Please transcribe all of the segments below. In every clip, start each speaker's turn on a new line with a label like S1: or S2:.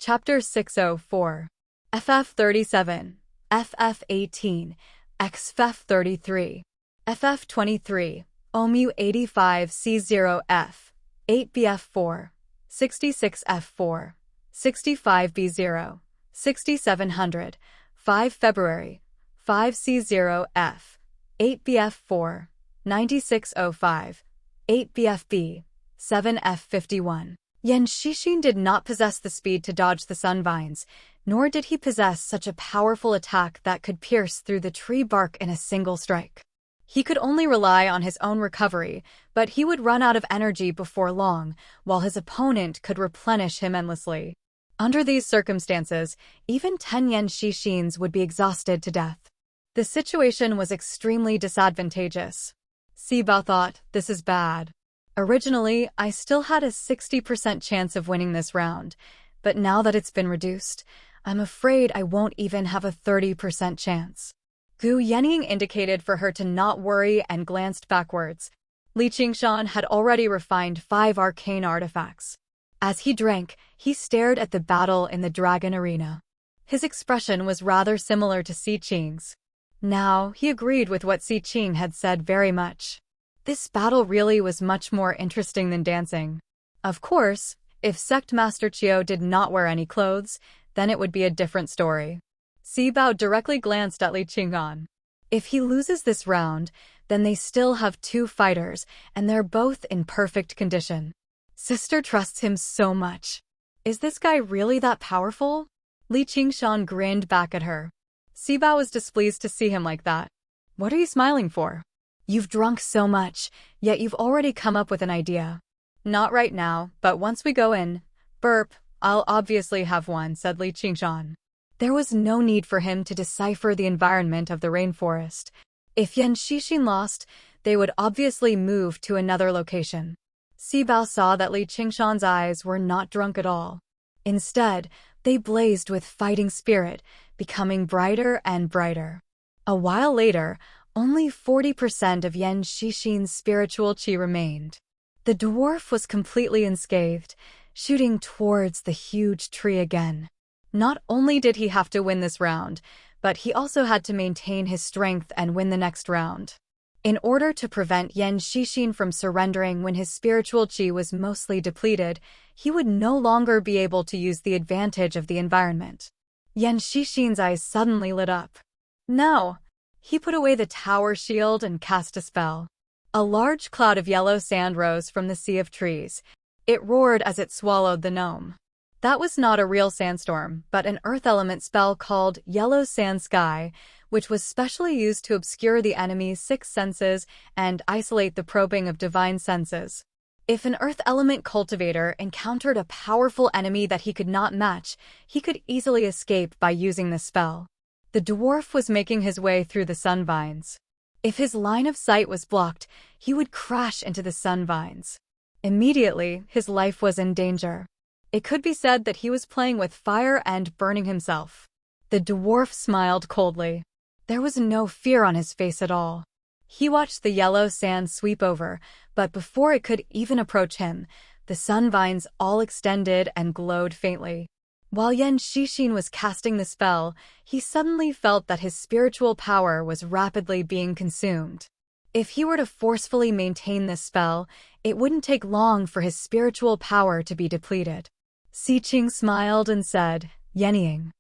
S1: Chapter 604. FF37, FF18, XFF33, FF23, OMU85C0F, 8BF4, 66F4, 65B0, 6700, 5 February, 5C0F, 8BF4, 9605, 8BFB, 7F51. Yan Shixin did not possess the speed to dodge the sunvines, nor did he possess such a powerful attack that could pierce through the tree bark in a single strike. He could only rely on his own recovery, but he would run out of energy before long, while his opponent could replenish him endlessly. Under these circumstances, even 10 Yan Shixins would be exhausted to death. The situation was extremely disadvantageous. Sibao thought, this is bad. Originally, I still had a 60% chance of winning this round, but now that it's been reduced, I'm afraid I won't even have a 30% chance. Gu Yenying indicated for her to not worry and glanced backwards. Li Qingshan had already refined 5 arcane artifacts. As he drank, he stared at the battle in the dragon arena. His expression was rather similar to Si Qing's. Now, he agreed with what Si Qing had said very much. This battle really was much more interesting than dancing. Of course, if Sect Master Qiu did not wear any clothes, then it would be a different story. Sibao directly glanced at Li Qingshan. If he loses this round, then they still have 2 fighters, and they're both in perfect condition. Sister trusts him so much. Is this guy really that powerful? Li Qingshan grinned back at her. Sibao was displeased to see him like that. What are you smiling for? You've drunk so much, yet you've already come up with an idea. Not right now, but once we go in, burp, I'll obviously have one, said Li Qingshan. There was no need for him to decipher the environment of the rainforest. If Yan Shixin lost, they would obviously move to another location. Sibao saw that Li Qingshan's eyes were not drunk at all. Instead, they blazed with fighting spirit, becoming brighter and brighter. A while later, only 40% of Yan Shixin's spiritual qi remained. The dwarf was completely unscathed, shooting towards the huge tree again. Not only did he have to win this round, but he also had to maintain his strength and win the next round. In order to prevent Yan Shixin from surrendering when his spiritual qi was mostly depleted, he would no longer be able to use the advantage of the environment. Yan Shixin's eyes suddenly lit up. No! He put away the tower shield and cast a spell. A large cloud of yellow sand rose from the sea of trees. It roared as it swallowed the gnome. That was not a real sandstorm, but an earth element spell called Yellow Sand Sky, which was specially used to obscure the enemy's 6 senses and isolate the probing of divine senses. If an earth element cultivator encountered a powerful enemy that he could not match, he could easily escape by using this spell. The dwarf was making his way through the sunvines. If his line of sight was blocked, he would crash into the sunvines. Immediately, his life was in danger. It could be said that he was playing with fire and burning himself. The dwarf smiled coldly. There was no fear on his face at all. He watched the yellow sand sweep over, but before it could even approach him, the sunvines all extended and glowed faintly. While Yan Shixin was casting the spell, he suddenly felt that his spiritual power was rapidly being consumed. If he were to forcefully maintain this spell, it wouldn't take long for his spiritual power to be depleted. Si Qing smiled and said, Yenying,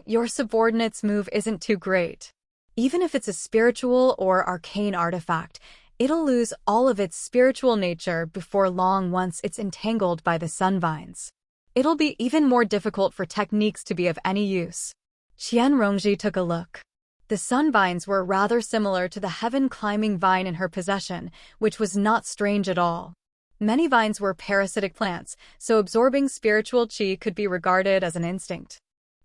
S1: your subordinate's move isn't too great. Even if it's a spiritual or arcane artifact, it'll lose all of its spiritual nature before long once it's entangled by the sunvines. It'll be even more difficult for techniques to be of any use. Qian Rongji took a look. The sunvines were rather similar to the heaven-climbing vine in her possession, which was not strange at all. Many vines were parasitic plants, so absorbing spiritual qi could be regarded as an instinct.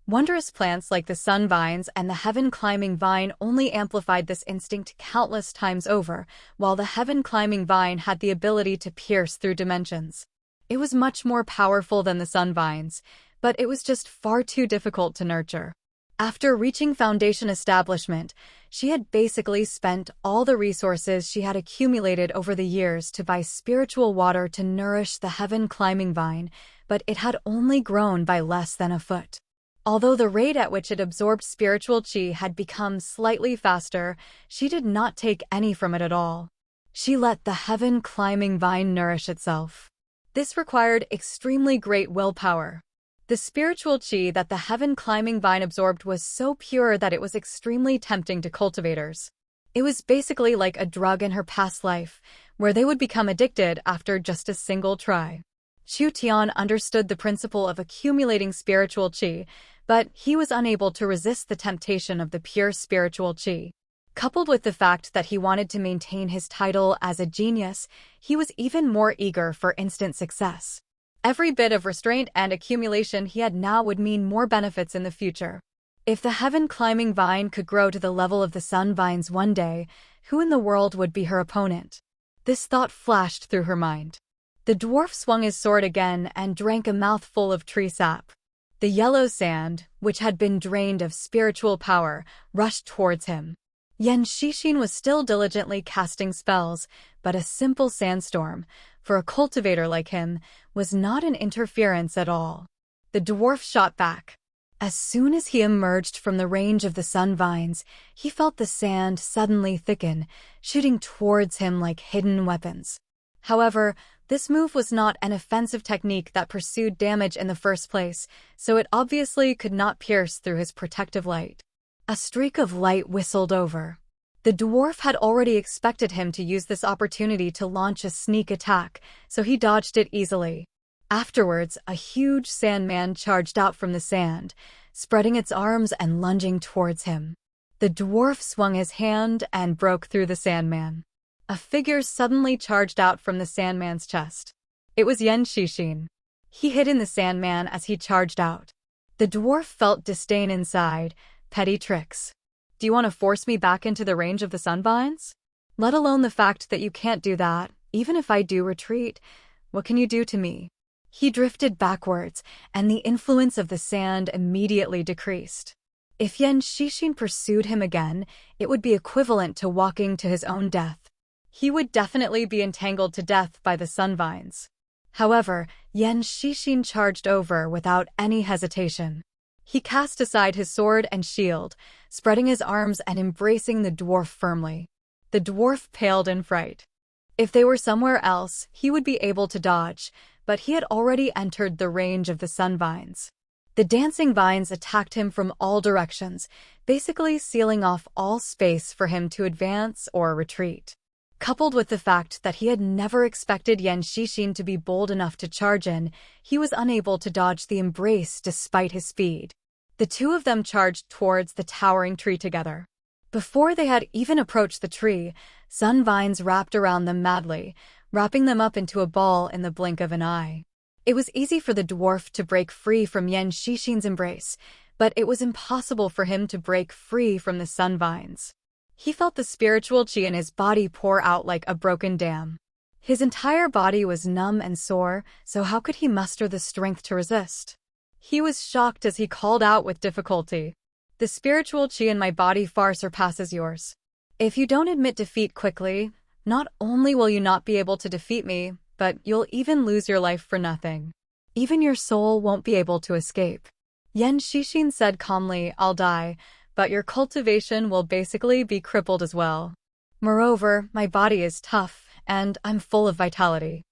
S1: Wondrous plants like the sun vines and the heaven-climbing vine only amplified this instinct countless times over, while the heaven-climbing vine had the ability to pierce through dimensions. It was much more powerful than the sun vines, but it was just far too difficult to nurture. After reaching foundation establishment, she had basically spent all the resources she had accumulated over the years to buy spiritual water to nourish the heaven-climbing vine, but it had only grown by less than a foot. Although the rate at which it absorbed spiritual qi had become slightly faster, she did not take any from it at all. She let the heaven-climbing vine nourish itself. This required extremely great willpower. The spiritual qi that the heaven-climbing vine absorbed was so pure that it was extremely tempting to cultivators. It was basically like a drug in her past life, where they would become addicted after just a single try. Xu Tian understood the principle of accumulating spiritual qi, but he was unable to resist the temptation of the pure spiritual qi. Coupled with the fact that he wanted to maintain his title as a genius, he was even more eager for instant success. Every bit of restraint and accumulation he had now would mean more benefits in the future. If the heaven-climbing vine could grow to the level of the sun vines one day, who in the world would be her opponent? This thought flashed through her mind. The dwarf swung his sword again and drank a mouthful of tree sap. The yellow sand, which had been drained of spiritual power, rushed towards him. Yan Xixin was still diligently casting spells, but a simple sandstorm, for a cultivator like him, was not an interference at all. The dwarf shot back. As soon as he emerged from the range of the sun vines, he felt the sand suddenly thicken, shooting towards him like hidden weapons. However, this move was not an offensive technique that pursued damage in the first place, so it obviously could not pierce through his protective light. A streak of light whistled over. The dwarf had already expected him to use this opportunity to launch a sneak attack, so he dodged it easily. Afterwards, a huge sandman charged out from the sand, spreading its arms and lunging towards him. The dwarf swung his hand and broke through the sandman. A figure suddenly charged out from the sandman's chest. It was Yan Xixin. He hid in the sandman as he charged out. The dwarf felt disdain inside. Petty tricks. Do you want to force me back into the range of the sunvines? Let alone the fact that you can't do that, even if I do retreat, what can you do to me? He drifted backwards, and the influence of the sand immediately decreased. If Yan Xixin pursued him again, it would be equivalent to walking to his own death. He would definitely be entangled to death by the sunvines. However, Yan Xixin charged over without any hesitation. He cast aside his sword and shield, spreading his arms and embracing the dwarf firmly. The dwarf paled in fright. If they were somewhere else, he would be able to dodge, but he had already entered the range of the sunvines. The dancing vines attacked him from all directions, basically sealing off all space for him to advance or retreat. Coupled with the fact that he had never expected Yan Xixin to be bold enough to charge in, he was unable to dodge the embrace despite his speed. The two of them charged towards the towering tree together. Before they had even approached the tree, sun vines wrapped around them madly, wrapping them up into a ball in the blink of an eye. It was easy for the dwarf to break free from Yan Xixin's embrace, but it was impossible for him to break free from the sun vines. He felt the spiritual qi in his body pour out like a broken dam. His entire body was numb and sore, so how could he muster the strength to resist? He was shocked as he called out with difficulty. The spiritual qi in my body far surpasses yours. If you don't admit defeat quickly, not only will you not be able to defeat me, but you'll even lose your life for nothing. Even your soul won't be able to escape. Yan Xixin said calmly, I'll die, but your cultivation will basically be crippled as well. Moreover, my body is tough, and I'm full of vitality.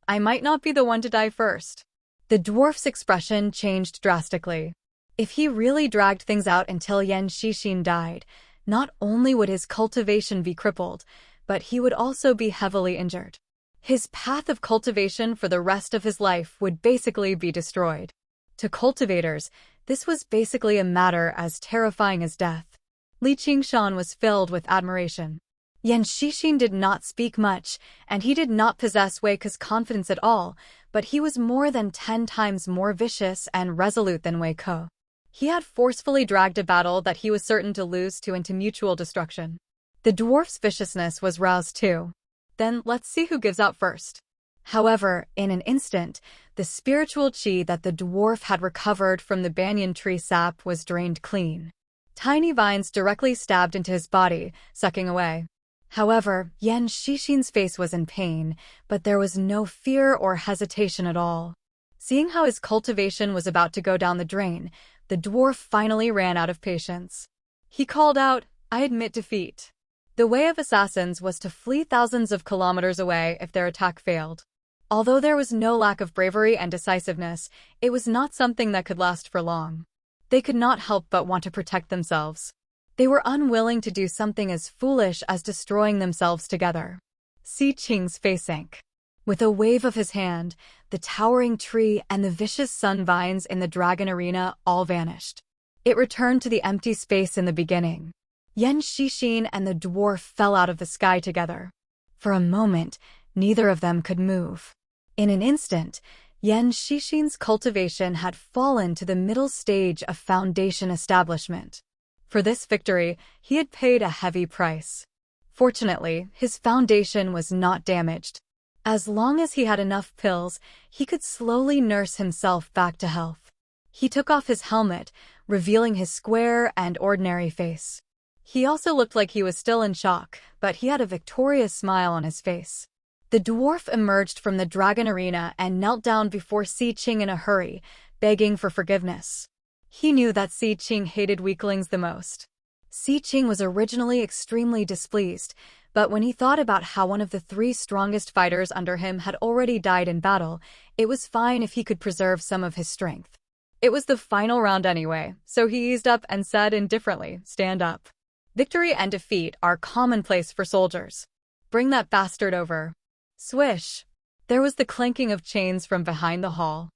S1: I might not be the one to die first. The dwarf's expression changed drastically. If he really dragged things out until Yan Xixin died, not only would his cultivation be crippled, but he would also be heavily injured. His path of cultivation for the rest of his life would basically be destroyed. To cultivators, this was basically a matter as terrifying as death. Li Qingshan was filled with admiration. Yan Xixin did not speak much, and he did not possess Wei Ke's confidence at all, but he was more than 10 times more vicious and resolute than Wei Ke. He had forcefully dragged a battle that he was certain to lose into mutual destruction. The dwarf's viciousness was roused too. Then let's see who gives out first. However, in an instant, the spiritual qi that the dwarf had recovered from the banyan tree sap was drained clean. Tiny vines directly stabbed into his body, sucking away. However, Yan Xixin's face was in pain, but there was no fear or hesitation at all. Seeing how his cultivation was about to go down the drain, the dwarf finally ran out of patience. He called out, "I admit defeat." The way of assassins was to flee thousands of kilometers away if their attack failed. Although there was no lack of bravery and decisiveness, it was not something that could last for long. They could not help but want to protect themselves. They were unwilling to do something as foolish as destroying themselves together. Si Qing's face sank. With a wave of his hand, the towering tree and the vicious sun vines in the dragon arena all vanished. It returned to the empty space in the beginning. Yan Shixin and the dwarf fell out of the sky together. For a moment, neither of them could move. In an instant, Yan Shixin's cultivation had fallen to the middle stage of foundation establishment. For this victory, he had paid a heavy price. Fortunately, his foundation was not damaged. As long as he had enough pills, he could slowly nurse himself back to health. He took off his helmet, revealing his square and ordinary face. He also looked like he was still in shock, but he had a victorious smile on his face. The dwarf emerged from the dragon arena and knelt down before Si Qing in a hurry, begging for forgiveness. He knew that Si Qing hated weaklings the most. Si Qing was originally extremely displeased, but when he thought about how one of the 3 strongest fighters under him had already died in battle, it was fine if he could preserve some of his strength. It was the final round anyway, so he eased up and said indifferently, "Stand up." Victory and defeat are commonplace for soldiers. Bring that bastard over. Swish! There was the clanking of chains from behind the hall.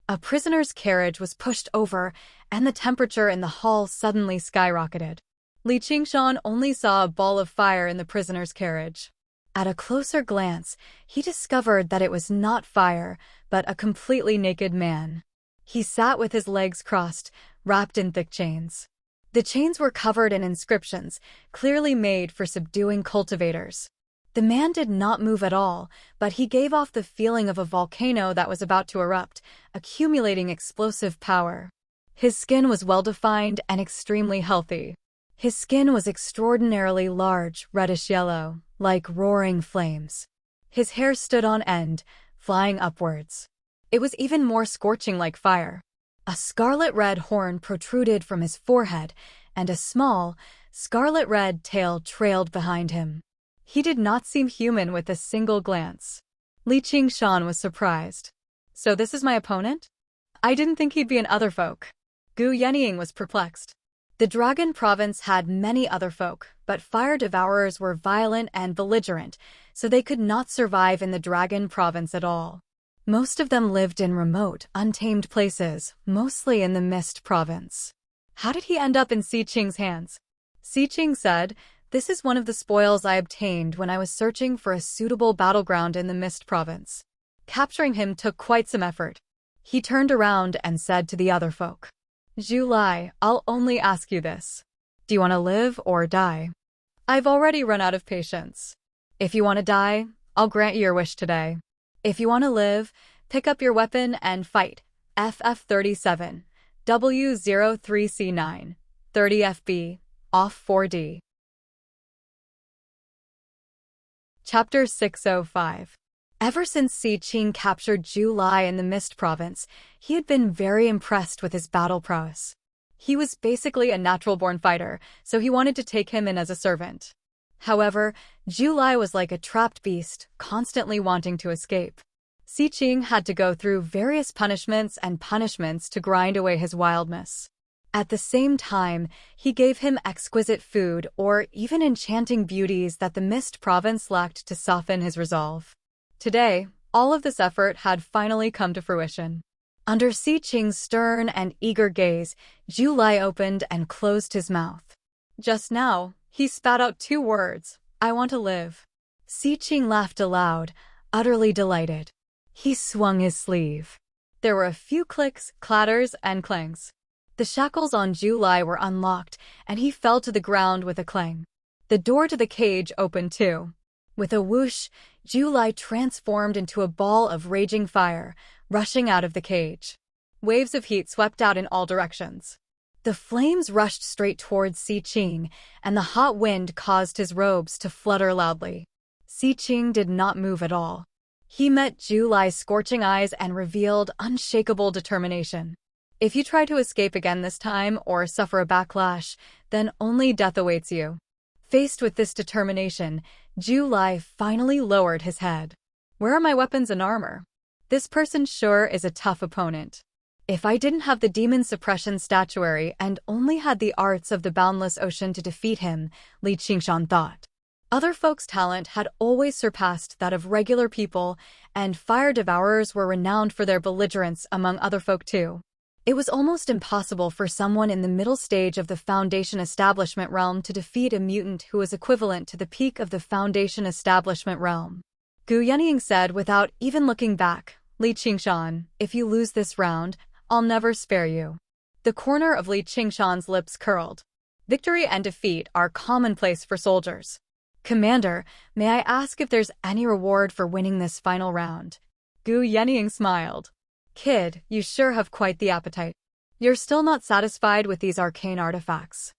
S1: A prisoner's carriage was pushed over, and the temperature in the hall suddenly skyrocketed. Li Qingshan only saw a ball of fire in the prisoner's carriage. At a closer glance, he discovered that it was not fire, but a completely naked man. He sat with his legs crossed, wrapped in thick chains. The chains were covered in inscriptions, clearly made for subduing cultivators. The man did not move at all, but he gave off the feeling of a volcano that was about to erupt, accumulating explosive power. His skin was well-defined and extremely healthy. His skin was extraordinarily large, reddish-yellow, like roaring flames. His hair stood on end, flying upwards. It was even more scorching like fire. A scarlet-red horn protruded from his forehead, and a small, scarlet-red tail trailed behind him. He did not seem human with a single glance. Li Qingshan was surprised. "So this is my opponent? I didn't think he'd be an other folk." Gu Yenying was perplexed. The Dragon Province had many other folk, but fire devourers were violent and belligerent, so they could not survive in the Dragon Province at all. Most of them lived in remote, untamed places, mostly in the Mist Province. How did he end up in Si Qing's hands? Si Qing said, "This is one of the spoils I obtained when I was searching for a suitable battleground in the Mist Province." Capturing him took quite some effort. He turned around and said to the other folk, "Zhu Lai, I'll only ask you this. Do you want to live or die? I've already run out of patience. If you want to die, I'll grant you your wish today. If you want to live, pick up your weapon and fight. FF37, W03C9, 30FB, off 4D. Chapter 605. Ever since Si Qing captured Zhu Lai in the Mist Province, he had been very impressed with his battle prowess. He was basically a natural-born fighter, so he wanted to take him in as a servant. However, Zhu Lai was like a trapped beast, constantly wanting to escape. Si Qing had to go through various punishments to grind away his wildness. At the same time, he gave him exquisite food or even enchanting beauties that the Mist Province lacked to soften his resolve. Today, all of this effort had finally come to fruition. Under Si Qing's stern and eager gaze, Zhu Lai opened and closed his mouth. Just now, he spat out 2 words, "I want to live." Si Qing laughed aloud, utterly delighted. He swung his sleeve. There were a few clicks, clatters, and clangs. The shackles on Zhu Lai were unlocked, and he fell to the ground with a clang. The door to the cage opened too. With a whoosh, Zhu Lai transformed into a ball of raging fire, rushing out of the cage. Waves of heat swept out in all directions. The flames rushed straight towards Si Qing, and the hot wind caused his robes to flutter loudly. Si Qing did not move at all. He met Julai's scorching eyes and revealed unshakable determination. If you try to escape again this time or suffer a backlash, then only death awaits you. Faced with this determination, Julai finally lowered his head. Where are my weapons and armor? This person sure is a tough opponent. If I didn't have the demon suppression statuary and only had the arts of the boundless ocean to defeat him, Li Qingshan thought. Other folks' talent had always surpassed that of regular people, and fire devourers were renowned for their belligerence among other folk too. It was almost impossible for someone in the middle stage of the Foundation Establishment realm to defeat a mutant who was equivalent to the peak of the Foundation Establishment realm. Gu Yenying said without even looking back, Li Qingshan, if you lose this round, I'll never spare you. The corner of Li Qingshan's lips curled. Victory and defeat are commonplace for soldiers. Commander, may I ask if there's any reward for winning this final round? Gu Yenying smiled. Kid, you sure have quite the appetite. You're still not satisfied with these arcane artifacts.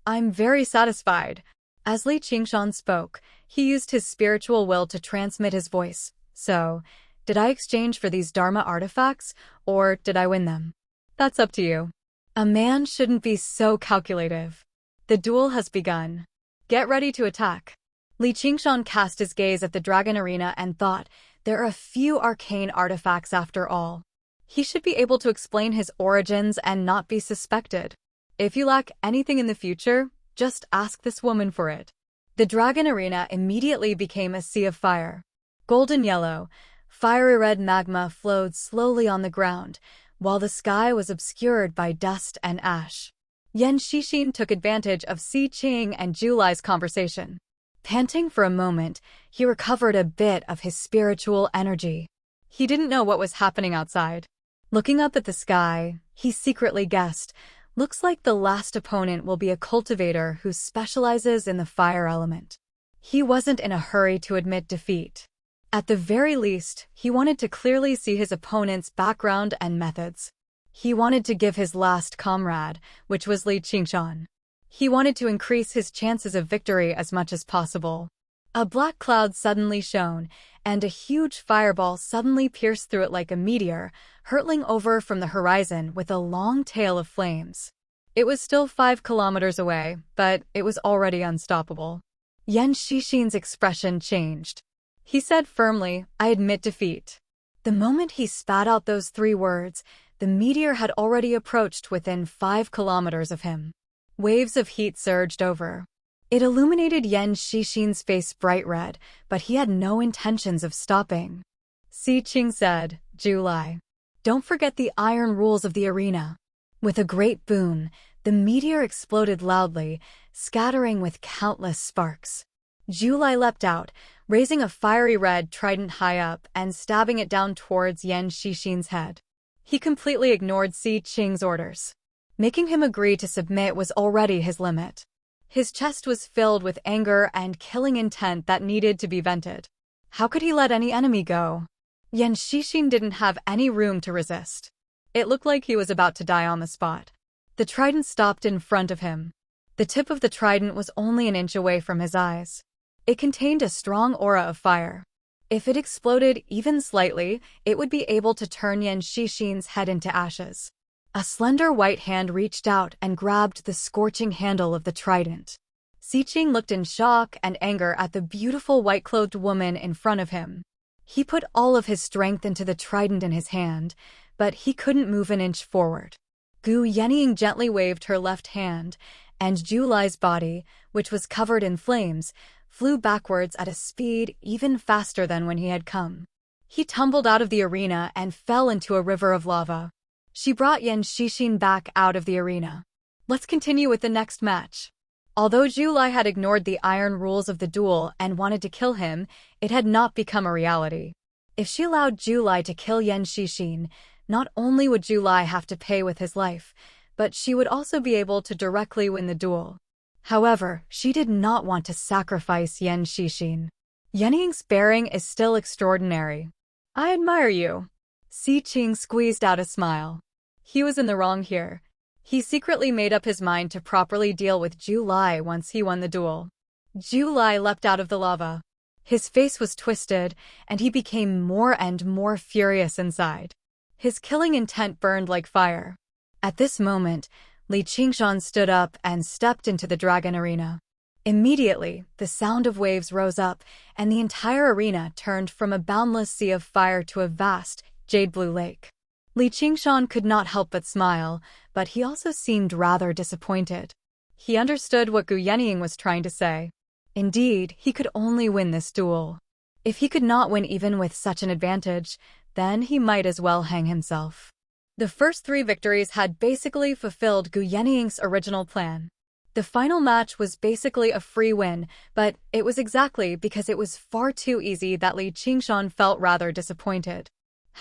S1: I'm very satisfied. As Li Qingshan spoke, he used his spiritual will to transmit his voice. So, did I exchange for these Dharma artifacts, or did I win them? That's up to you. A man shouldn't be so calculative. The duel has begun. Get ready to attack. Li Qingshan cast his gaze at the dragon arena and thought, there are a few arcane artifacts after all. He should be able to explain his origins and not be suspected. If you lack anything in the future, just ask this woman for it. The dragon arena immediately became a sea of fire. Golden yellow, fiery red magma flowed slowly on the ground, while the sky was obscured by dust and ash. Yan Shixin took advantage of Si Qing and Julai's conversation. Panting for a moment, he recovered a bit of his spiritual energy. He didn't know what was happening outside. Looking up at the sky, he secretly guessed, looks like the last opponent will be a cultivator who specializes in the fire element. He wasn't in a hurry to admit defeat. At the very least, he wanted to clearly see his opponent's background and methods. He wanted to give his last comrade, which was Li Qingshan. He wanted to increase his chances of victory as much as possible. A black cloud suddenly shone, and a huge fireball suddenly pierced through it like a meteor, hurtling over from the horizon with a long tail of flames. It was still 5 kilometers away, but it was already unstoppable. Yan Shixin's expression changed. He said firmly, I admit defeat. The moment he spat out those 3 words, the meteor had already approached within 5 kilometers of him. Waves of heat surged over. It illuminated Yan Shixin's face bright red, but he had no intentions of stopping. Si Qing said, Julai, don't forget the iron rules of the arena. With a great boom, the meteor exploded loudly, scattering with countless sparks. Julai leapt out, raising a fiery red trident high up and stabbing it down towards Yan Shixin's head. He completely ignored Si Qing's orders. Making him agree to submit was already his limit. His chest was filled with anger and killing intent that needed to be vented. How could he let any enemy go? Yan Shixin didn't have any room to resist. It looked like he was about to die on the spot. The trident stopped in front of him. The tip of the trident was only an inch away from his eyes. It contained a strong aura of fire. If it exploded even slightly, it would be able to turn Yan Shixin's head into ashes. A slender white hand reached out and grabbed the scorching handle of the trident. Si Qing looked in shock and anger at the beautiful white-clothed woman in front of him. He put all of his strength into the trident in his hand, but he couldn't move an inch forward. Gu Yenying gently waved her left hand, and Julai's body, which was covered in flames, flew backwards at a speed even faster than when he had come. He tumbled out of the arena and fell into a river of lava. She brought Yan Shixin back out of the arena. Let's continue with the next match. Although Julai had ignored the iron rules of the duel and wanted to kill him, it had not become a reality. If she allowed Julai to kill Yan Shixin, not only would Julai have to pay with his life, but she would also be able to directly win the duel. However, she did not want to sacrifice Yan Shixin. Yenying's bearing is still extraordinary. I admire you. Si Qing squeezed out a smile. He was in the wrong here. He secretly made up his mind to properly deal with Julai once he won the duel. Julai leapt out of the lava. His face was twisted, and he became more and more furious inside. His killing intent burned like fire. At this moment, Li Qingshan stood up and stepped into the dragon arena. Immediately, the sound of waves rose up, and the entire arena turned from a boundless sea of fire to a vast, jade-blue lake. Li Qingshan could not help but smile, but he also seemed rather disappointed. He understood what Gu Yenying was trying to say. Indeed, he could only win this duel. If he could not win even with such an advantage, then he might as well hang himself. The first 3 victories had basically fulfilled Gu Yenying's original plan. The final match was basically a free win, but it was exactly because it was far too easy that Li Qingshan felt rather disappointed.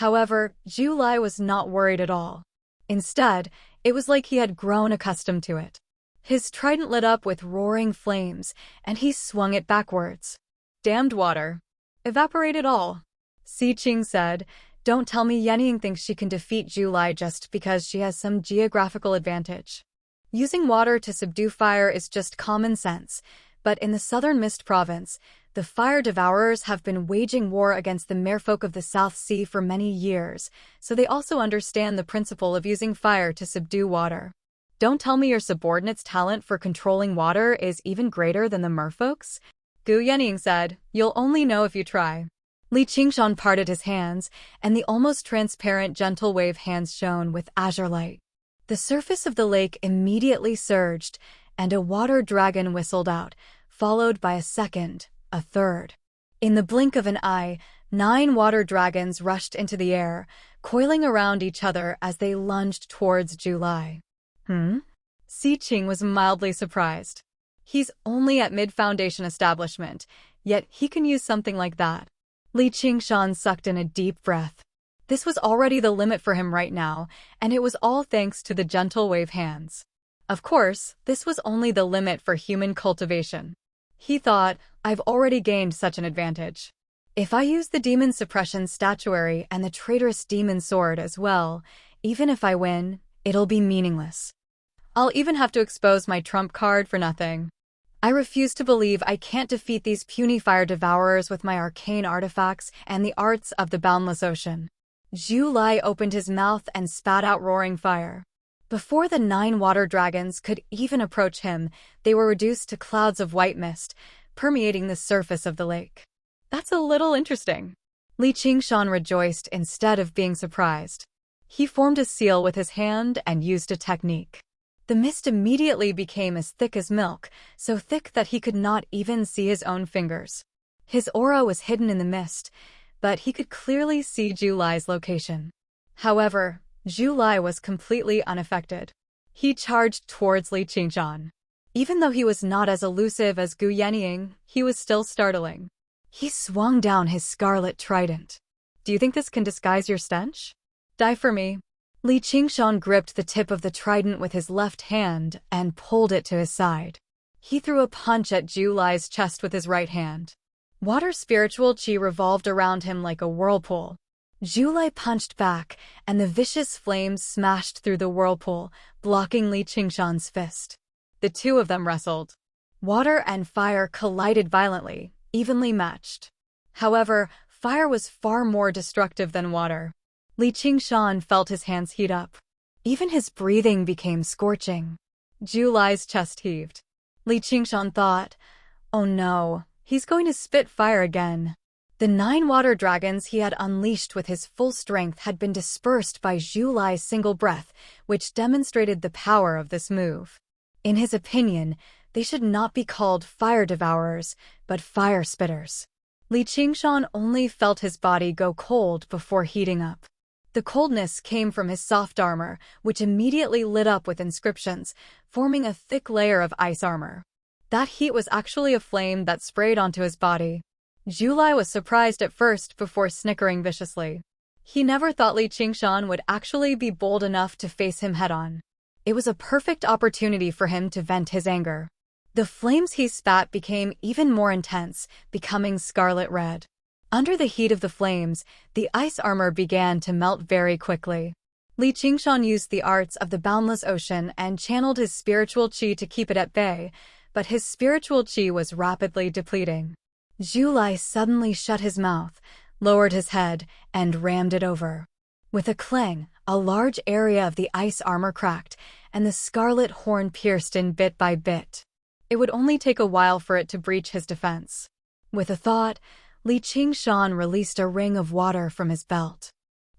S1: However, Zhu Lai was not worried at all. Instead, it was like he had grown accustomed to it. His trident lit up with roaring flames, and he swung it backwards. Damned water. Evaporate it all. Si Qing said, "Don't tell me Yenying thinks she can defeat Zhu Lai just because she has some geographical advantage. Using water to subdue fire is just common sense, but in the southern Mist province, the fire devourers have been waging war against the merfolk of the South Sea for many years, so they also understand the principle of using fire to subdue water. Don't tell me your subordinate's talent for controlling water is even greater than the merfolk's?" Gu Yenying said, "You'll only know if you try." Li Qingshan parted his hands, and the almost transparent gentle wave hands shone with azure light. The surface of the lake immediately surged, and a water dragon whistled out, followed by a second, a third. In the blink of an eye, 9 water dragons rushed into the air, coiling around each other as they lunged towards Zhu Lai. Si Qing was mildly surprised. He's only at mid-foundation establishment, yet he can use something like that. Li Qingshan sucked in a deep breath. This was already the limit for him right now, and it was all thanks to the gentle wave hands. Of course, this was only the limit for human cultivation. He thought, I've already gained such an advantage. If I use the demon suppression statuary and the traitorous demon sword as well, even if I win, it'll be meaningless. I'll even have to expose my trump card for nothing. I refuse to believe I can't defeat these puny fire devourers with my arcane artifacts and the arts of the boundless ocean. Zhu Lai opened his mouth and spat out roaring fire. Before the 9 water dragons could even approach him, they were reduced to clouds of white mist, permeating the surface of the lake. That's a little interesting. Li Qingshan rejoiced instead of being surprised. He formed a seal with his hand and used a technique. The mist immediately became as thick as milk, so thick that he could not even see his own fingers. His aura was hidden in the mist, but he could clearly see Zhu Lai's location. However, Zhu Lai was completely unaffected. He charged towards Li Qingshan. Even though he was not as elusive as Gu Yenying, he was still startling. He swung down his scarlet trident. "Do you think this can disguise your stench? Die for me." Li Qingshan gripped the tip of the trident with his left hand and pulled it to his side. He threw a punch at Zhu Lai's chest with his right hand. Water spiritual qi revolved around him like a whirlpool. Zhu Lai punched back, and the vicious flames smashed through the whirlpool, blocking Li Qingshan's fist. The two of them wrestled. Water and fire collided violently, evenly matched. However, fire was far more destructive than water. Li Qingshan felt his hands heat up. Even his breathing became scorching. Zhu Lai's chest heaved. Li Qingshan thought, "Oh no, he's going to spit fire again." The 9 water dragons he had unleashed with his full strength had been dispersed by Zhu Lai's single breath, which demonstrated the power of this move. In his opinion, they should not be called fire devourers, but fire spitters. Li Qingshan only felt his body go cold before heating up. The coldness came from his soft armor, which immediately lit up with inscriptions, forming a thick layer of ice armor. That heat was actually a flame that sprayed onto his body. Zhu Lai was surprised at first before snickering viciously. He never thought Li Qingshan would actually be bold enough to face him head-on. It was a perfect opportunity for him to vent his anger. The flames he spat became even more intense, becoming scarlet red. Under the heat of the flames, the ice armor began to melt very quickly. Li Qingshan used the arts of the boundless ocean and channeled his spiritual qi to keep it at bay, but his spiritual qi was rapidly depleting. July suddenly shut his mouth, lowered his head, and rammed it over. With a clang, a large area of the ice armor cracked, and the scarlet horn pierced in bit by bit. It would only take a while for it to breach his defense. With a thought, Li Qingshan released a ring of water from his belt.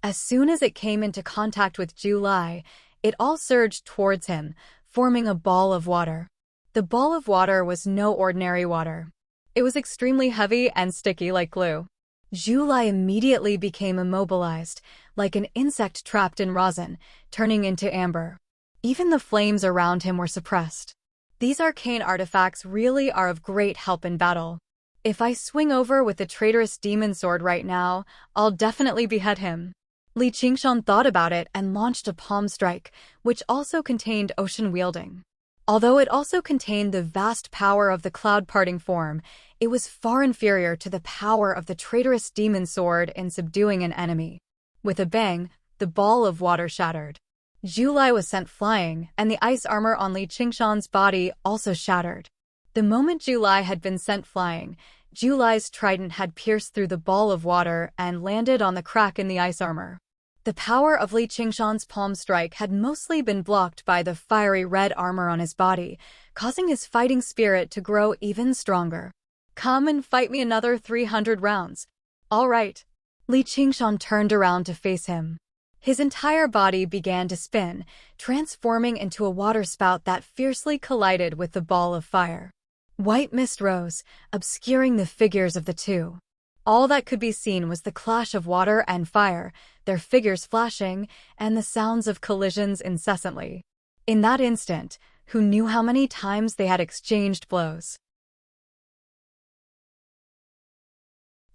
S1: As soon as it came into contact with July, it all surged towards him, forming a ball of water. The ball of water was no ordinary water. It was extremely heavy and sticky like glue. July immediately became immobilized, like an insect trapped in rosin, turning into amber. Even the flames around him were suppressed. These arcane artifacts really are of great help in battle. If I swing over with the traitorous demon sword right now, I'll definitely behead him. Li Qingshan thought about it and launched a palm strike, which also contained ocean wielding. Although it also contained the vast power of the cloud-parting form, it was far inferior to the power of the traitorous demon sword in subduing an enemy. With a bang, the ball of water shattered. July was sent flying, and the ice armor on Li Qingshan's body also shattered. The moment July had been sent flying, July's trident had pierced through the ball of water and landed on the crack in the ice armor. The power of Li Qingshan's palm strike had mostly been blocked by the fiery red armor on his body, causing his fighting spirit to grow even stronger. Come and fight me another 300 rounds. All right. Li Qingshan turned around to face him. His entire body began to spin, transforming into a waterspout that fiercely collided with the ball of fire. White mist rose, obscuring the figures of the two. All that could be seen was the clash of water and fire, their figures flashing, and the sounds of collisions incessantly. In that instant, who knew how many times they had exchanged blows?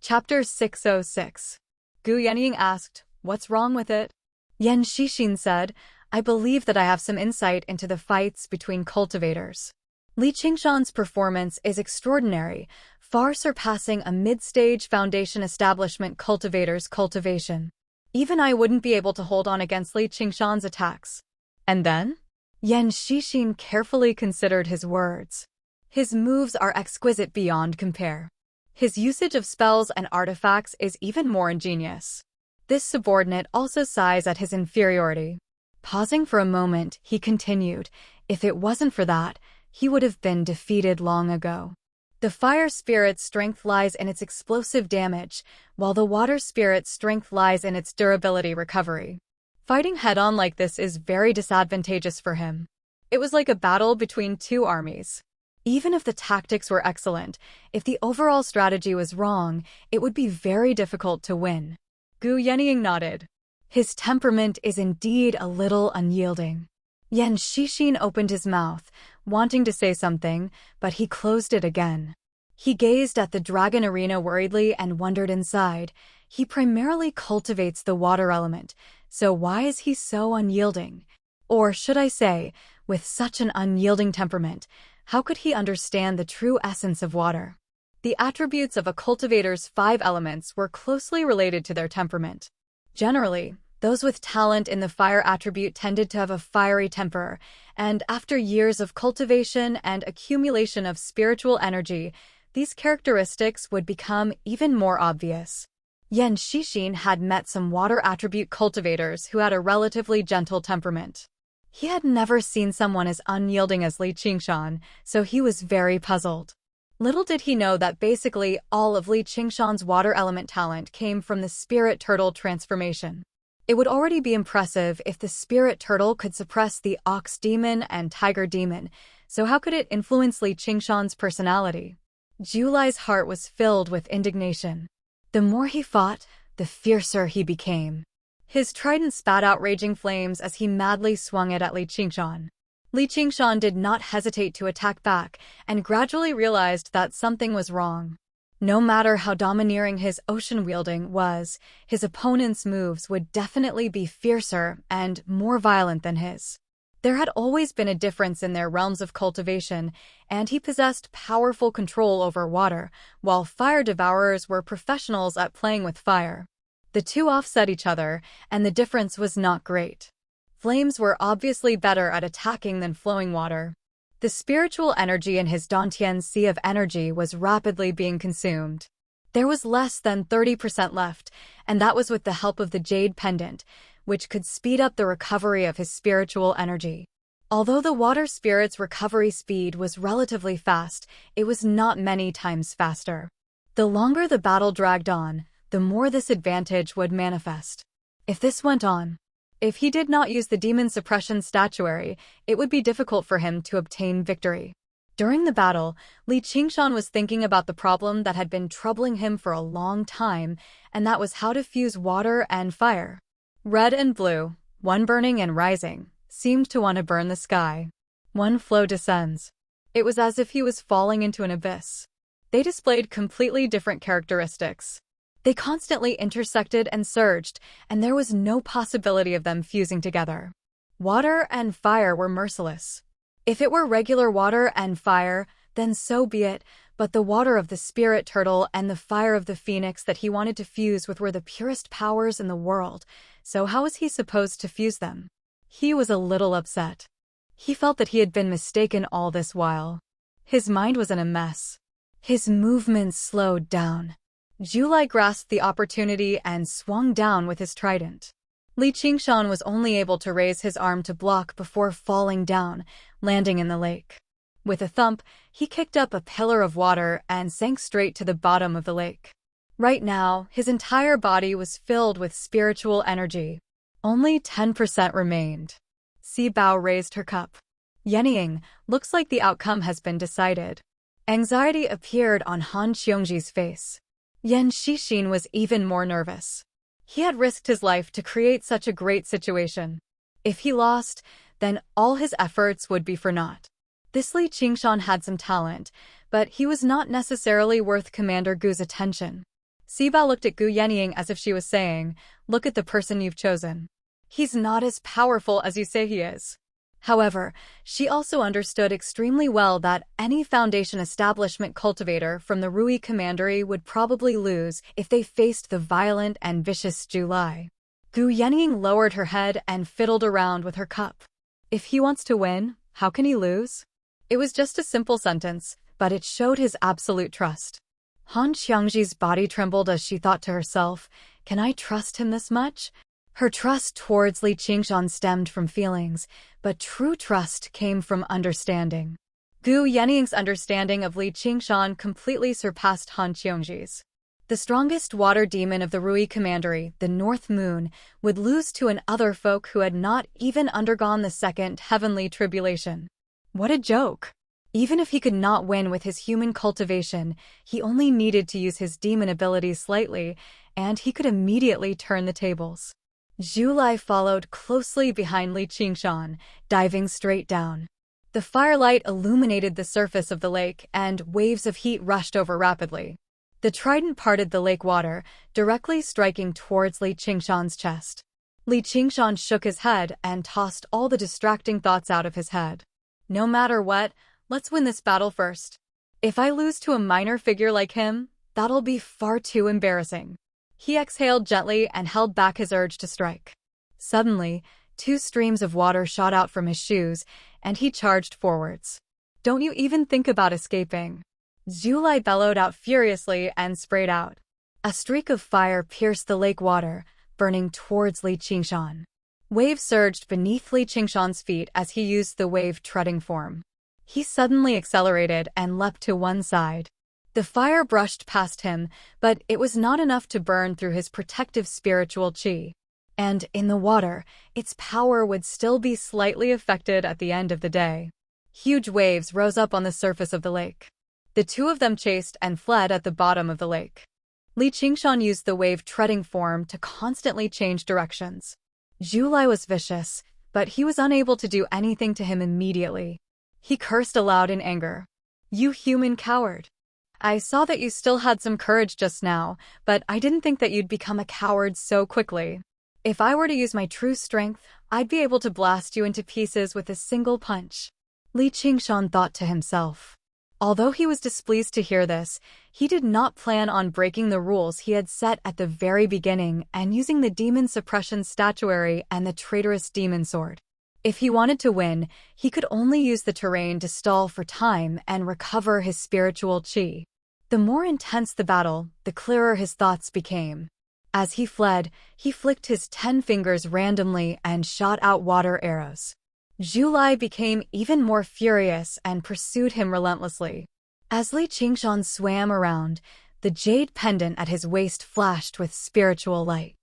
S1: Chapter 606. Gu Yenying asked, "What's wrong with it?" Yan Shixin said, "I believe that I have some insight into the fights between cultivators." Li Qingshan's performance is extraordinary, far surpassing a mid-stage foundation establishment cultivator's cultivation. Even I wouldn't be able to hold on against Li Qingshan's attacks. And then? Yan Shixin carefully considered his words. His moves are exquisite beyond compare. His usage of spells and artifacts is even more ingenious. This subordinate also sighs at his inferiority. Pausing for a moment, he continued, "If it wasn't for that, he would have been defeated long ago." The fire spirit's strength lies in its explosive damage, while the water spirit's strength lies in its durability recovery. Fighting head-on like this is very disadvantageous for him. It was like a battle between two armies. Even if the tactics were excellent, if the overall strategy was wrong, it would be very difficult to win. Gu Yenying nodded. His temperament is indeed a little unyielding. Yan Shixin opened his mouth, wanting to say something, but he closed it again. He gazed at the dragon arena worriedly and wondered inside. He primarily cultivates the water element, so why is he so unyielding? Or should I say, with such an unyielding temperament, how could he understand the true essence of water? The attributes of a cultivator's 5 elements were closely related to their temperament. Generally, those with talent in the fire attribute tended to have a fiery temper, and after years of cultivation and accumulation of spiritual energy, these characteristics would become even more obvious. Yan Shixin had met some water attribute cultivators who had a relatively gentle temperament. He had never seen someone as unyielding as Li Qingshan, so he was very puzzled. Little did he know that basically all of Li Qingshan's water element talent came from the spirit turtle transformation. It would already be impressive if the spirit turtle could suppress the ox demon and tiger demon, so how could it influence Li Qingshan's personality? July's heart was filled with indignation. The more he fought, the fiercer he became. His trident spat out raging flames as he madly swung it at Li Qingshan. Li Qingshan did not hesitate to attack back and gradually realized that something was wrong. No matter how domineering his ocean wielding was, his opponent's moves would definitely be fiercer and more violent than his. There had always been a difference in their realms of cultivation, and he possessed powerful control over water, while fire devourers were professionals at playing with fire. The two offset each other, and the difference was not great. Flames were obviously better at attacking than flowing water. The spiritual energy in his Dantian sea of energy was rapidly being consumed. There was less than 30% left, and that was with the help of the jade pendant, which could speed up the recovery of his spiritual energy. Although the water spirit's recovery speed was relatively fast, it was not many times faster. The longer the battle dragged on, the more this advantage would manifest. If this went on, if he did not use the demon suppression statuary, it would be difficult for him to obtain victory. During the battle, Li Qingshan was thinking about the problem that had been troubling him for a long time, and that was how to fuse water and fire. Red and blue, one burning and rising, seemed to want to burn the sky. One flow descends. It was as if he was falling into an abyss. They displayed completely different characteristics. They constantly intersected and surged, and there was no possibility of them fusing together. Water and fire were merciless. If it were regular water and fire, then so be it, but the water of the spirit turtle and the fire of the phoenix that he wanted to fuse with were the purest powers in the world, so how was he supposed to fuse them? He was a little upset. He felt that he had been mistaken all this while. His mind was in a mess. His movements slowed down. Julai grasped the opportunity and swung down with his trident. Li Qingshan was only able to raise his arm to block before falling down, landing in the lake. With a thump, he kicked up a pillar of water and sank straight to the bottom of the lake. Right now, his entire body was filled with spiritual energy. Only 10% remained. Si Bao raised her cup. Yenying, looks like the outcome has been decided. Anxiety appeared on Han Qiongji's face. Yan Xixin was even more nervous. He had risked his life to create such a great situation. If he lost, then all his efforts would be for naught. This Li Qingshan had some talent, but he was not necessarily worth Commander Gu's attention. Sibao looked at Gu Yenying as if she was saying, "Look at the person you've chosen. He's not as powerful as you say he is." However, she also understood extremely well that any Foundation establishment cultivator from the Rui Commandery would probably lose if they faced the violent and vicious Julai. Gu Yenying lowered her head and fiddled around with her cup. If he wants to win, how can he lose? It was just a simple sentence, but it showed his absolute trust. Han Qiongji's body trembled as she thought to herself, "Can I trust him this much?" Her trust towards Li Qingshan stemmed from feelings, but true trust came from understanding. Gu Yenying's understanding of Li Qingshan completely surpassed Han Qiongji's. The strongest water demon of the Rui Commandery, the North Moon, would lose to an other folk who had not even undergone the second heavenly tribulation. What a joke! Even if he could not win with his human cultivation, he only needed to use his demon abilities slightly, and he could immediately turn the tables. Julai followed closely behind Li Qingshan, diving straight down. The firelight illuminated the surface of the lake, and waves of heat rushed over rapidly. The trident parted the lake water, directly striking towards Li Qingshan's chest. Li Qingshan shook his head and tossed all the distracting thoughts out of his head. No matter what, let's win this battle first. If I lose to a minor figure like him, that'll be far too embarrassing. He exhaled gently and held back his urge to strike. Suddenly, 2 streams of water shot out from his shoes, and he charged forwards. "Don't you even think about escaping." Julai bellowed out furiously and sprayed out. A streak of fire pierced the lake water, burning towards Li Qingshan. Waves surged beneath Li Qingshan's feet as he used the wave-treading form. He suddenly accelerated and leapt to one side. The fire brushed past him, but it was not enough to burn through his protective spiritual qi. And in the water, its power would still be slightly affected at the end of the day. Huge waves rose up on the surface of the lake. The 2 of them chased and fled at the bottom of the lake. Li Qingshan used the wave-treading form to constantly change directions. Julai was vicious, but he was unable to do anything to him immediately. He cursed aloud in anger. "You human coward! I saw that you still had some courage just now, but I didn't think that you'd become a coward so quickly. If I were to use my true strength, I'd be able to blast you into pieces with a single punch." Li Qingshan thought to himself. Although he was displeased to hear this, he did not plan on breaking the rules he had set at the very beginning and using the demon suppression statuary and the traitorous demon sword. If he wanted to win, he could only use the terrain to stall for time and recover his spiritual chi. The more intense the battle, the clearer his thoughts became. As he fled, he flicked his 10 fingers randomly and shot out water arrows. Julai became even more furious and pursued him relentlessly. As Li Qingshan swam around, the jade pendant at his waist flashed with spiritual light.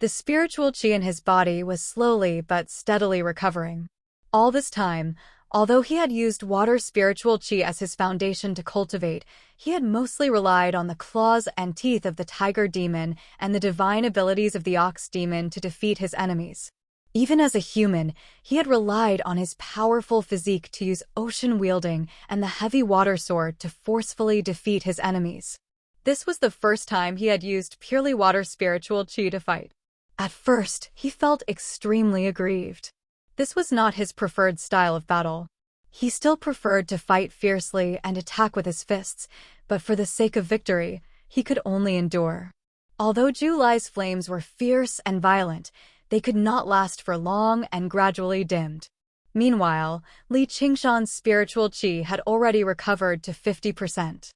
S1: The spiritual chi in his body was slowly but steadily recovering. All this time, although he had used water spiritual chi as his foundation to cultivate, he had mostly relied on the claws and teeth of the tiger demon and the divine abilities of the ox demon to defeat his enemies. Even as a human, he had relied on his powerful physique to use ocean wielding and the heavy water sword to forcefully defeat his enemies. This was the first time he had used purely water spiritual chi to fight. At first, he felt extremely aggrieved. This was not his preferred style of battle. He still preferred to fight fiercely and attack with his fists, but for the sake of victory, he could only endure. Although Julai's flames were fierce and violent, they could not last for long and gradually dimmed. Meanwhile, Li Qingshan's spiritual chi had already recovered to 50%.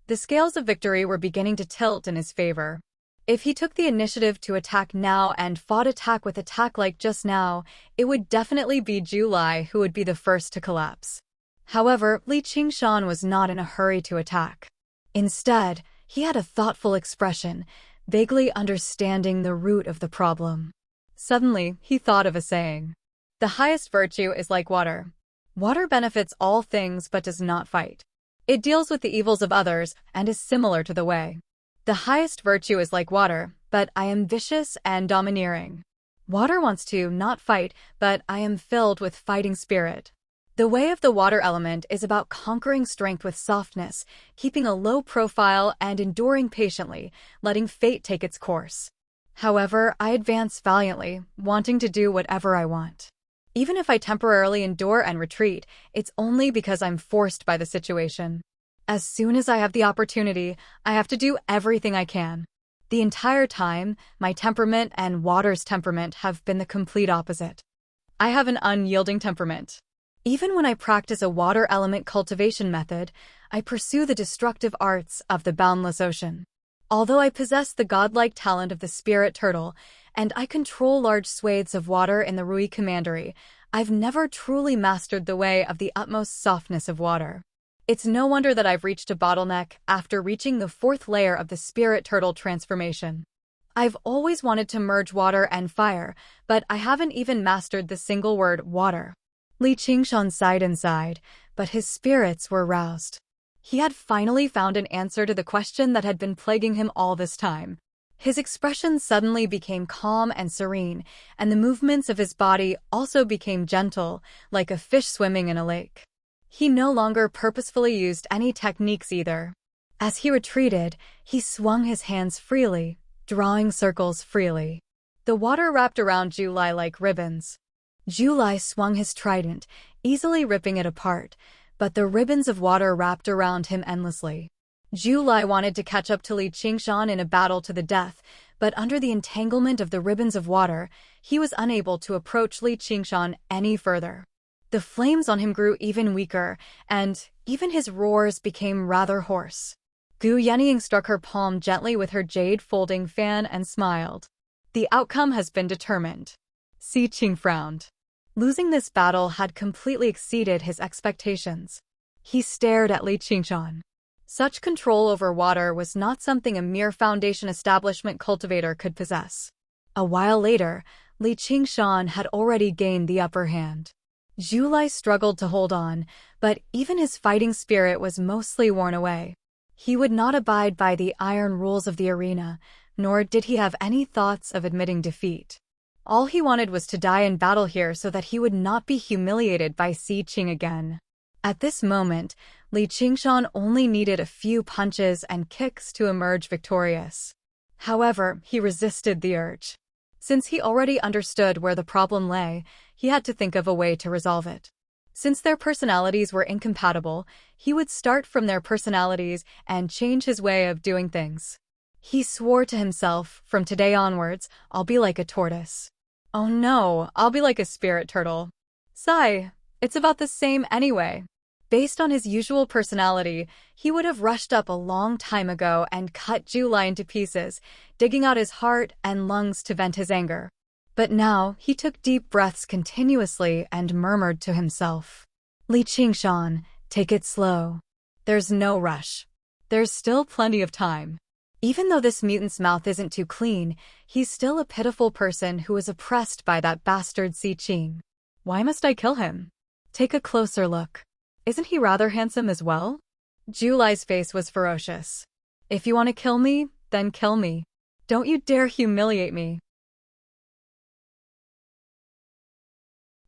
S1: The scales of victory were beginning to tilt in his favor. If he took the initiative to attack now and fought attack with attack like just now, it would definitely be Julai who would be the first to collapse. However, Li Qingshan was not in a hurry to attack. Instead, he had a thoughtful expression, vaguely understanding the root of the problem. Suddenly, he thought of a saying. The highest virtue is like water. Water benefits all things but does not fight. It deals with the evils of others and is similar to the way. The highest virtue is like water, but I am vicious and domineering. Water wants to not fight, but I am filled with fighting spirit. The way of the water element is about conquering strength with softness, keeping a low profile and enduring patiently, letting fate take its course. However, I advance valiantly, wanting to do whatever I want. Even if I temporarily endure and retreat, it's only because I'm forced by the situation. As soon as I have the opportunity, I have to do everything I can. The entire time, my temperament and water's temperament have been the complete opposite. I have an unyielding temperament. Even when I practice a water element cultivation method, I pursue the destructive arts of the boundless ocean. Although I possess the godlike talent of the spirit turtle, and I control large swathes of water in the Rui Commandery, I've never truly mastered the way of the utmost softness of water. It's no wonder that I've reached a bottleneck after reaching the 4th layer of the spirit turtle transformation. I've always wanted to merge water and fire, but I haven't even mastered the single word water. Li Qingshan sighed inside, but his spirits were roused. He had finally found an answer to the question that had been plaguing him all this time. His expression suddenly became calm and serene, and the movements of his body also became gentle, like a fish swimming in a lake. He no longer purposefully used any techniques either. As he retreated, he swung his hands freely, drawing circles freely. The water wrapped around Julai like ribbons. Julai swung his trident, easily ripping it apart, but the ribbons of water wrapped around him endlessly. Julai wanted to catch up to Li Qingshan in a battle to the death, but under the entanglement of the ribbons of water, he was unable to approach Li Qingshan any further. The flames on him grew even weaker, and even his roars became rather hoarse. Gu Yenying struck her palm gently with her jade folding fan and smiled. The outcome has been determined. Si Qing frowned. Losing this battle had completely exceeded his expectations. He stared at Li Qingshan. Such control over water was not something a mere foundation establishment cultivator could possess. A while later, Li Qingshan had already gained the upper hand. Julai struggled to hold on, but even his fighting spirit was mostly worn away. He would not abide by the iron rules of the arena, nor did he have any thoughts of admitting defeat. All he wanted was to die in battle here so that he would not be humiliated by Si Qing again. At this moment, Li Qingshan only needed a few punches and kicks to emerge victorious. However, he resisted the urge. Since he already understood where the problem lay, he had to think of a way to resolve it. Since their personalities were incompatible, he would start from their personalities and change his way of doing things. He swore to himself, from today onwards, I'll be like a tortoise. Oh no, I'll be like a spirit turtle. Sigh, it's about the same anyway. Based on his usual personality, he would have rushed up a long time ago and cut July into pieces, digging out his heart and lungs to vent his anger. But now he took deep breaths continuously and murmured to himself. Li Qingshan, take it slow. There's no rush. There's still plenty of time. Even though this mutant's mouth isn't too clean, he's still a pitiful person who is oppressed by that bastard Si Qing. Why must I kill him? Take a closer look. Isn't he rather handsome as well? Julai's face was ferocious. If you want to kill me, then kill me. Don't you dare humiliate me.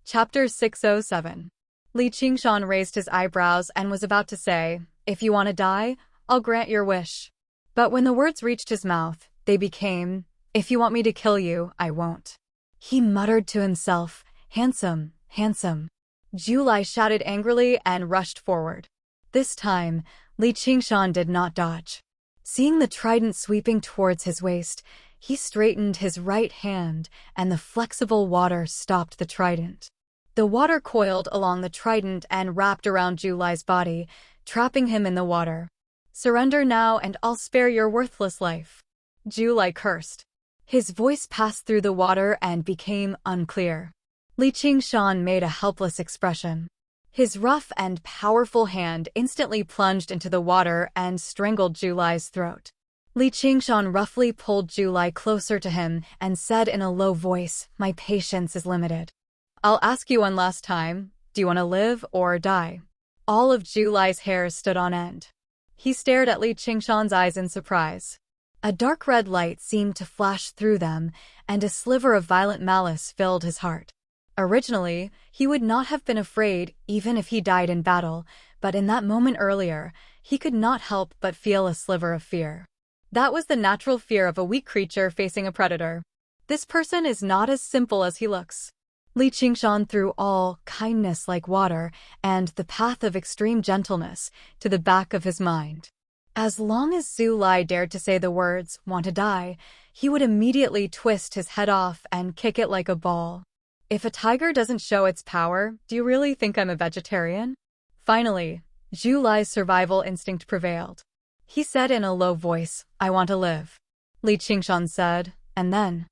S1: Chapter 607. Li Qingshan raised his eyebrows and was about to say, if you want to die, I'll grant your wish. But when the words reached his mouth, they became, if you want me to kill you, I won't. He muttered to himself, handsome, handsome. Julai shouted angrily and rushed forward. This time, Li Qingshan did not dodge. Seeing the trident sweeping towards his waist, he straightened his right hand, and the flexible water stopped the trident. The water coiled along the trident and wrapped around Julai's body, trapping him in the water. Surrender now and I'll spare your worthless life. Julai cursed. His voice passed through the water and became unclear. Li Qingshan made a helpless expression. His rough and powerful hand instantly plunged into the water and strangled Julai's throat. Li Qingshan roughly pulled Julai closer to him and said in a low voice, my patience is limited. I'll ask you one last time, do you want to live or die? All of Julai's hairs stood on end. He stared at Li Qingshan's eyes in surprise. A dark red light seemed to flash through them, and a sliver of violent malice filled his heart. Originally, he would not have been afraid even if he died in battle, but in that moment earlier, he could not help but feel a sliver of fear. That was the natural fear of a weak creature facing a predator. This person is not as simple as he looks. Li Qingshan threw all kindness like water and the path of extreme gentleness to the back of his mind. As long as Zhu Lai dared to say the words, want to die, he would immediately twist his head off and kick it like a ball. If a tiger doesn't show its power, do you really think I'm a vegetarian? Finally, Zhu Lai's survival instinct prevailed. He said in a low voice, I want to live. Li Qingshan said, and then,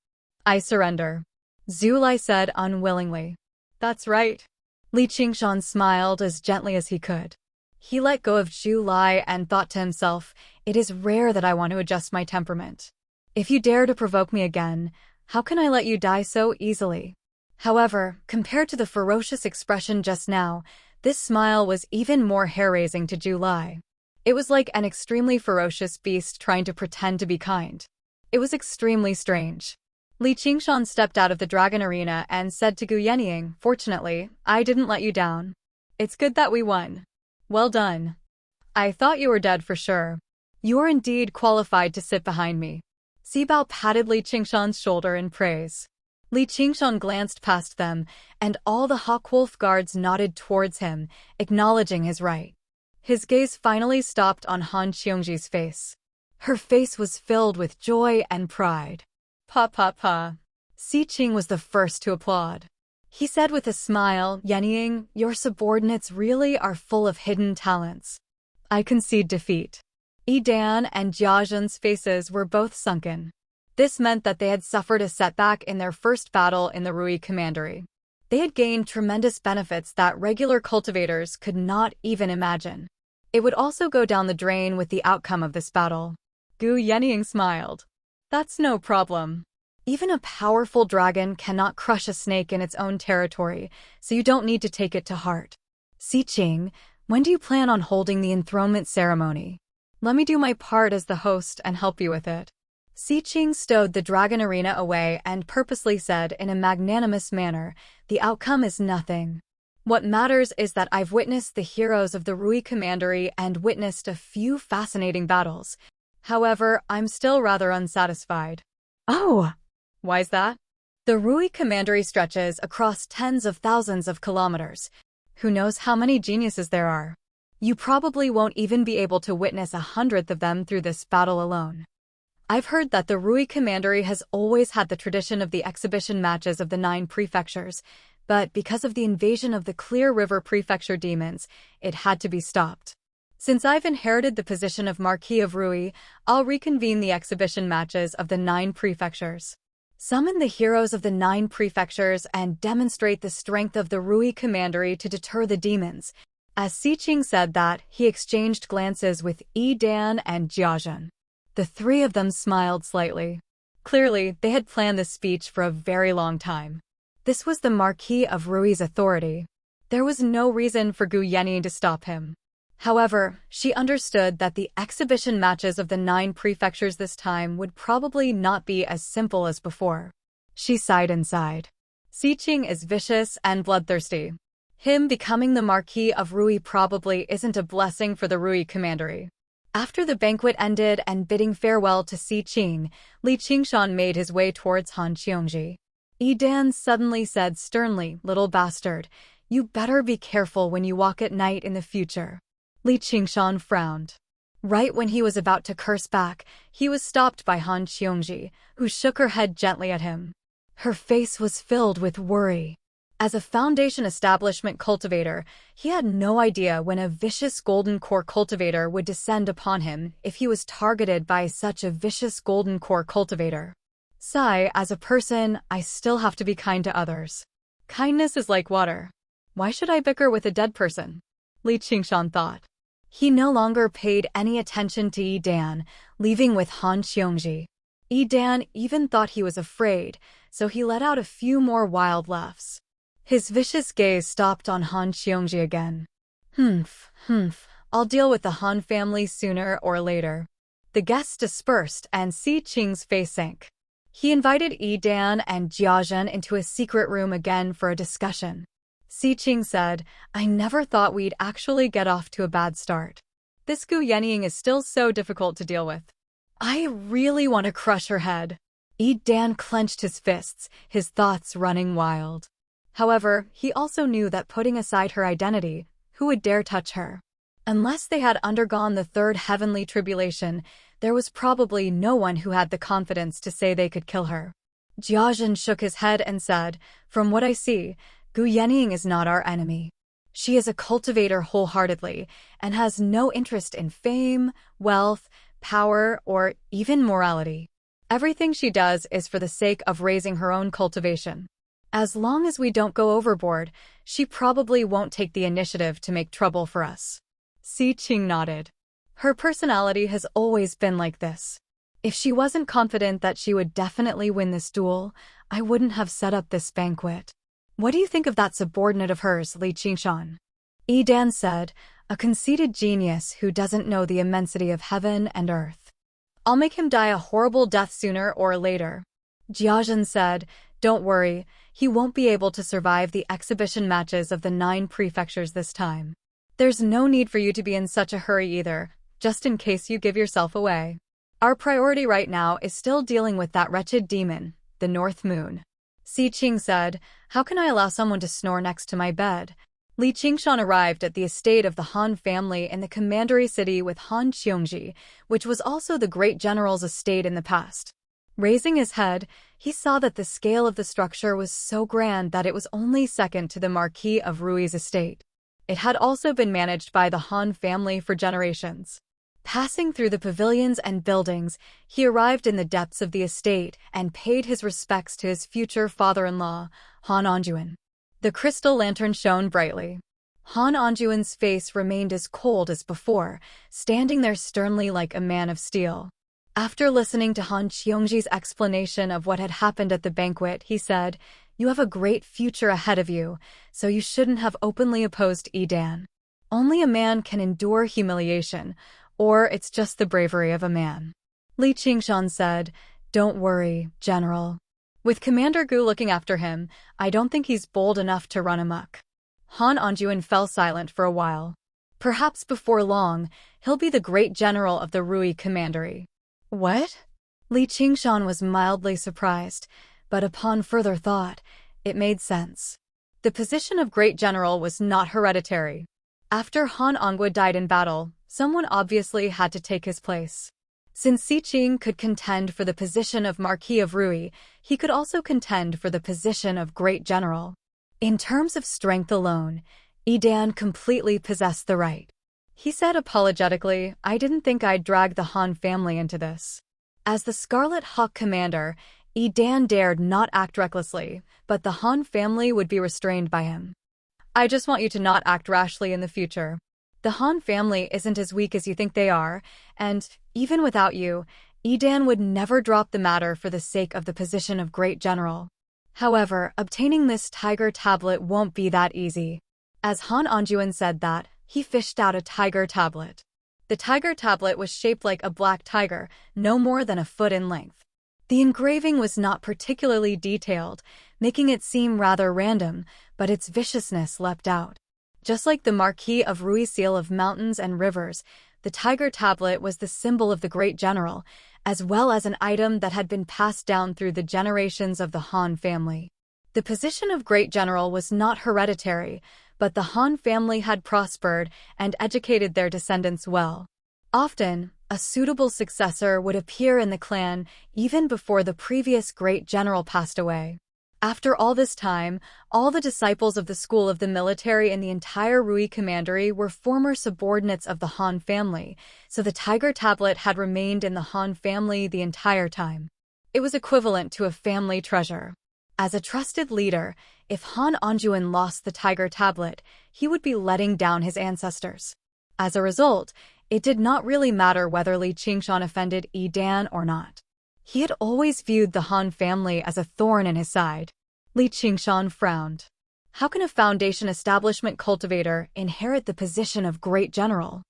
S1: I surrender. Zhu Lai said unwillingly. That's right. Li Qingshan smiled as gently as he could. He let go of Zhu Lai and thought to himself, it is rare that I want to adjust my temperament. If you dare to provoke me again, how can I let you die so easily? However, compared to the ferocious expression just now, this smile was even more hair-raising to Zhu Lai. It was like an extremely ferocious beast trying to pretend to be kind. It was extremely strange. Li Qingshan stepped out of the dragon arena and said to Gu Yenying, fortunately, I didn't let you down. It's good that we won. Well done. I thought you were dead for sure. You are indeed qualified to sit behind me. Sibao patted Li Qingshan's shoulder in praise. Li Qingshan glanced past them, and all the Hawkwolf guards nodded towards him, acknowledging his right. His gaze finally stopped on Han Qiongji's face. Her face was filled with joy and pride. Pa pa pa. Si Qing was the first to applaud. He said with a smile, Yenying, your subordinates really are full of hidden talents. I concede defeat. Yi Dan and Jia Zhen's faces were both sunken. This meant that they had suffered a setback in their first battle in the Rui Commandery. They had gained tremendous benefits that regular cultivators could not even imagine. It would also go down the drain with the outcome of this battle. Gu Yenying smiled. That's no problem. Even a powerful dragon cannot crush a snake in its own territory, so you don't need to take it to heart. Si Qing, when do you plan on holding the enthronement ceremony? Let me do my part as the host and help you with it. Si Qing stowed the dragon arena away and purposely said in a magnanimous manner, the outcome is nothing. What matters is that I've witnessed the heroes of the Rui Commandery and witnessed a few fascinating battles. However, I'm still rather unsatisfied. Oh! Why's that? The Rui Commandery stretches across tens of thousands of kilometers. Who knows how many geniuses there are? You probably won't even be able to witness 100th of them through this battle alone. I've heard that the Rui Commandery has always had the tradition of the exhibition matches of the 9 prefectures. but because of the invasion of the Clear River Prefecture demons, it had to be stopped. Since I've inherited the position of Marquis of Rui, I'll reconvene the exhibition matches of the 9 prefectures. Summon the heroes of the 9 prefectures and demonstrate the strength of the Rui commandery to deter the demons. As Siqing said that, he exchanged glances with Yi Dan and Jiazhen. The 3 of them smiled slightly. Clearly, they had planned this speech for a very long time. This was the Marquis of Rui's authority. There was no reason for Gu Yenyi to stop him. However, she understood that the exhibition matches of the 9 prefectures this time would probably not be as simple as before. She sighed inside. Siqing is vicious and bloodthirsty. Him becoming the Marquis of Rui probably isn't a blessing for the Rui commandery. After the banquet ended and bidding farewell to Siqing, Li Qingshan made his way towards Han Qiongji. Yi Dan suddenly said sternly, "Little bastard, you better be careful when you walk at night in the future." Li Qingshan frowned. Right when he was about to curse back, he was stopped by Han Qiongji, who shook her head gently at him. Her face was filled with worry. As a Foundation establishment cultivator, he had no idea when a vicious golden core cultivator would descend upon him if he was targeted by such a vicious golden core cultivator. Sigh, as a person, I still have to be kind to others. Kindness is like water. Why should I bicker with a dead person? Li Qingshan thought. He no longer paid any attention to Yi Dan, leaving with Han Qiongji. Yi Dan even thought he was afraid, so he let out a few more wild laughs. His vicious gaze stopped on Han Qiongji again. I'll deal with the Han family sooner or later. The guests dispersed and Siqing's face sank. He invited Yi Dan and Jiazhen into a secret room again for a discussion. Siqing said, "I never thought we'd actually get off to a bad start. This Gu Yenying is still so difficult to deal with. I really want to crush her head." Yi Dan clenched his fists, his thoughts running wild. However, he also knew that putting aside her identity, who would dare touch her? Unless they had undergone the 3rd heavenly tribulation, there was probably no one who had the confidence to say they could kill her. Jiazhen shook his head and said, "From what I see, Gu Yenying is not our enemy. She is a cultivator wholeheartedly and has no interest in fame, wealth, power, or even morality. Everything she does is for the sake of raising her own cultivation. As long as we don't go overboard, she probably won't take the initiative to make trouble for us." Siqing nodded. Her personality has always been like this. If she wasn't confident that she would definitely win this duel, I wouldn't have set up this banquet. What do you think of that subordinate of hers, Li Qingshan? Yi Dan said, "A conceited genius who doesn't know the immensity of heaven and earth. I'll make him die a horrible death sooner or later." Jiazhen said, "Don't worry, he won't be able to survive the exhibition matches of the 9 prefectures this time. There's no need for you to be in such a hurry either, just in case you give yourself away. Our priority right now is still dealing with that wretched demon, the North Moon." Siqing said, "How can I allow someone to snore next to my bed?" Li Qingshan arrived at the estate of the Han family in the commandery city with Han Qiongji, which was also the great general's estate in the past. Raising his head, he saw that the scale of the structure was so grand that it was only second to the Marquis of Rui's estate. It had also been managed by the Han family for generations. Passing through the pavilions and buildings, he arrived in the depths of the estate and paid his respects to his future father-in-law, Han Anjuan. The crystal lantern shone brightly. Han Anjuan's face remained as cold as before, standing there sternly like a man of steel. After listening to Han Qiongji's explanation of what had happened at the banquet, he said, "You have a great future ahead of you, so you shouldn't have openly opposed Yi Dan. Only a man can endure humiliation, or it's just the bravery of a man." Li Qingshan said, "Don't worry, General. With Commander Gu looking after him, I don't think he's bold enough to run amok." Han Anjuan fell silent for a while. Perhaps before long, he'll be the great general of the Rui commandery. What? Li Qingshan was mildly surprised, but upon further thought, it made sense. The position of great general was not hereditary. After Han Ongwa died in battle, someone obviously had to take his place. Since Siqing could contend for the position of Marquis of Rui, he could also contend for the position of great general. In terms of strength alone, Edan completely possessed the right. He said apologetically, "I didn't think I'd drag the Han family into this." As the Scarlet Hawk commander, Edan dared not act recklessly, but the Han family would be restrained by him. "I just want you to not act rashly in the future. The Han family isn't as weak as you think they are, and, even without you, Edan would never drop the matter for the sake of the position of Great General. However, obtaining this tiger tablet won't be that easy." As Han Anjuan said that, he fished out a tiger tablet. The tiger tablet was shaped like a black tiger, no more than a foot in length. The engraving was not particularly detailed, making it seem rather random, but its viciousness leapt out. Just like the Marquis of Rui seal of mountains and rivers, the tiger tablet was the symbol of the great general, as well as an item that had been passed down through the generations of the Han family. The position of great general was not hereditary, but the Han family had prospered and educated their descendants well. Often, a suitable successor would appear in the clan even before the previous great general passed away. After all this time, all the disciples of the school of the military in the entire Rui commandery were former subordinates of the Han family, so the tiger tablet had remained in the Han family the entire time. It was equivalent to a family treasure. As a trusted leader, if Han Anjuan lost the tiger tablet, he would be letting down his ancestors. As a result, it did not really matter whether Li Qingshan offended Edan or not. He had always viewed the Han family as a thorn in his side. Li Qingshan frowned. How can a foundation establishment cultivator inherit the position of great general?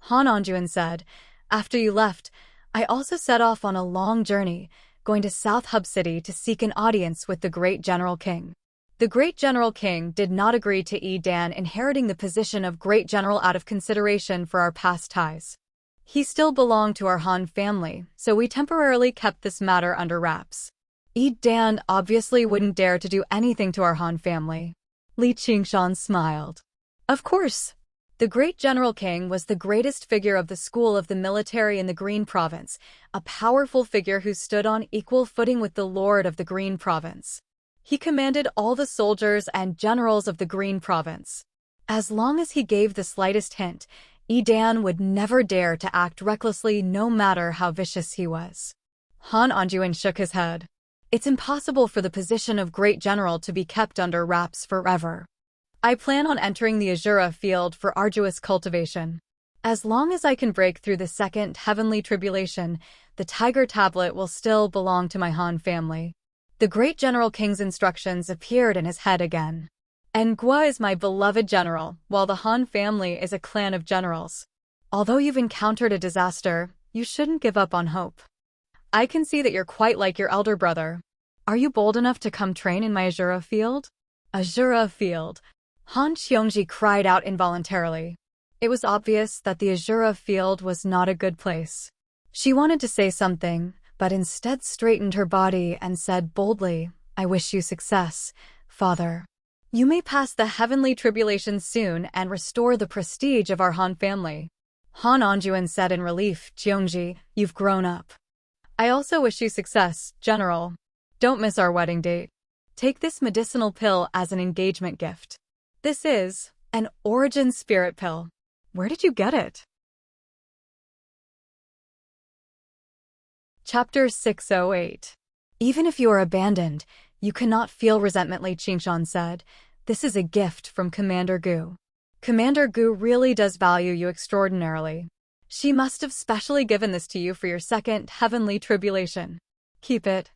S1: Han Anjuan said, "After you left, I also set off on a long journey, going to South Hub City to seek an audience with the great General King." The great General King did not agree to Edan inheriting the position of great general out of consideration for our past ties. He still belonged to our Han family, so we temporarily kept this matter under wraps. Edan obviously wouldn't dare to do anything to our Han family. Li Qingshan smiled. Of course. The great General King was the greatest figure of the school of the military in the Green Province, a powerful figure who stood on equal footing with the Lord of the Green Province. He commanded all the soldiers and generals of the Green Province. As long as he gave the slightest hint, Edan would never dare to act recklessly no matter how vicious he was. Han Anjuan shook his head. It's impossible for the position of great general to be kept under wraps forever. I plan on entering the Azura field for arduous cultivation. As long as I can break through the second heavenly tribulation, the tiger tablet will still belong to my Han family. The great General King's instructions appeared in his head again. Engua is my beloved general, while the Han family is a clan of generals. Although you've encountered a disaster, you shouldn't give up on hope. I can see that you're quite like your elder brother. Are you bold enough to come train in my Azura field? Azura field. Han Xiongji cried out involuntarily. It was obvious that the Azura field was not a good place. She wanted to say something, but instead straightened her body and said boldly, "I wish you success, Father. You may pass the heavenly tribulation soon and restore the prestige of our Han family." Han Anjuan said in relief, "Xiongji, you've grown up." "I also wish you success, General. Don't miss our wedding date. Take this medicinal pill as an engagement gift. This is an origin spirit pill. Where did you get it?" Chapter 608. Even if you are abandoned, you cannot feel resentment, Li Qingshan said. This is a gift from Commander Gu. Commander Gu really does value you extraordinarily. She must have specially given this to you for your second heavenly tribulation. Keep it.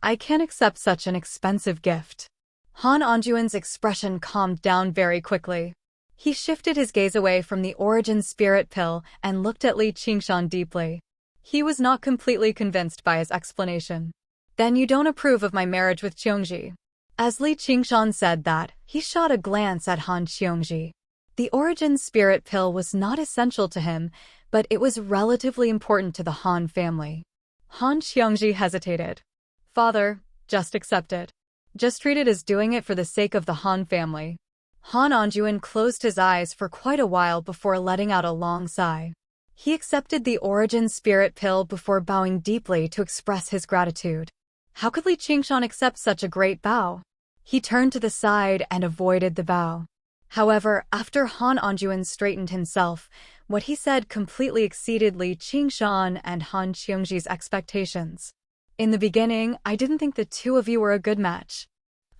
S1: I can't accept such an expensive gift. Han Anjuan's expression calmed down very quickly. He shifted his gaze away from the origin spirit pill and looked at Li Qingshan deeply. He was not completely convinced by his explanation. "Then you don't approve of my marriage with Xiongji?" As Li Qingshan said that, he shot a glance at Han Xiongji. The origin spirit pill was not essential to him, but it was relatively important to the Han family. Han Xiongji hesitated. "Father, just accept it. Just treat it as doing it for the sake of the Han family." Han Anjuan closed his eyes for quite a while before letting out a long sigh. He accepted the origin spirit pill before bowing deeply to express his gratitude. How could Li Qingshan accept such a great bow? He turned to the side and avoided the bow. However, after Han Anjuan straightened himself, what he said completely exceeded Li Qingshan and Han Qiongji's expectations. In the beginning, I didn't think the two of you were a good match.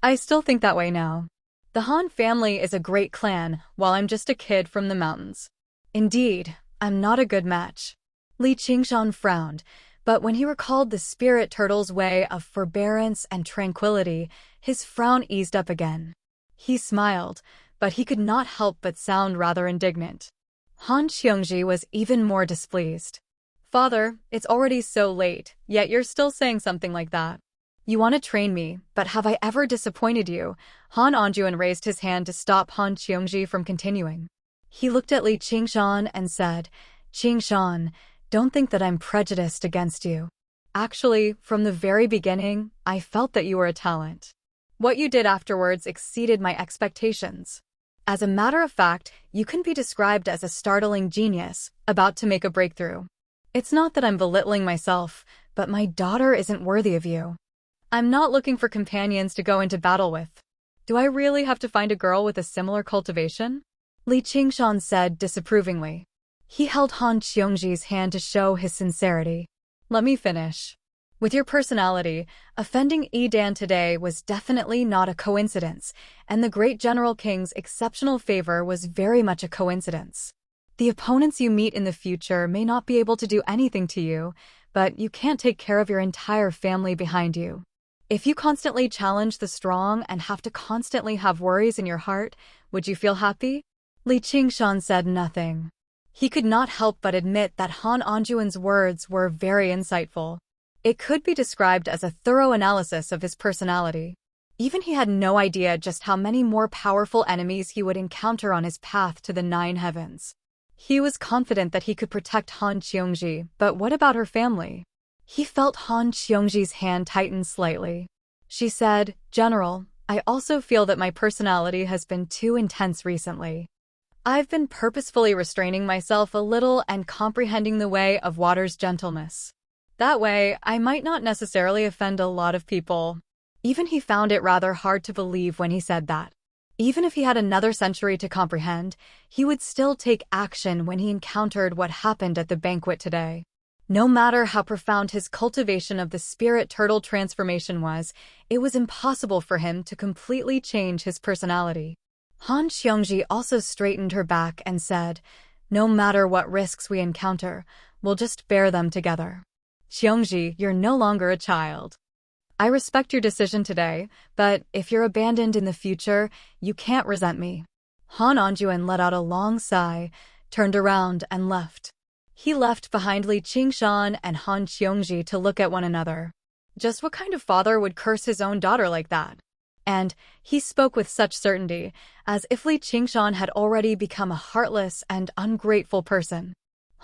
S1: I still think that way now. The Han family is a great clan, while I'm just a kid from the mountains. Indeed, I'm not a good match. Li Qingshan frowned, but when he recalled the spirit turtle's way of forbearance and tranquility, his frown eased up again. He smiled, but he could not help but sound rather indignant. Han Qiongji was even more displeased. Father, it's already so late, yet you're still saying something like that. You want to train me, but have I ever disappointed you? Han Anjuan raised his hand to stop Han Qiongji from continuing. He looked at Li Qingshan and said, Qingshan, don't think that I'm prejudiced against you. Actually, from the very beginning, I felt that you were a talent. What you did afterwards exceeded my expectations. As a matter of fact, you can be described as a startling genius, about to make a breakthrough. It's not that I'm belittling myself, but my daughter isn't worthy of you. I'm not looking for companions to go into battle with. Do I really have to find a girl with a similar cultivation? Li Qingshan said disapprovingly. He held Han Qiongji's hand to show his sincerity. Let me finish. With your personality, offending Edan today was definitely not a coincidence, and the great General King's exceptional favor was very much a coincidence. The opponents you meet in the future may not be able to do anything to you, but you can't take care of your entire family behind you. If you constantly challenge the strong and have to constantly have worries in your heart, would you feel happy? Li Qingshan said nothing. He could not help but admit that Han Anjuan's words were very insightful. It could be described as a thorough analysis of his personality. Even he had no idea just how many more powerful enemies he would encounter on his path to the 9 heavens. He was confident that he could protect Han Qiongji, but what about her family? He felt Han Qiongji's hand tighten slightly. She said, General, I also feel that my personality has been too intense recently. I've been purposefully restraining myself a little and comprehending the way of water's gentleness. That way, I might not necessarily offend a lot of people. Even he found it rather hard to believe when he said that. Even if he had another century to comprehend, he would still take action when he encountered what happened at the banquet today. No matter how profound his cultivation of the spirit turtle transformation was, it was impossible for him to completely change his personality. Han Qiongji also straightened her back and said, No matter what risks we encounter, we'll just bear them together. Qiongji, you're no longer a child. I respect your decision today, but if you're abandoned in the future, you can't resent me. Han Anjuan let out a long sigh, turned around and left. He left behind Li Qingshan and Han Qiongji to look at one another. Just what kind of father would curse his own daughter like that? And he spoke with such certainty, as if Li Qingshan had already become a heartless and ungrateful person.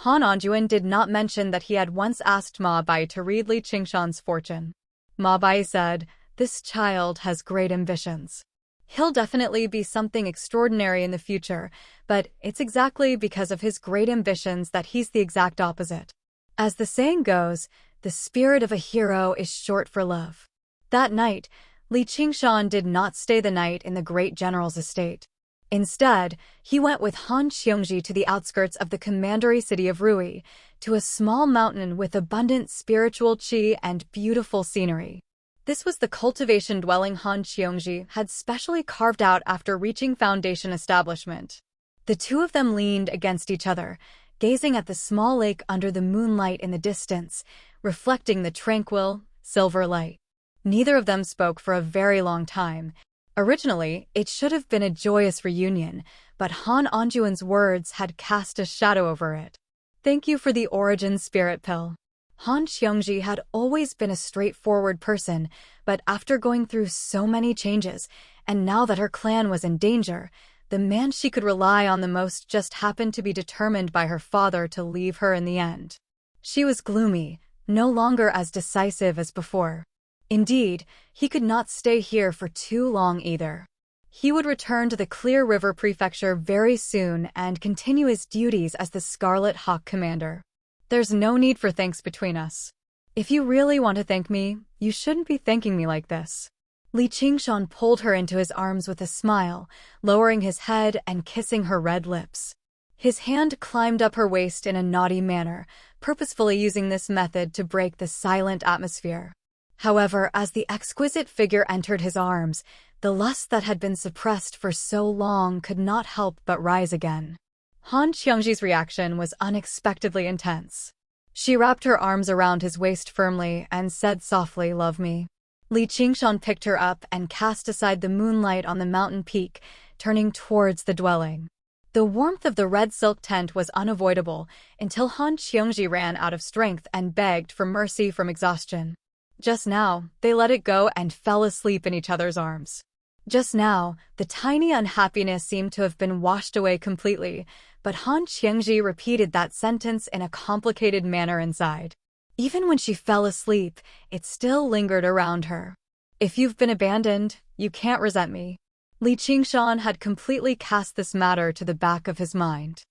S1: Han Anjuan did not mention that he had once asked Ma Bai to read Li Qingshan's fortune. Ma Bai said, This child has great ambitions. He'll definitely be something extraordinary in the future, but it's exactly because of his great ambitions that he's the exact opposite. As the saying goes, the spirit of a hero is short for love. That night, Li Qingshan did not stay the night in the great general's estate. Instead, he went with Han Qiongji to the outskirts of the commandery city of Rui, to a small mountain with abundant spiritual qi and beautiful scenery. This was the cultivation dwelling Han Qiongji had specially carved out after reaching foundation establishment. The two of them leaned against each other, gazing at the small lake under the moonlight in the distance, reflecting the tranquil, silver light. Neither of them spoke for a very long time. Originally, it should have been a joyous reunion, but Han Anjuan's words had cast a shadow over it. Thank you for the origin spirit pill. Han Qiongji had always been a straightforward person, but after going through so many changes, and now that her clan was in danger, the man she could rely on the most just happened to be determined by her father to leave her in the end. She was gloomy, no longer as decisive as before. Indeed, he could not stay here for too long either. He would return to the Clear River Prefecture very soon and continue his duties as the Scarlet Hawk Commander. There's no need for thanks between us. If you really want to thank me, you shouldn't be thanking me like this. Li Qingshan pulled her into his arms with a smile, lowering his head and kissing her red lips. His hand climbed up her waist in a naughty manner, purposefully using this method to break the silent atmosphere. However, as the exquisite figure entered his arms, the lust that had been suppressed for so long could not help but rise again. Han Qiangji's reaction was unexpectedly intense. She wrapped her arms around his waist firmly and said softly, "Love me." Li Qingshan picked her up and cast aside the moonlight on the mountain peak, turning towards the dwelling. The warmth of the red silk tent was unavoidable until Han Qiangji ran out of strength and begged for mercy from exhaustion. Just now, they let it go and fell asleep in each other's arms. Just now, the tiny unhappiness seemed to have been washed away completely, but Han Qiangji repeated that sentence in a complicated manner inside. Even when she fell asleep, it still lingered around her. "If you've been abandoned, you can't resent me." Li Qingshan had completely cast this matter to the back of his mind.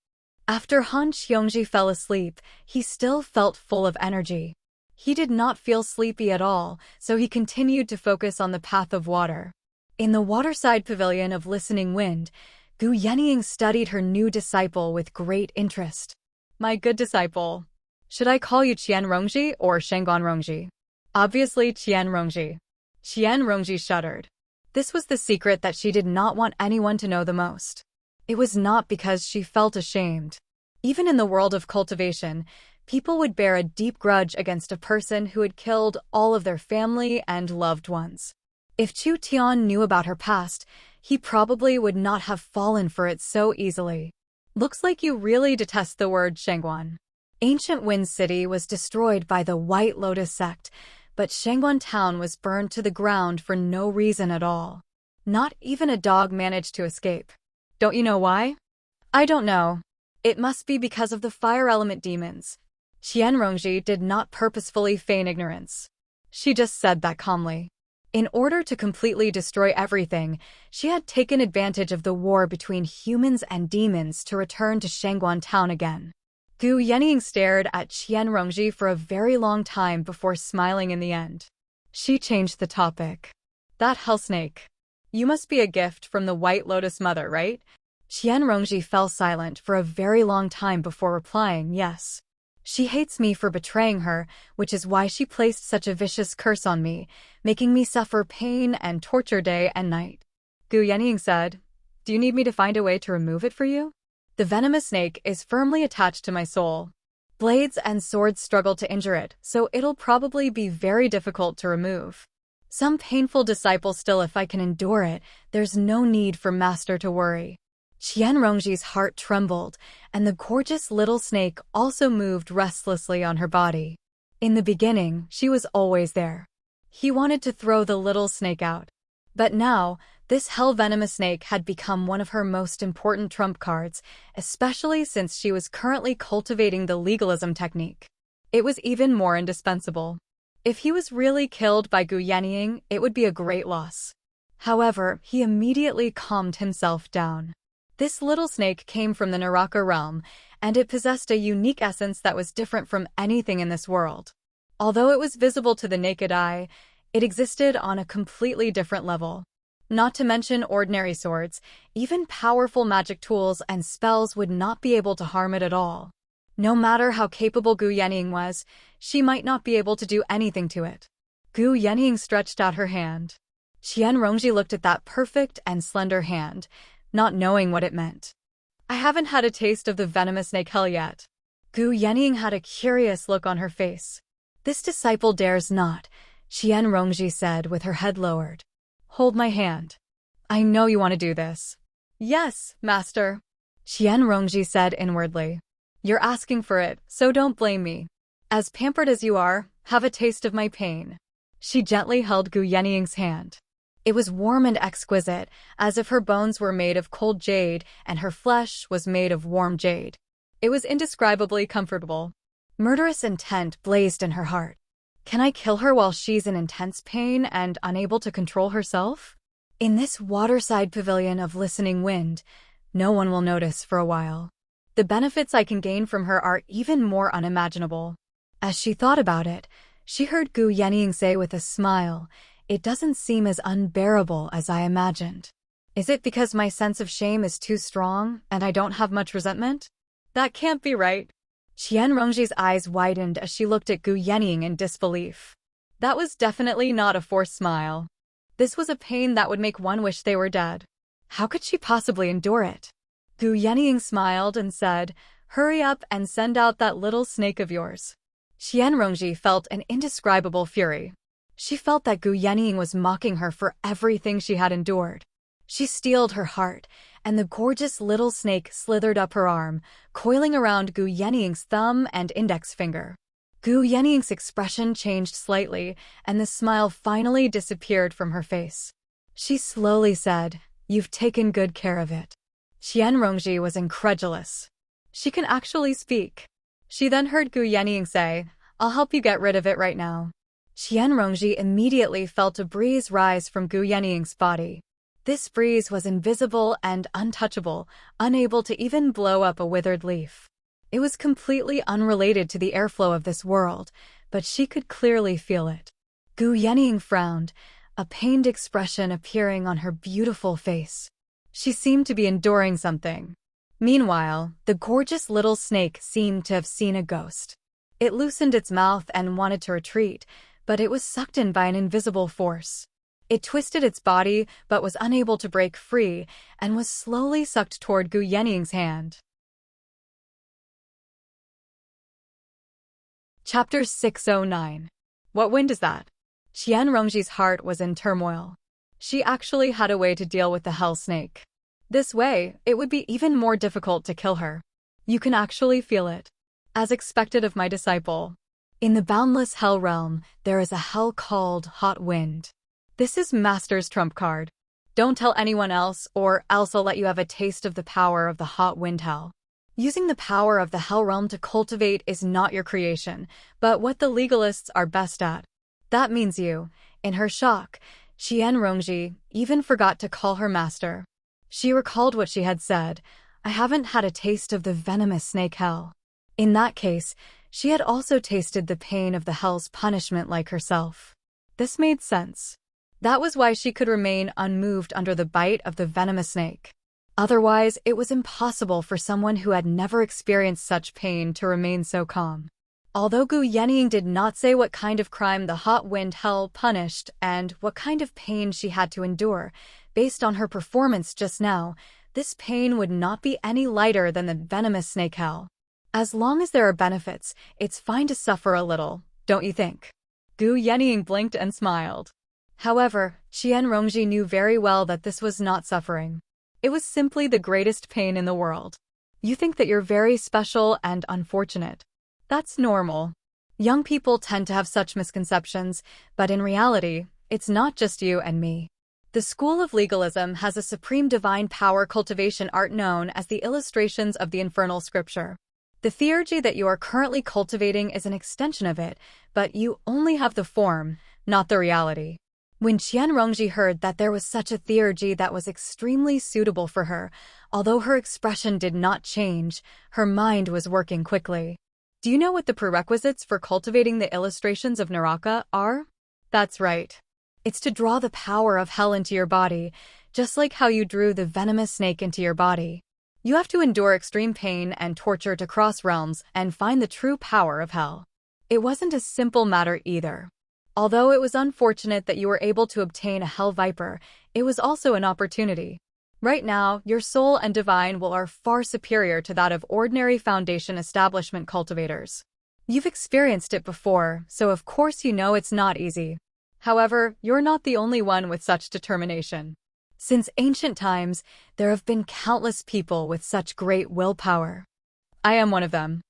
S1: After Han Qiangji fell asleep, he still felt full of energy. He did not feel sleepy at all, so he continued to focus on the path of water. In the waterside pavilion of Listening Wind, Gu Yenying studied her new disciple with great interest. "My good disciple. Should I call you Qian Rongji or Shengguan Rongji?" "Obviously Qian Rongji." Qian Rongji shuddered. This was the secret that she did not want anyone to know the most. It was not because she felt ashamed. Even in the world of cultivation, people would bear a deep grudge against a person who had killed all of their family and loved ones. If Chu Tian knew about her past, he probably would not have fallen for it so easily. "Looks like you really detest the word Shengguan." Ancient Wind City was destroyed by the White Lotus sect, but Shengguan Town was burned to the ground for no reason at all. Not even a dog managed to escape. "Don't you know why?" "I don't know. It must be because of the fire element demons." Qian Rongji did not purposefully feign ignorance. She just said that calmly. In order to completely destroy everything, she had taken advantage of the war between humans and demons to return to Shengguan Town again. Gu Yenying stared at Qian Rongji for a very long time before smiling in the end. She changed the topic. "That hell snake. You must be a gift from the White Lotus Mother, right?" Qian Rongji fell silent for a very long time before replying, "Yes. She hates me for betraying her, which is why she placed such a vicious curse on me, making me suffer pain and torture day and night." Gu Yenying said, "Do you need me to find a way to remove it for you?" "The venomous snake is firmly attached to my soul. Blades and swords struggle to injure it, so it'll probably be very difficult to remove. Some painful disciple still, if I can endure it, there's no need for master to worry." Qian Rongji's heart trembled, and the gorgeous little snake also moved restlessly on her body. In the beginning, she was always there. He wanted to throw the little snake out. But now, this hell-venomous snake had become one of her most important trump cards, especially since she was currently cultivating the legalism technique. It was even more indispensable. If he was really killed by Gu Yenying, it would be a great loss. However, he immediately calmed himself down. This little snake came from the Naraka realm, and it possessed a unique essence that was different from anything in this world. Although it was visible to the naked eye, it existed on a completely different level. Not to mention ordinary swords, even powerful magic tools and spells would not be able to harm it at all. No matter how capable Gu Yenying was, she might not be able to do anything to it. Gu Yenying stretched out her hand. Qian Rongji looked at that perfect and slender hand, not knowing what it meant. "I haven't had a taste of the venomous snake hell yet." Gu Yenying had a curious look on her face. "This disciple dares not," Qian Rongji said with her head lowered. "Hold my hand. I know you want to do this." "Yes, master," Qian Rongji said inwardly. "You're asking for it, so don't blame me. As pampered as you are, have a taste of my pain." She gently held Gu Yenying's hand. It was warm and exquisite, as if her bones were made of cold jade and her flesh was made of warm jade. It was indescribably comfortable. Murderous intent blazed in her heart. Can I kill her while she's in intense pain and unable to control herself? In this waterside pavilion of Listening Wind, no one will notice for a while. The benefits I can gain from her are even more unimaginable. As she thought about it, she heard Gu Yenying say with a smile, it doesn't seem as unbearable as I imagined. Is it because my sense of shame is too strong and I don't have much resentment? That can't be right. Qianrongji's eyes widened as she looked at Gu Yenying in disbelief. That was definitely not a forced smile. This was a pain that would make one wish they were dead. How could she possibly endure it? Gu Yenying smiled and said, "Hurry up and send out that little snake of yours." Qianrongji felt an indescribable fury. She felt that Gu Yenying was mocking her for everything she had endured. She steeled her heart, and the gorgeous little snake slithered up her arm, coiling around Gu Yenying's thumb and index finger. Gu Yenying's expression changed slightly, and the smile finally disappeared from her face. She slowly said, "You've taken good care of it." Qianrongji was incredulous. She can actually speak. She then heard Gu Yenying say, "I'll help you get rid of it right now." Qianrongji immediately felt a breeze rise from Gu Yenying's body. This breeze was invisible and untouchable, unable to even blow up a withered leaf. It was completely unrelated to the airflow of this world, but she could clearly feel it. Gu Yenying frowned, a pained expression appearing on her beautiful face. She seemed to be enduring something. Meanwhile, the gorgeous little snake seemed to have seen a ghost. It loosened its mouth and wanted to retreat, but it was sucked in by an invisible force. It twisted its body but was unable to break free and was slowly sucked toward Gu Yenying's hand. Chapter 609. What wind is that? Qianrongji's heart was in turmoil. She actually had a way to deal with the hell snake. This way, it would be even more difficult to kill her. You can actually feel it. As expected of my disciple. In the boundless hell realm, there is a hell called hot wind. This is Master's trump card. Don't tell anyone else, or else I'll let you have a taste of the power of the hot wind hell. Using the power of the hell realm to cultivate is not your creation, but what the legalists are best at. That means you. In her shock, Qianrongji even forgot to call her master. She recalled what she had said, "I haven't had a taste of the venomous snake hell." In that case, she had also tasted the pain of the hell's punishment like herself. This made sense. That was why she could remain unmoved under the bite of the venomous snake. Otherwise, it was impossible for someone who had never experienced such pain to remain so calm. Although Gu Yenying did not say what kind of crime the hot wind hell punished and what kind of pain she had to endure, based on her performance just now, this pain would not be any lighter than the venomous snake hell. As long as there are benefits, it's fine to suffer a little, don't you think? Gu Yenying blinked and smiled. However, Qianrongji knew very well that this was not suffering. It was simply the greatest pain in the world. You think that you're very special and unfortunate. That's normal. Young people tend to have such misconceptions, but in reality, it's not just you and me. The school of legalism has a supreme divine power cultivation art known as the illustrations of the infernal scripture. The theurgy that you are currently cultivating is an extension of it, but you only have the form, not the reality. When Qianrongji heard that there was such a theurgy that was extremely suitable for her, although her expression did not change, her mind was working quickly. Do you know what the prerequisites for cultivating the illustrations of Naraka are? That's right. It's to draw the power of hell into your body, just like how you drew the venomous snake into your body. You have to endure extreme pain and torture to cross realms and find the true power of hell. It wasn't a simple matter either. Although it was unfortunate that you were able to obtain a hell viper, it was also an opportunity. Right now, your soul and divine will are far superior to that of ordinary foundation establishment cultivators. You've experienced it before, so of course you know it's not easy. However, you're not the only one with such determination. Since ancient times, there have been countless people with such great willpower. I am one of them.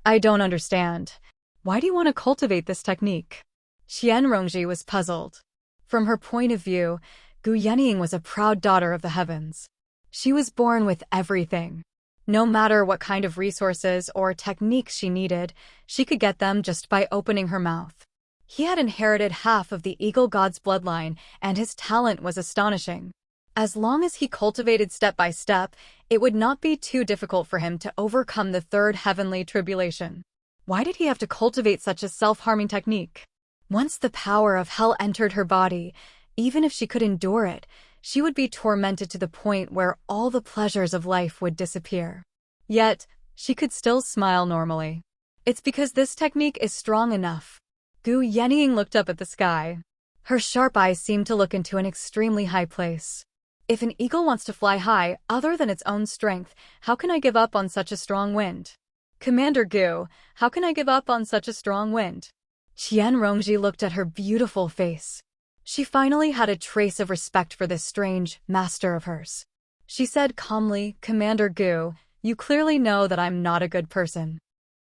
S1: I don't understand. Why do you want to cultivate this technique? Qianrongji was puzzled. From her point of view, Gu Yenying was a proud daughter of the heavens. She was born with everything. No matter what kind of resources or techniques she needed, she could get them just by opening her mouth. He had inherited half of the eagle god's bloodline, and his talent was astonishing. As long as he cultivated step by step, it would not be too difficult for him to overcome the third heavenly tribulation. Why did he have to cultivate such a self-harming technique? Once the power of hell entered her body, even if she could endure it, she would be tormented to the point where all the pleasures of life would disappear. Yet, she could still smile normally. It's because this technique is strong enough. Gu Yenying looked up at the sky. Her sharp eyes seemed to look into an extremely high place. If an eagle wants to fly high, other than its own strength, how can I give up on such a strong wind? Commander Gu, how can I give up on such a strong wind? Qian Rongji looked at her beautiful face. She finally had a trace of respect for this strange master of hers. She said calmly, Commander Gu, you clearly know that I'm not a good person.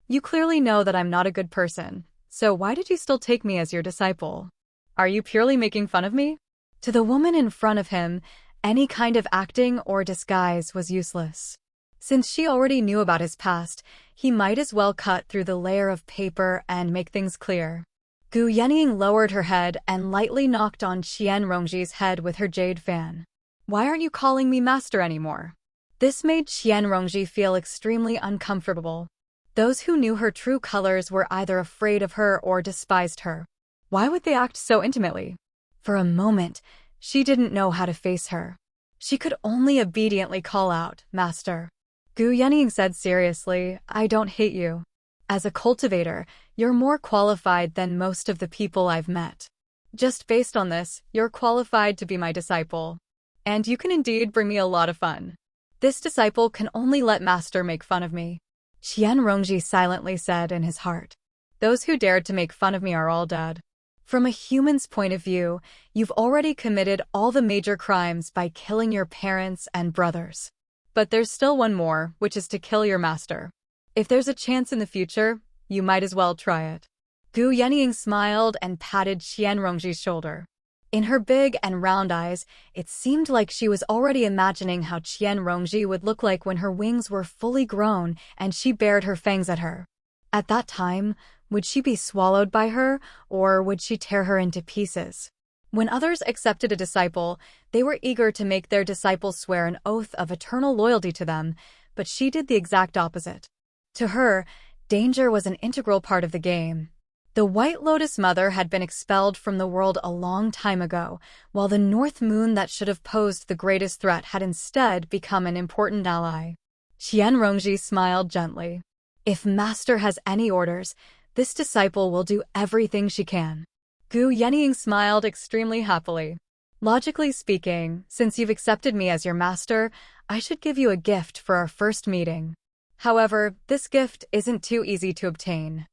S1: You clearly know that I'm not a good person, so why did you still take me as your disciple? Are you purely making fun of me? To the woman in front of him, any kind of acting or disguise was useless. Since she already knew about his past, he might as well cut through the layer of paper and make things clear. Gu Yenying lowered her head and lightly knocked on Qian Rongji's head with her jade fan. Why aren't you calling me master anymore? This made Qian Rongji feel extremely uncomfortable. Those who knew her true colors were either afraid of her or despised her. Why would they act so intimately? For a moment, she didn't know how to face her. She could only obediently call out, Master. Gu Yenying said seriously, I don't hate you. As a cultivator, you're more qualified than most of the people I've met. Just based on this, you're qualified to be my disciple. And you can indeed bring me a lot of fun. This disciple can only let Master make fun of me. Qian Rongji silently said in his heart. Those who dared to make fun of me are all dead. From a human's point of view, you've already committed all the major crimes by killing your parents and brothers. But there's still one more, which is to kill your master. If there's a chance in the future, you might as well try it. Gu Yenying smiled and patted Qian Rongji's shoulder. In her big and round eyes, it seemed like she was already imagining how Qian Rongji would look like when her wings were fully grown and she bared her fangs at her. At that time, would she be swallowed by her, or would she tear her into pieces? When others accepted a disciple, they were eager to make their disciple swear an oath of eternal loyalty to them, but she did the exact opposite. To her, danger was an integral part of the game. The White Lotus Mother had been expelled from the world a long time ago, while the North Moon that should have posed the greatest threat had instead become an important ally. Qian Rongji smiled gently. If Master has any orders, this disciple will do everything she can. Gu Yenying smiled extremely happily. Logically speaking, since you've accepted me as your master, I should give you a gift for our first meeting. However, this gift isn't too easy to obtain.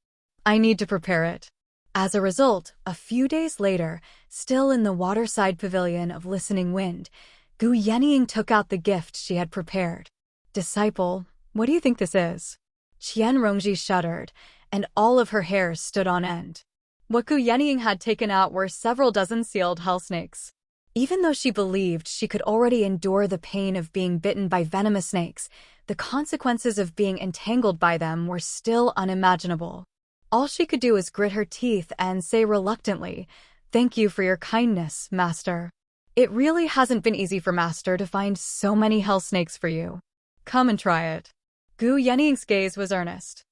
S1: I need to prepare it. As a result, a few days later, still in the waterside pavilion of Listening Wind, Gu Yenying took out the gift she had prepared. Disciple, what do you think this is? Qian Rongji shuddered, and all of her hairs stood on end. What Gu Yenying had taken out were several dozen sealed hell snakes. Even though she believed she could already endure the pain of being bitten by venomous snakes, the consequences of being entangled by them were still unimaginable. All she could do was grit her teeth and say reluctantly, Thank you for your kindness, Master. It really hasn't been easy for Master to find so many hell snakes for you. Come and try it. Gu Yenying's gaze was earnest.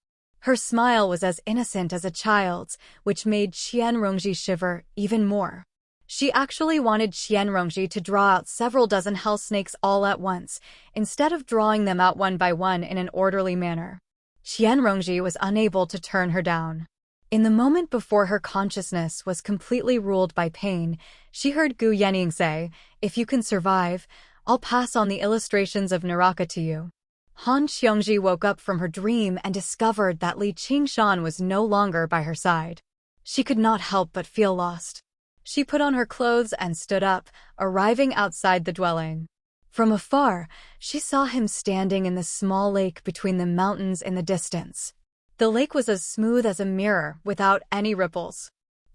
S1: Her smile was as innocent as a child's, which made Qian Rongji shiver even more. She actually wanted Qian Rongji to draw out several dozen hell snakes all at once, instead of drawing them out one by one in an orderly manner. Qian Rongji was unable to turn her down. In the moment before her consciousness was completely ruled by pain, she heard Gu Yenying say, If you can survive, I'll pass on the illustrations of Naraka to you. Han Xiongji woke up from her dream and discovered that Li Qingshan was no longer by her side. She could not help but feel lost. She put on her clothes and stood up, arriving outside the dwelling. From afar, she saw him standing in the small lake between the mountains in the distance. The lake was as smooth as a mirror, without any ripples.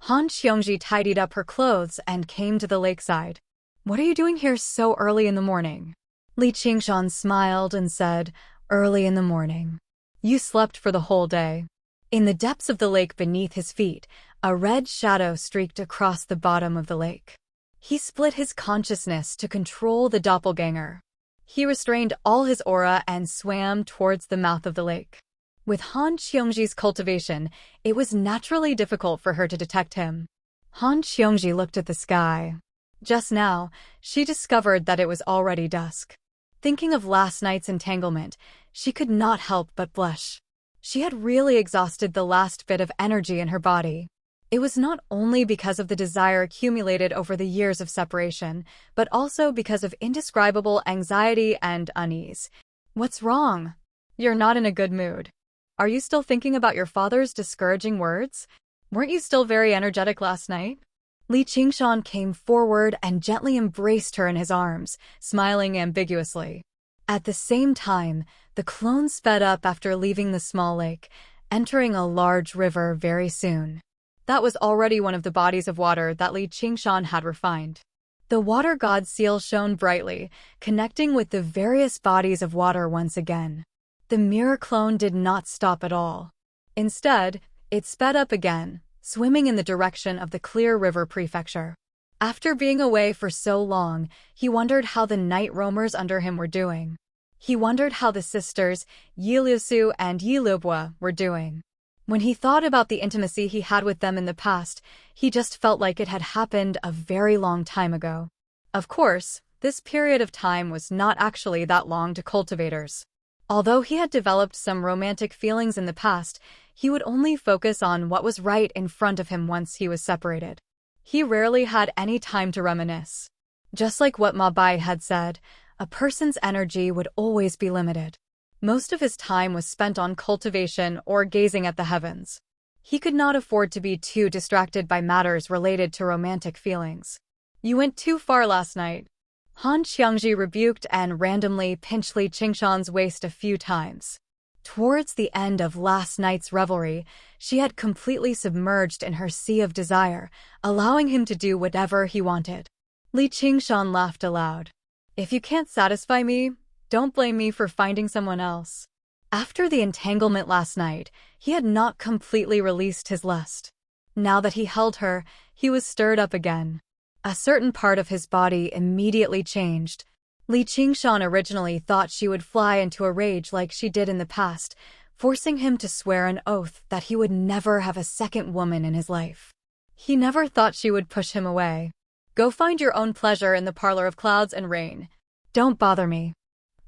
S1: Han Xiongji tidied up her clothes and came to the lakeside. What are you doing here so early in the morning? Li Qingshan smiled and said, Early in the morning. You slept for the whole day. In the depths of the lake beneath his feet, a red shadow streaked across the bottom of the lake. He split his consciousness to control the doppelganger. He restrained all his aura and swam towards the mouth of the lake. With Han Xiongji's cultivation, it was naturally difficult for her to detect him. Han Xiongji looked at the sky. Just now, she discovered that it was already dusk. Thinking of last night's entanglement, she could not help but blush. She had really exhausted the last bit of energy in her body. It was not only because of the desire accumulated over the years of separation, but also because of indescribable anxiety and unease. What's wrong? You're not in a good mood. Are you still thinking about your father's discouraging words? Weren't you still very energetic last night? Li Qingshan came forward and gently embraced her in his arms, smiling ambiguously. At the same time, the clone sped up after leaving the small lake, entering a large river very soon. That was already one of the bodies of water that Li Qingshan had refined. The water god seal shone brightly, connecting with the various bodies of water once again. The mirror clone did not stop at all. Instead, it sped up again, swimming in the direction of the clear river prefecture. After being away for so long, he wondered how the night roamers under him were doing. He wondered how the sisters, Yi Liusu and Yi Lubua, were doing. When he thought about the intimacy he had with them in the past, he just felt like it had happened a very long time ago. Of course, this period of time was not actually that long to cultivators. Although he had developed some romantic feelings in the past, he would only focus on what was right in front of him once he was separated. He rarely had any time to reminisce. Just like what Ma Bai had said, a person's energy would always be limited. Most of his time was spent on cultivation or gazing at the heavens. He could not afford to be too distracted by matters related to romantic feelings. You went too far last night. Han Xiangji rebuked and randomly pinched Li Qingshan's waist a few times. Towards the end of last night's revelry, she had completely submerged in her sea of desire, allowing him to do whatever he wanted. Li Qingshan laughed aloud. If you can't satisfy me, don't blame me for finding someone else. After the entanglement last night, he had not completely released his lust. Now that he held her, he was stirred up again. A certain part of his body immediately changed. Li Qingshan originally thought she would fly into a rage like she did in the past, forcing him to swear an oath that he would never have a second woman in his life. He never thought she would push him away. Go find your own pleasure in the parlor of clouds and rain. Don't bother me.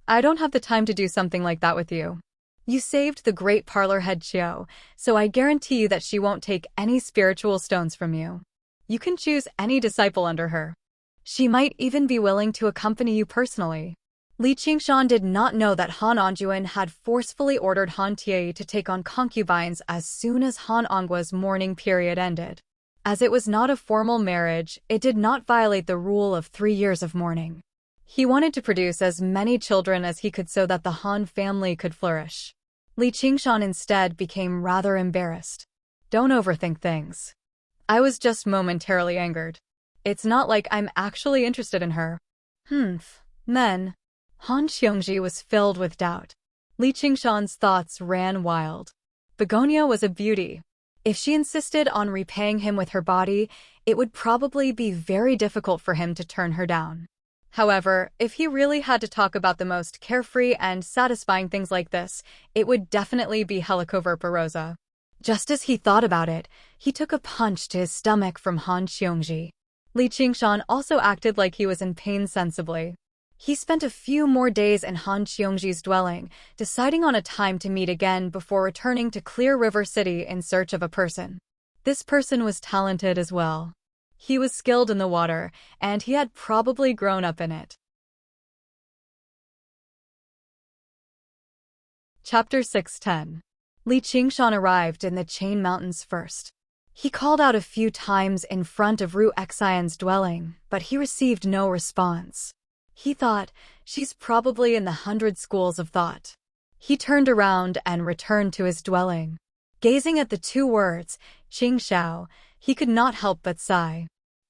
S1: I don't have the time to do something like that with you. You saved the great parlor head Qiu, so I guarantee you that she won't take any spiritual stones from you. You can choose any disciple under her. She might even be willing to accompany you personally. Li Qingshan did not know that Han Anjuan had forcefully ordered Han Tie to take on concubines as soon as Han Anggua's mourning period ended. As it was not a formal marriage, it did not violate the rule of 3 years of mourning. He wanted to produce as many children as he could so that the Han family could flourish. Li Qingshan instead became rather embarrassed. Don't overthink things. I was just momentarily angered. It's not like I'm actually interested in her. Men. Han Xiongji was filled with doubt. Li Qingshan's thoughts ran wild. Begonia was a beauty. If she insisted on repaying him with her body, it would probably be very difficult for him to turn her down. However, if he really had to talk about the most carefree and satisfying things like this, it would definitely be Helicoverpa Rosa. Just as he thought about it, he took a punch to his stomach from Han Xiongji. Li Qingshan also acted like he was in pain sensibly. He spent a few more days in Han Xiongji's dwelling, deciding on a time to meet again before returning to Clear River City in search of a person. This person was talented as well. He was skilled in the water, and he had probably grown up in it. Chapter 610. Li Qingshan arrived in the Chain Mountains first. He called out a few times in front of Ru Xian's dwelling, but he received no response. He thought, she's probably in the 100 schools of thought. He turned around and returned to his dwelling. Gazing at the 2 words, Qingxiao, he could not help but sigh.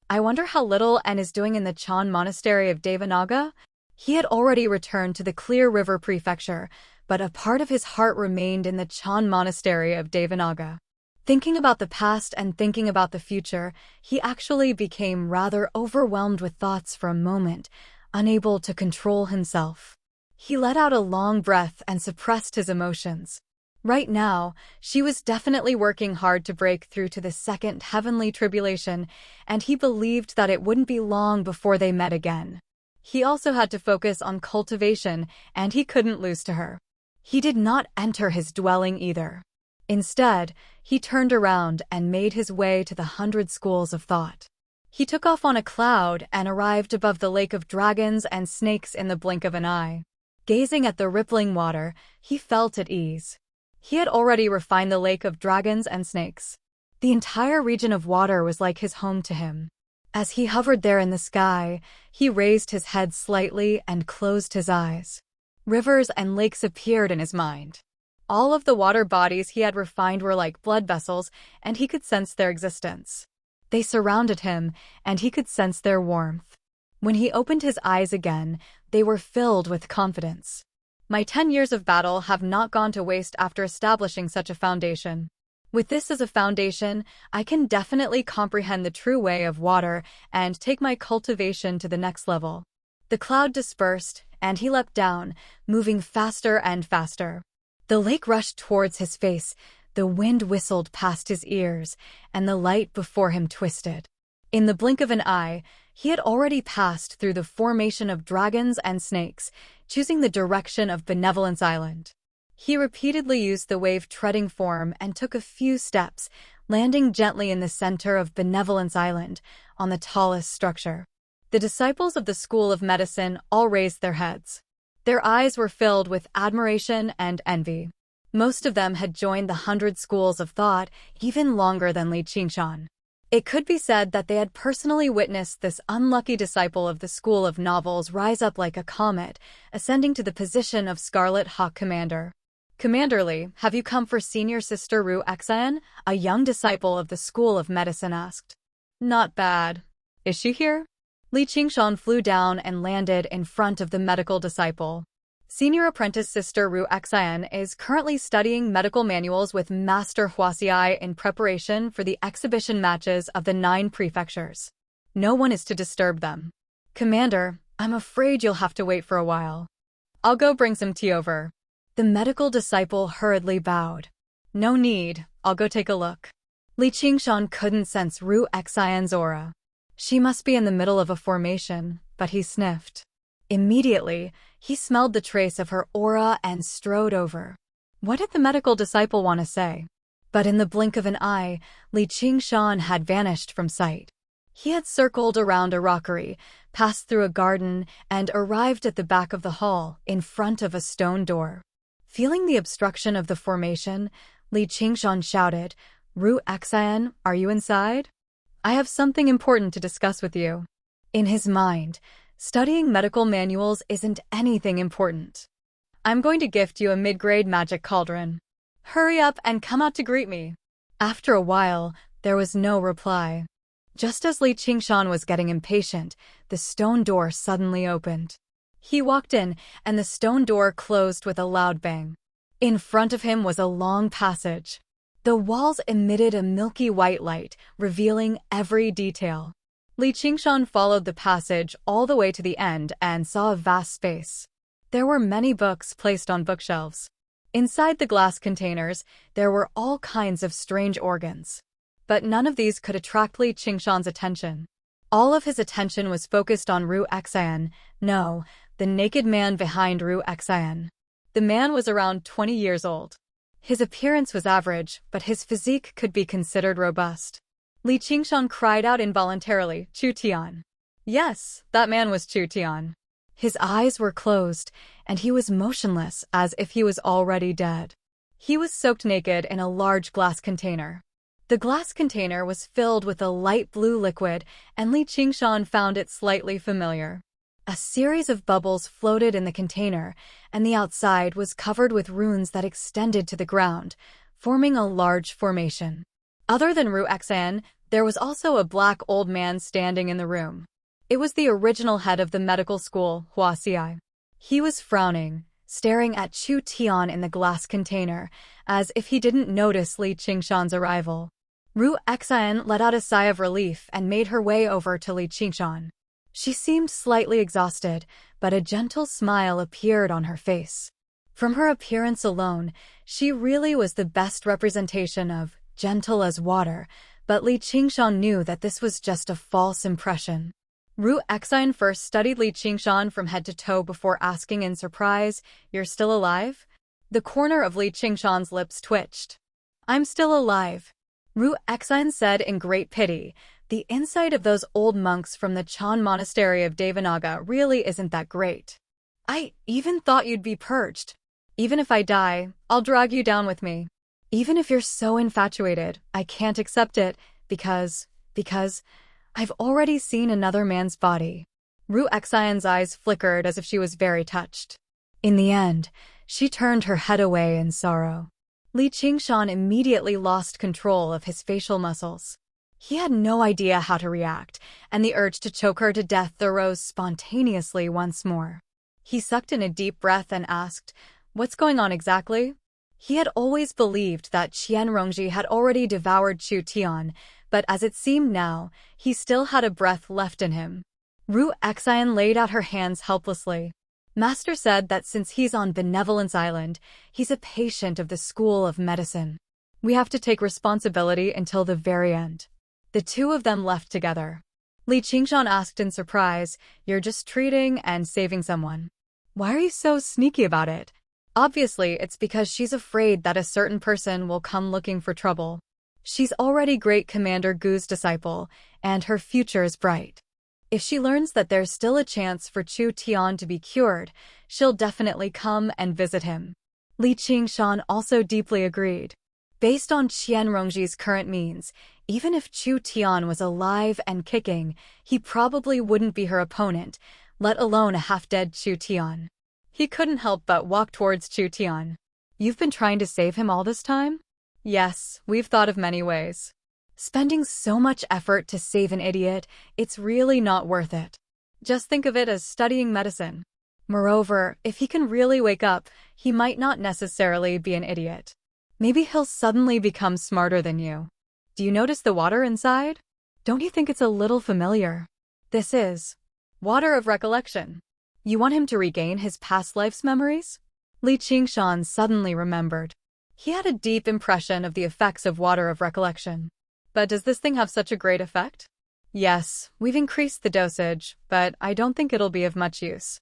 S1: I wonder how little N is doing in the Chan Monastery of Devanaga? He had already returned to the Clear River Prefecture, but a part of his heart remained in the Chan Monastery of Devanaga. Thinking about the past and thinking about the future, he actually became rather overwhelmed with thoughts for a moment, unable to control himself. He let out a long breath and suppressed his emotions. Right now, she was definitely working hard to break through to the second heavenly tribulation, and he believed that it wouldn't be long before they met again. He also had to focus on cultivation, and he couldn't lose to her. He did not enter his dwelling either. Instead, he turned around and made his way to the 100 schools of thought. He took off on a cloud and arrived above the lake of dragons and snakes in the blink of an eye. Gazing at the rippling water, he felt at ease. He had already refined the lake of dragons and snakes. The entire region of water was like his home to him. As he hovered there in the sky, he raised his head slightly and closed his eyes. Rivers and lakes appeared in his mind. All of the water bodies he had refined were like blood vessels, and he could sense their existence. They surrounded him, and he could sense their warmth. When he opened his eyes again, they were filled with confidence. My 10 years of battle have not gone to waste after establishing such a foundation. With this as a foundation, I can definitely comprehend the true way of water and take my cultivation to the next level. The cloud dispersed, and he leapt down, moving faster and faster. The lake rushed towards his face, the wind whistled past his ears, and the light before him twisted. In the blink of an eye, he had already passed through the formation of dragons and snakes, choosing the direction of Benevolence Island. He repeatedly used the wave-treading form and took a few steps, landing gently in the center of Benevolence Island, on the tallest structure. The disciples of the School of Medicine all raised their heads. Their eyes were filled with admiration and envy. Most of them had joined the 100 schools of thought even longer than Li Qingshan. It could be said that they had personally witnessed this unlucky disciple of the School of Novels rise up like a comet, ascending to the position of Scarlet Hawk Commander. Commander Li, have you come for senior sister Ru Xian? A young disciple of the School of Medicine asked. Not bad. Is she here? Li Qingshan flew down and landed in front of the medical disciple. Senior apprentice sister Ru Xian is currently studying medical manuals with Master Huaxiai in preparation for the exhibition matches of the 9 prefectures. No one is to disturb them. Commander, I'm afraid you'll have to wait for a while. I'll go bring some tea over. The medical disciple hurriedly bowed. No need, I'll go take a look. Li Qingshan couldn't sense Ru Xian's aura. She must be in the middle of a formation, but he sniffed. Immediately, he smelled the trace of her aura and strode over. What did the medical disciple want to say? But in the blink of an eye, Li Qingshan had vanished from sight. He had circled around a rockery, passed through a garden, and arrived at the back of the hall, in front of a stone door. Feeling the obstruction of the formation, Li Qingshan shouted, Ru Xian, are you inside? I have something important to discuss with you. In his mind, studying medical manuals isn't anything important. I'm going to gift you a mid-grade magic cauldron. Hurry up and come out to greet me. After a while, there was no reply. Just as Li Qingshan was getting impatient, the stone door suddenly opened. He walked in, and the stone door closed with a loud bang. In front of him was a long passage. The walls emitted a milky white light, revealing every detail. Li Qingshan followed the passage all the way to the end and saw a vast space. There were many books placed on bookshelves. Inside the glass containers, there were all kinds of strange organs. But none of these could attract Li Qingshan's attention. All of his attention was focused on Ru Xian, no, the naked man behind Ru Xian. The man was around 20 years old. His appearance was average, but his physique could be considered robust. Li Qingshan cried out involuntarily, Chu Tian. Yes, that man was Chu Tian. His eyes were closed, and he was motionless as if he was already dead. He was soaked naked in a large glass container. The glass container was filled with a light blue liquid, and Li Qingshan found it slightly familiar. A series of bubbles floated in the container, and the outside was covered with runes that extended to the ground, forming a large formation. Other than Ru Xian, there was also a black old man standing in the room. It was the original head of the medical school, Huaxiai. He was frowning, staring at Chu Tian in the glass container, as if he didn't notice Li Qingshan's arrival. Ru Xian let out a sigh of relief and made her way over to Li Qingshan. She seemed slightly exhausted, but a gentle smile appeared on her face. From her appearance alone, she really was the best representation of gentle as water, but Li Qingshan knew that this was just a false impression. Ru Exine first studied Li Qingshan from head to toe before asking in surprise, "You're still alive?" The corner of Li Qingshan's lips twitched. "I'm still alive," Ru Exine said in great pity. "The insight of those old monks from the Chan monastery of Devanaga really isn't that great. I even thought you'd be purged. Even if I die, I'll drag you down with me. Even if you're so infatuated, I can't accept it, because I've already seen another man's body." Ru Exine's eyes flickered as if she was very touched. In the end, she turned her head away in sorrow. Li Qingshan immediately lost control of his facial muscles. He had no idea how to react, and the urge to choke her to death arose spontaneously once more. He sucked in a deep breath and asked, "What's going on exactly?" He had always believed that Qian Rongji had already devoured Chu Tian, but as it seemed now, he still had a breath left in him. Ru Exine laid out her hands helplessly. "Master said that since he's on Benevolence Island, he's a patient of the School of Medicine. We have to take responsibility until the very end." The two of them left together. Li Qingshan asked in surprise, "You're just treating and saving someone. Why are you so sneaky about it?" Obviously, it's because she's afraid that a certain person will come looking for trouble. She's already Great Commander Gu's disciple, and her future is bright. If she learns that there's still a chance for Chu Tian to be cured, she'll definitely come and visit him. Li Qingshan also deeply agreed. Based on Qian Rongji's current means, even if Chu Tian was alive and kicking, he probably wouldn't be her opponent, let alone a half-dead Chu Tian. He couldn't help but walk towards Chu Tian. "You've been trying to save him all this time?" "Yes, we've thought of many ways. Spending so much effort to save an idiot, it's really not worth it. Just think of it as studying medicine. Moreover, if he can really wake up, he might not necessarily be an idiot. Maybe he'll suddenly become smarter than you. Do you notice the water inside? Don't you think it's a little familiar? This is water of recollection. You want him to regain his past life's memories?" Li Qingshan suddenly remembered. He had a deep impression of the effects of water of recollection. "But does this thing have such a great effect?" "Yes, we've increased the dosage, but I don't think it'll be of much use.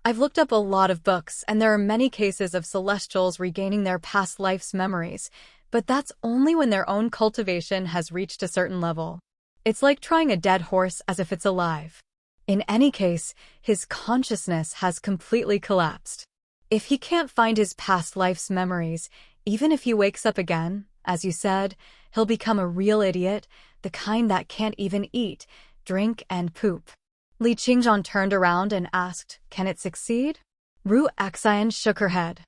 S1: I've looked up a lot of books, and there are many cases of celestials regaining their past life's memories, but that's only when their own cultivation has reached a certain level. It's like trying a dead horse as if it's alive. In any case, his consciousness has completely collapsed. If he can't find his past life's memories, even if he wakes up again, as you said, he'll become a real idiot, the kind that can't even eat, drink, and poop." Li Qingshan turned around and asked, "Can it succeed?" Ru Exine shook her head.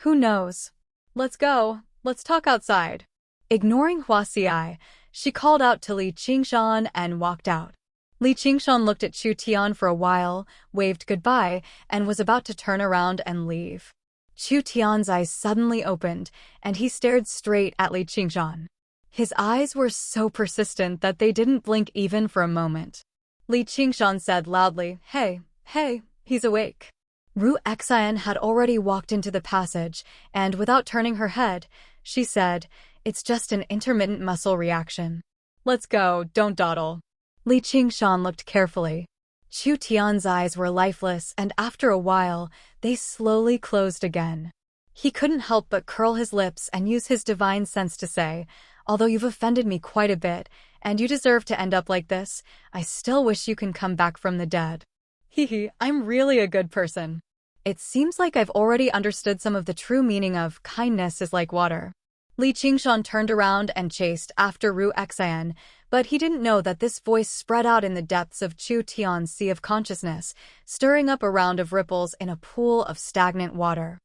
S1: "Who knows? Let's go. Let's talk outside." Ignoring Hua Xiai, she called out to Li Qingshan and walked out. Li Qingshan looked at Chu Tian for a while, waved goodbye, and was about to turn around and leave. Chu Tian's eyes suddenly opened, and he stared straight at Li Qingshan. His eyes were so persistent that they didn't blink even for a moment. Li Qingshan said loudly, hey, he's awake." Ru Exine had already walked into the passage, and without turning her head, she said, "It's just an intermittent muscle reaction. Let's go, don't dawdle." Li Qingshan looked carefully. Chu Tian's eyes were lifeless, and after a while, they slowly closed again. He couldn't help but curl his lips and use his divine sense to say, "Although you've offended me quite a bit, and you deserve to end up like this, I still wish you can come back from the dead. Hee, I'm really a good person. It seems like I've already understood some of the true meaning of kindness is like water." Li Qingshan turned around and chased after Ru Exine, but he didn't know that this voice spread out in the depths of Chu Tian's sea of consciousness, stirring up a round of ripples in a pool of stagnant water.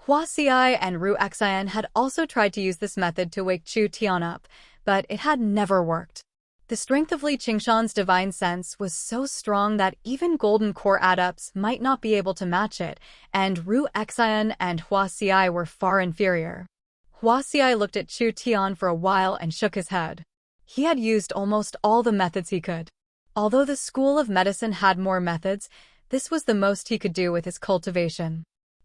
S1: Hua Xiai and Ru Exine had also tried to use this method to wake Chu Tian up, but it had never worked. The strength of Li Qingshan's divine sense was so strong that even Golden Core adepts might not be able to match it, and Ru Exine and Hua Xiai were far inferior. Hua Xiai looked at Chu Tian for a while and shook his head. He had used almost all the methods he could. Although the School of Medicine had more methods, this was the most he could do with his cultivation.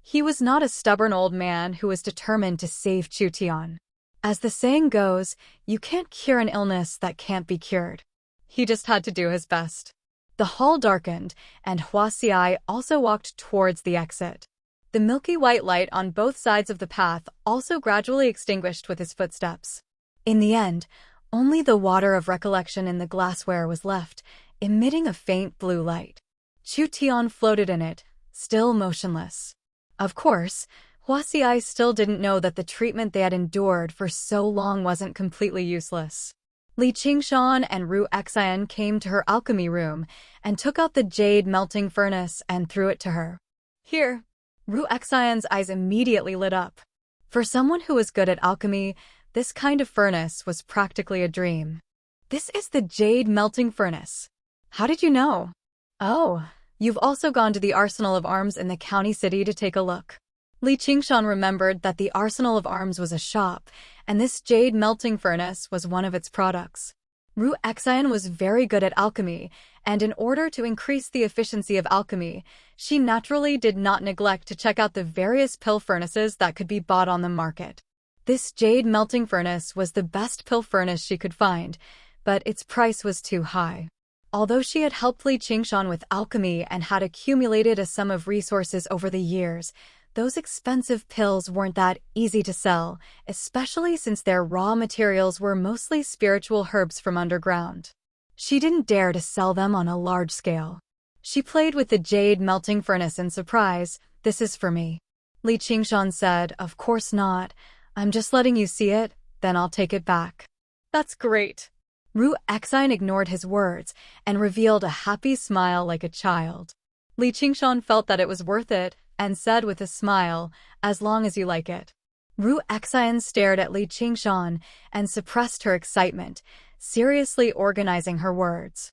S1: He was not a stubborn old man who was determined to save Chu Tian. As the saying goes, you can't cure an illness that can't be cured. He just had to do his best. The hall darkened, and Hua Xiai also walked towards the exit. The milky white light on both sides of the path also gradually extinguished with his footsteps. In the end, only the water of recollection in the glassware was left, emitting a faint blue light. Chu Tian floated in it, still motionless. Of course, Hua Xiai still didn't know that the treatment they had endured for so long wasn't completely useless. Li Qingshan and Ru Xian came to her alchemy room and took out the jade melting furnace and threw it to her. Here. Ru Xian's eyes immediately lit up. For someone who was good at alchemy, this kind of furnace was practically a dream. This is the jade melting furnace. How did you know? Oh, you've also gone to the Arsenal of Arms in the county city to take a look. Li Qingshan remembered that the Arsenal of Arms was a shop, and this jade melting furnace was one of its products. Ru Xian was very good at alchemy, and in order to increase the efficiency of alchemy, she naturally did not neglect to check out the various pill furnaces that could be bought on the market. This jade melting furnace was the best pill furnace she could find, but its price was too high. Although she had helped Li Qingshan with alchemy and had accumulated a sum of resources over the years, those expensive pills weren't that easy to sell, especially since their raw materials were mostly spiritual herbs from underground. She didn't dare to sell them on a large scale. She played with the jade melting furnace in surprise. This is for me. Li Qingshan said, Of course not. I'm just letting you see it, then I'll take it back. That's great. Ru Xian ignored his words and revealed a happy smile like a child. Li Qingshan felt that it was worth it, and said with a smile, as long as you like it. Ru Xian stared at Li Qingshan and suppressed her excitement, seriously organizing her words.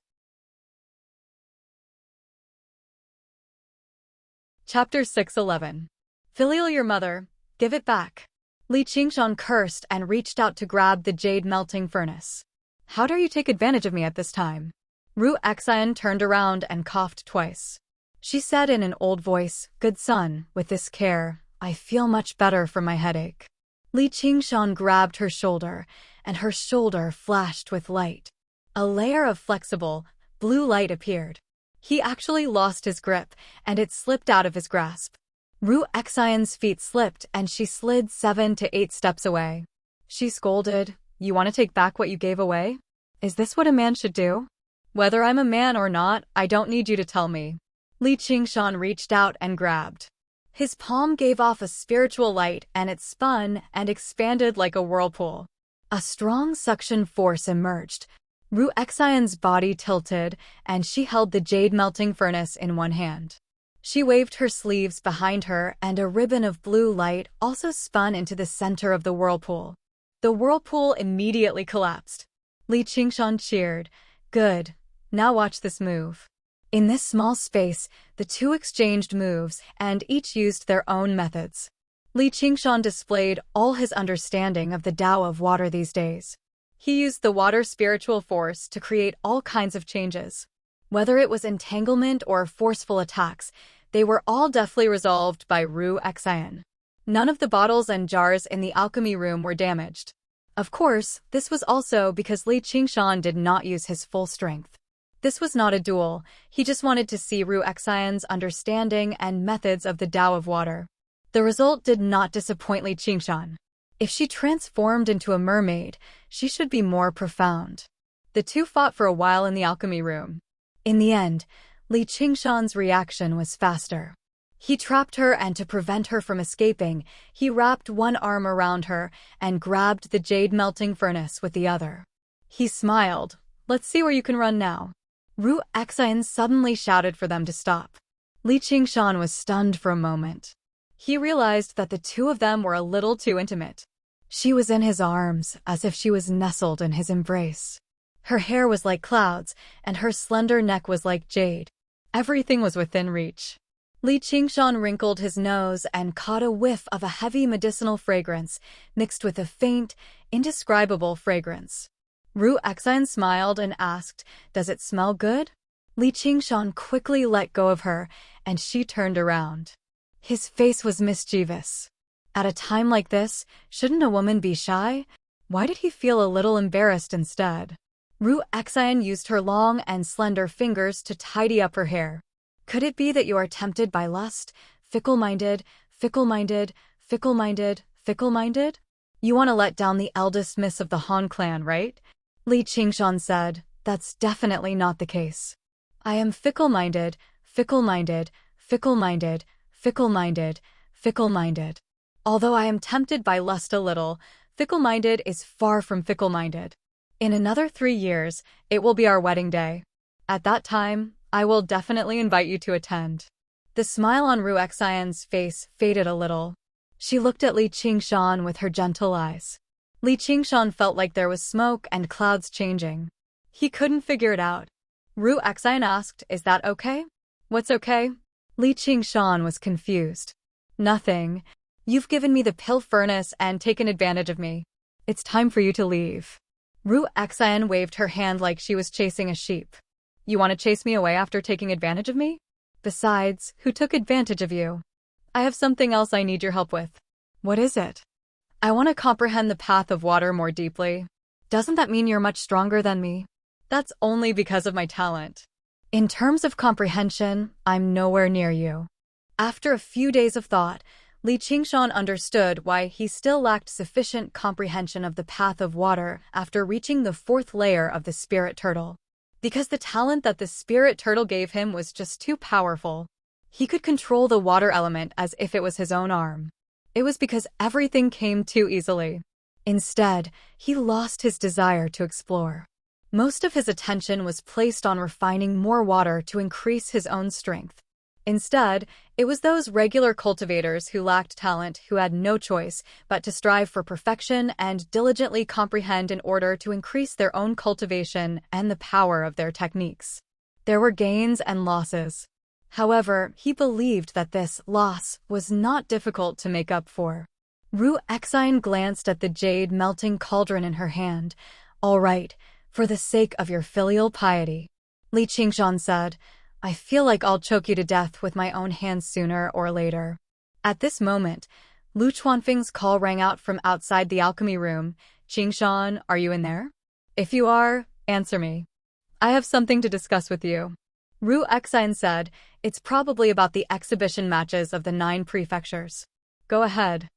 S1: Chapter 611. Filial your mother, give it back. Li Qingshan cursed and reached out to grab the jade melting furnace. How dare you take advantage of me at this time? Ru Xian turned around and coughed twice. She said in an old voice, Good son, with this care, I feel much better from my headache. Li Qingshan grabbed her shoulder, and her shoulder flashed with light. A layer of flexible, blue light appeared. He actually lost his grip, and it slipped out of his grasp. Ru Xian's feet slipped, and she slid 7 to 8 steps away. She scolded, You want to take back what you gave away? Is this what a man should do? Whether I'm a man or not, I don't need you to tell me. Li Qingshan reached out and grabbed. His palm gave off a spiritual light and it spun and expanded like a whirlpool. A strong suction force emerged. Ru Xian's body tilted and she held the jade melting furnace in one hand. She waved her sleeves behind her and a ribbon of blue light also spun into the center of the whirlpool. The whirlpool immediately collapsed. Li Qingshan cheered. Good. Now watch this move. In this small space, the two exchanged moves, and each used their own methods. Li Qingshan displayed all his understanding of the Tao of water these days. He used the water spiritual force to create all kinds of changes. Whether it was entanglement or forceful attacks, they were all deftly resolved by Ru Xian. None of the bottles and jars in the alchemy room were damaged. Of course, this was also because Li Qingshan did not use his full strength. This was not a duel, he just wanted to see Ru Xian's understanding and methods of the Tao of water. The result did not disappoint Li Qingshan. If she transformed into a mermaid, she should be more profound. The two fought for a while in the alchemy room. In the end, Li Qingshan's reaction was faster. He trapped her and to prevent her from escaping, he wrapped one arm around her and grabbed the jade melting furnace with the other. He smiled. Let's see where you can run now. Ru Xian suddenly shouted for them to stop. Li Qingshan was stunned for a moment. He realized that the two of them were a little too intimate. She was in his arms, as if she was nestled in his embrace. Her hair was like clouds, and her slender neck was like jade. Everything was within reach. Li Qingshan wrinkled his nose and caught a whiff of a heavy medicinal fragrance, mixed with a faint, indescribable fragrance. Ru Xian smiled and asked, Does it smell good? Li Qingshan quickly let go of her, and she turned around. His face was mischievous. At a time like this, shouldn't a woman be shy? Why did he feel a little embarrassed instead? Ru Exine used her long and slender fingers to tidy up her hair. Could it be that you are tempted by lust, fickle-minded, fickle-minded, fickle-minded, fickle-minded? You want to let down the eldest miss of the Han clan, right? Li Qingshan said, that's definitely not the case. I am fickle-minded, fickle-minded, fickle-minded, fickle-minded, fickle-minded. Although I am tempted by lust a little, fickle-minded is far from fickle-minded. In another 3 years, it will be our wedding day. At that time, I will definitely invite you to attend. The smile on Ru Xian's face faded a little. She looked at Li Qingshan with her gentle eyes. Li Qingshan felt like there was smoke and clouds changing. He couldn't figure it out. Ru Xian asked, is that okay? What's okay? Li Qingshan was confused. Nothing. You've given me the pill furnace and taken advantage of me. It's time for you to leave. Ru Xian waved her hand like she was chasing a sheep. You want to chase me away after taking advantage of me? Besides, who took advantage of you? I have something else I need your help with. What is it? I want to comprehend the path of water more deeply. Doesn't that mean you're much stronger than me? That's only because of my talent. In terms of comprehension, I'm nowhere near you. After a few days of thought, Li Qingshan understood why he still lacked sufficient comprehension of the path of water after reaching the 4th layer of the spirit turtle. Because the talent that the spirit turtle gave him was just too powerful. He could control the water element as if it was his own arm. It was because everything came too easily. Instead, he lost his desire to explore. Most of his attention was placed on refining more water to increase his own strength. Instead, it was those regular cultivators who lacked talent who had no choice but to strive for perfection and diligently comprehend in order to increase their own cultivation and the power of their techniques. There were gains and losses. However, he believed that this loss was not difficult to make up for. Ru Exine glanced at the jade melting cauldron in her hand. All right, for the sake of your filial piety. Li Qingshan said, I feel like I'll choke you to death with my own hands sooner or later. At this moment, Lu Chuanfeng's call rang out from outside the alchemy room. Qingshan, are you in there? If you are, answer me. I have something to discuss with you. Ru Exine said, it's probably about the exhibition matches of the 9 prefectures. Go ahead.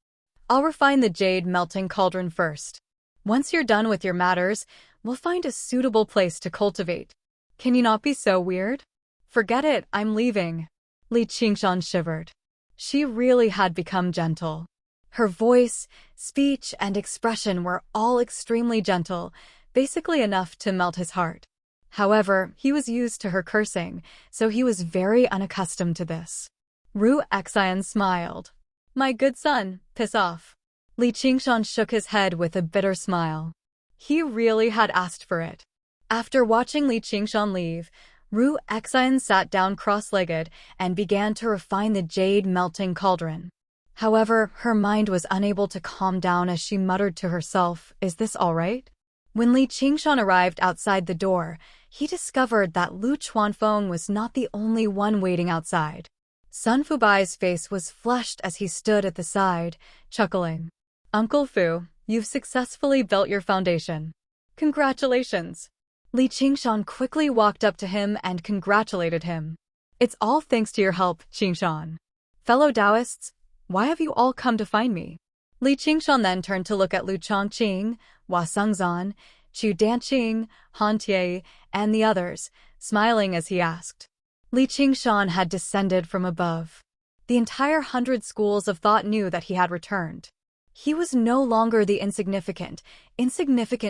S1: I'll refine the jade melting cauldron first. Once you're done with your matters, we'll find a suitable place to cultivate. Can you not be so weird? Forget it, I'm leaving. Li Qingshan shivered. She really had become gentle. Her voice, speech, and expression were all extremely gentle, basically enough to melt his heart. However, he was used to her cursing, so he was very unaccustomed to this. Ru Exine smiled. My good son, piss off. Li Qingshan shook his head with a bitter smile. He really had asked for it. After watching Li Qingshan leave, Ru Exine sat down cross-legged and began to refine the jade melting cauldron. However, her mind was unable to calm down as she muttered to herself, is this all right? When Li Qingshan arrived outside the door, he discovered that Lu Chuanfeng was not the only one waiting outside. Sun Fubai's face was flushed as he stood at the side, chuckling. Uncle Fu, you've successfully built your foundation. Congratulations. Li Qingshan quickly walked up to him and congratulated him. It's all thanks to your help, Qingshan. Fellow Taoists, why have you all come to find me? Li Qingshan then turned to look at Lu Chongqing, Hua Sengzan, Chu Danqing, Han Tie, and the others, smiling as he asked. Li Qingshan had descended from above. The entire 100 schools of thought knew that he had returned. He was no longer the insignificant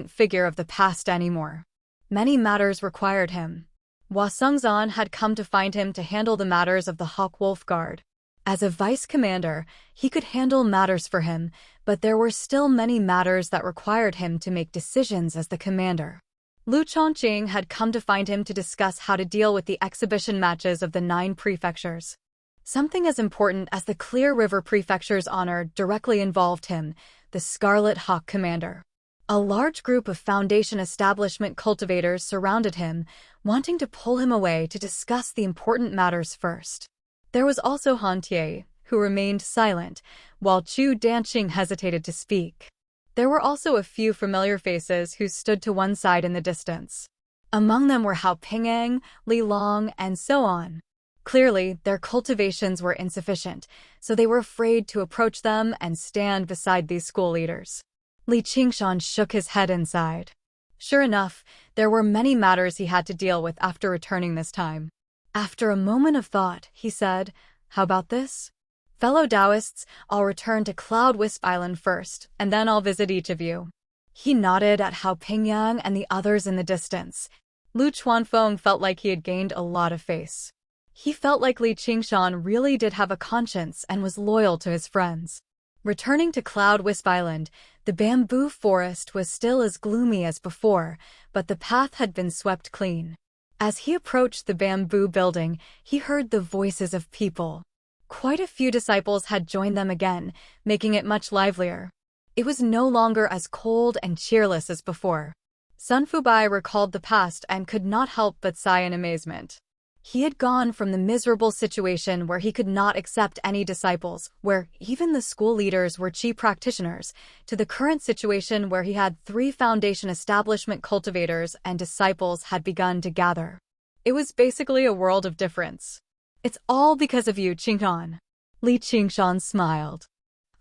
S1: figure of the past anymore. Many matters required him. Hua Sengzan had come to find him to handle the matters of the Hawk Wolf Guard. As a vice commander, he could handle matters for him, but there were still many matters that required him to make decisions as the commander. Lu Chongqing had come to find him to discuss how to deal with the exhibition matches of the 9 prefectures. Something as important as the Clear River Prefecture's honor directly involved him, the Scarlet Hawk Commander. A large group of Foundation establishment cultivators surrounded him, wanting to pull him away to discuss the important matters first. There was also Han Tie, who remained silent, while Chu Danqing hesitated to speak. There were also a few familiar faces who stood to one side in the distance. Among them were Hao Pingyang, Li Long, and so on. Clearly, their cultivations were insufficient, so they were afraid to approach them and stand beside these school leaders. Li Qingshan shook his head inside. Sure enough, there were many matters he had to deal with after returning this time. After a moment of thought, he said, "How about this? Fellow Taoists, I'll return to Cloud Wisp Island first, and then I'll visit each of you." He nodded at Hao Pingyang and the others in the distance. Lu Chuanfeng felt like he had gained a lot of face. He felt like Li Qingshan really did have a conscience and was loyal to his friends. Returning to Cloud Wisp Island, the bamboo forest was still as gloomy as before, but the path had been swept clean. As he approached the bamboo building, he heard the voices of people. Quite a few disciples had joined them again, making it much livelier. It was no longer as cold and cheerless as before. Sun Fubai recalled the past and could not help but sigh in amazement. He had gone from the miserable situation where he could not accept any disciples, where even the school leaders were chi practitioners, to the current situation where he had 3 foundation establishment cultivators and disciples had begun to gather. It was basically a world of difference. "It's all because of you, Qingshan." Li Qingshan smiled.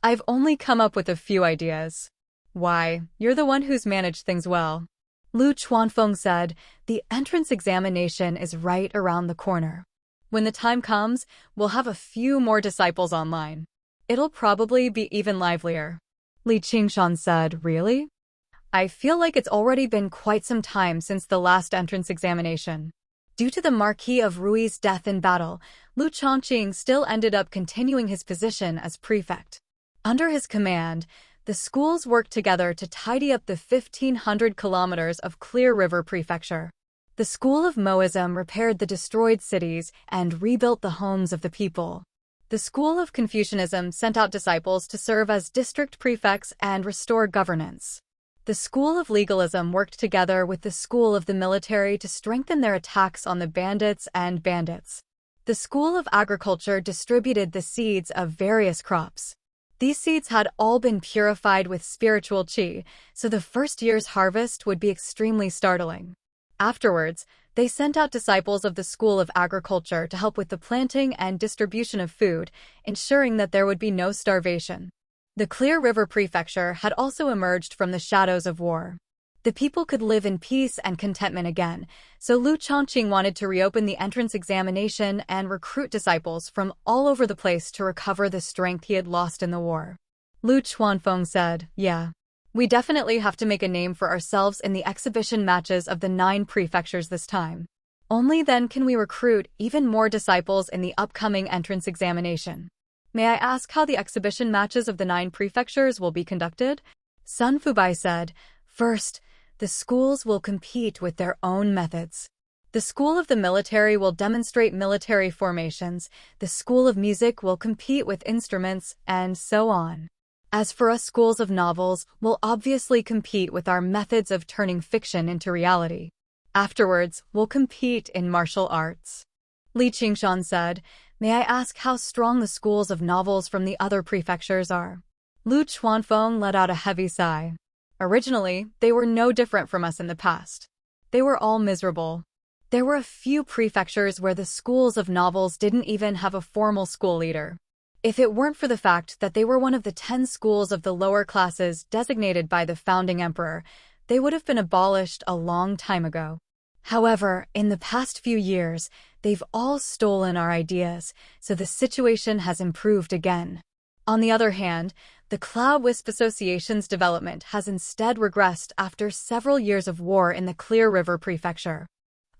S1: "I've only come up with a few ideas." "Why, you're the one who's managed things well." Lu Chuanfeng said, "The entrance examination is right around the corner. When the time comes, we'll have a few more disciples online. It'll probably be even livelier." Li Qingshan said, "Really? I feel like it's already been quite some time since the last entrance examination." Due to the Marquis of Rui's death in battle, Lu Chongqing still ended up continuing his position as prefect. Under his command, the schools worked together to tidy up the 1,500 kilometers of Clear River Prefecture. The School of Moism repaired the destroyed cities and rebuilt the homes of the people. The School of Confucianism sent out disciples to serve as district prefects and restore governance. The School of Legalism worked together with the School of the Military to strengthen their attacks on the bandits and bandits. The School of Agriculture distributed the seeds of various crops. These seeds had all been purified with spiritual qi, so the first year's harvest would be extremely startling. Afterwards, they sent out disciples of the School of Agriculture to help with the planting and distribution of food, ensuring that there would be no starvation. The Clear River Prefecture had also emerged from the shadows of war. The people could live in peace and contentment again, so Lu Chongqing wanted to reopen the entrance examination and recruit disciples from all over the place to recover the strength he had lost in the war. Lu Chuanfeng said, "Yeah. We definitely have to make a name for ourselves in the exhibition matches of the 9 prefectures this time. Only then can we recruit even more disciples in the upcoming entrance examination." "May I ask how the exhibition matches of the 9 prefectures will be conducted?" Sun Fubai said, "First, the schools will compete with their own methods. The School of the Military will demonstrate military formations, the School of Music will compete with instruments, and so on. As for us schools of novels, we'll obviously compete with our methods of turning fiction into reality. Afterwards, we'll compete in martial arts." Li Qingshan said, "May I ask how strong the schools of novels from the other prefectures are?" Lu Chuanfeng let out a heavy sigh. "Originally, they were no different from us in the past. They were all miserable. There were a few prefectures where the schools of novels didn't even have a formal school leader. If it weren't for the fact that they were one of the 10 schools of the lower classes designated by the founding emperor, they would have been abolished a long time ago. However, in the past few years, they've all stolen our ideas, so the situation has improved again. On the other hand, the Cloud Wisp Association's development has instead regressed after several years of war in the Clear River Prefecture.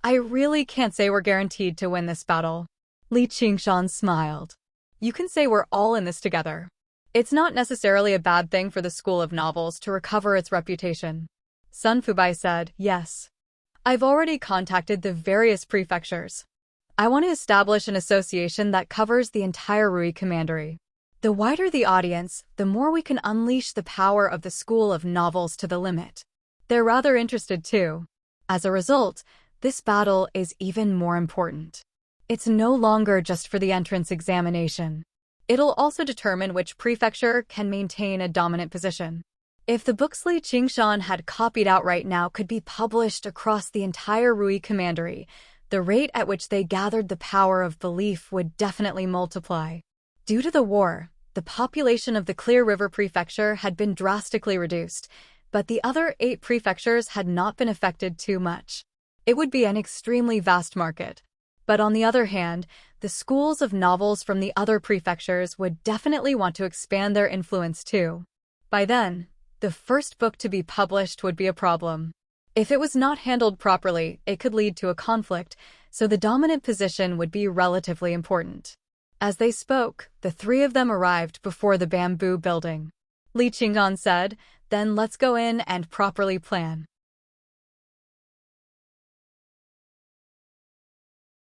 S1: I really can't say we're guaranteed to win this battle." Li Qingshan smiled. "You can say we're all in this together. It's not necessarily a bad thing for the School of Novels to recover its reputation." Sun Fubai said, "Yes. I've already contacted the various prefectures. I want to establish an association that covers the entire Rui Commandery. The wider the audience, the more we can unleash the power of the School of Novels to the limit. They're rather interested too. As a result, this battle is even more important. It's no longer just for the entrance examination. It'll also determine which prefecture can maintain a dominant position. If the books Li Qingshan had copied out right now could be published across the entire Rui Commandery, the rate at which they gathered the power of belief would definitely multiply. Due to the war, the population of the Clear River Prefecture had been drastically reduced, but the other 8 prefectures had not been affected too much. It would be an extremely vast market. But on the other hand, the schools of novels from the other prefectures would definitely want to expand their influence too. By then, the first book to be published would be a problem. If it was not handled properly, it could lead to a conflict, so the dominant position would be relatively important. As they spoke, the 3 of them arrived before the bamboo building. Li Qinggan said, "Then let's go in and properly plan."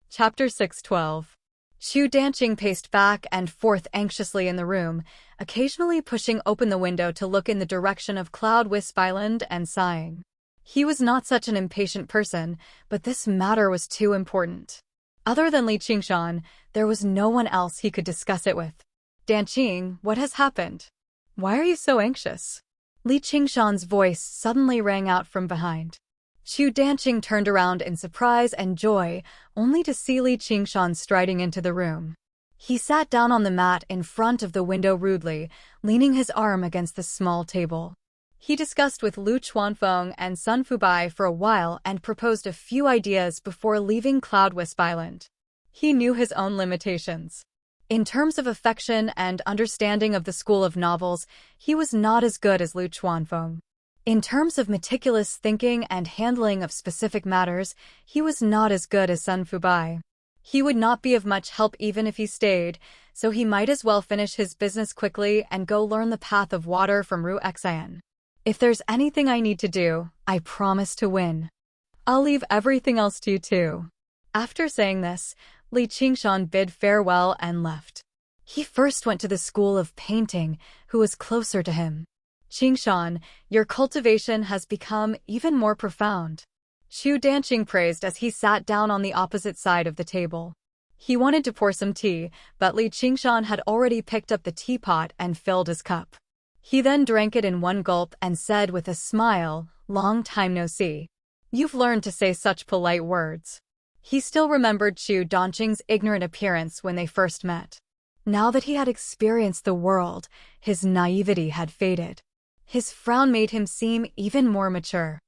S1: Chapter 6:12. Xu Danqing paced back and forth anxiously in the room, occasionally pushing open the window to look in the direction of Cloud Wisp Island and sighing. He was not such an impatient person, but this matter was too important. Other than Li Qingshan, there was no one else he could discuss it with. "Danqing, what has happened? Why are you so anxious?" Li Qingshan's voice suddenly rang out from behind. Xu Danqing turned around in surprise and joy, only to see Li Qingshan striding into the room. He sat down on the mat in front of the window rudely, leaning his arm against the small table. He discussed with Lu Chuanfeng and Sun Fubai for a while and proposed a few ideas before leaving Cloud Wisp Island. He knew his own limitations. In terms of affection and understanding of the school of novels, he was not as good as Lu Chuanfeng. In terms of meticulous thinking and handling of specific matters, he was not as good as Sun Fubai. He would not be of much help even if he stayed, so he might as well finish his business quickly and go learn the path of water from Ru Xian. "If there's anything I need to do, I promise to win. I'll leave everything else to you too." After saying this, Li Qingshan bid farewell and left. He first went to the school of painting, who was closer to him. "Qingshan, your cultivation has become even more profound," Xu Danqing praised as he sat down on the opposite side of the table. He wanted to pour some tea, but Li Qingshan had already picked up the teapot and filled his cup. He then drank it in one gulp and said with a smile, "Long time no see. You've learned to say such polite words." He still remembered Xu Danqing's ignorant appearance when they first met. Now that he had experienced the world, his naivety had faded. His frown made him seem even more mature.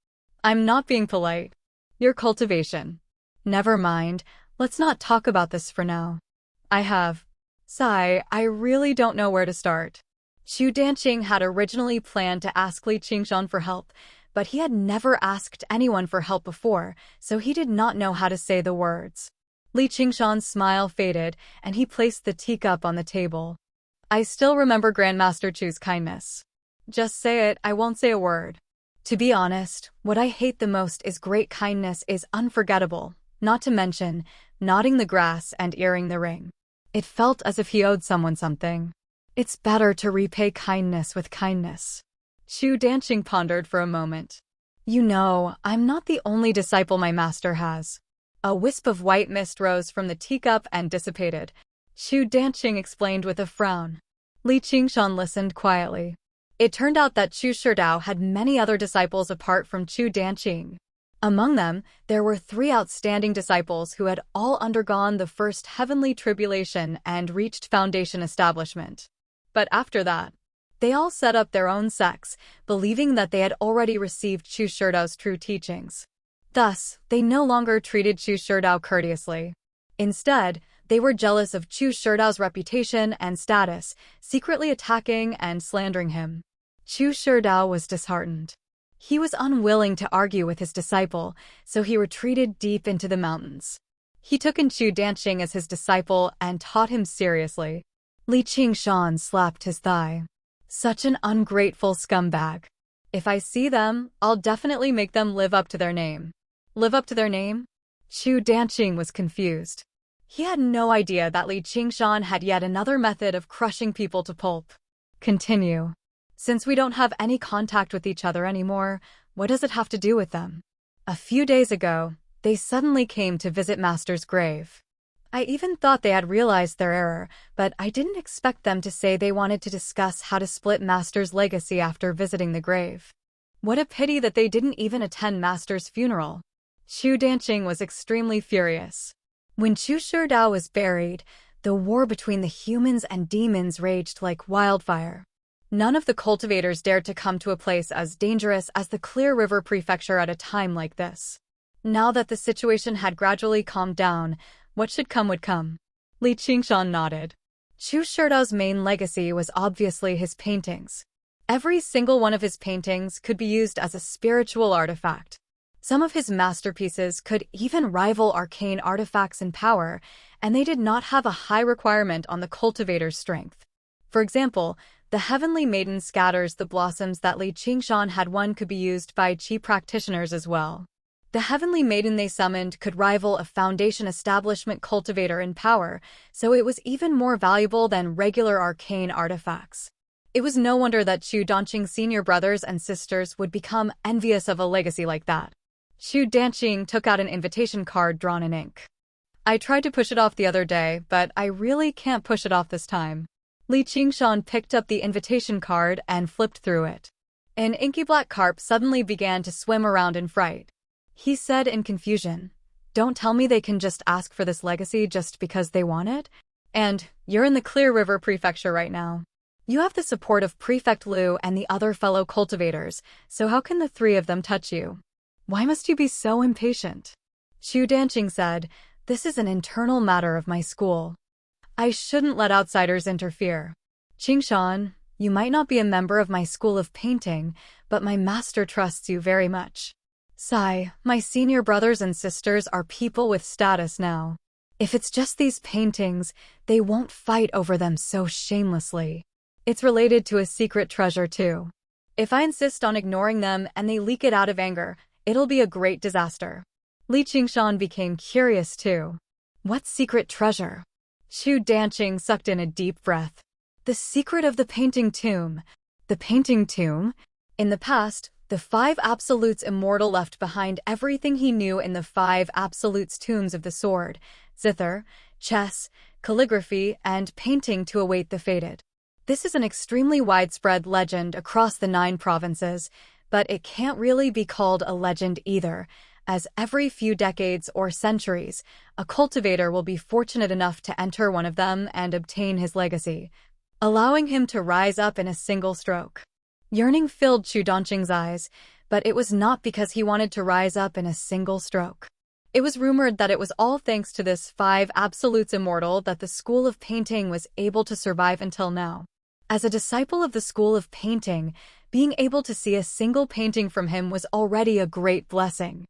S1: "I'm not being polite. Your cultivation." "Never mind, let's not talk about this for now." I really don't know where to start." Xu Danqing had originally planned to ask Li Qingshan for help, but he had never asked anyone for help before, so he did not know how to say the words. Li Qingshan's smile faded, and he placed the teacup on the table. "I still remember Grandmaster Chu's kindness. Just say it, I won't say a word. To be honest, what I hate the most is great kindness is unforgettable, not to mention knotting the grass and earring the ring. It felt as if he owed someone something. It's better to repay kindness with kindness." Xu Danqing pondered for a moment. "You know, I'm not the only disciple my master has." A wisp of white mist rose from the teacup and dissipated. Xu Danqing explained with a frown. Li Qingshan listened quietly. It turned out that Chu Sherdao had many other disciples apart from Xu Danqing. Among them, there were 3 outstanding disciples who had all undergone the first heavenly tribulation and reached foundation establishment. But after that, they all set up their own sects, believing that they had already received Chu Sherdao's true teachings. Thus, they no longer treated Chu Sherdao courteously. Instead, they were jealous of Chu Sherdao's reputation and status, secretly attacking and slandering him. Chu Sherdao was disheartened. He was unwilling to argue with his disciple, so he retreated deep into the mountains. He took in Xu Danqing as his disciple and taught him seriously. Li Qingshan slapped his thigh. "Such an ungrateful scumbag. If I see them, I'll definitely make them live up to their name." "Live up to their name?" Xu Danqing was confused. He had no idea that Li Qingshan had yet another method of crushing people to pulp. "Continue. Since we don't have any contact with each other anymore, what does it have to do with them?" "A few days ago, they suddenly came to visit Master's grave. I even thought they had realized their error, but I didn't expect them to say they wanted to discuss how to split Master's legacy after visiting the grave. What a pity that they didn't even attend Master's funeral. Chu Danqing was extremely furious. When Chu Shidao was buried, the war between the humans and demons raged like wildfire. None of the cultivators dared to come to a place as dangerous as the Clear River Prefecture at a time like this. Now that the situation had gradually calmed down, what should come would come. Li Qingshan nodded. Chu Shidao's main legacy was obviously his paintings. Every single one of his paintings could be used as a spiritual artifact. Some of his masterpieces could even rival arcane artifacts in power, and they did not have a high requirement on the cultivator's strength. For example, the Heavenly Maiden scatters the blossoms that Li Qingshan had won could be used by Qi practitioners as well. The Heavenly Maiden they summoned could rival a Foundation Establishment cultivator in power, so it was even more valuable than regular arcane artifacts. It was no wonder that Chu Danqing's senior brothers and sisters would become envious of a legacy like that. Chu Danqing took out an invitation card drawn in ink. I tried to push it off the other day, but I really can't push it off this time. Li Qingshan picked up the invitation card and flipped through it. An inky black carp suddenly began to swim around in fright. He said in confusion, "Don't tell me they can just ask for this legacy just because they want it? And you're in the Clear River Prefecture right now. You have the support of Prefect Liu and the other fellow cultivators, so how can the three of them touch you? Why must you be so impatient?" Chu Danqing said, "This is an internal matter of my school. I shouldn't let outsiders interfere. Qingshan, you might not be a member of my school of painting, but my master trusts you very much. Sai, my senior brothers and sisters are people with status now. If it's just these paintings, they won't fight over them so shamelessly. It's related to a secret treasure too. If I insist on ignoring them and they leak it out of anger, it'll be a great disaster." Li Qingshan became curious too. What secret treasure? Chu Danqing sucked in a deep breath. The secret of the painting tomb. The painting tomb? In the past, the five absolutes immortal left behind everything he knew in the five absolutes tombs of the sword, zither, chess, calligraphy, and painting to await the fated. This is an extremely widespread legend across the 9 provinces, but it can't really be called a legend either, as every few decades or centuries, a cultivator will be fortunate enough to enter one of them and obtain his legacy, allowing him to rise up in a single stroke. Yearning filled Chu Danqing's eyes, but it was not because he wanted to rise up in a single stroke. It was rumored that it was all thanks to this 5 absolutes immortal that the school of painting was able to survive until now. As a disciple of the school of painting, being able to see a single painting from him was already a great blessing.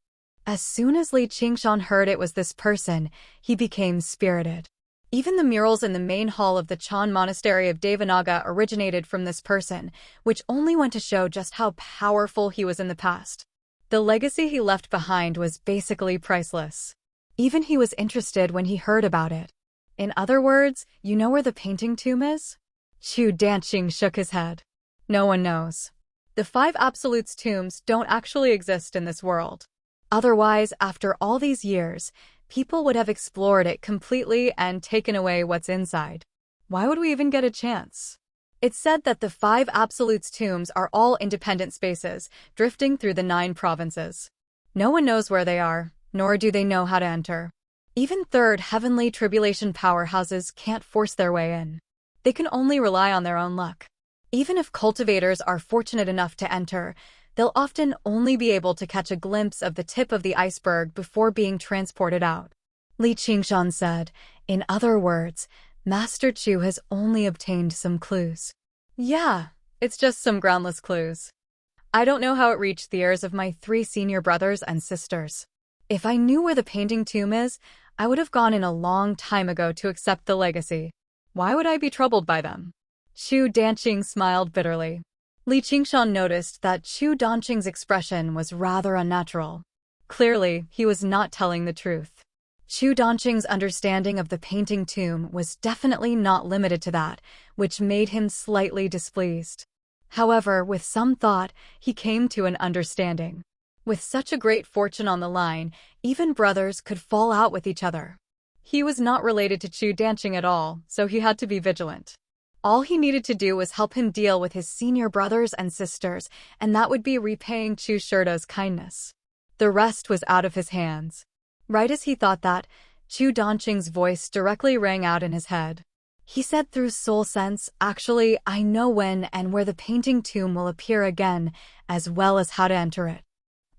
S1: As soon as Li Qingshan heard it was this person, he became spirited. Even the murals in the main hall of the Chan Monastery of Devanaga originated from this person, which only went to show just how powerful he was in the past. The legacy he left behind was basically priceless. Even he was interested when he heard about it. In other words, you know where the painting tomb is? Chu Danqing shook his head. No one knows. The 5 absolutes tombs don't actually exist in this world. Otherwise, after all these years, people would have explored it completely and taken away what's inside. Why would we even get a chance? It's said that the 5 absolutes tombs are all independent spaces, drifting through the 9 provinces. No one knows where they are, nor do they know how to enter. Even third heavenly tribulation powerhouses can't force their way in. They can only rely on their own luck. Even if cultivators are fortunate enough to enter, they'll often only be able to catch a glimpse of the tip of the iceberg before being transported out. Li Qingshan said, in other words, Master Chu has only obtained some clues. Yeah, it's just some groundless clues. I don't know how it reached the ears of my 3 senior brothers and sisters. If I knew where the painting tomb is, I would have gone in a long time ago to accept the legacy. Why would I be troubled by them? Chu Danqing smiled bitterly. Li Qingshan noticed that Chu Danqing's expression was rather unnatural. Clearly, he was not telling the truth. Chu Danqing's understanding of the painting tomb was definitely not limited to that, which made him slightly displeased. However, with some thought, he came to an understanding. With such a great fortune on the line, even brothers could fall out with each other. He was not related to Chu Danqing at all, so he had to be vigilant. All he needed to do was help him deal with his senior brothers and sisters, and that would be repaying Chu Shirda's kindness. The rest was out of his hands. Right as he thought that, Chu Danqing's voice directly rang out in his head. He said through soul sense, "Actually, I know when and where the painting tomb will appear again, as well as how to enter it.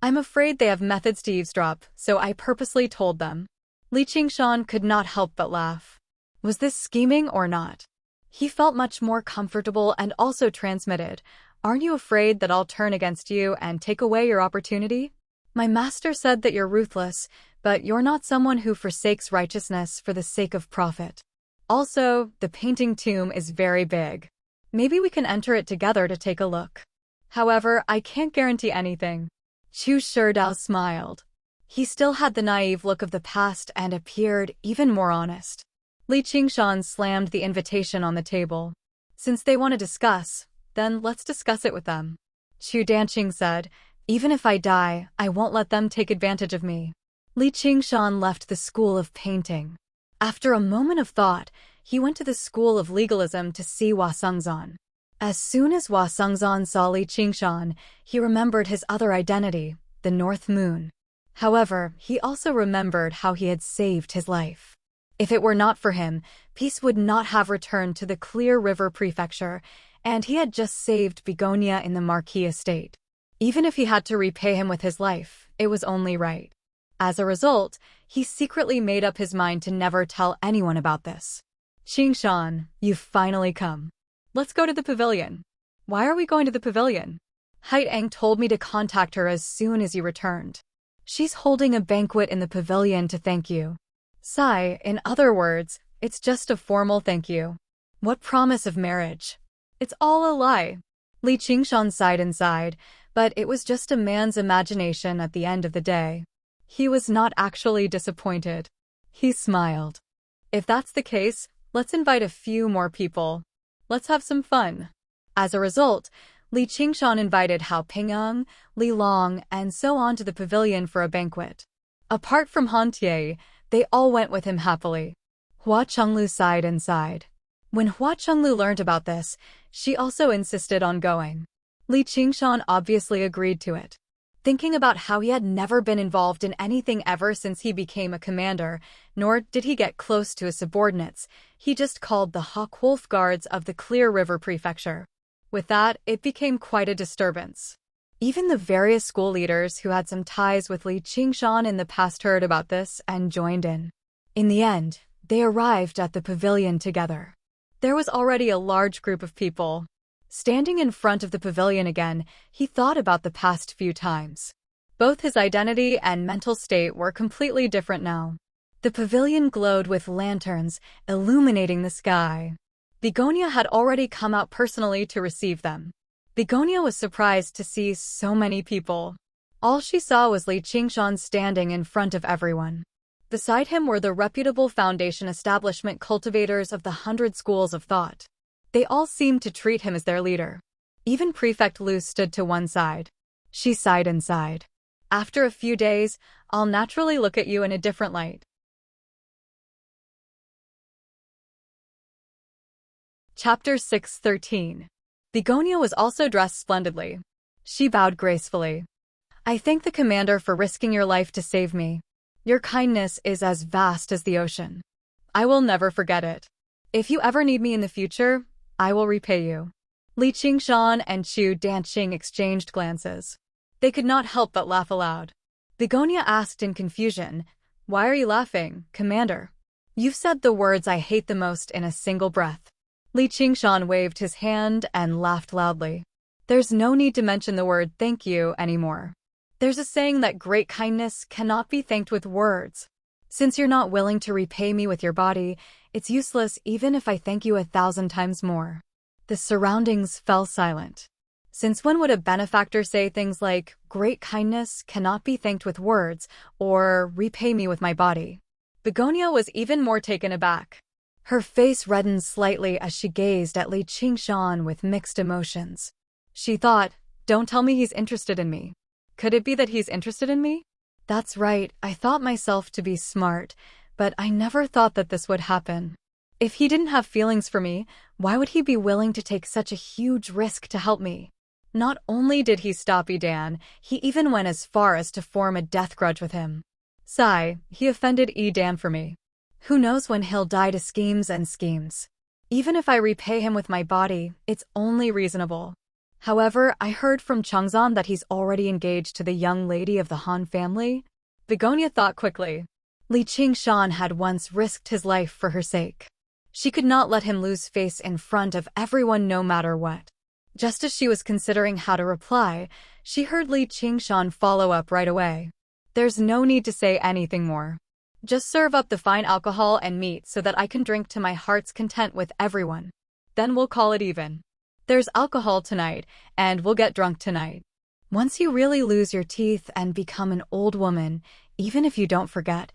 S1: I'm afraid they have methods to eavesdrop, so I purposely told them." Li Qingshan could not help but laugh. Was this scheming or not? He felt much more comfortable and also transmitted, "Aren't you afraid that I'll turn against you and take away your opportunity? My master said that you're ruthless, but you're not someone who forsakes righteousness for the sake of profit. Also, the painting tomb is very big. Maybe we can enter it together to take a look. However, I can't guarantee anything." Chu Sherdao smiled. He still had the naive look of the past and appeared even more honest. Li Qingshan slammed the invitation on the table. "Since they want to discuss, then let's discuss it with them." Chu Danqing said, "Even if I die, I won't let them take advantage of me." Li Qingshan left the school of painting. After a moment of thought, he went to the school of legalism to see Hua Sengzan. As soon as Hua Sengzan saw Li Qingshan, he remembered his other identity, the North Moon. However, he also remembered how he had saved his life. If it were not for him, peace would not have returned to the Clear River Prefecture, and he had just saved Begonia in the Marquis estate. Even if he had to repay him with his life, it was only right. As a result, he secretly made up his mind to never tell anyone about this. "Qingshan, you've finally come. Let's go to the pavilion." "Why are we going to the pavilion?" "Haitang told me to contact her as soon as you returned. She's holding a banquet in the pavilion to thank you." "Sigh, in other words, it's just a formal thank you. What promise of marriage? It's all a lie." Li Qingshan sighed inside, but it was just a man's imagination at the end of the day. He was not actually disappointed. He smiled. "If that's the case, let's invite a few more people. Let's have some fun." As a result, Li Qingshan invited Hao Pingyang, Li Long, and so on to the pavilion for a banquet. Apart from Han Tie, they all went with him happily. Hua Chenglu sighed inside. When Hua Chenglu learned about this, she also insisted on going. Li Qingshan obviously agreed to it. Thinking about how he had never been involved in anything ever since he became a commander, nor did he get close to his subordinates, he just called the Hawk Wolf Guards of the Clear River Prefecture. With that, it became quite a disturbance. Even the various school leaders who had some ties with Li Qingshan in the past heard about this and joined in. In the end, they arrived at the pavilion together. There was already a large group of people. Standing in front of the pavilion again, he thought about the past few times. Both his identity and mental state were completely different now. The pavilion glowed with lanterns, illuminating the sky. Begonia had already come out personally to receive them. Begonia was surprised to see so many people. All she saw was Li Qingshan standing in front of everyone. Beside him were the reputable foundation establishment cultivators of the 100 schools of thought. They all seemed to treat him as their leader. Even Prefect Lu stood to one side. She sighed inside. "After a few days, I'll naturally look at you in a different light." Chapter 6:13. Begonia was also dressed splendidly. She bowed gracefully. "I thank the commander for risking your life to save me. Your kindness is as vast as the ocean. I will never forget it. If you ever need me in the future, I will repay you." Li Qingshan and Chu Danqing exchanged glances. They could not help but laugh aloud. Begonia asked in confusion, "Why are you laughing, Commander? You've said the words I hate the most in a single breath." Li Qingshan waved his hand and laughed loudly. "There's no need to mention the word thank you anymore. There's a saying that great kindness cannot be thanked with words. Since you're not willing to repay me with your body, it's useless even if I thank you 1,000 times more." The surroundings fell silent. Since when would a benefactor say things like, "Great kindness cannot be thanked with words," or "repay me with my body"? Begonia was even more taken aback. Her face reddened slightly as she gazed at Li Qingshan with mixed emotions. She thought, "Don't tell me he's interested in me. Could it be that he's interested in me? That's right, I thought myself to be smart, but I never thought that this would happen. If he didn't have feelings for me, why would he be willing to take such a huge risk to help me? Not only did he stop Edan, he even went as far as to form a death grudge with him. Sigh, he offended Edan for me. Who knows when he'll die to schemes and schemes. Even if I repay him with my body, it's only reasonable. However, I heard from Changzan that he's already engaged to the young lady of the Han family. Begonia thought quickly. Li Qingshan had once risked his life for her sake. She could not let him lose face in front of everyone no matter what. Just as she was considering how to reply, she heard Li Qingshan follow up right away. There's no need to say anything more. Just serve up the fine alcohol and meat so that I can drink to my heart's content with everyone. Then we'll call it even. There's alcohol tonight, and we'll get drunk tonight. Once you really lose your teeth and become an old woman, even if you don't forget,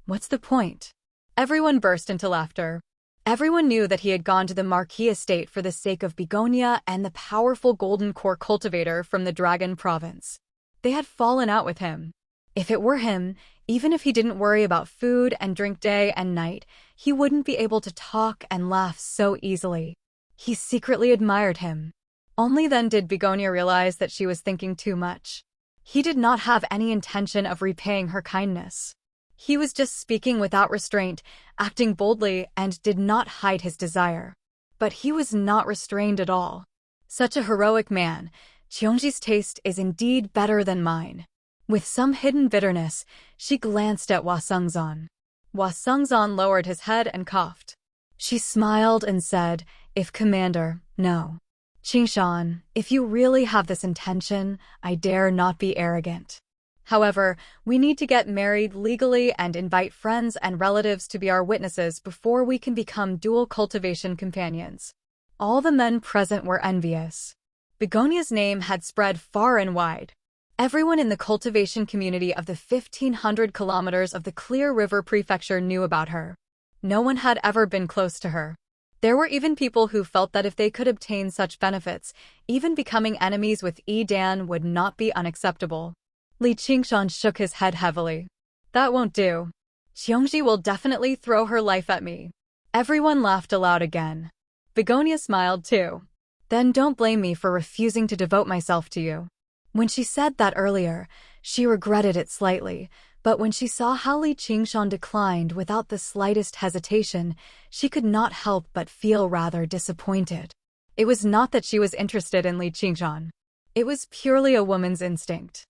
S1: what's the point? Everyone burst into laughter. Everyone knew that he had gone to the Marquis estate for the sake of Begonia and the powerful golden core cultivator from the Dragon province. They had fallen out with him. If it were him, even if he didn't worry about food and drink day and night, he wouldn't be able to talk and laugh so easily. He secretly admired him. Only then did Begonia realize that she was thinking too much. He did not have any intention of repaying her kindness. He was just speaking without restraint, acting boldly, and did not hide his desire. But he was not restrained at all. Such a heroic man, Cheongji's taste is indeed better than mine. With some hidden bitterness, she glanced at Hua Sengzan. Hua Sengzan lowered his head and coughed. She smiled and said, "If Commander, no. Qingshan, if you really have this intention, I dare not be arrogant. However, we need to get married legally and invite friends and relatives to be our witnesses before we can become dual cultivation companions." All the men present were envious. Begonia's name had spread far and wide. Everyone in the cultivation community of the 1,500 kilometers of the Clear River Prefecture knew about her. No one had ever been close to her. There were even people who felt that if they could obtain such benefits, even becoming enemies with Edan would not be unacceptable. Li Qingshan shook his head heavily. That won't do. Cheongji will definitely throw her life at me. Everyone laughed aloud again. Begonia smiled too. Then don't blame me for refusing to devote myself to you. When she said that earlier, she regretted it slightly, but when she saw how Li Qingshan declined without the slightest hesitation, she could not help but feel rather disappointed. It was not that she was interested in Li Qingshan. It was purely a woman's instinct.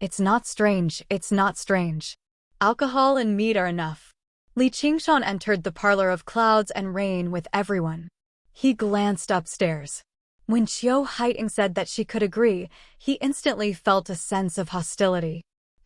S1: It's not strange, it's not strange. Alcohol and meat are enough. Li Qingshan entered the parlor of clouds and rain with everyone. He glanced upstairs. When Qiu Haiting said that she could agree, he instantly felt a sense of hostility.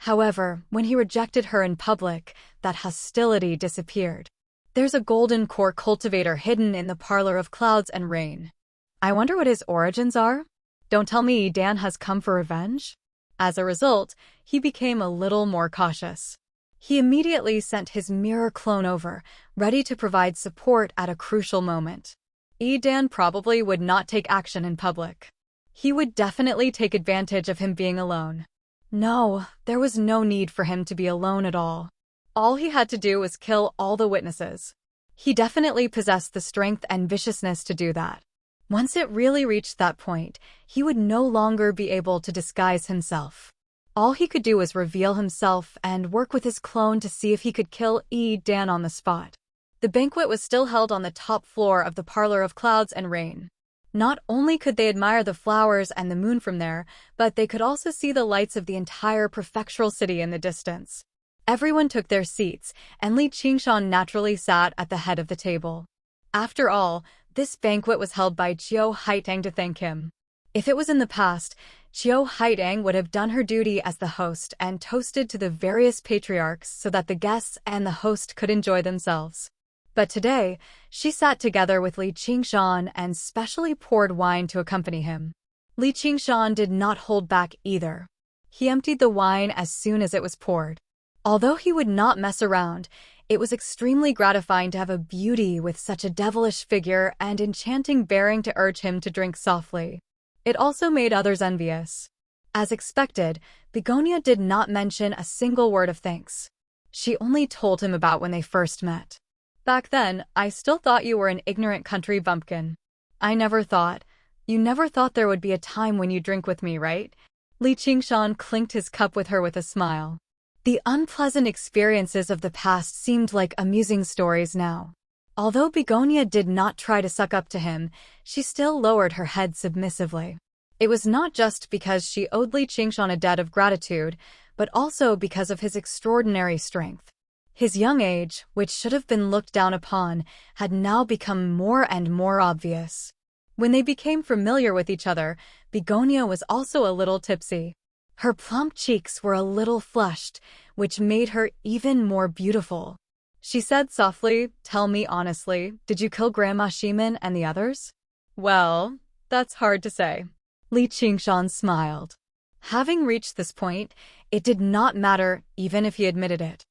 S1: However, when he rejected her in public, that hostility disappeared. There's a golden core cultivator hidden in the parlor of clouds and rain. I wonder what his origins are? Don't tell me Dan has come for revenge? As a result, he became a little more cautious. He immediately sent his mirror clone over, ready to provide support at a crucial moment. Edan probably would not take action in public. He would definitely take advantage of him being alone. No, there was no need for him to be alone at all. All he had to do was kill all the witnesses. He definitely possessed the strength and viciousness to do that. Once it really reached that point, he would no longer be able to disguise himself. All he could do was reveal himself and work with his clone to see if he could kill Edan on the spot. The banquet was still held on the top floor of the parlor of clouds and rain. Not only could they admire the flowers and the moon from there, but they could also see the lights of the entire prefectural city in the distance. Everyone took their seats, and Li Qingshan naturally sat at the head of the table. After all, this banquet was held by Qiu Haiting to thank him. If it was in the past, Qiu Haiting would have done her duty as the host and toasted to the various patriarchs so that the guests and the host could enjoy themselves. But today, she sat together with Li Qingshan and specially poured wine to accompany him. Li Qingshan did not hold back either. He emptied the wine as soon as it was poured. Although he would not mess around, it was extremely gratifying to have a beauty with such a devilish figure and enchanting bearing to urge him to drink softly. It also made others envious. As expected, Begonia did not mention a single word of thanks. She only told him about when they first met. Back then, I still thought you were an ignorant country bumpkin. You never thought there would be a time when you drink with me, right? Li Qingshan clinked his cup with her with a smile. The unpleasant experiences of the past seemed like amusing stories now. Although Begonia did not try to suck up to him, she still lowered her head submissively. It was not just because she owed Li Qingshan a debt of gratitude, but also because of his extraordinary strength. His young age, which should have been looked down upon, had now become more and more obvious. When they became familiar with each other, Begonia was also a little tipsy. Her plump cheeks were a little flushed, which made her even more beautiful. She said softly, "Tell me honestly, did you kill Grandma Shimin and the others?" "Well, that's hard to say." Li Qingshan smiled. Having reached this point, it did not matter even if he admitted it.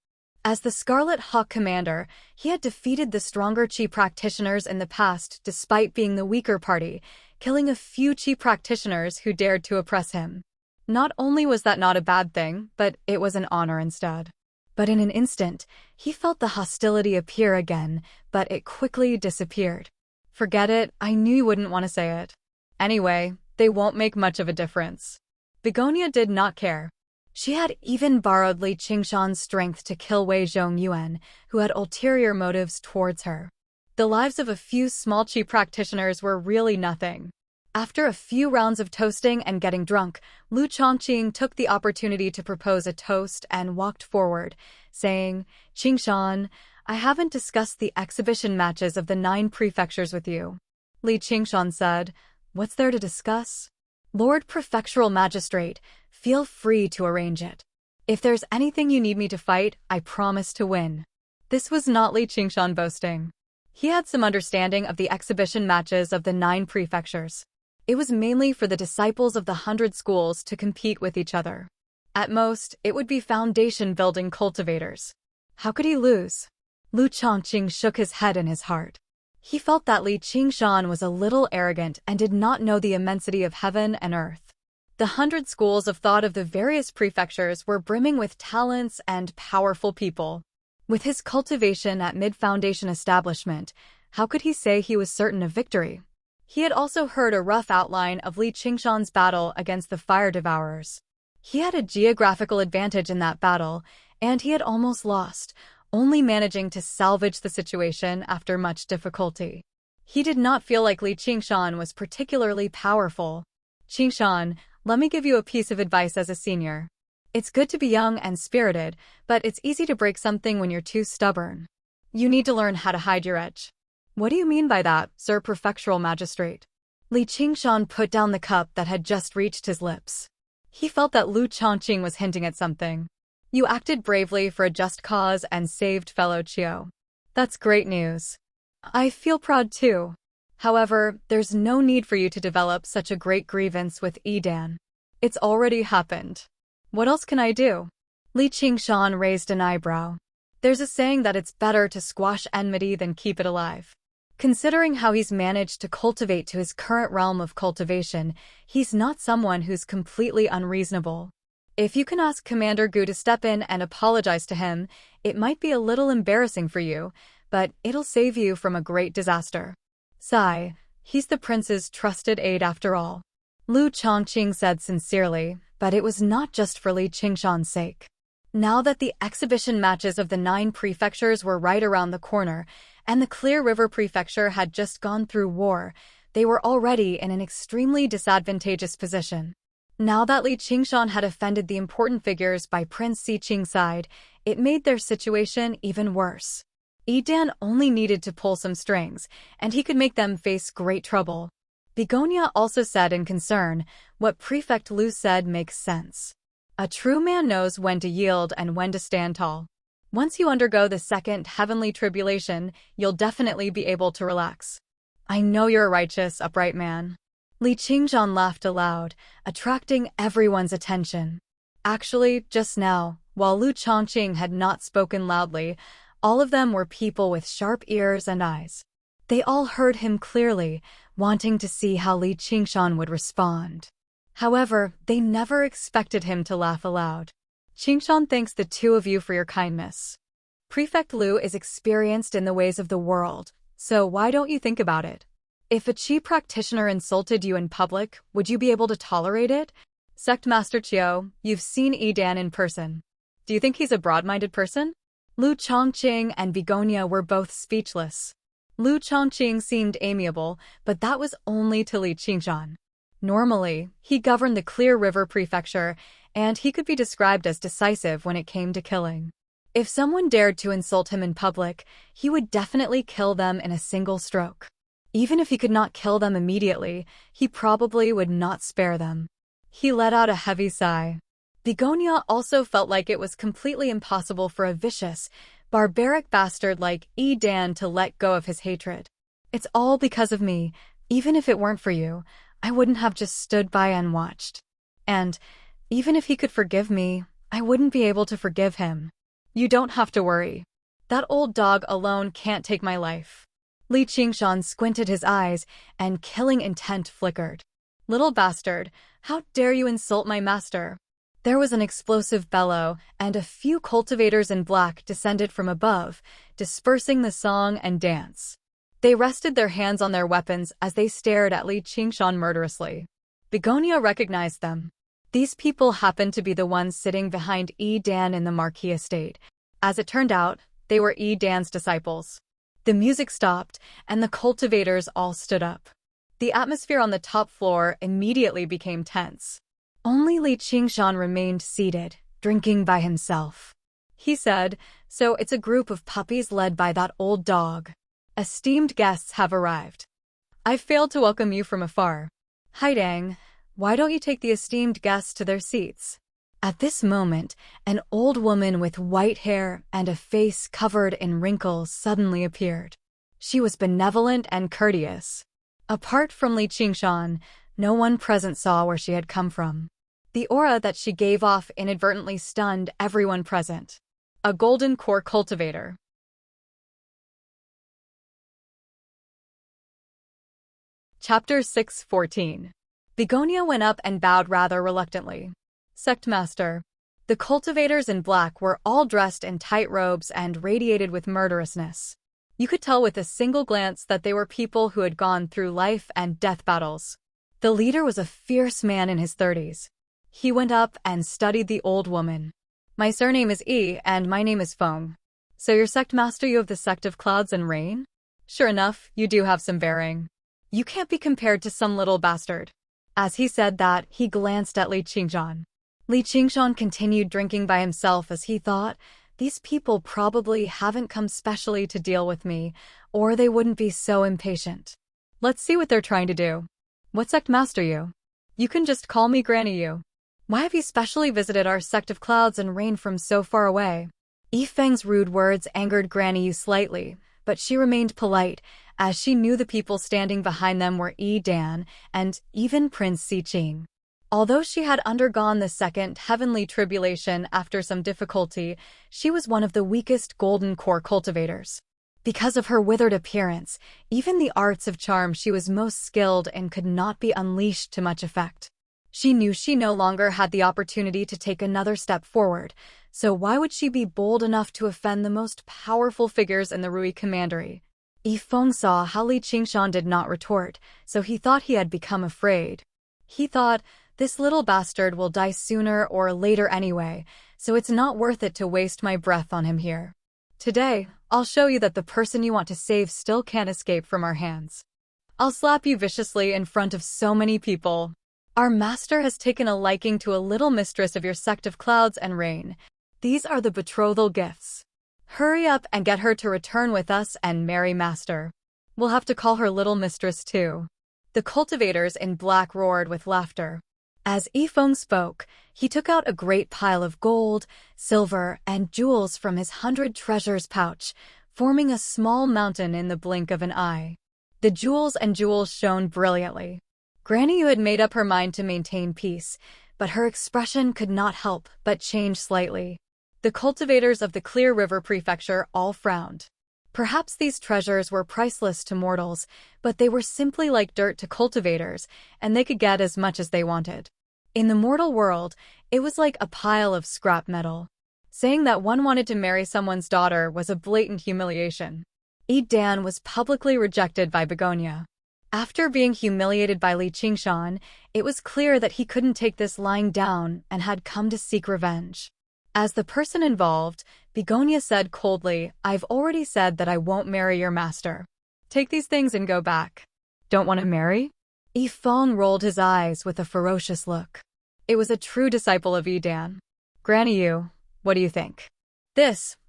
S1: As the Scarlet Hawk commander, he had defeated the stronger Qi practitioners in the past despite being the weaker party, killing a few Qi practitioners who dared to oppress him. Not only was that not a bad thing, but it was an honor instead. But in an instant, he felt the hostility appear again, but it quickly disappeared. "Forget it, I knew you wouldn't want to say it. Anyway, they won't make much of a difference." Begonia did not care. She had even borrowed Li Qingshan's strength to kill Wei Zhongyuan, who had ulterior motives towards her. The lives of a few small Qi practitioners were really nothing. After a few rounds of toasting and getting drunk, Lu Chongqing took the opportunity to propose a toast and walked forward, saying, "Qingshan, I haven't discussed the exhibition matches of the 9 prefectures with you." Li Qingshan said, "What's there to discuss? Lord Prefectural Magistrate, feel free to arrange it. If there's anything you need me to fight, I promise to win." This was not Li Qingshan boasting. He had some understanding of the exhibition matches of the 9 prefectures. It was mainly for the disciples of the 100 schools to compete with each other. At most, it would be foundation-building cultivators. How could he lose? Lu Chongqing shook his head in his heart. He felt that Li Qingshan was a little arrogant and did not know the immensity of heaven and earth. The 100 schools of thought of the various prefectures were brimming with talents and powerful people. With his cultivation at mid-foundation establishment, how could he say he was certain of victory? He had also heard a rough outline of Li Qingshan's battle against the Fire Devourers. He had a geographical advantage in that battle, and he had almost lost, only managing to salvage the situation after much difficulty. He did not feel like Li Qingshan was particularly powerful. "Qingshan, let me give you a piece of advice as a senior. It's good to be young and spirited, but it's easy to break something when you're too stubborn. You need to learn how to hide your edge." "What do you mean by that, Sir Prefectural Magistrate?" Li Qingshan put down the cup that had just reached his lips. He felt that Lu Chongqing was hinting at something. "You acted bravely for a just cause and saved fellow Chiu. That's great news. I feel proud too. However, there's no need for you to develop such a great grievance with Edan. It's already happened. What else can I do?" Li Qingshan raised an eyebrow. "There's a saying that it's better to squash enmity than keep it alive. Considering how he's managed to cultivate to his current realm of cultivation, he's not someone who's completely unreasonable. If you can ask Commander Gu to step in and apologize to him, it might be a little embarrassing for you, but it'll save you from a great disaster. Sigh, he's the prince's trusted aide after all." Lu Chongqing said sincerely, but it was not just for Li Qingshan's sake. Now that the exhibition matches of the 9 prefectures were right around the corner, and the Clear River Prefecture had just gone through war, they were already in an extremely disadvantageous position. Now that Li Qingshan had offended the important figures by Prince Xiqing's side, it made their situation even worse. Edan only needed to pull some strings, and he could make them face great trouble. Begonia also said in concern, "What Prefect Lu said makes sense. A true man knows when to yield and when to stand tall. Once you undergo the second heavenly tribulation, you'll definitely be able to relax. I know you're a righteous, upright man." Li Qingshan laughed aloud, attracting everyone's attention. Actually, just now, while Lu Chongqing had not spoken loudly, all of them were people with sharp ears and eyes. They all heard him clearly, wanting to see how Li Qingshan would respond. However, they never expected him to laugh aloud. Qingshan thanks the two of you for your kindness. Prefect Liu is experienced in the ways of the world, so why don't you think about it? If a Qi practitioner insulted you in public, would you be able to tolerate it? Sect Master Qiu, you've seen Edan in person. Do you think he's a broad-minded person? Lu Chongqing and Begonia were both speechless. Lu Chongqing seemed amiable, but that was only to Li Qingshan. Normally, he governed the Clear River Prefecture, and he could be described as decisive when it came to killing. If someone dared to insult him in public, he would definitely kill them in a single stroke. Even if he could not kill them immediately, he probably would not spare them. He let out a heavy sigh. Begonia also felt like it was completely impossible for a vicious, barbaric bastard like Edan to let go of his hatred. It's all because of me. Even if it weren't for you, I wouldn't have just stood by and watched. And even if he could forgive me, I wouldn't be able to forgive him. You don't have to worry. That old dog alone can't take my life. Li Qingshan squinted his eyes, and killing intent flickered. Little bastard, how dare you insult my master? There was an explosive bellow, and a few cultivators in black descended from above, dispersing the song and dance. They rested their hands on their weapons as they stared at Li Qingshan murderously. Begonia recognized them. These people happened to be the ones sitting behind Edan in the Marquis estate. As it turned out, they were Edan's disciples. The music stopped, and the cultivators all stood up. The atmosphere on the top floor immediately became tense. Only Li Qingshan remained seated, drinking by himself. He said, "So it's a group of puppies led by that old dog. Esteemed guests have arrived. I failed to welcome you from afar. Haidang, why don't you take the esteemed guests to their seats?" At this moment, an old woman with white hair and a face covered in wrinkles suddenly appeared. She was benevolent and courteous. Apart from Li Qingshan, no one present saw where she had come from. The aura that she gave off inadvertently stunned everyone present. A golden core cultivator. Chapter 6:14. Begonia went up and bowed rather reluctantly. Sect Master. The cultivators in black were all dressed in tight robes and radiated with murderousness. You could tell with a single glance that they were people who had gone through life and death battles. The leader was a fierce man in his 30s. He went up and studied the old woman. "My surname is Yi, and my name is Feng. So you're Sect Master, you of the Sect of Clouds and Rain? Sure enough, you do have some bearing. You can't be compared to some little bastard." As he said that, he glanced at Li Qingshan. Li Qingshan continued drinking by himself as he thought, these people probably haven't come specially to deal with me, or they wouldn't be so impatient. Let's see what they're trying to do. What sect master you? You can just call me Granny Yu. Why have you specially visited our sect of Clouds and Rain from so far away? Yifeng's rude words angered Granny Yu slightly, but she remained polite, as she knew the people standing behind them were Edan and even Prince Siqing. Although she had undergone the second heavenly tribulation after some difficulty, she was one of the weakest golden core cultivators. Because of her withered appearance, even the arts of charm she was most skilled in could not be unleashed to much effect. She knew she no longer had the opportunity to take another step forward, so why would she be bold enough to offend the most powerful figures in the Rui Commandery? Yifeng saw how Li Qingshan did not retort, so he thought he had become afraid. He thought, this little bastard will die sooner or later anyway, so it's not worth it to waste my breath on him here. Today, I'll show you that the person you want to save still can't escape from our hands. I'll slap you viciously in front of so many people. Our master has taken a liking to a little mistress of your sect of Clouds and Rain. These are the betrothal gifts. Hurry up and get her to return with us and marry master. We'll have to call her little mistress too. The cultivators in black roared with laughter. As Yifeng spoke, he took out a great pile of gold, silver, and jewels from his 100 treasures pouch, forming a small mountain in the blink of an eye. The jewels shone brilliantly. Granny Yu had made up her mind to maintain peace, but her expression could not help but change slightly. The cultivators of the Clear River Prefecture all frowned. Perhaps these treasures were priceless to mortals, but they were simply like dirt to cultivators, and they could get as much as they wanted. In the mortal world, it was like a pile of scrap metal. Saying that one wanted to marry someone's daughter was a blatant humiliation. Dan was publicly rejected by Begonia. After being humiliated by Li Qingshan, it was clear that he couldn't take this lying down and had come to seek revenge. As the person involved, Begonia said coldly, "I've already said that I won't marry your master. Take these things and go back." "Don't want to marry?" Yifeng rolled his eyes with a ferocious look. It was a true disciple of Dan. "Granny Yu, what do you think?"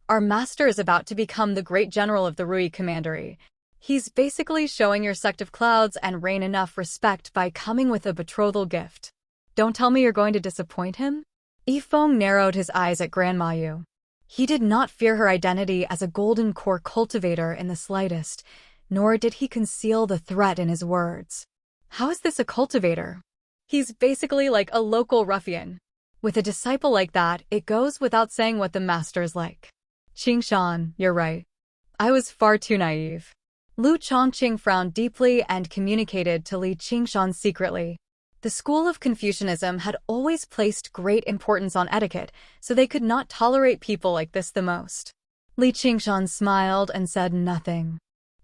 S1: Our master is about to become the great general of the Rui Commandery. He's basically showing your sect of clouds and rain enough respect by coming with a betrothal gift. Don't tell me you're going to disappoint him?" Yifeng narrowed his eyes at Grandma Yu. He did not fear her identity as a golden core cultivator in the slightest, nor did he conceal the threat in his words. How is this a cultivator? He's basically like a local ruffian. With a disciple like that, it goes without saying what the master's like. "Qingshan, you're right. I was far too naive." Lu Chongqing frowned deeply and communicated to Li Qingshan secretly. The school of Confucianism had always placed great importance on etiquette, so they could not tolerate people like this the most. Li Qingshan smiled and said nothing.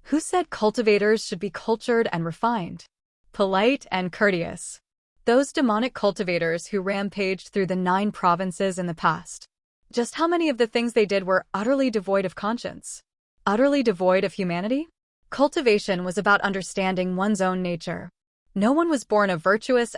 S1: Who said cultivators should be cultured and refined? Polite and courteous. Those demonic cultivators who rampaged through the 9 provinces in the past. Just how many of the things they did were utterly devoid of conscience? Utterly devoid of humanity? Cultivation was about understanding one's own nature. No one was born a virtuous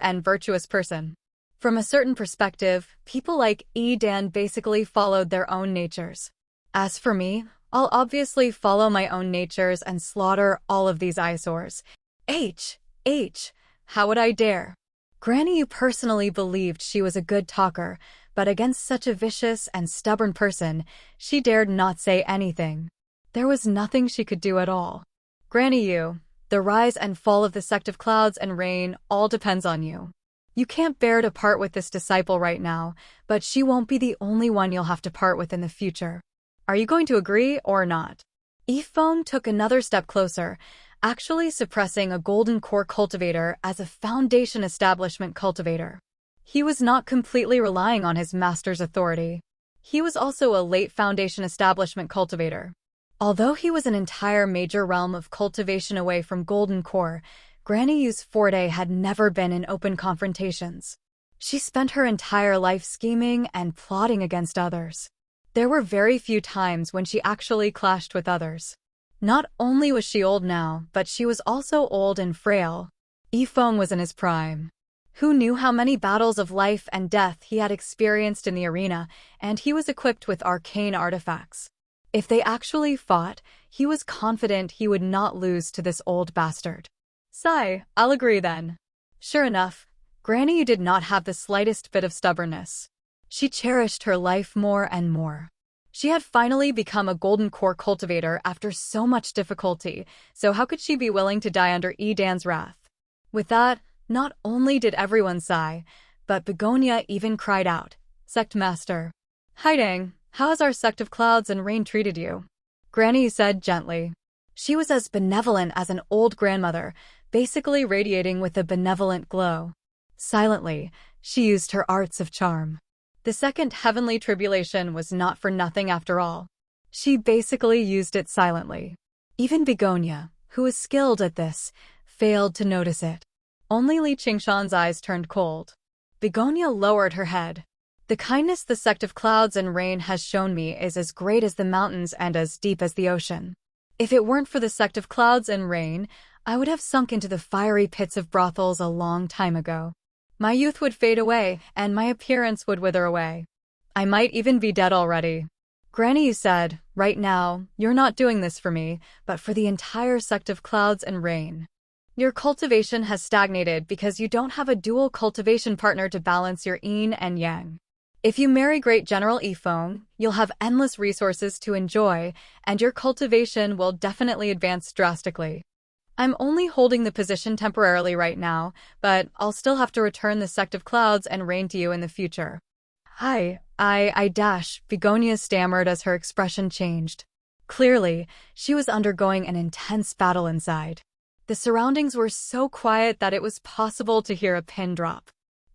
S1: person. From a certain perspective, people like Dan basically followed their own natures. As for me, I'll obviously follow my own natures and slaughter all of these eyesores. How would I dare? Granny Yu personally believed she was a good talker, but against such a vicious and stubborn person, she dared not say anything. There was nothing she could do at all. "Granny Yu, the rise and fall of the sect of clouds and rain all depends on you. You can't bear to part with this disciple right now, but she won't be the only one you'll have to part with in the future. Are you going to agree or not?" Yifeng took another step closer, actually suppressing a golden core cultivator as a foundation establishment cultivator. He was not completely relying on his master's authority. He was also a late foundation establishment cultivator. Although he was an entire major realm of cultivation away from golden core, Granny Yu's forte had never been in open confrontations. She spent her entire life scheming and plotting against others. There were very few times when she actually clashed with others. Not only was she old now, but she was also old and frail. Yifeng was in his prime. Who knew how many battles of life and death he had experienced in the arena, and he was equipped with arcane artifacts. If they actually fought, he was confident he would not lose to this old bastard. "Sigh, I'll agree then." Sure enough, Granny Yu did not have the slightest bit of stubbornness. She cherished her life more and more. She had finally become a golden core cultivator after so much difficulty, so how could she be willing to die under Dan's wrath? With that, not only did everyone sigh, but Begonia even cried out, "Sect Master. Haidang, how has our sect of clouds and rain treated you?" Granny said gently. She was as benevolent as an old grandmother, basically radiating with a benevolent glow. Silently, she used her arts of charm. The second heavenly tribulation was not for nothing after all. She basically used it silently. Even Begonia, who was skilled at this, failed to notice it. Only Li Qingshan's eyes turned cold. Begonia lowered her head. "The kindness the sect of clouds and rain has shown me is as great as the mountains and as deep as the ocean. If it weren't for the sect of clouds and rain, I would have sunk into the fiery pits of brothels a long time ago. My youth would fade away, and my appearance would wither away. I might even be dead already." Granny said, "Right now, you're not doing this for me, but for the entire sect of clouds and rain. Your cultivation has stagnated because you don't have a dual cultivation partner to balance your yin and yang. If you marry Great General Yifeng, you'll have endless resources to enjoy, and your cultivation will definitely advance drastically. I'm only holding the position temporarily right now, but I'll still have to return the sect of clouds and rain to you in the future." Begonia stammered as her expression changed. Clearly, she was undergoing an intense battle inside. The surroundings were so quiet that it was possible to hear a pin drop.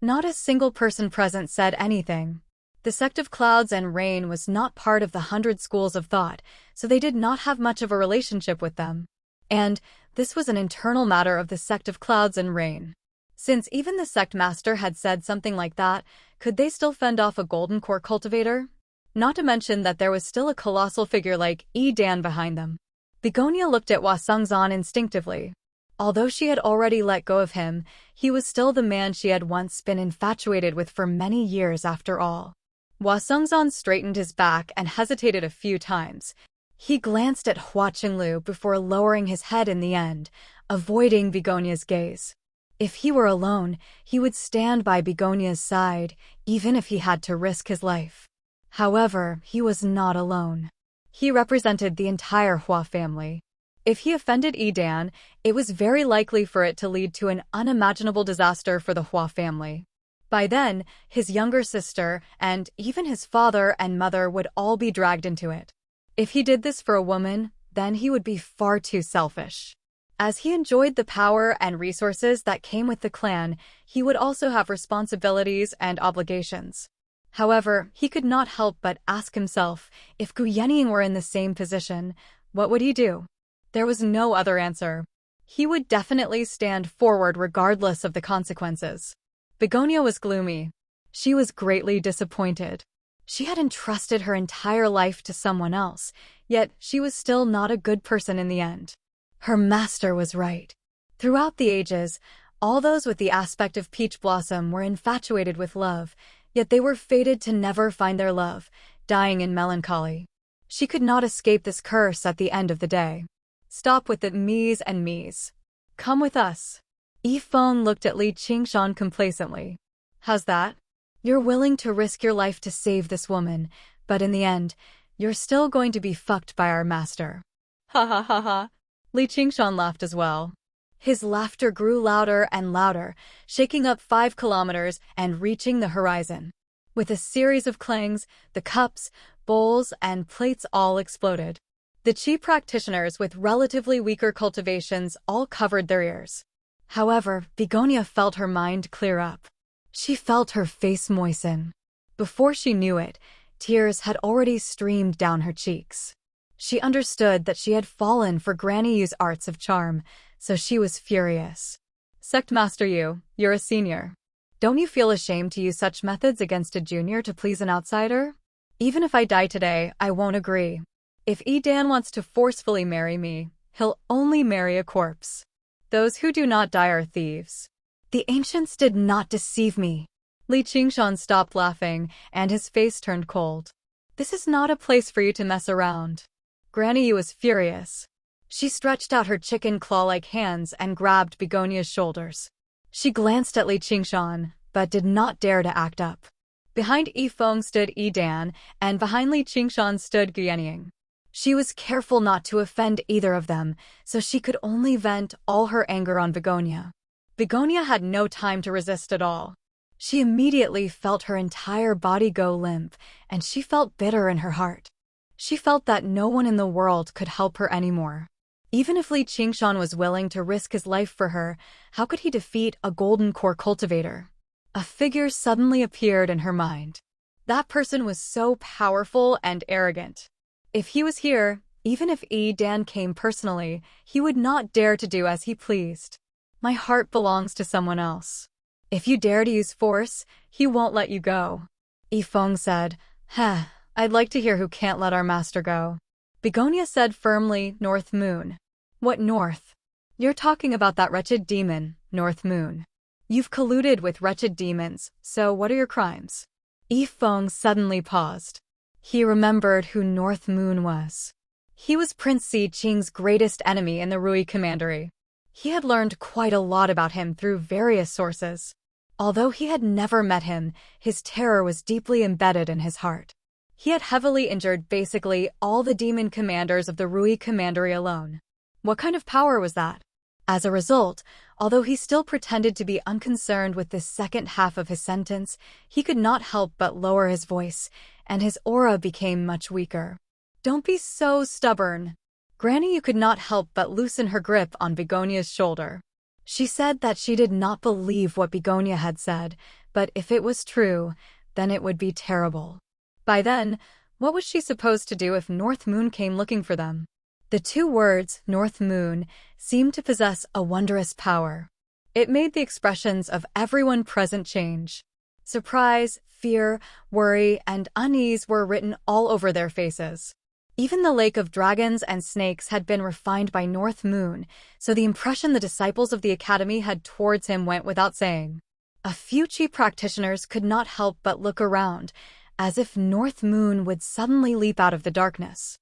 S1: Not a single person present said anything. The sect of clouds and rain was not part of the 100 schools of thought, so they did not have much of a relationship with them. And this was an internal matter of the sect of clouds and rain. Since even the sect master had said something like that, could they still fend off a golden core cultivator? Not to mention that there was still a colossal figure like Dan behind them. Begonia looked at Hwasungzan instinctively. Although she had already let go of him, he was still the man she had once been infatuated with for many years after all. Hwasungzan straightened his back and hesitated a few times. He glanced at Hua Qinglu before lowering his head in the end, avoiding Begonia's gaze. If he were alone, he would stand by Begonia's side, even if he had to risk his life. However, he was not alone. He represented the entire Hua family. If he offended Dan, it was very likely for it to lead to an unimaginable disaster for the Hua family. By then, his younger sister and even his father and mother would all be dragged into it. If he did this for a woman, then he would be far too selfish. As he enjoyed the power and resources that came with the clan, he would also have responsibilities and obligations. However, he could not help but ask himself, if Gu Yenying were in the same position, what would he do? There was no other answer. He would definitely stand forward regardless of the consequences. Begonia was gloomy. She was greatly disappointed. She had entrusted her entire life to someone else, yet she was still not a good person in the end. Her master was right. Throughout the ages, all those with the aspect of peach blossom were infatuated with love, yet they were fated to never find their love, dying in melancholy. She could not escape this curse at the end of the day. Stop with the me's and me's. Come with us. Yifeng looked at Li Qingshan complacently. How's that? You're willing to risk your life to save this woman, but in the end, you're still going to be fucked by our master. Ha ha ha ha. Li Qingshan laughed as well. His laughter grew louder and louder, shaking up 5 kilometers and reaching the horizon. With a series of clangs, the cups, bowls, and plates all exploded. The chi practitioners with relatively weaker cultivations all covered their ears. However, Begonia felt her mind clear up. She felt her face moisten. Before she knew it, tears had already streamed down her cheeks. She understood that she had fallen for Granny Yu's arts of charm, so she was furious. Sect Master Yu, you're a senior. Don't you feel ashamed to use such methods against a junior to please an outsider? Even if I die today, I won't agree. If Dan wants to forcefully marry me, he'll only marry a corpse. Those who do not die are thieves. The ancients did not deceive me. Li Qingshan stopped laughing, and his face turned cold. This is not a place for you to mess around. Granny Yu was furious. She stretched out her chicken claw-like hands and grabbed Begonia's shoulders. She glanced at Li Qingshan, but did not dare to act up. Behind Yifeng stood Dan, and behind Li Qingshan stood Gu Yenying. She was careful not to offend either of them, so she could only vent all her anger on Begonia. Begonia had no time to resist at all. She immediately felt her entire body go limp, and she felt bitter in her heart. She felt that no one in the world could help her anymore. Even if Li Qingshan was willing to risk his life for her, how could he defeat a golden core cultivator? A figure suddenly appeared in her mind. That person was so powerful and arrogant. If he was here, even if Dan came personally, he would not dare to do as he pleased. My heart belongs to someone else. If you dare to use force, he won't let you go. Yifeng said, I'd like to hear who can't let our master go. Begonia said firmly, North Moon. What North? You're talking about that wretched demon, North Moon. You've colluded with wretched demons, so what are your crimes? Yifeng suddenly paused. He remembered who North Moon was. He was Prince Si Qing's greatest enemy in the Rui Commandery. He had learned quite a lot about him through various sources. Although he had never met him, his terror was deeply embedded in his heart. He had heavily injured basically all the demon commanders of the Rui Commandery alone. What kind of power was that? As a result, although he still pretended to be unconcerned with this second half of his sentence, he could not help but lower his voice, and his aura became much weaker. Don't be so stubborn. Granny Yu could not help but loosen her grip on Begonia's shoulder. She said that she did not believe what Begonia had said, But if it was true, then it would be terrible. By then, what was she supposed to do if North Moon came looking for them? The two words, North Moon, seemed to possess a wondrous power. It made the expressions of everyone present change. Surprise, fear, worry, and unease were written all over their faces. Even the lake of dragons and snakes had been refined by North Moon, so the impression the disciples of the academy had towards him went without saying. A few chief practitioners could not help but look around, as if North Moon would suddenly leap out of the darkness.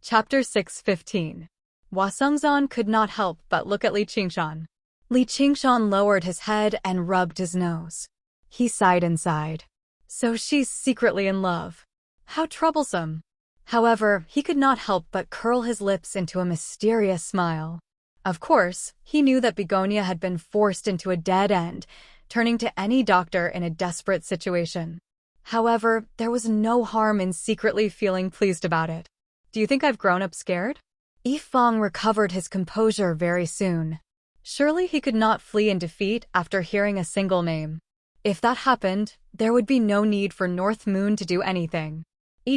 S1: Chapter 6:15. Wasungzan could not help but look at Li Qingshan. Li Qingshan lowered his head and rubbed his nose. He sighed inside. So she's secretly in love. How troublesome. However, he could not help but curl his lips into a mysterious smile. Of course, he knew that Begonia had been forced into a dead end, turning to any doctor in a desperate situation. However, there was no harm in secretly feeling pleased about it. Do you think I've grown up scared? Yifeng recovered his composure very soon. Surely he could not flee in defeat after hearing a single name. If that happened, there would be no need for North Moon to do anything.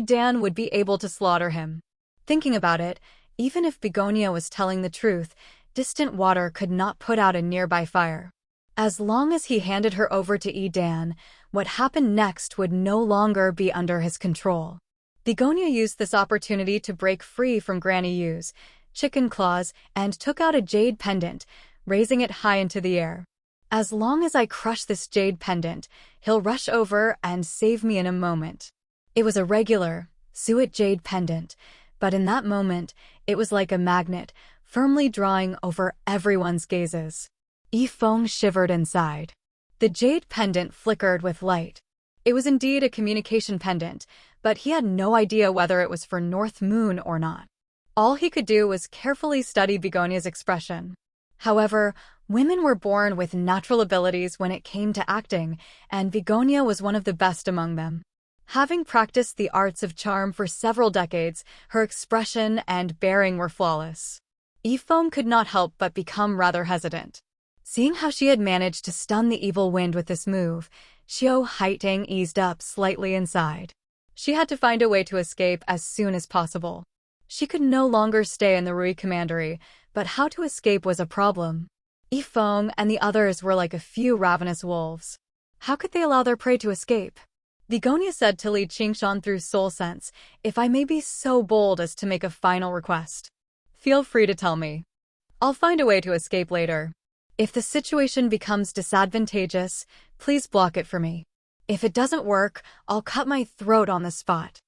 S1: Dan would be able to slaughter him. Thinking about it, even if Begonia was telling the truth, distant water could not put out a nearby fire. As long as he handed her over to Dan, what happened next would no longer be under his control. Begonia used this opportunity to break free from Granny Yu's chicken claws and took out a jade pendant, raising it high into the air. As long as I crush this jade pendant, he'll rush over and save me in a moment. It was a regular, suet jade pendant, but in that moment, it was like a magnet, firmly drawing over everyone's gazes. Yifeng shivered inside. The jade pendant flickered with light. It was indeed a communication pendant, but he had no idea whether it was for North Moon or not. All he could do was carefully study Begonia's expression. However, women were born with natural abilities when it came to acting, and Begonia was one of the best among them. Having practiced the arts of charm for several decades, her expression and bearing were flawless. Yifeng could not help but become rather hesitant. Seeing how she had managed to stun the evil wind with this move, Xiao Haitang eased up slightly inside. She had to find a way to escape as soon as possible. She could no longer stay in the Rui Commandery, but how to escape was a problem. Yifeng and the others were like a few ravenous wolves. How could they allow their prey to escape? Begonia said to Li Qingshan through soul sense, "If I may be so bold as to make a final request. Feel free to tell me. I'll find a way to escape later. If the situation becomes disadvantageous, please block it for me. If it doesn't work, I'll cut my throat on the spot.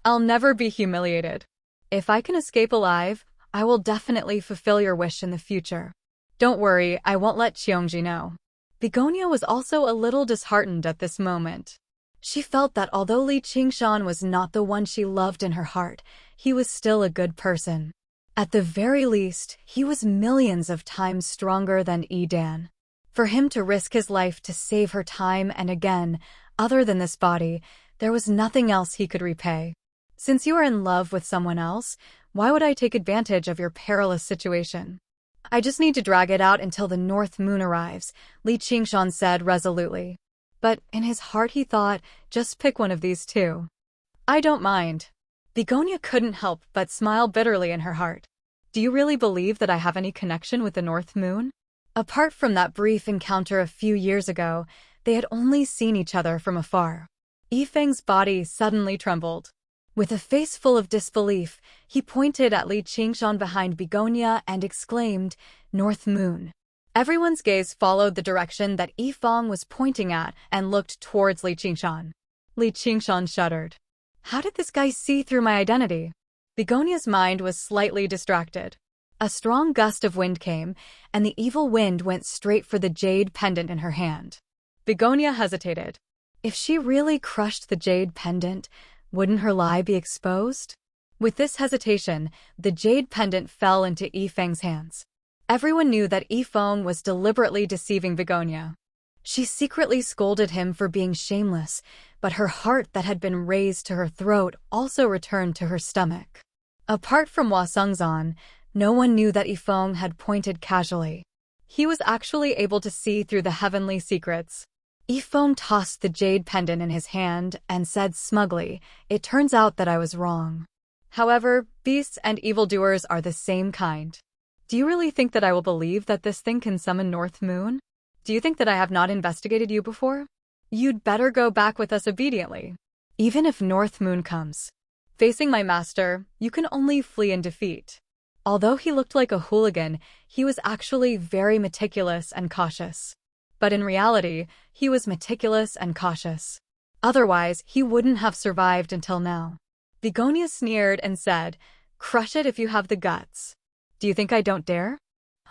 S1: I'll never be humiliated. If I can escape alive, I will definitely fulfill your wish in the future. Don't worry, I won't let Qiongji know." Begonia was also a little disheartened at this moment. She felt that although Li Qingshan was not the one she loved in her heart, he was still a good person. At the very least, he was millions of times stronger than Dan. For him to risk his life to save her time and again, other than this body, there was nothing else he could repay. Since you are in love with someone else, why would I take advantage of your perilous situation? I just need to drag it out until the North Moon arrives, Li Qingshan said resolutely. But in his heart he thought, just pick one of these two. I don't mind. Begonia couldn't help but smile bitterly in her heart. Do you really believe that I have any connection with the North Moon? Apart from that brief encounter a few years ago, they had only seen each other from afar. Yifeng's body suddenly trembled. With a face full of disbelief, he pointed at Li Qingshan behind Begonia and exclaimed, "North Moon." Everyone's gaze followed the direction that Yifeng was pointing at and looked towards Li Qingshan. Li Qingshan shuddered. How did this guy see through my identity? Begonia's mind was slightly distracted. A strong gust of wind came, and the evil wind went straight for the jade pendant in her hand. Begonia hesitated. If she really crushed the jade pendant, wouldn't her lie be exposed? With this hesitation, the jade pendant fell into Yifeng's hands. Everyone knew that Yifeng was deliberately deceiving Begonia. She secretly scolded him for being shameless, but her heart that had been raised to her throat also returned to her stomach. Apart from Wasungzan, No one knew that Yifeng had pointed casually. He was actually able to see through the heavenly secrets. Yifeng tossed the jade pendant in his hand and said smugly, "It turns out that I was wrong. However, beasts and evildoers are the same kind. Do you really think that I will believe that this thing can summon North Moon? Do you think that I have not investigated you before? You'd better go back with us obediently. Even if North Moon comes, facing my master, you can only flee in defeat." Although he looked like a hooligan, he was actually very meticulous and cautious. But in reality, he was meticulous and cautious. Otherwise, he wouldn't have survived until now. Begonia sneered and said, "Crush it if you have the guts. Do you think I don't dare?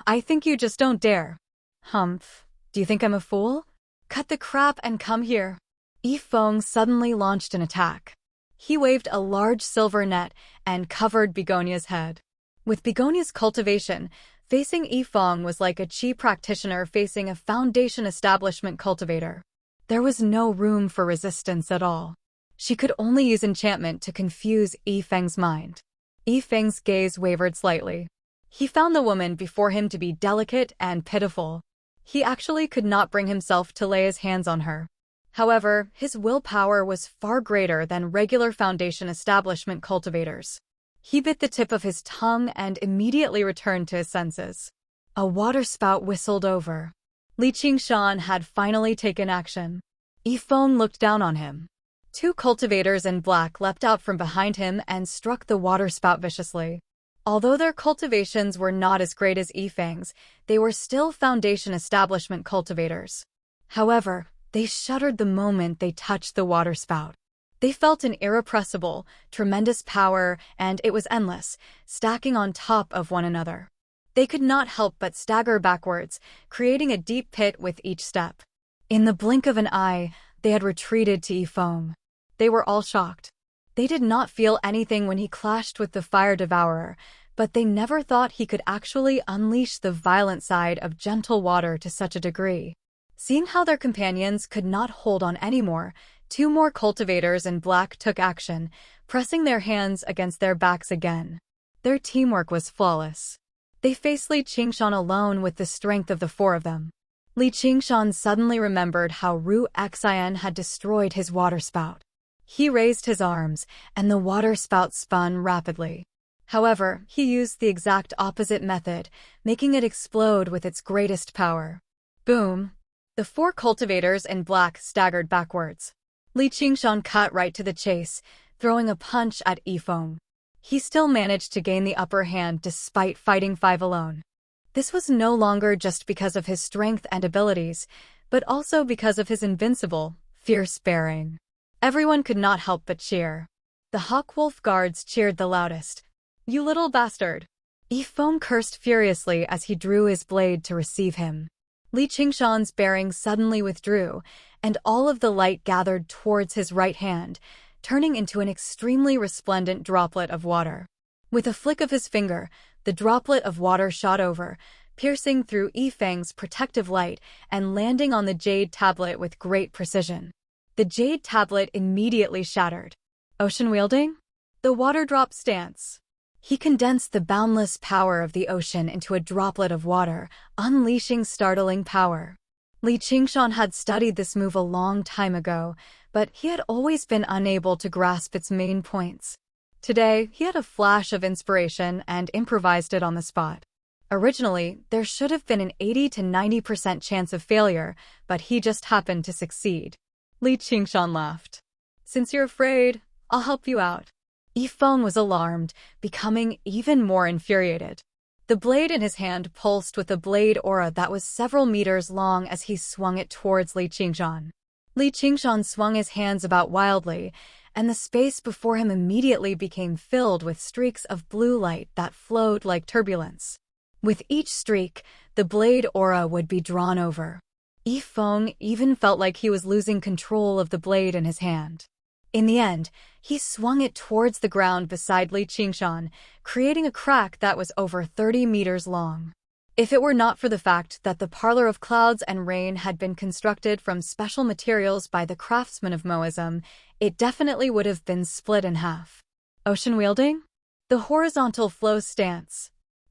S1: I think you just don't dare. Humph. Do you think I'm a fool? Cut the crap and come here." Yifeng suddenly launched an attack. He waved a large silver net and covered Begonia's head. With Begonia's cultivation, facing Yifeng was like a chi practitioner facing a foundation establishment cultivator. There was no room for resistance at all. She could only use enchantment to confuse Yifeng's mind. Yifeng's gaze wavered slightly. He found the woman before him to be delicate and pitiful. He actually could not bring himself to lay his hands on her. However, his willpower was far greater than regular foundation establishment cultivators. He bit the tip of his tongue and immediately returned to his senses. A waterspout whistled over. Li Qingshan had finally taken action. Yifeng looked down on him. Two cultivators in black leapt out from behind him and struck the waterspout viciously. Although their cultivations were not as great as Yifeng's, they were still foundation establishment cultivators. However, they shuddered the moment they touched the waterspout. They felt an irrepressible, tremendous power, and it was endless, stacking on top of one another. They could not help but stagger backwards, creating a deep pit with each step. In the blink of an eye, they had retreated to Yifeng. They were all shocked. They did not feel anything when he clashed with the fire devourer, but they never thought he could actually unleash the violent side of gentle water to such a degree. Seeing how their companions could not hold on anymore, two more cultivators in black took action, pressing their hands against their backs again. Their teamwork was flawless. They faced Li Qingshan alone with the strength of the four of them. Li Qingshan suddenly remembered how Ru Xian had destroyed his waterspout. He raised his arms, and the waterspout spun rapidly. However, he used the exact opposite method, making it explode with its greatest power. Boom! The four cultivators in black staggered backwards. Li Qingshan cut right to the chase, throwing a punch at Yifeng. He still managed to gain the upper hand despite fighting five alone. This was no longer just because of his strength and abilities, but also because of his invincible, fierce bearing. Everyone could not help but cheer. The Hawkwolf guards cheered the loudest. "You little bastard!" Yifeng cursed furiously as he drew his blade to receive him. Li Qingshan's bearing suddenly withdrew, and all of the light gathered towards his right hand, turning into an extremely resplendent droplet of water. With a flick of his finger, the droplet of water shot over, piercing through Yifeng's protective light and landing on the jade tablet with great precision. The jade tablet immediately shattered. Ocean wielding? The water drop stance. He condensed the boundless power of the ocean into a droplet of water, unleashing startling power. Li Qingshan had studied this move a long time ago, but he had always been unable to grasp its main points. Today, he had a flash of inspiration and improvised it on the spot. Originally, there should have been an 80 to 90% chance of failure, but he just happened to succeed. Li Qingshan laughed. "Since you're afraid, I'll help you out." Yifeng was alarmed, becoming even more infuriated. The blade in his hand pulsed with a blade aura that was several meters long as he swung it towards Li Qingshan. Li Qingshan swung his hands about wildly, and the space before him immediately became filled with streaks of blue light that flowed like turbulence. With each streak, the blade aura would be drawn over. Yifeng even felt like he was losing control of the blade in his hand. In the end, he swung it towards the ground beside Li Qingshan, creating a crack that was over 30 meters long. If it were not for the fact that the Parlor of Clouds and Rain had been constructed from special materials by the craftsmen of Moism, it definitely would have been split in half. Ocean wielding? The horizontal flow stance.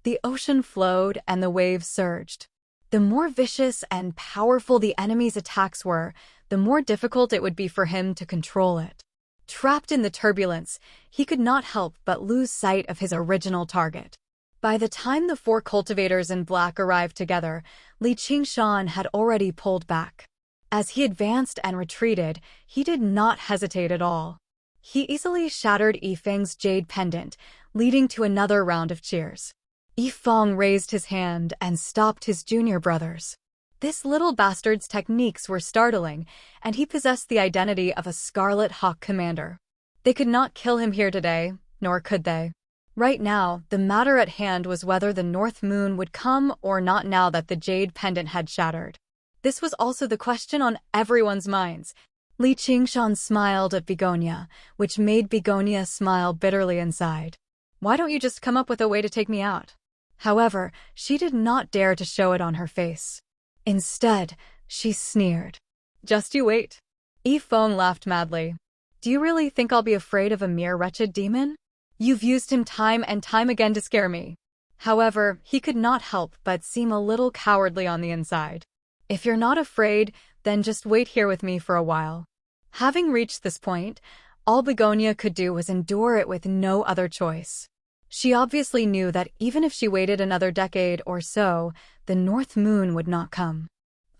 S1: The ocean flowed and the waves surged. The more vicious and powerful the enemy's attacks were, the more difficult it would be for him to control it. Trapped in the turbulence, he could not help but lose sight of his original target. By the time the four cultivators in black arrived together, Li Qingshan had already pulled back. As he advanced and retreated, he did not hesitate at all. He easily shattered Yifeng's jade pendant, leading to another round of cheers. Yifeng raised his hand and stopped his junior brothers. This little bastard's techniques were startling, and he possessed the identity of a Scarlet Hawk commander. They could not kill him here today, nor could they. Right now, the matter at hand was whether the North Moon would come or not now that the jade pendant had shattered. This was also the question on everyone's minds. Li Qingshan smiled at Begonia, which made Begonia smile bitterly inside. Why don't you just come up with a way to take me out? However, she did not dare to show it on her face. Instead, she sneered. Just you wait. Yifeng laughed madly. Do you really think I'll be afraid of a mere wretched demon? You've used him time and time again to scare me. However, he could not help but seem a little cowardly on the inside. If you're not afraid, then just wait here with me for a while. Having reached this point, all Begonia could do was endure it with no other choice. She obviously knew that even if she waited another decade or so, the North Moon would not come.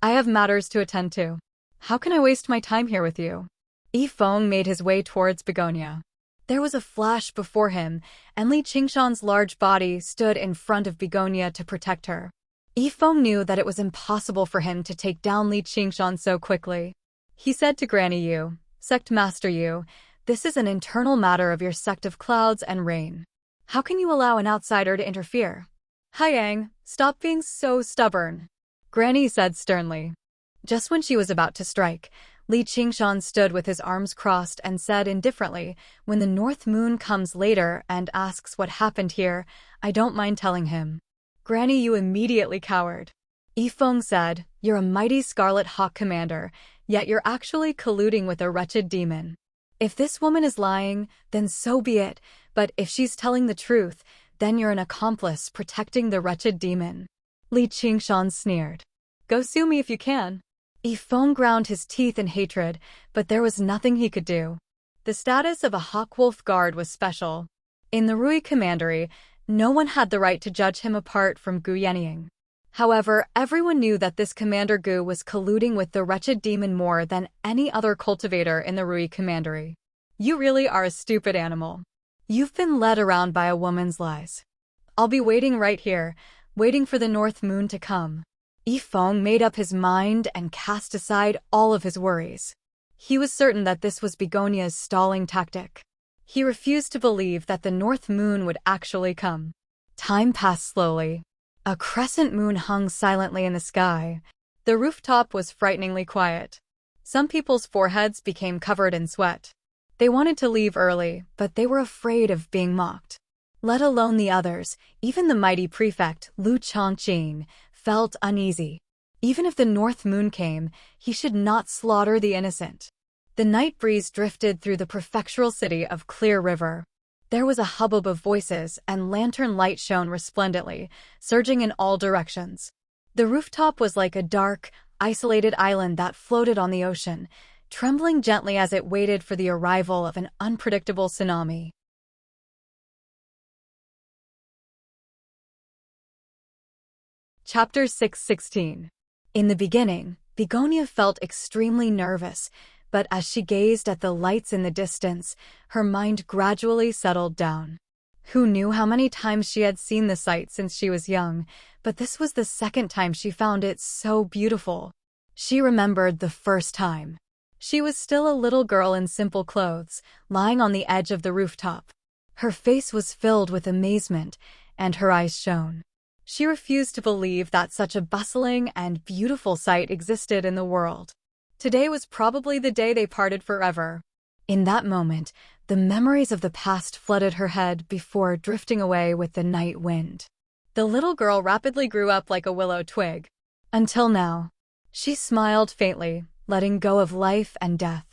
S1: I have matters to attend to. How can I waste my time here with you? Yifeng made his way towards Begonia. There was a flash before him, and Li Qingshan's large body stood in front of Begonia to protect her. Yifeng knew that it was impossible for him to take down Li Qingshan so quickly. He said to Granny Yu, Sect Master Yu, this is an internal matter of your sect of clouds and rain. How can you allow an outsider to interfere? Haiyang, stop being so stubborn, Granny said sternly. Just when she was about to strike, Li Qingshan stood with his arms crossed and said indifferently, when the North Moon comes later and asks what happened here, I don't mind telling him. Granny Yu immediately cowered. Yifeng said, You're a mighty Scarlet Hawk commander, yet you're actually colluding with a wretched demon. If this woman is lying, then so be it, but if she's telling the truth, then you're an accomplice protecting the wretched demon. Li Qingshan sneered. Go sue me if you can. Yifeng ground his teeth in hatred, but there was nothing he could do. The status of a Hawkwolf guard was special. In the Rui Commandery, no one had the right to judge him apart from Gu Yenying. However, everyone knew that this Commander Gu was colluding with the wretched demon more than any other cultivator in the Rui Commandery. You really are a stupid animal. You've been led around by a woman's lies. I'll be waiting right here, waiting for the North Moon to come. Yifeng made up his mind and cast aside all of his worries. He was certain that this was Begonia's stalling tactic. He refused to believe that the North Moon would actually come. Time passed slowly. A crescent moon hung silently in the sky. The rooftop was frighteningly quiet. Some people's foreheads became covered in sweat. They wanted to leave early, but they were afraid of being mocked. Let alone the others, even the mighty prefect, Lu Chongqing, felt uneasy. Even if the North Moon came, he should not slaughter the innocent. The night breeze drifted through the prefectural city of Clear River. There was a hubbub of voices, and lantern light shone resplendently, surging in all directions. The rooftop was like a dark, isolated island that floated on the ocean, trembling gently as it waited for the arrival of an unpredictable tsunami. Chapter 6:16. In the beginning, Begonia felt extremely nervous, but as she gazed at the lights in the distance, her mind gradually settled down. Who knew how many times she had seen the sight since she was young, but this was the second time she found it so beautiful. She remembered the first time. She was still a little girl in simple clothes, lying on the edge of the rooftop. Her face was filled with amazement, and her eyes shone. She refused to believe that such a bustling and beautiful sight existed in the world. Today was probably the day they parted forever. In that moment, the memories of the past flooded her head before drifting away with the night wind. The little girl rapidly grew up like a willow twig. Until now. She smiled faintly, letting go of life and death.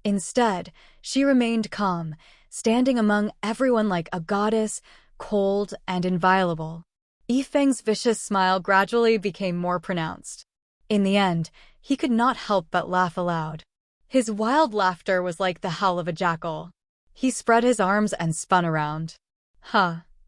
S1: Instead, she remained calm, standing among everyone like a goddess, cold and inviolable. Yifeng's vicious smile gradually became more pronounced. In the end, he could not help but laugh aloud. His wild laughter was like the howl of a jackal. He spread his arms and spun around.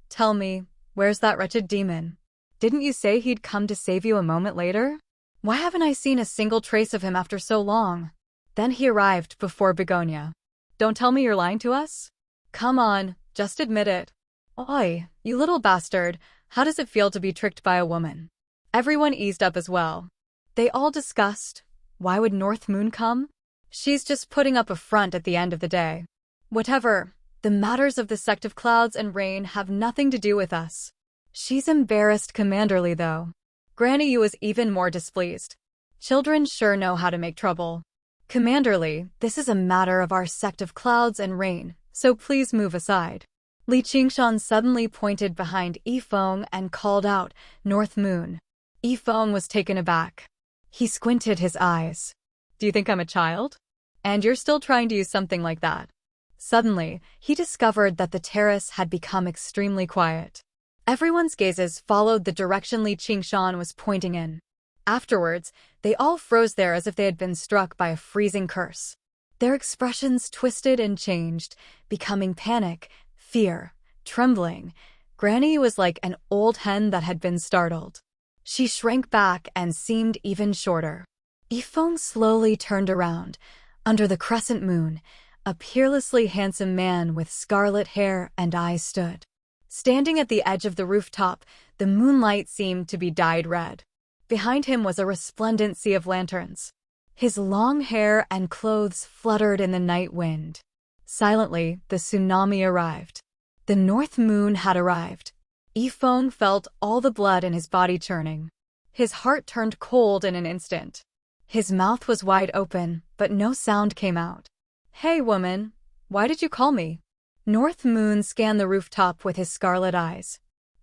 S1: Tell me, where's that wretched demon? Didn't you say he'd come to save you a moment later? Why haven't I seen a single trace of him after so long? Then he arrived before Begonia. Don't tell me you're lying to us? Come on, just admit it. Oi, you little bastard, how does it feel to be tricked by a woman? Everyone eased up as well. They all discussed, why would North Moon come? She's just putting up a front at the end of the day. Whatever, the matters of the sect of clouds and rain have nothing to do with us. She's embarrassed commanderly though. Granny Yu was even more displeased. Children sure know how to make trouble. Commanderly, this is a matter of our sect of clouds and rain, so please move aside. Li Qingshan suddenly pointed behind Yifeng and called out, North Moon. Yifeng was taken aback. He squinted his eyes. Do you think I'm a child? And you're still trying to use something like that? Suddenly, he discovered that the terrace had become extremely quiet. Everyone's gazes followed the direction Li Qingshan was pointing in. Afterwards, they all froze there as if they had been struck by a freezing curse. Their expressions twisted and changed, becoming panic, fear, trembling. Granny was like an old hen that had been startled. She shrank back and seemed even shorter. Yifeng slowly turned around. Under the crescent moon, a peerlessly handsome man with scarlet hair and eyes stood. Standing at the edge of the rooftop, the moonlight seemed to be dyed red. Behind him was a resplendent sea of lanterns. His long hair and clothes fluttered in the night wind. Silently, the tsunami arrived. The North Moon had arrived. Yifeng felt all the blood in his body churning. His heart turned cold in an instant. His mouth was wide open, but no sound came out. Hey, woman, why did you call me? North Moon scanned the rooftop with his scarlet eyes.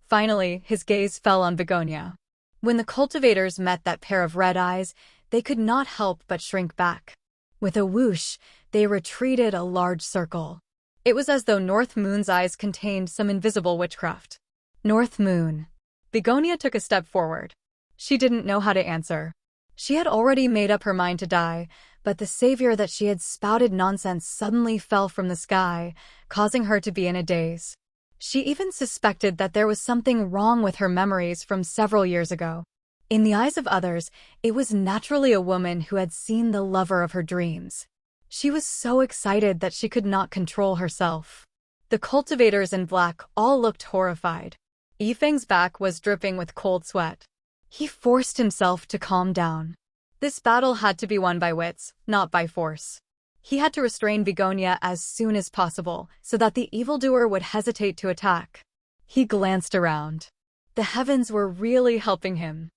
S1: Finally, his gaze fell on Begonia. When the cultivators met that pair of red eyes, they could not help but shrink back. With a whoosh, they retreated a large circle. It was as though North Moon's eyes contained some invisible witchcraft. North Moon. Begonia took a step forward. She didn't know how to answer. She had already made up her mind to die, but the savior that she had spouted nonsense suddenly fell from the sky, causing her to be in a daze. She even suspected that there was something wrong with her memories from several years ago. In the eyes of others, it was naturally a woman who had seen the lover of her dreams. She was so excited that she could not control herself. The cultivators in black all looked horrified. Yifeng's back was dripping with cold sweat. He forced himself to calm down. This battle had to be won by wits, not by force. He had to restrain Begonia as soon as possible, so that the evildoer would hesitate to attack. He glanced around. The heavens were really helping him.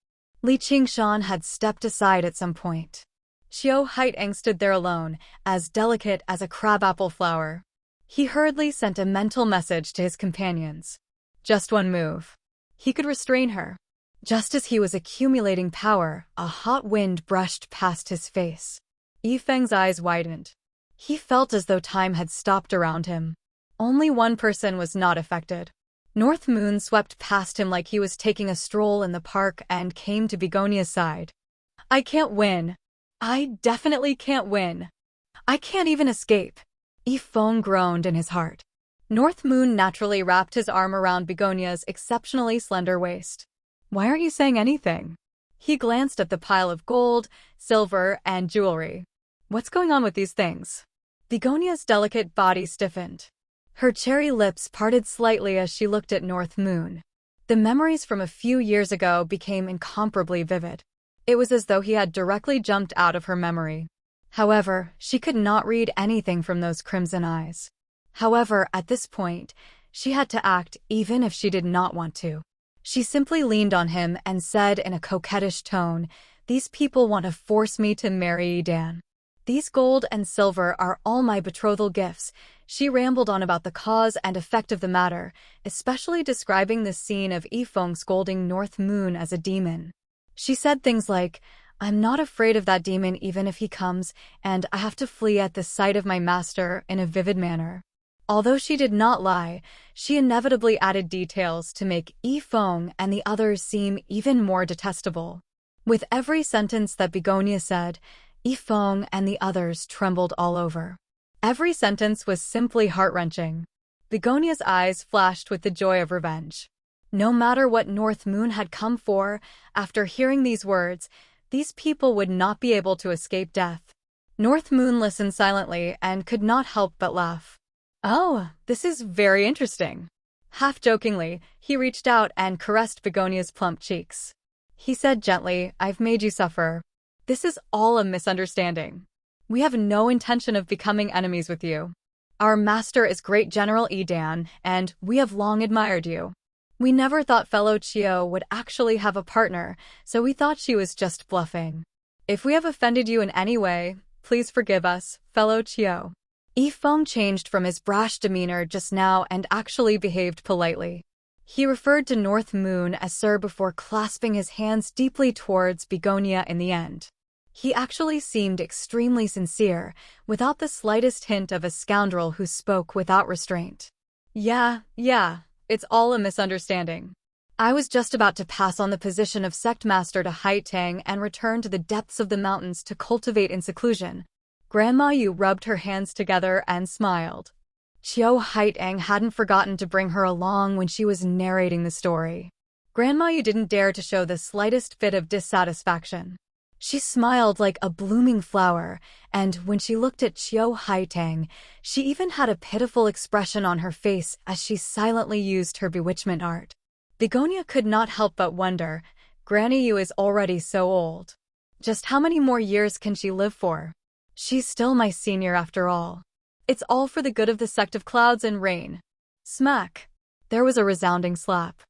S1: Li Qingshan had stepped aside at some point. Xiao Haiteng stood there alone, as delicate as a crabapple flower. He hurriedly sent a mental message to his companions. Just one move. He could restrain her. Just as he was accumulating power, a hot wind brushed past his face. Yifeng's eyes widened. He felt as though time had stopped around him. Only one person was not affected. North Moon swept past him like he was taking a stroll in the park and came to Begonia's side. I can't win. I definitely can't win. I can't even escape. Yifeng groaned in his heart. North Moon naturally wrapped his arm around Begonia's exceptionally slender waist. Why aren't you saying anything? He glanced at the pile of gold, silver, and jewelry. What's going on with these things? Begonia's delicate body stiffened. Her cherry lips parted slightly as she looked at North Moon. The memories from a few years ago became incomparably vivid. It was as though he had directly jumped out of her memory. However, she could not read anything from those crimson eyes. However, at this point, she had to act even if she did not want to. She simply leaned on him and said in a coquettish tone, "These people want to force me to marry Yidan. These gold and silver are all my betrothal gifts." She rambled on about the cause and effect of the matter, especially describing the scene of Yifeng scolding North Moon as a demon. She said things like, "I'm not afraid of that demon even if he comes, and I have to flee at the sight of my master," in a vivid manner. Although she did not lie, she inevitably added details to make Yifeng and the others seem even more detestable. With every sentence that Begonia said, Yifeng and the others trembled all over. Every sentence was simply heart-wrenching. Begonia's eyes flashed with the joy of revenge. No matter what North Moon had come for, after hearing these words, these people would not be able to escape death. North Moon listened silently and could not help but laugh. "Oh, this is very interesting." Half-jokingly, he reached out and caressed Begonia's plump cheeks. He said gently, "I've made you suffer. This is all a misunderstanding. We have no intention of becoming enemies with you. Our master is Great General Edan, and we have long admired you. We never thought fellow Chio would actually have a partner, so we thought she was just bluffing. If we have offended you in any way, please forgive us, fellow Chio." Yifeng changed from his brash demeanor just now and actually behaved politely. He referred to North Moon as Sir before clasping his hands deeply towards Begonia in the end. He actually seemed extremely sincere, without the slightest hint of a scoundrel who spoke without restraint. Yeah, it's all a misunderstanding. I was just about to pass on the position of sect master to Haitang and return to the depths of the mountains to cultivate in seclusion. Grandma Yu rubbed her hands together and smiled. Chiao Haitang hadn't forgotten to bring her along when she was narrating the story. Grandma Yu didn't dare to show the slightest bit of dissatisfaction. She smiled like a blooming flower, and when she looked at Chiao Haitang, she even had a pitiful expression on her face as she silently used her bewitchment art. Begonia could not help but wonder, Granny Yu is already so old. Just how many more years can she live for? She's still my senior after all. It's all for the good of the sect of clouds and rain. Smack! There was a resounding slap.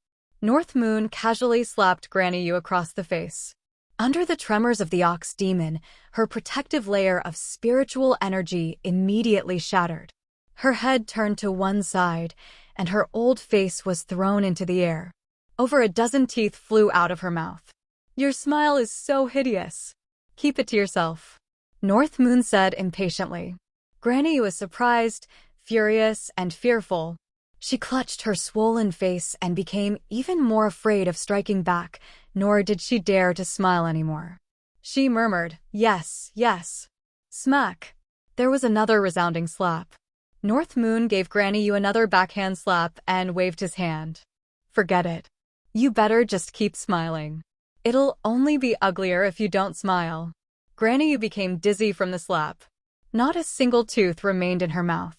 S1: North Moon casually slapped Granny Yu across the face. Under the tremors of the ox demon, her protective layer of spiritual energy immediately shattered. Her head turned to one side, and her old face was thrown into the air. Over a dozen teeth flew out of her mouth. "Your smile is so hideous. Keep it to yourself," North Moon said impatiently. Granny was surprised, furious, and fearful. She clutched her swollen face and became even more afraid of striking back, nor did she dare to smile anymore. She murmured, "Yes." Smack! There was another resounding slap. North Moon gave Granny Yu another backhand slap and waved his hand. "Forget it. You better just keep smiling. It'll only be uglier if you don't smile." Granny Yu became dizzy from the slap. Not a single tooth remained in her mouth.